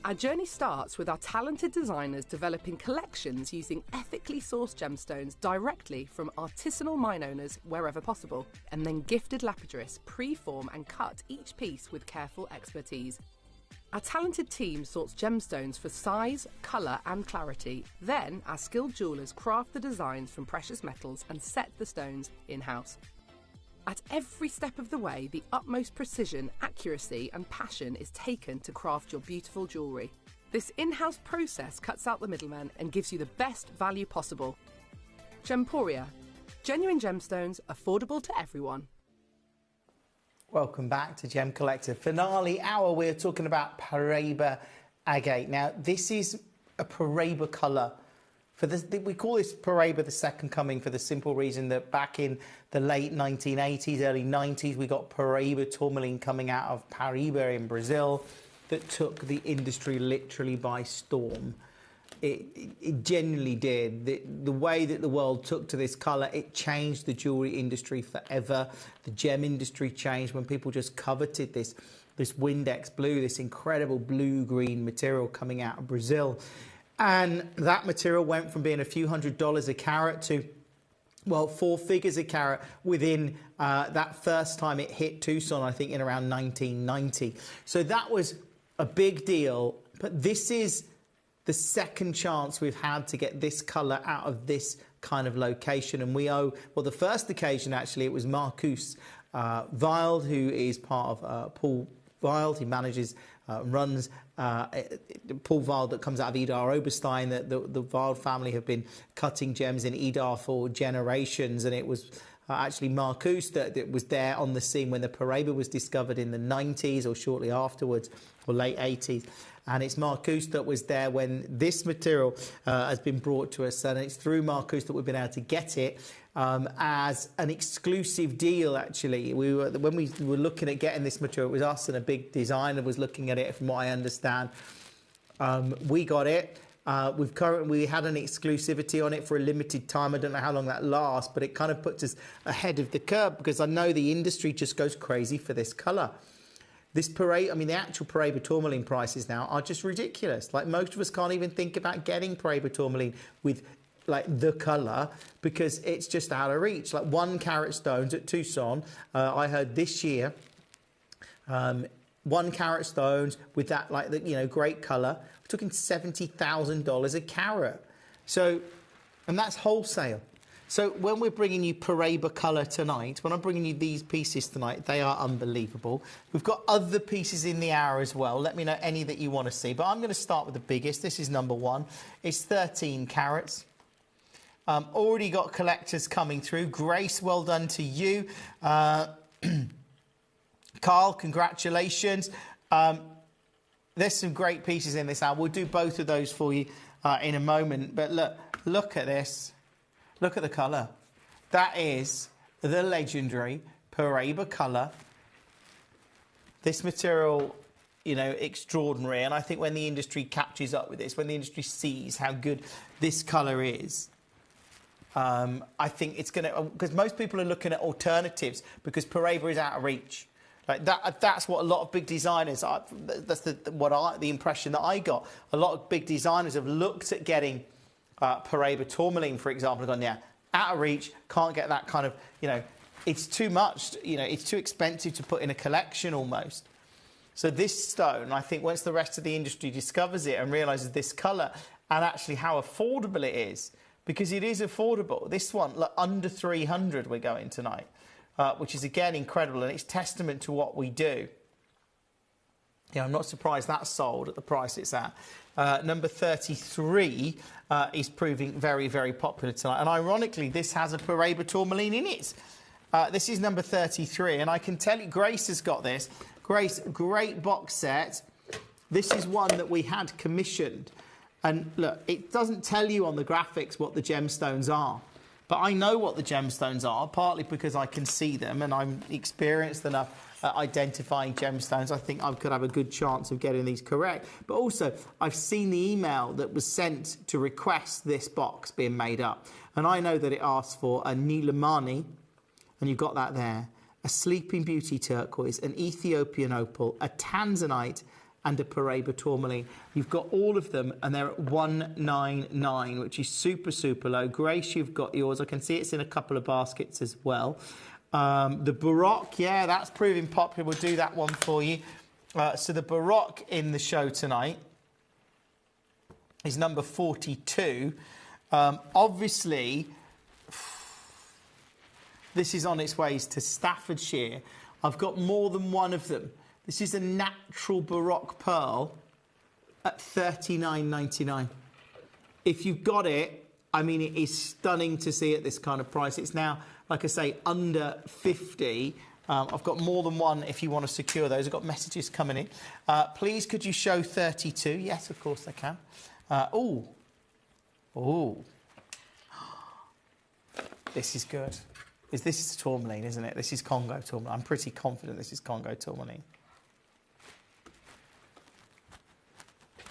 Our journey starts with our talented designers developing collections using ethically sourced gemstones directly from artisanal mine owners wherever possible, and then gifted lapidarists pre-form and cut each piece with careful expertise. Our talented team sorts gemstones for size, colour and clarity. Then our skilled jewellers craft the designs from precious metals and set the stones in-house. At every step of the way, the utmost precision, accuracy and passion is taken to craft your beautiful jewellery. This in-house process cuts out the middleman and gives you the best value possible. Gemporia. Genuine gemstones, affordable to everyone. Welcome back to Gemcollector. Finale hour, we're talking about Paraiba agate. Now, this is a Paraiba colour. We call this Paraiba the second coming for the simple reason that back in the late 1980s, early 90s, we got Paraiba tourmaline coming out of Paraiba in Brazil that took the industry literally by storm. It genuinely did. The way that the world took to this colour, it changed the jewellery industry forever. The gem industry changed when people just coveted this Windex blue, this incredible blue-green material coming out of Brazil. And that material went from being a few $100s a carat to, well, 4 figures a carat within that first time it hit Tucson, I think in around 1990. So that was a big deal. But this is the second chance we've had to get this colour out of this kind of location. And we owe, well, the first occasion, actually, it was Marcus Wild, who is part of Paul Wild. He manages, runs Paul Wild that comes out of Idar Oberstein. The Wild family have been cutting gems in Idar for generations. And it was actually Marcus that was there on the scene when the Paraiba was discovered in the 90s or shortly afterwards, or late 80s. And it's Marcus that was there when this material has been brought to us. And it's through Marcus that we've been able to get it as an exclusive deal, actually. When we were looking at getting this material, it was us and a big designer was looking at it, from what I understand. We got it. We had an exclusivity on it for a limited time. I don't know how long that lasts, but it kind of puts us ahead of the curve, because I know the industry just goes crazy for this colour. This Paraiba, I mean, the actual Paraiba tourmaline prices now are just ridiculous. Like, most of us can't even think about getting Paraiba tourmaline with, like, the colour, because it's just out of reach. Like, 1 carat stones at Tucson, I heard this year, 1 carat stones with that, like, the, you know, great colour, we're talking $70,000 a carat. So, and that's wholesale. So when we're bringing you Paraiba colour tonight, when I'm bringing you these pieces tonight, they are unbelievable. We've got other pieces in the hour as well. Let me know any that you want to see. But I'm going to start with the biggest. This is number 1. It's 13 carats. Already got collectors coming through. Grace, well done to you. Carl, congratulations. There's some great pieces in this hour. We'll do both of those for you in a moment. But look at this. Look at the colour. That is the legendary Paraiba colour. This material, you know, extraordinary. And I think when the industry catches up with this, when the industry sees how good this colour is, I think it's going to... Because most people are looking at alternatives, because Paraiba is out of reach. Like that's what a lot of big designers are. That's the impression that I got. A lot of big designers have looked at getting Paraiba tourmaline, for example, gone, yeah, out of reach, can't get that kind of, you know, it's too much, you know, it's too expensive to put in a collection almost. So this stone, I think once the rest of the industry discovers it and realises this colour and actually how affordable it is, because it is affordable. This one, like, under 300 we're going tonight, which is again incredible, and it's testament to what we do. Yeah, I'm not surprised that's sold at the price it's at. Number 33 is proving very, very popular tonight. And ironically, this has a Paraiba tourmaline in it. This is number 33, and I can tell you, Grace has got this. Grace, great box set. This is one that we had commissioned. And look, it doesn't tell you on the graphics what the gemstones are. But I know what the gemstones are, partly because I can see them and I'm experienced enough identifying gemstones. I think I could have a good chance of getting these correct. But also, I've seen the email that was sent to request this box being made up. And I know that it asks for a Nilamani, and you've got that there, a Sleeping Beauty turquoise, an Ethiopian opal, a Tanzanite, and a Paraiba tourmaline. You've got all of them, and they're at 199, which is super, super low. Grace, you've got yours. I can see it's in a couple of baskets as well. The Baroque, yeah, that's proving popular. We'll do that one for you. So the Baroque in the show tonight is number 42. Obviously, this is on its way to Staffordshire. I've got more than one of them. This is a natural Baroque pearl at $39.99. If you've got it, I mean, it is stunning to see at this kind of price. It's now, like I say, under 50. I've got more than one if you want to secure those. I've got messages coming in. Please, could you show 32? Yes, of course I can. Oh. This is good. This is tourmaline, isn't it? This is Congo tourmaline. I'm pretty confident this is Congo tourmaline.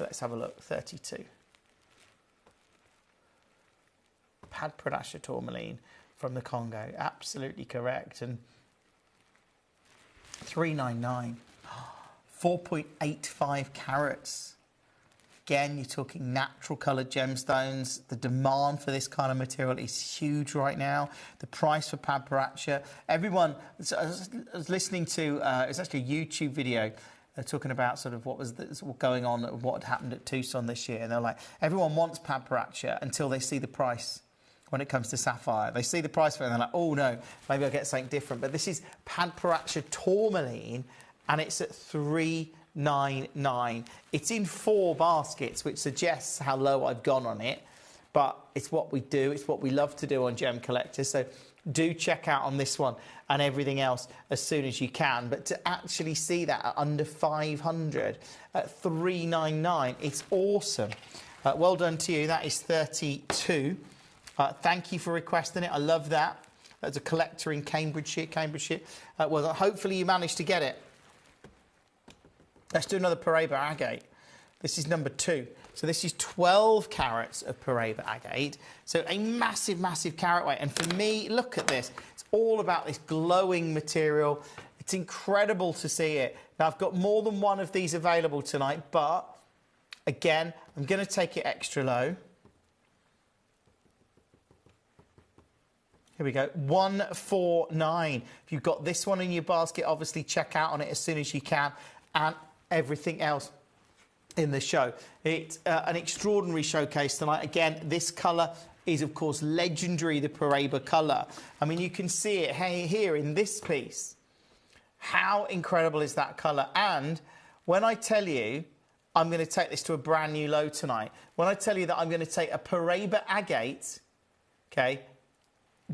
Let's have a look. 32. Pad Pradasha tourmaline from the Congo. Absolutely correct. And 399. 4.85 carats. Again, you're talking natural coloured gemstones. The demand for this kind of material is huge right now. The price for Pad Pradasha. Everyone, I was listening to, it's actually a YouTube video talking about sort of what was going on, what had happened at Tucson this year. And they're like, everyone wants Pad Pradasha until they see the price when it comes to sapphire. They see the price for it and they're like, oh no, maybe I'll get something different. But this is Pad Pradasha tourmaline and it's at $399. It's in 4 baskets, which suggests how low I've gone on it. But it's what we do. It's what we love to do on Gem Collector. So do check out on this one and everything else as soon as you can. But to actually see that at under 500 at $399, it's awesome. Well done to you. That is 32. Thank you for requesting it. I love that. That's a collector in Cambridgeshire. Well, hopefully you managed to get it. Let's do another Paraiba agate. This is number 2. So this is 12 carats of Paraiba agate. So a massive, massive carat weight. And for me, look at this. It's all about this glowing material. It's incredible to see it. Now, I've got more than one of these available tonight, but again, I'm going to take it extra low. Here we go, 149. If you've got this one in your basket, obviously check out on it as soon as you can. And everything else in the show. It's an extraordinary showcase tonight. Again, this colour is, of course, legendary, the Paraiba colour. I mean, you can see it here in this piece. How incredible is that colour? And when I tell you I'm going to take this to a brand new low tonight, when I tell you that I'm going to take a Paraiba agate, okay,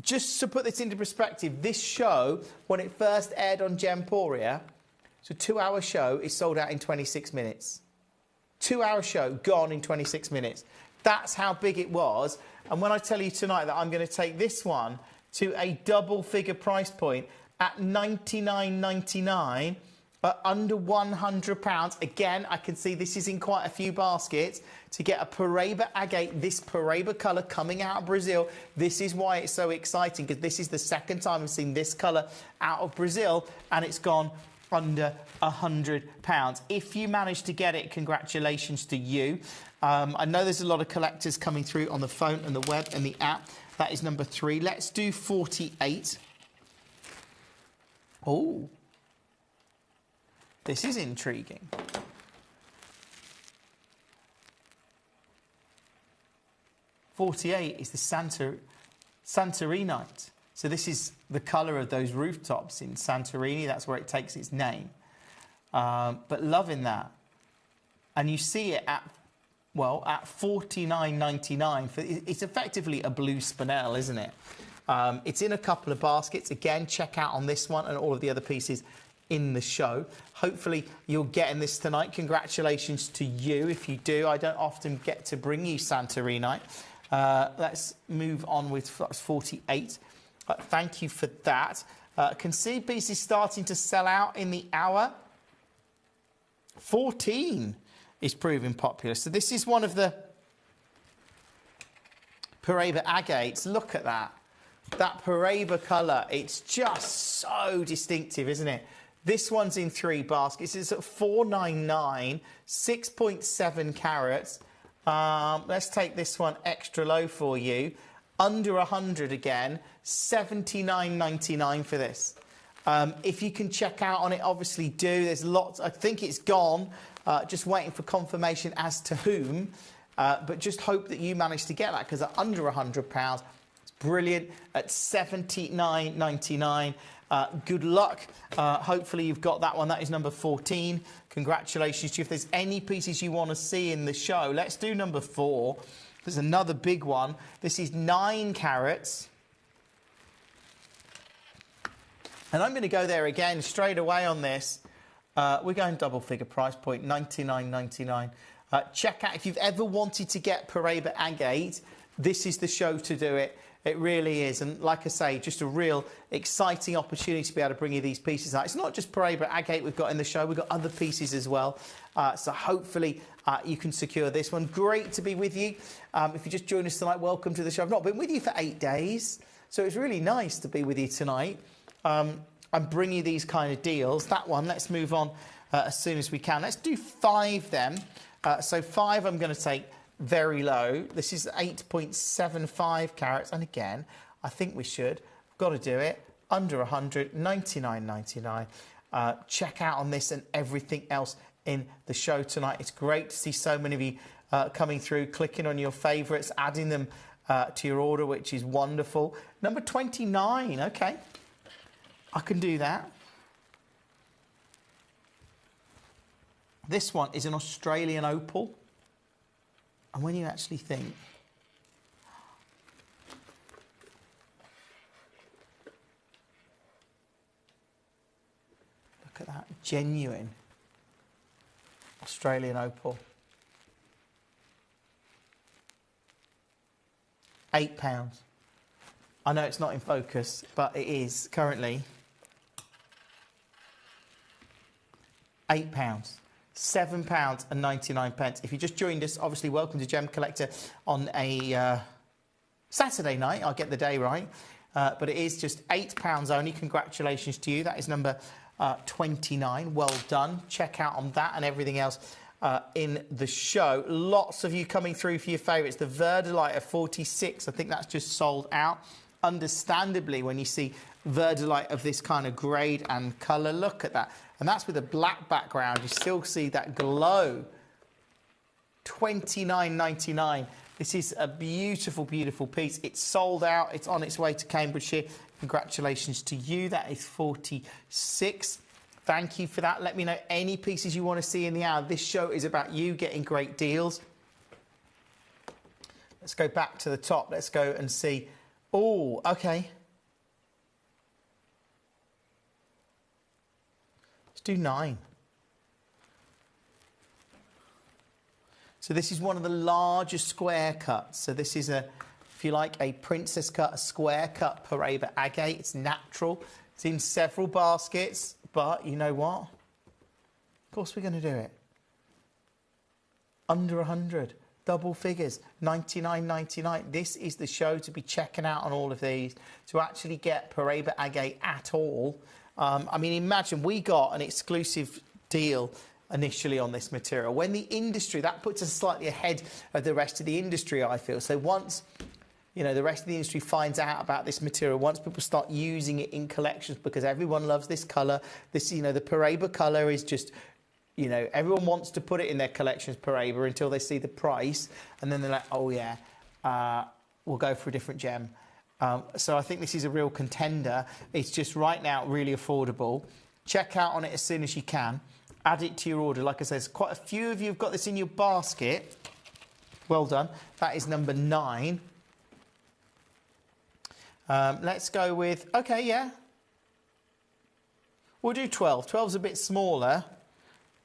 just to put this into perspective, this show, when it first aired on Gemporia, it's a 2-hour show, is sold out in 26 minutes. 2-hour show, gone in 26 minutes. That's how big it was. And when I tell you tonight that I'm going to take this one to a double-figure price point at $99.99, under £100. Again, I can see this is in quite a few baskets. To get a Paraiba agate, this Paraiba colour coming out of Brazil, this is why it's so exciting, because this is the second time I've seen this colour out of Brazil, and it's gone under £100. If you managed to get it, congratulations to you. I know there's a lot of collectors coming through on the phone and the web and the app. That is number 3. Let's do 48. Oh, this is intriguing. .48 is the Santorinite. So this is the colour of those rooftops in Santorini. That's where it takes its name. But loving that. And you see it at, well, at $49.99. It's effectively a blue spinel, isn't it? It's in a couple of baskets. Again, check out on this one and all of the other pieces in the show. Hopefully you're getting this tonight. Congratulations to you if you do. I don't often get to bring you Santorinite. Let's move on with 48. Thank you for that. Can see pieces starting to sell out in the hour. 14 is proving popular. So this is one of the Paraiba agates. Look at that. That Paraiba colour. It's just so distinctive, isn't it? This one's in 3 baskets. It's at $499, 6.7 carats. Let's take this one extra low for you. Under 100 again, $79.99 for this. If you can check out on it, obviously do. There's lots. I think it's gone. Just waiting for confirmation as to whom. But just hope that you manage to get that, because at under £100, it's brilliant. At $79.99. Good luck. Hopefully you've got that one. That is number 14. Congratulations to you. If there's any pieces you want to see in the show, let's do number 4. There's another big one. This is 9 carats. And I'm going to go there again straight away on this. We're going double figure price point, $99.99. Check out, if you've ever wanted to get Paraiba agate, this is the show to do it. It really is. And like I say, just a real exciting opportunity to be able to bring you these pieces out. It's not just Paraiba agate we've got in the show. We've got other pieces as well. So hopefully you can secure this one. Great to be with you. If you just joined us tonight, welcome to the show. I've not been with you for 8 days, so it's really nice to be with you tonight. And bring you these kind of deals. That one, let's move on as soon as we can. Let's do 5 then. So 5 I'm going to take very low. This is 8.75 carats, and again, I think we should. Got to do it. Under 100, 99.99. Check out on this and everything else in the show tonight. It's great to see so many of you coming through, clicking on your favourites, adding them to your order, which is wonderful. Number 29, okay. I can do that. This one is an Australian opal. And when you actually think, look at that, genuine Australian opal. £8. I know it's not in focus, but it is currently £8. £7.99. If you just joined us, obviously welcome to Gem Collector on a Saturday night. I'll get the day right. But it is just £8 only. Congratulations to you. That is number 29. Well done. Check out on that and everything else in the show. Lots of you coming through for your favourites. The Verdolite of 46, I think that's just sold out. Understandably, when you see Verdolite of this kind of grade and colour, look at that. And that's with a black background. You still see that glow. $29.99. This is a beautiful, beautiful piece. It's sold out. It's on its way to Cambridgeshire. Congratulations to you. That is 46. Thank you for that. Let me know any pieces you want to see in the hour. This show is about you getting great deals. Let's go back to the top. Let's go and see. Oh, okay. Do 9. So this is one of the largest square cuts. So this is if you like, a princess cut, a square cut Paraiba agate. It's natural. It's in several baskets, but you know what? Of course we're going to do it. Under 100, double figures, 99.99. This is the show to be checking out on all of these to actually get Paraiba agate at all. I mean, imagine we got an exclusive deal initially on this material. When the industry, that puts us slightly ahead of the rest of the industry, I feel. So once, you know, the rest of the industry finds out about this material, once people start using it in collections, because everyone loves this colour, this, you know, the Paraiba colour is just, you know, everyone wants to put it in their collections, Paraiba, until they see the price, and then they're like, oh yeah, we'll go for a different gem. So I think this is a real contender. It's just right now really affordable. Check out on it as soon as you can. Add it to your order. Like I said, quite a few of you have got this in your basket. Well done. That is number 9. Let's go with, okay, yeah. We'll do 12. 12's a bit smaller,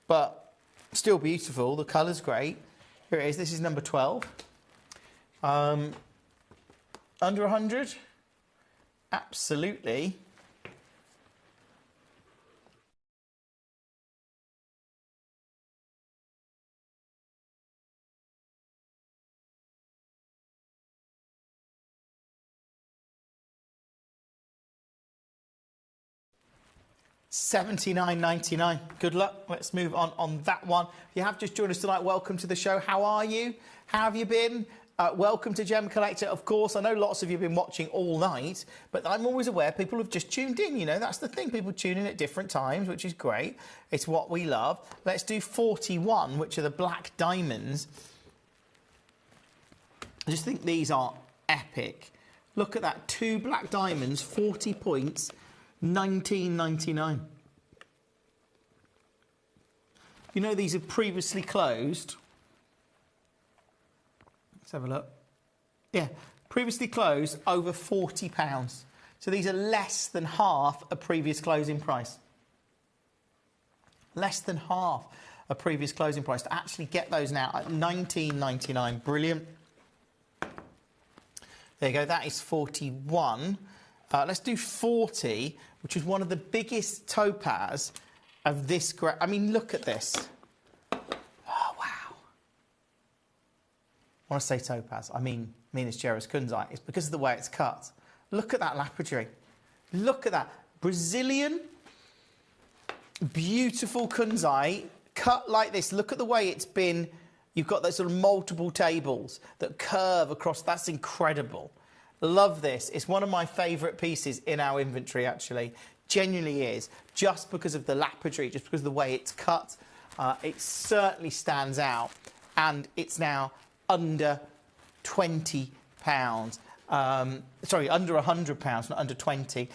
but still beautiful. The colour's great. Here it is. This is number 12. Under 100? Absolutely. $79.99. Good luck. Let's move on that one. If you have just joined us tonight, welcome to the show. How are you? How have you been? Welcome to Gem Collector. Of course, I know lots of you have been watching all night, but I'm always aware people have just tuned in. You know, that's the thing. People tune in at different times, which is great. It's what we love. Let's do 41, which are the black diamonds. I just think these are epic. Look at that. 2 black diamonds, 40 points, $19.99. You know, these are previously closed. Let's have a look. Yeah, previously closed, over £40. So these are less than half a previous closing price. Less than half a previous closing price. To actually get those now at $19.99. Brilliant. There you go, that is 41. Let's do 40, which is one of the biggest topaz of this. I mean, look at this. Oh, wow. When I say topaz, I mean it's Jerez kunzite. It's because of the way it's cut. Look at that lapidary. Look at that. Brazilian, beautiful kunzite, cut like this. Look at the way it's been. You've got those sort of multiple tables that curve across. That's incredible. Love this. It's one of my favourite pieces in our inventory, actually. Genuinely is. Just because of the lapidary, just because of the way it's cut. It certainly stands out. And it's now under £20. Sorry, under £100, not under 20.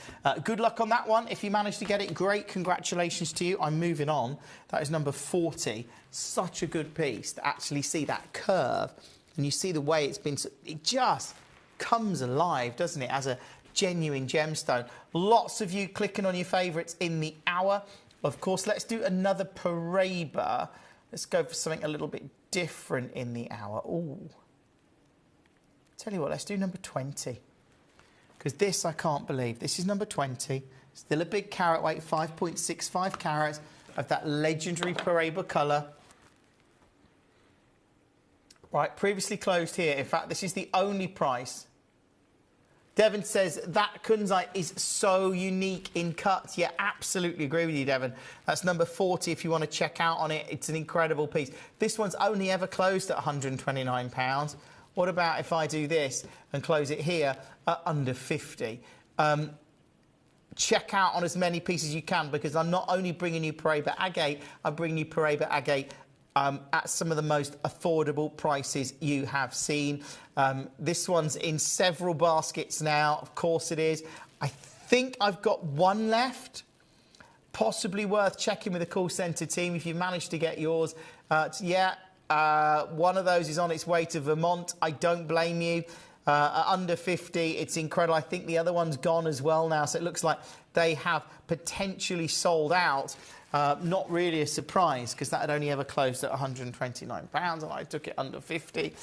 Good luck on that one. If you manage to get it, great. Congratulations to you. I'm moving on. That is number 40. Such a good piece to actually see that curve. And you see the way it's been... It just comes alive, doesn't it, as a genuine gemstone. Lots of you clicking on your favourites in the hour. Of course, let's do another Paraiba. Let's go for something a little bit different in the hour. Ooh. Tell you what, let's do number 20. Because this I can't believe. This is number 20. Still a big carat weight, 5.65 carats of that legendary Paraiba colour. Right, previously closed here. In fact, this is the only price. Devon says that kunzite is so unique in cut. Yeah, absolutely agree with you, Devon. That's number 40 if you want to check out on it. It's an incredible piece. This one's only ever closed at £129. What about if I do this and close it here at under 50? Check out on as many pieces as you can, because I'm not only bringing you Paraiba agate, I'm bringing you Paraiba agate at some of the most affordable prices you have seen. This one's in several baskets now. Of course it is. I think I've got one left. Possibly worth checking with the call centre team if you've managed to get yours. One of those is on its way to Vermont. I don't blame you. At under 50, it's incredible. I think the other one's gone as well now, so it looks like they have potentially sold out. Not really a surprise, because that had only ever closed at £129, and I took it under 50.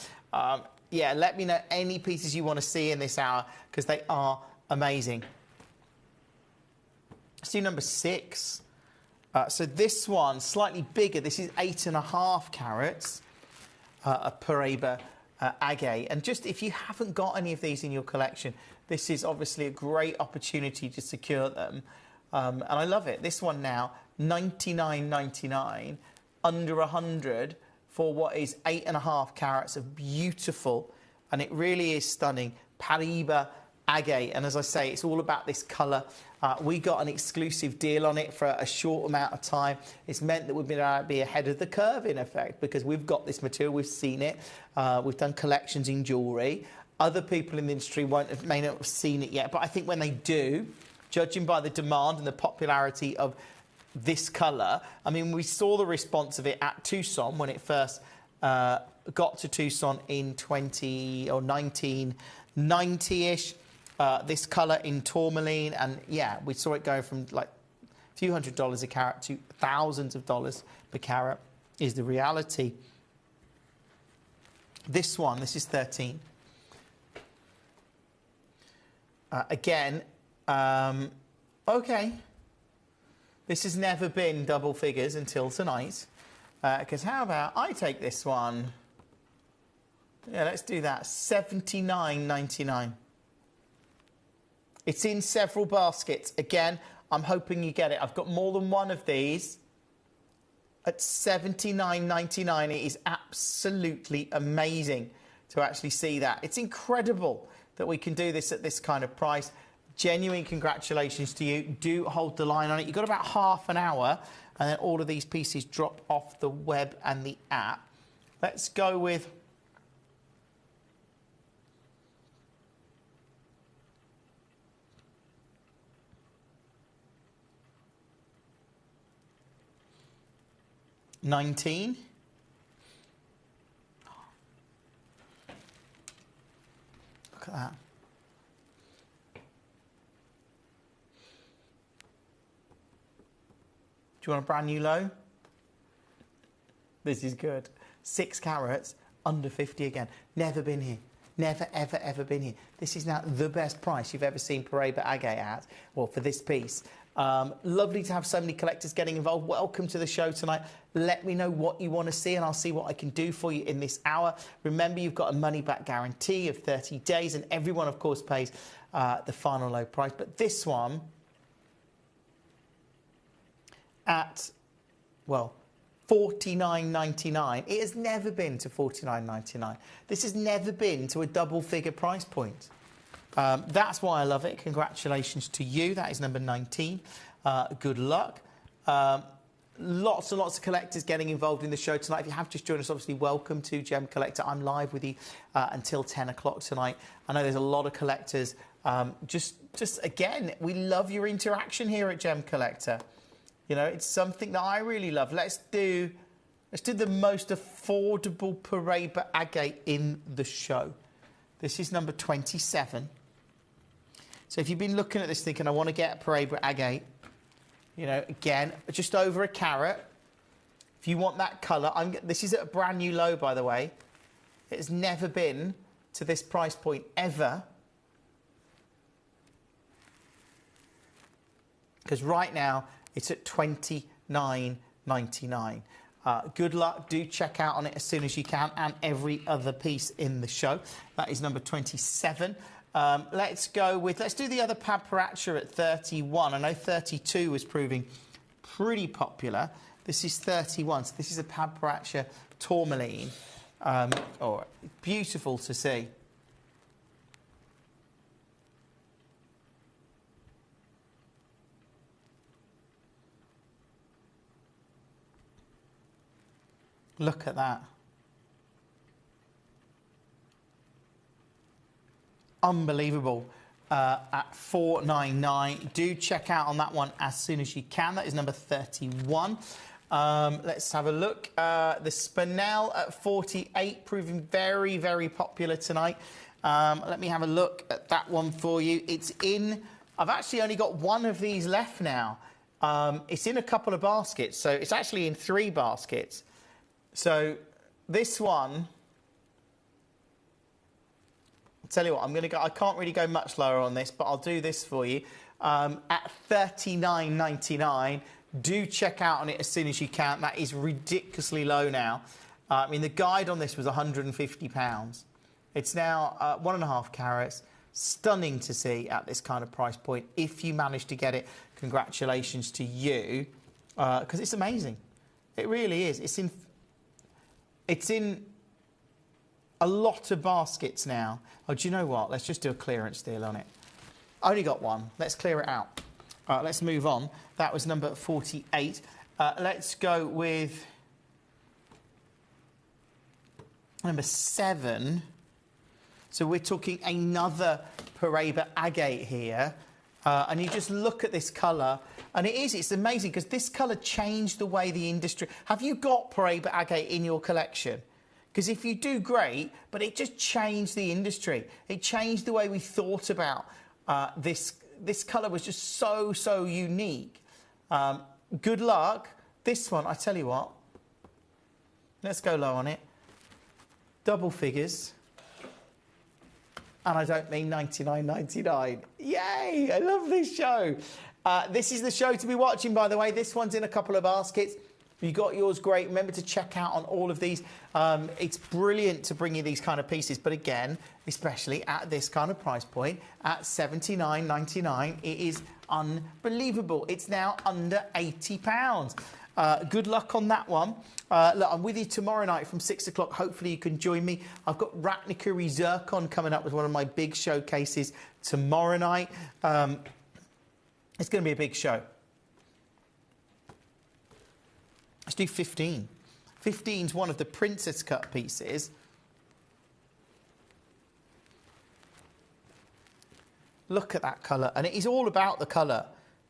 Yeah, let me know any pieces you want to see in this hour, because they are amazing. Let's do number 6. So this one, slightly bigger. This is 8.5 carats, a Paraiba agate. And just if you haven't got any of these in your collection, this is obviously a great opportunity to secure them. And I love it. This one now, $99.99, under 100 for what is 8.5 carats of beautiful, and it really is stunning, Paraiba agate. And as I say, it's all about this colour. We got an exclusive deal on it for a short amount of time. It's meant that we've been able to be ahead of the curve, in effect, because we've got this material, we've seen it, we've done collections in jewellery. Other people in the industry may not have seen it yet, but I think when they do, judging by the demand and the popularity of this colour, I mean, we saw the response of it at Tucson when it first got to Tucson in 1990-ish. This colour in tourmaline, and yeah, we saw it go from like a few $100s a carat to thousands of dollars per carat is the reality. This one, this is 13. Again, okay. This has never been double figures until tonight. Because how about I take this one? Yeah, let's do that. $79.99. It's in several baskets. Again, I'm hoping you get it. I've got more than one of these. At $79.99, it is absolutely amazing to actually see that. It's incredible that we can do this at this kind of price. Genuine congratulations to you. Do hold the line on it. You've got about half an hour, and then all of these pieces drop off the web and the app. Let's go with... $19. Look at that. Do you want a brand new low? This is good. 6 carats, under 50 again. Never been here. Never, ever, ever been here. This is now the best price you've ever seen Paraiba agate at, well, for this piece. Lovely to have so many collectors getting involved. Welcome to the show tonight. Let me know what you want to see and I'll see what I can do for you in this hour. Remember, you've got a money-back guarantee of 30 days and everyone, of course, pays the final low price. But this one at, well, $49.99. It has never been to $49.99. This has never been to a double-figure price point. That's why I love it. Congratulations to you. That is number 19. Good luck. Lots and lots of collectors getting involved in the show tonight. If you have just joined us, obviously, welcome to Gem Collector. I'm live with you until 10 o'clock tonight. I know there's a lot of collectors. Just again, we love your interaction here at Gem Collector. You know, it's something that I really love. Let's do the most affordable Paraiba agate in the show. This is number 27. So if you've been looking at this thinking, I want to get a Paraiba agate, you know, again, just over a carat. If you want that colour, this is at a brand new low, by the way. It has never been to this price point ever. Because right now, it's at $29.99. Good luck. Do check out on it as soon as you can, and every other piece in the show. That is number 27. Let's do the other Padparacha at 31. I know 32 was proving pretty popular. This is 31. So this is a Padparacha tourmaline. Beautiful to see. Look at that. Unbelievable. At $4.99. Do check out on that one as soon as you can. That is number 31. Let's have a look. The Spinel at 48, proving very, very popular tonight. Let me have a look at that one for you. It's in... I've actually only got one of these left now. It's in a couple of baskets, so it's actually in 3 baskets. So this one, I'll tell you what, I can't really go much lower on this, but I'll do this for you. At $39.99, do check out on it as soon as you can. That is ridiculously low now. I mean, the guide on this was £150. It's now 1.5 carats. Stunning to see at this kind of price point. If you manage to get it, congratulations to you, because it's amazing. It really is. It's in a lot of baskets now. Oh, do you know what? Let's just do a clearance deal on it. I only got one. Let's clear it out. Let's move on. That was number 48. Let's go with number 7. So we're talking another Paraiba agate here. And you just look at this colour, and it's amazing because this colour changed the way the industry... Have you got Paraiba agate in your collection? Because if you do, great, but it just changed the industry. It changed the way we thought about this. This colour was just so, so unique. Good luck. This one, I tell you what, let's go low on it. Double figures. And I don't mean $99.99. Yay! I love this show. This is the show to be watching, by the way. This one's in a couple of baskets. If you got yours, great. Remember to check out on all of these. It's brilliant to bring you these kind of pieces. But again, especially at this kind of price point, at $79.99, it is unbelievable. It's now under £80. Good luck on that one. Look, I'm with you tomorrow night from 6 o'clock. Hopefully you can join me. I've got Ratnikuri Zircon coming up with one of my big showcases tomorrow night. It's going to be a big show. Let's do 15. 15's one of the princess cut pieces. Look at that colour. And it is all about the colour.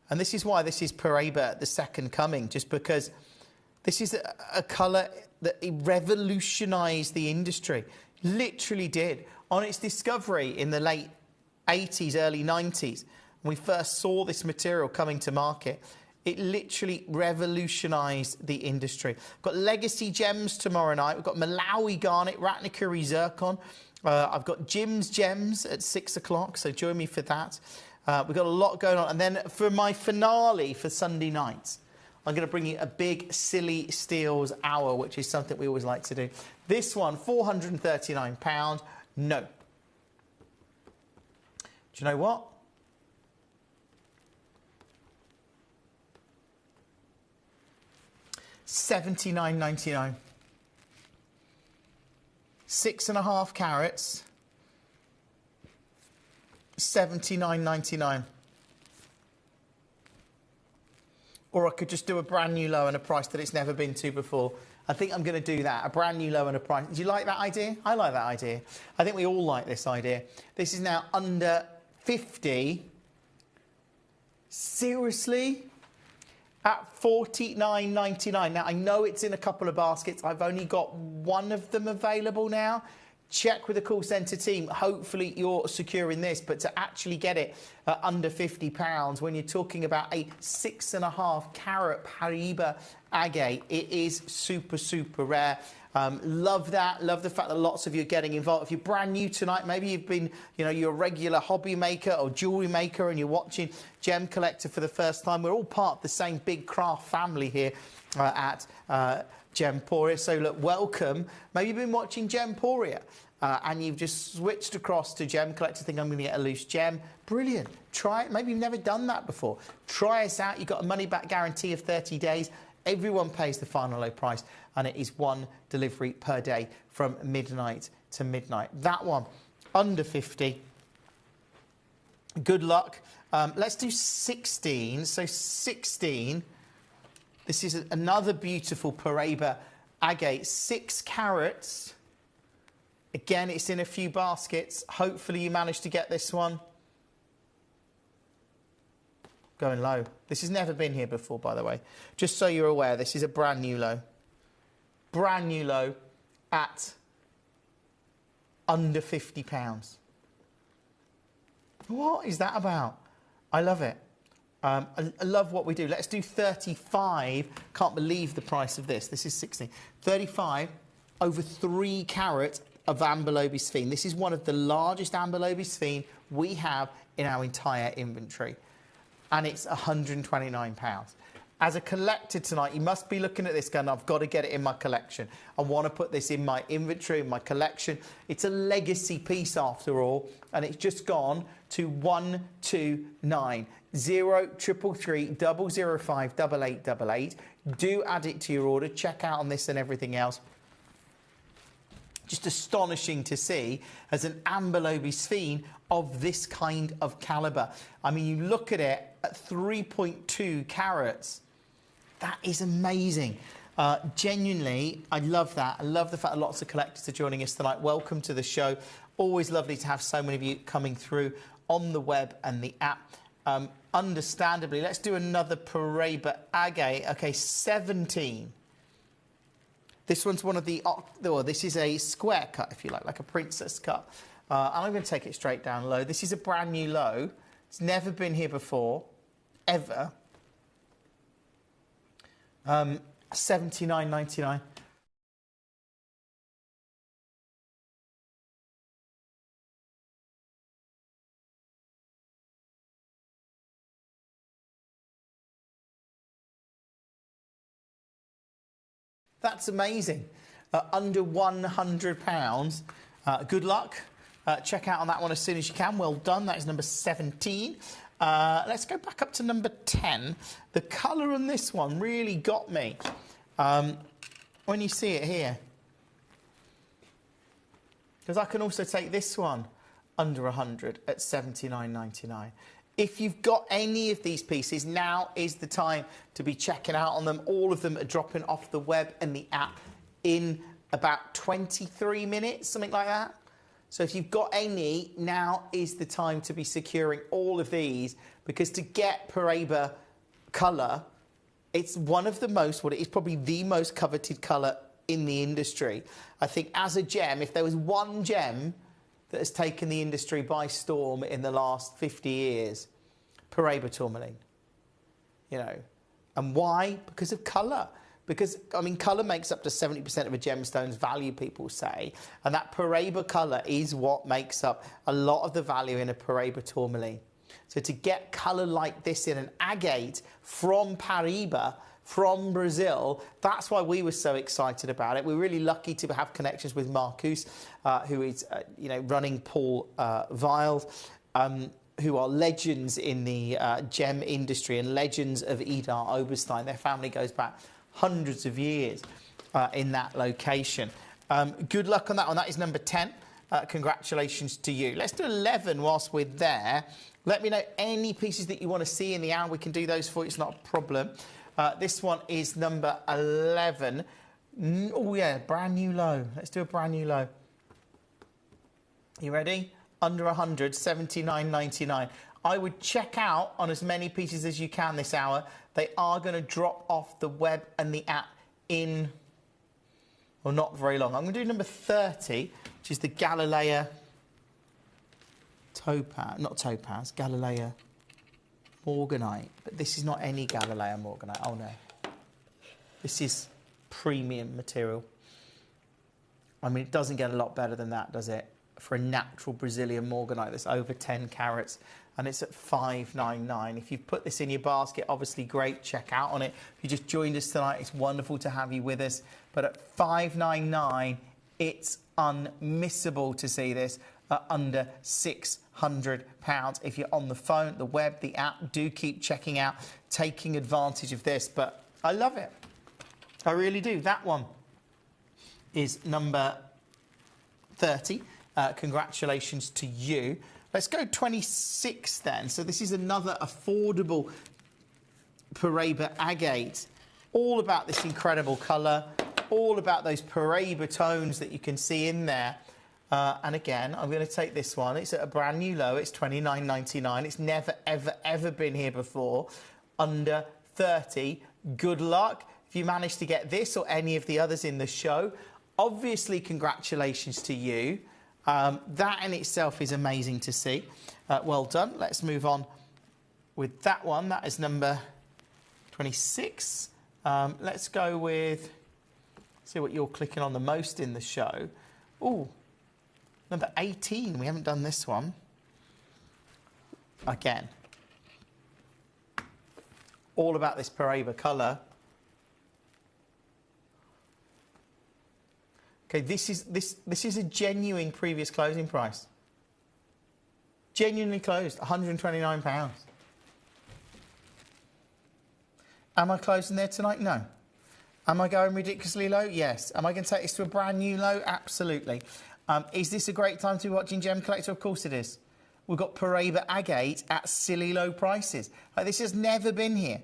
And this is why this is Paraiba, the second coming, just because this is a colour that revolutionised the industry. Literally did. On its discovery in the late 80s, early 90s, when we first saw this material coming to market, it literally revolutionised the industry. We've got Legacy Gems tomorrow night. We've got Malawi Garnet, Ratnikuri Zircon. I've got Jim's Gems at 6 o'clock, so join me for that. We've got a lot going on. And then for my finale for Sunday night, I'm going to bring you a big Silly Steals hour, which is something we always like to do. This one, £439. No. Do you know what? $79.99. 6.5 carats. $79.99. Or I could just do a brand new low and a price that it's never been to before. I think I'm going to do that. A brand new low and a price. Do you like that idea? I like that idea. I think we all like this idea. This is now under 50. Seriously? At $49.99. Now, I know it's in a couple of baskets. I've only got one of them available now. Check with the call centre team. Hopefully you're securing this, but to actually get it at under £50 when you're talking about a 6.5 carat Paraiba agate, it is super, super rare. Love that. Love the fact that lots of you are getting involved. If you're brand new tonight, maybe you've been, you know, you're a regular hobby maker or jewellery maker and you're watching Gemcollector for the first time. We're all part of the same big craft family here at Gemporia. So look, welcome. Maybe you've been watching Gemporia and you've just switched across to Gemcollector, think I'm going to get a loose gem. Brilliant. Try it. Maybe you've never done that before. Try us out. You've got a money back guarantee of 30 days. Everyone pays the final low price, and it is one delivery per day from midnight to midnight. That one, under 50. Good luck. Let's do 16. So 16, this is another beautiful Paraiba agate, 6 carats. Again, it's in a few baskets. Hopefully you managed to get this one. Going low. This has never been here before, by the way. Just so you're aware, this is a brand new low. Brand new low at under £50. What is that about? I love it. I love what we do. Let's do 35. Can't believe the price of this. This is 16. 35 over 3 carat of Amberlobe Sphene. This is one of the largest Amberlobe Sphene we have in our entire inventory. And it's £129. As a collector tonight, you must be looking at this going, I've got to get it in my collection. I want to put this in my inventory, in my collection. It's a legacy piece after all, and it's just gone to 129 0333 005 8888. Do add it to your order. Check out on this and everything else. Just astonishing to see as an Amberlobe Sphene of this kind of calibre. I mean, you look at it at 3.2 carats. That is amazing. Genuinely, I love that. I love the fact that lots of collectors are joining us tonight. Welcome to the show. Always lovely to have so many of you coming through on the web and the app. Understandably, let's do another Paraiba agate. Okay, 17. This one's one of the, well, this is a square cut, if you like a princess cut. And I'm going to take it straight down low. This is a brand new low. It's never been here before, ever. $79.99. That's amazing. Under £100. Good luck. Check out on that one as soon as you can. Well done. That is number 17. Let's go back up to number 10. The colour on this one really got me when you see it here. Because I can also take this one under 100 at $79.99. If you've got any of these pieces, now is the time to be checking out on them. All of them are dropping off the web and the app in about 23 minutes, something like that. So if you've got any, now is the time to be securing all of these, because to get Paraiba colour, it's one of the most, well, it is probably the most coveted colour in the industry. I think as a gem, if there was one gem that has taken the industry by storm in the last 50 years, Paraiba tourmaline. You know, and why? Because of colour. because, I mean, colour makes up to 70% of a gemstone's value, people say, and that Paraiba colour is what makes up a lot of the value in a Paraiba tourmaline. So to get colour like this in an agate from Paraiba, from Brazil, that's why we were so excited about it. We're really lucky to have connections with Marcus, who is, running Paul Viles, who are legends in the gem industry and legends of Idar Oberstein. Their family goes back hundreds of years in that location. Good luck on that one. That is number 10. Congratulations to you. Let's do 11 whilst we're there. Let me know any pieces that you want to see in the hour. We can do those for you. It's not a problem. This one is number 11. Oh, yeah, brand new low. Let's do a brand new low. You ready? Under 100, 79.99. I would check out on as many pieces as you can this hour. They are going to drop off the web and the app in, well, not very long. I'm going to do number 30, which is the Galilea Topaz, not Topaz, Galilea Morganite. But this is not any Galilea Morganite. Oh, no. This is premium material. I mean, it doesn't get a lot better than that, does it? For a natural Brazilian Morganite that's over 10 carats, and it's at $5.99. If you've put this in your basket, obviously great, check out on it. If you just joined us tonight, it's wonderful to have you with us. But at $5.99, it's unmissable to see this at under £600. If you're on the phone, the web, the app, do keep checking out, taking advantage of this. But I love it. I really do. That one is number 30. Congratulations to you. Let's go 26 then. So this is another affordable Paraiba agate. All about this incredible colour. All about those Paraiba tones that you can see in there. And again, I'm going to take this one. It's at a brand new low. It's $29.99. It's never, ever, ever been here before. Under 30. Good luck if you manage to get this or any of the others in the show. Obviously, congratulations to you. That in itself is amazing to see. Well done. Let's move on with that one. That is number 26. Let's go with, see what you're clicking on the most in the show. Oh, number 18. We haven't done this one. Again. All about this Paraiba colour. Okay, this is a genuine previous closing price. Genuinely closed, £129. Am I closing there tonight? No. Am I going ridiculously low? Yes. Am I going to take this to a brand new low? Absolutely. Is this a great time to be watching Gem Collector? Of course it is. We've got Paraiba agate at silly low prices. Like, this has never been here.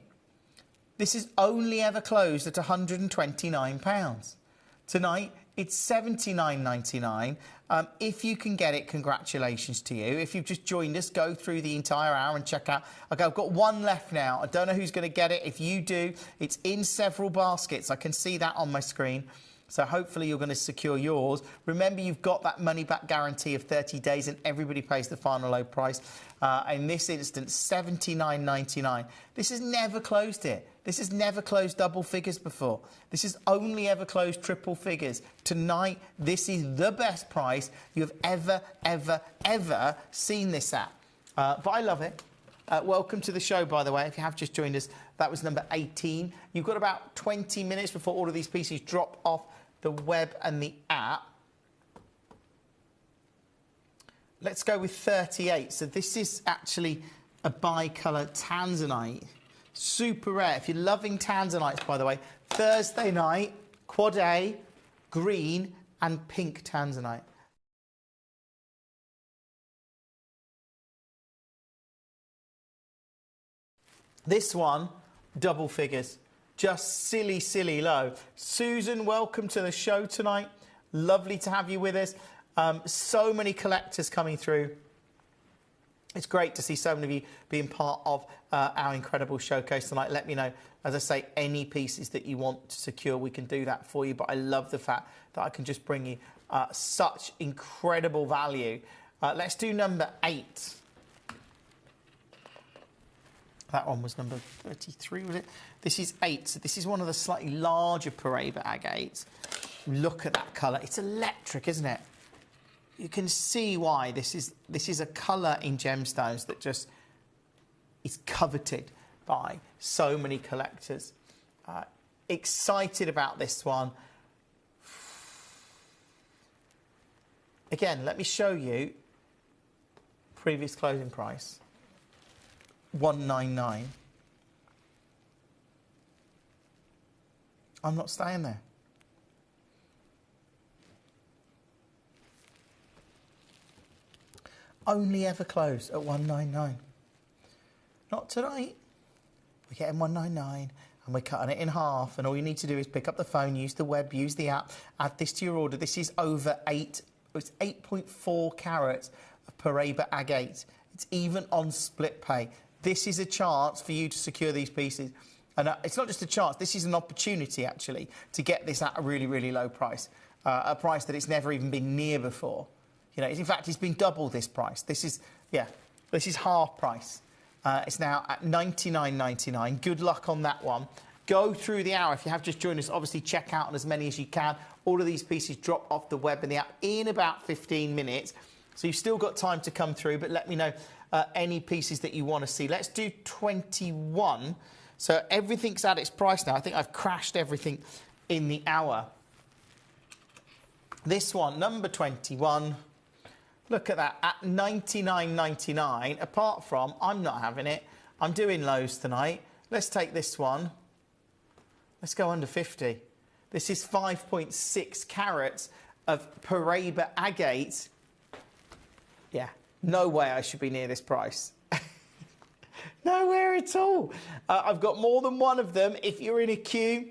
This is only ever closed at £129. Tonight, it's $79.99. If you can get it, congratulations to you. If you've just joined us, go through the entire hour and check out. Okay, I've got one left now. I don't know who's going to get it. If you do, it's in several baskets. I can see that on my screen. So hopefully you're going to secure yours. Remember, you've got that money-back guarantee of 30 days and everybody pays the final low price. In this instance, $79.99. This has never closed here. This has never closed double figures before. This has only ever closed triple figures. Tonight, this is the best price you've ever, ever, ever seen this at. But I love it. Welcome to the show, by the way. If you have just joined us, that was number 18. You've got about 20 minutes before all of these pieces drop off the web and the app. Let's go with 38. So this is actually a bicolour tanzanite. Super rare. If you're loving tanzanites, by the way, Thursday night, quad A, green and pink tanzanite. This one, double figures. Just silly, silly low. Susan, welcome to the show tonight. Lovely to have you with us. So many collectors coming through. It's great to see so many of you being part of our incredible showcase tonight. Let me know, as I say, any pieces that you want to secure, we can do that for you. But I love the fact that I can just bring you such incredible value. Let's do number 8. That one was number 33, was it? This is 8. So this is one of the slightly larger Paraiba agates. Look at that colour. It's electric, isn't it? You can see why this is a colour in gemstones that just is coveted by so many collectors. Excited about this one. Again, let me show you previous closing price. 199. I'm not staying there. Only ever closed at 199. Not tonight. We're getting 199 and we're cutting it in half, and all you need to do is pick up the phone, use the web, use the app, add this to your order. This is over 8, it's 8.4 carats of Paraiba agate. It's even on split pay. This is a chance for you to secure these pieces. And it's not just a chance, this is an opportunity, actually, to get this at a really, really low price. A price that it's never even been near before. You know, in fact, it's been double this price. This is half price. It's now at $99.99. Good luck on that one. Go through the hour. If you have just joined us, obviously check out on as many as you can. All of these pieces drop off the web and the app in about 15 minutes. So you've still got time to come through, but let me know any pieces that you want to see. Let's do 21. So everything's at its price now. I think I've crashed everything in the hour. This one, number 21. Look at that, at $99.99. Apart from, I'm not having it. I'm doing lows tonight. Let's take this one. Let's go under 50. This is 5.6 carats of Paraiba agate. Yeah, no way I should be near this price. Nowhere at all. I've got more than one of them. If you're in a queue,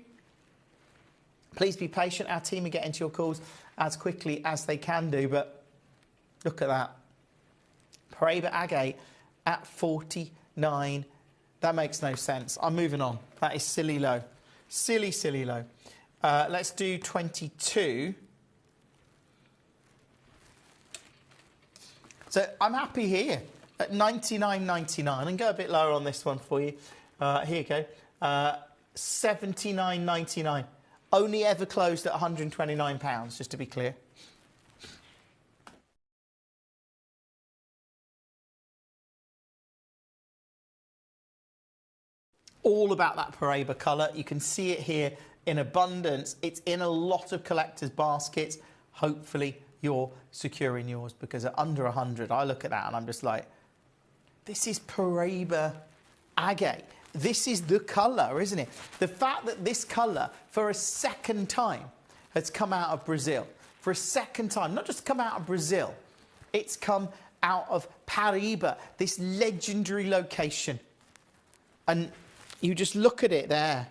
please be patient. Our team are getting to your calls as quickly as they can do, but look at that. Paraiba agate at 49. That makes no sense. I'm moving on. That is silly low. Silly, silly low. Let's do 22. So I'm happy here at $99.99 and go a bit lower on this one for you. Here you go. $79.99. Only ever closed at £129, just to be clear. All about that Paraiba colour. You can see it here in abundance. It's in a lot of collectors' baskets. Hopefully you're securing yours, because at under 100, I look at that and I'm just like, this is Paraiba agate. This is the colour, isn't it? The fact that this colour, for a second time, has come out of Brazil. For a second time, not just come out of Brazil, it's come out of Paraiba, this legendary location. And you just look at it there,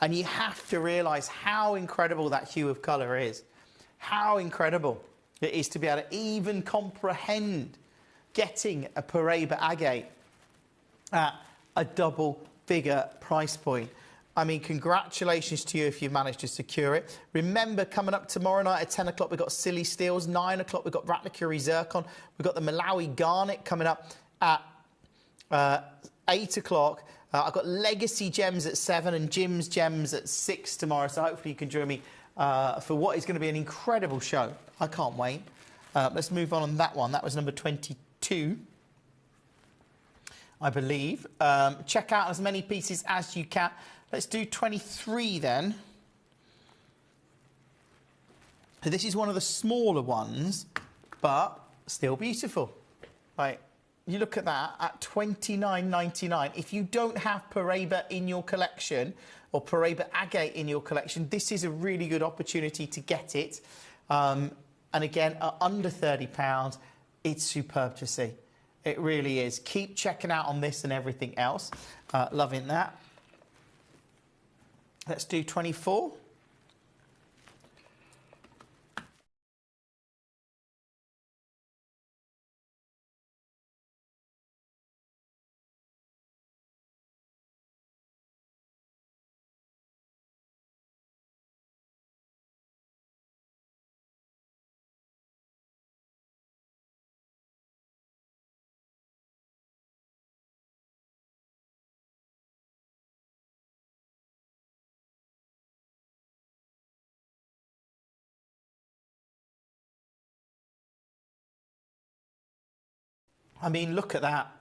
and you have to realise how incredible that hue of colour is. How incredible it is to be able to even comprehend getting a Paraiba agate at a double-figure price point. I mean, congratulations to you if you've managed to secure it. Remember, coming up tomorrow night at 10 o'clock, we've got Silly Steels. 9 o'clock, we've got Ratnakuri Zircon. We've got the Malawi Garnet coming up at 8 o'clock. I've got Legacy Gems at 7 and Jim's Gems at 6 tomorrow. So hopefully you can join me for what is going to be an incredible show. I can't wait. Let's move on that one. That was number 22, I believe. Check out as many pieces as you can. Let's do 23 then. So this is one of the smaller ones, but still beautiful. Right. You look at that at $29.99. If you don't have Paraiba in your collection, or Paraiba agate in your collection, this is a really good opportunity to get it. And again, at under £30, it's superb to see. It really is. Keep checking out on this and everything else. Loving that. Let's do 24. I mean, look at that.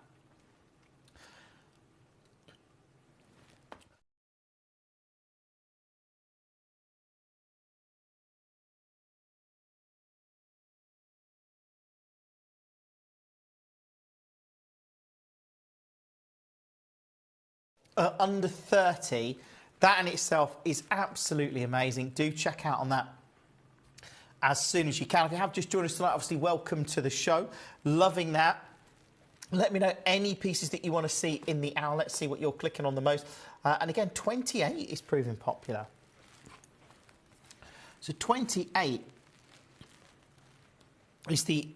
Under 30, that in itself is absolutely amazing. Do check out on that as soon as you can. If you have just joined us tonight, obviously welcome to the show. Loving that. Let me know any pieces that you want to see in the hour. Let's see what you're clicking on the most. And again, 28 is proving popular. So 28 is the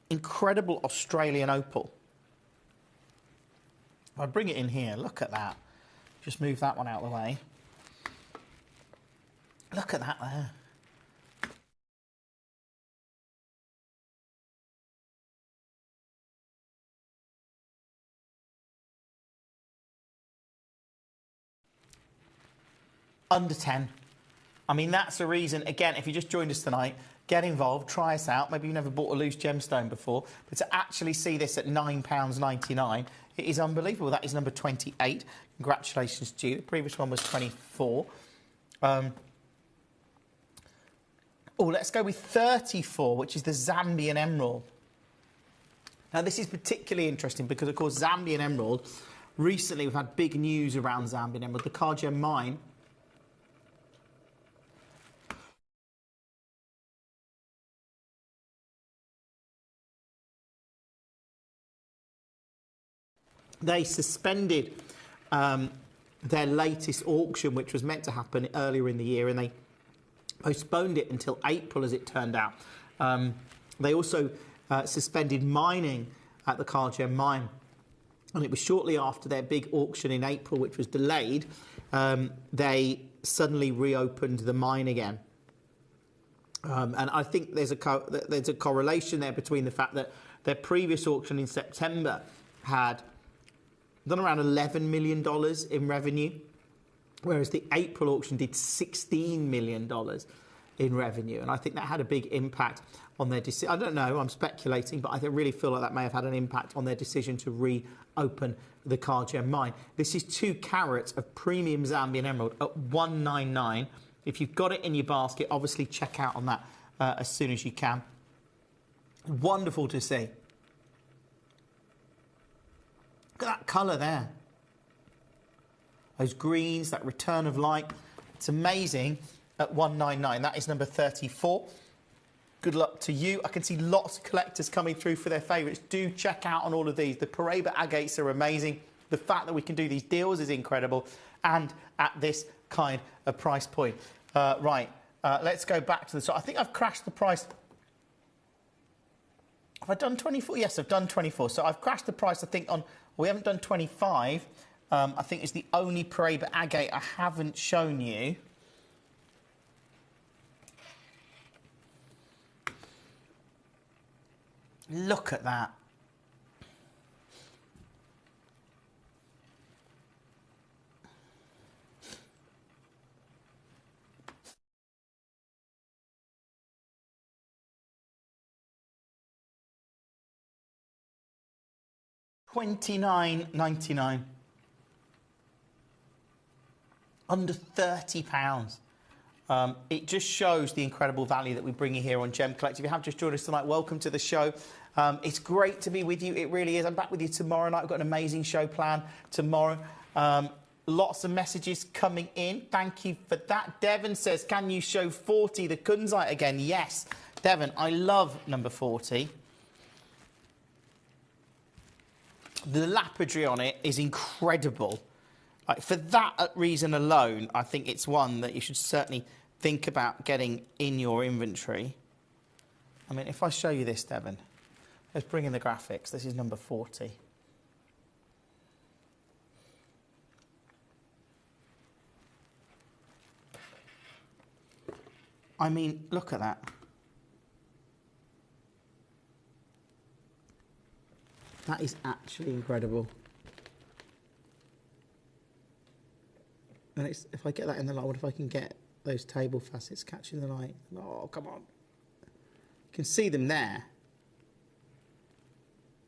incredible Australian opal. If I bring it in here, look at that. Just move that one out of the way. Look at that there. Under 10. I mean, that's the reason, again, if you just joined us tonight, get involved, try us out. Maybe you've never bought a loose gemstone before, but to actually see this at £9.99, it is unbelievable. That is number 28. Congratulations to you. The previous one was 24. Oh, let's go with 34, which is the Zambian emerald. Now, this is particularly interesting because, of course, Zambian emerald, recently we've had big news around Zambian emerald. The Kagem mine they suspended their latest auction, which was meant to happen earlier in the year, and they postponed it until April, as it turned out. They also suspended mining at the Kagem mine, and it was shortly after their big auction in April, which was delayed, they suddenly reopened the mine again. And I think there's a correlation there between the fact that their previous auction in September had done around $11 million in revenue, whereas the April auction did $16 million in revenue. And I think that had a big impact on their decision. I don't know, I'm speculating, but I really feel like that may have had an impact on their decision to reopen the Kagem mine. This is 2 carats of premium Zambian emerald at $199. If you've got it in your basket, obviously check out on that as soon as you can. Wonderful to see. Look at that colour there. Those greens, that return of light. It's amazing at $199. That is number 34. Good luck to you. I can see lots of collectors coming through for their favourites. Do check out on all of these. The Paraiba agates are amazing. The fact that we can do these deals is incredible. And at this kind of price point. Let's go back to the... So I think I've crashed the price... Have I done 24? Yes, I've done 24. So I've crashed the price, I think, on... We haven't done 25. I think it's the only Paraiba agate I haven't shown you. Look at that. $29.99. Under £30. It just shows the incredible value that we bring you here on Gemcollector. If you have just joined us tonight, welcome to the show. It's great to be with you. It really is. I'm back with you tomorrow night. We've got an amazing show planned tomorrow. Lots of messages coming in. Thank you for that. Devon says, can you show 40, the Kunzite again? Yes. Devon, I love number 40. The lapidary on it is incredible. Like, for that reason alone, I think it's one that you should certainly think about getting in your inventory. I mean, if I show you this, Devon, let's bring in the graphics. This is number 40. I mean, look at that. That is actually incredible. And it's, if I get that in the light, what if I can get those table facets catching the light? Oh, come on. You can see them there.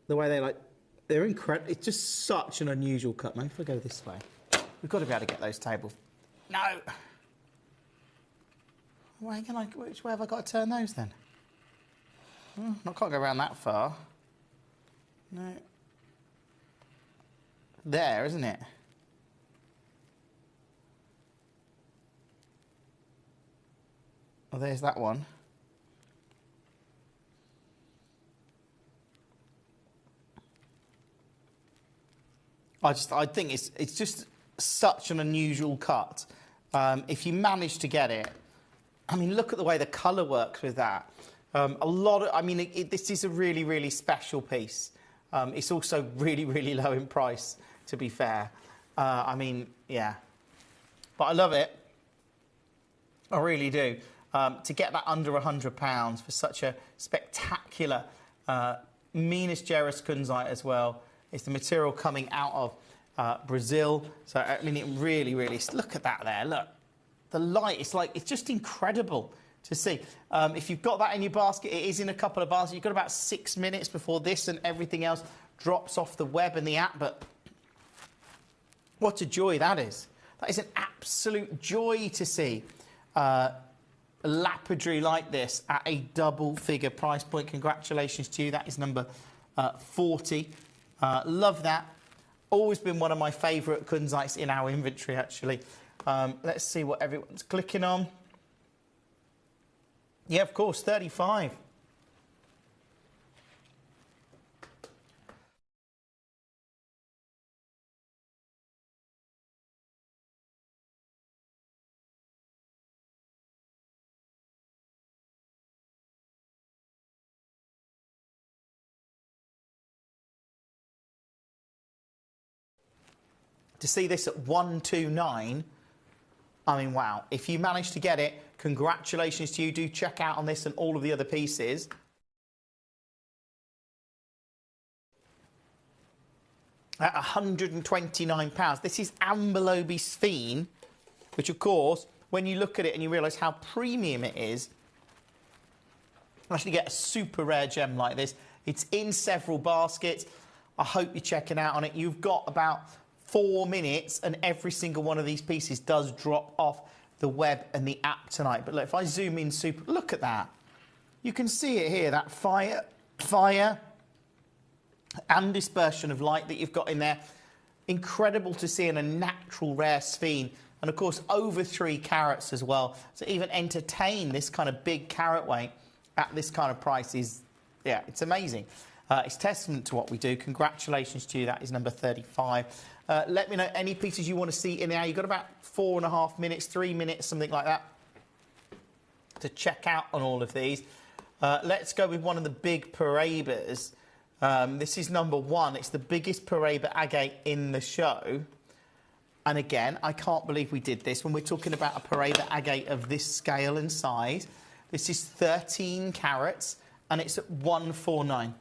The way they're incredible. It's just such an unusual cut. Maybe if I go this way. We've got to be able to get those tables. No! Which way have I got to turn those then? I can't go around that far. No. There, isn't it? Oh, there's that one. I think it's just such an unusual cut. If you manage to get it, I mean, look at the way the colour works with that. This is a really, really special piece. It's also really, really low in price, to be fair. Yeah. But I love it. I really do. To get that under £100 for such a spectacular Minas Gerais kunzite as well. It's the material coming out of Brazil. So, I mean, it really, really... Look at that there, look. The light, it's just incredible to see. If you've got that in your basket, it is in a couple of baskets. You've got about 6 minutes before this and everything else drops off the web and the app. But what a joy that is. That is an absolute joy to see. Lapidary like this at a double-figure price point. Congratulations to you. That is number 40. Love that. Always been one of my favourite kunzites in our inventory, actually. Let's see what everyone's clicking on. Yeah, of course, 35. To see this at 129, I mean, wow. If you manage to get it, congratulations to you. Do check out on this and all of the other pieces. At £129. This is Ambelobi Sphene, which, of course, when you look at it and you realise how premium it is, you actually get a super rare gem like this. It's in several baskets. I hope you're checking out on it. You've got about 4 minutes and every single one of these pieces does drop off the web and the app tonight. But look, if I zoom in super, look at that. You can see it here, that fire and dispersion of light that you've got in there. Incredible to see in a natural rare sphene. And of course, over 3 carats as well. So even entertain this kind of big carat weight at this kind of price is, yeah, it's amazing. It's testament to what we do. Congratulations to you. That is number 35. Let me know any pieces you want to see in there. You've got about 4.5 minutes, 3 minutes, something like that, to check out on all of these. Let's go with one of the big Paraibas. This is number 1. It's the biggest Paraiba agate in the show. And again, I can't believe we did this when we're talking about a Paraiba agate of this scale and size. This is 13 carats and it's at 149.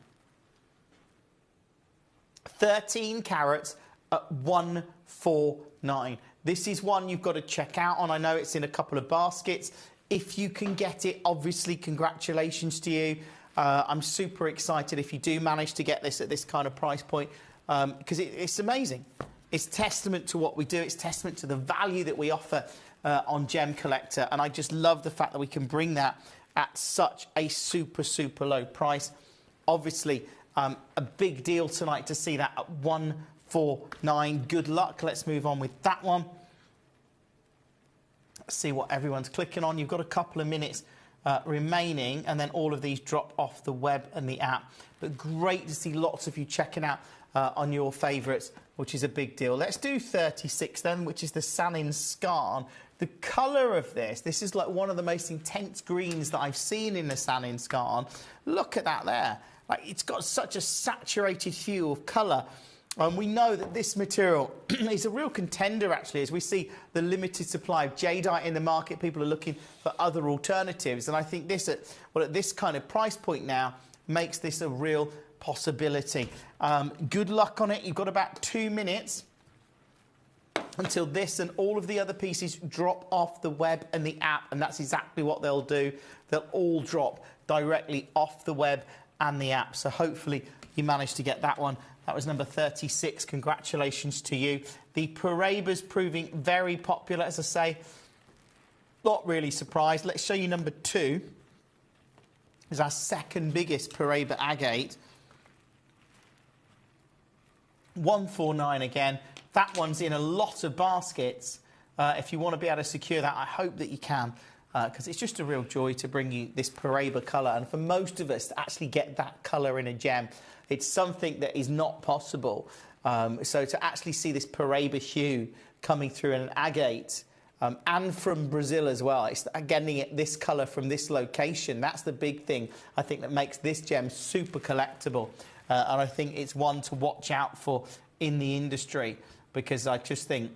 13 carats at 149. This is one you've got to check out on. I know it's in a couple of baskets. If you can get it, obviously, congratulations to you. I'm super excited if you do manage to get this at this kind of price point, because it's amazing. It's testament to what we do. It's testament to the value that we offer on Gemcollector, and I just love the fact that we can bring that at such a super, super low price. Obviously, a big deal tonight to see that at 149. Good luck. Let's move on with that one. Let's see what everyone's clicking on. You've got a couple of minutes remaining, and then all of these drop off the web and the app. But great to see lots of you checking out on your favourites, which is a big deal. Let's do 36 then, which is the Sanin Skarn. The colour of this is like one of the most intense greens that I've seen in the Sanin Skarn. Look at that there. Like, it's got such a saturated hue of colour. And we know that this material is a real contender, actually, as we see the limited supply of jadeite in the market. People are looking for other alternatives. And I think this, at this kind of price point now, makes this a real possibility. Good luck on it. You've got about 2 minutes until this and all of the other pieces drop off the web and the app. And that's exactly what they'll do. They'll all drop directly off the web and the app. So hopefully you managed to get that one. That was number 36. Congratulations to you. The Paraba's proving very popular, as I say. Not really surprised. Let's show you number 2. Is our second biggest Paraba agate. 149 again. That one's in a lot of baskets. If you want to be able to secure that, I hope that you can, because it's just a real joy to bring you this Paraba colour. And for most of us to actually get that colour in a gem, it's something that is not possible. So to actually see this Paraba hue coming through in an agate, and from Brazil as well, it's getting it this colour from this location. That's the big thing, I think, that makes this gem super collectible. And I think it's one to watch out for in the industry, because I just think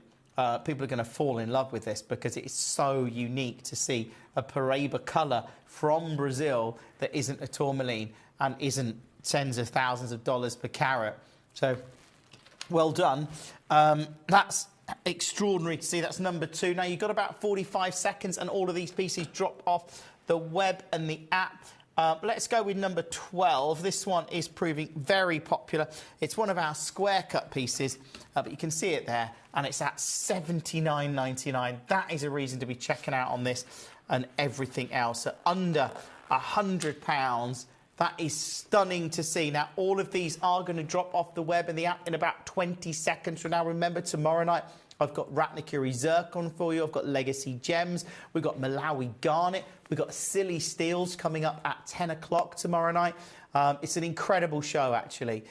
people are going to fall in love with this, because it's so unique to see a Paraba colour from Brazil that isn't a tourmaline and isn't tens of thousands of dollars per carat. So, well done. That's extraordinary to see. That's number 2. Now, you've got about 45 seconds and all of these pieces drop off the web and the app. Let's go with number 12. This one is proving very popular. It's one of our square cut pieces, but you can see it there, and it's at $79.99. That is a reason to be checking out on this and everything else. So under £100. That is stunning to see. Now, all of these are going to drop off the web and the app in about 20 seconds from now. Remember, tomorrow night, I've got Ratnakiri Zircon for you. I've got Legacy Gems. We've got Malawi Garnet. We've got Silly Steels coming up at 10 o'clock tomorrow night. It's an incredible show, actually.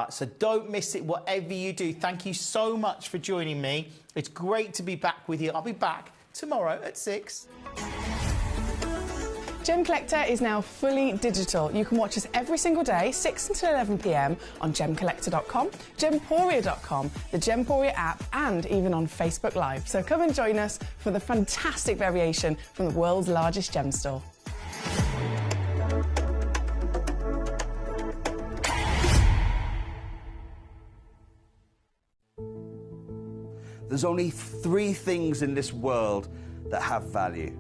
So don't miss it, whatever you do. Thank you so much for joining me. It's great to be back with you. I'll be back tomorrow at 6. Gemcollector is now fully digital. You can watch us every single day, 6 until 11 p.m. on Gemcollector.com, Gemporia.com, the Gemporia app, and even on Facebook Live. So come and join us for the fantastic variation from the world's largest gem store. There's only 3 things in this world that have value: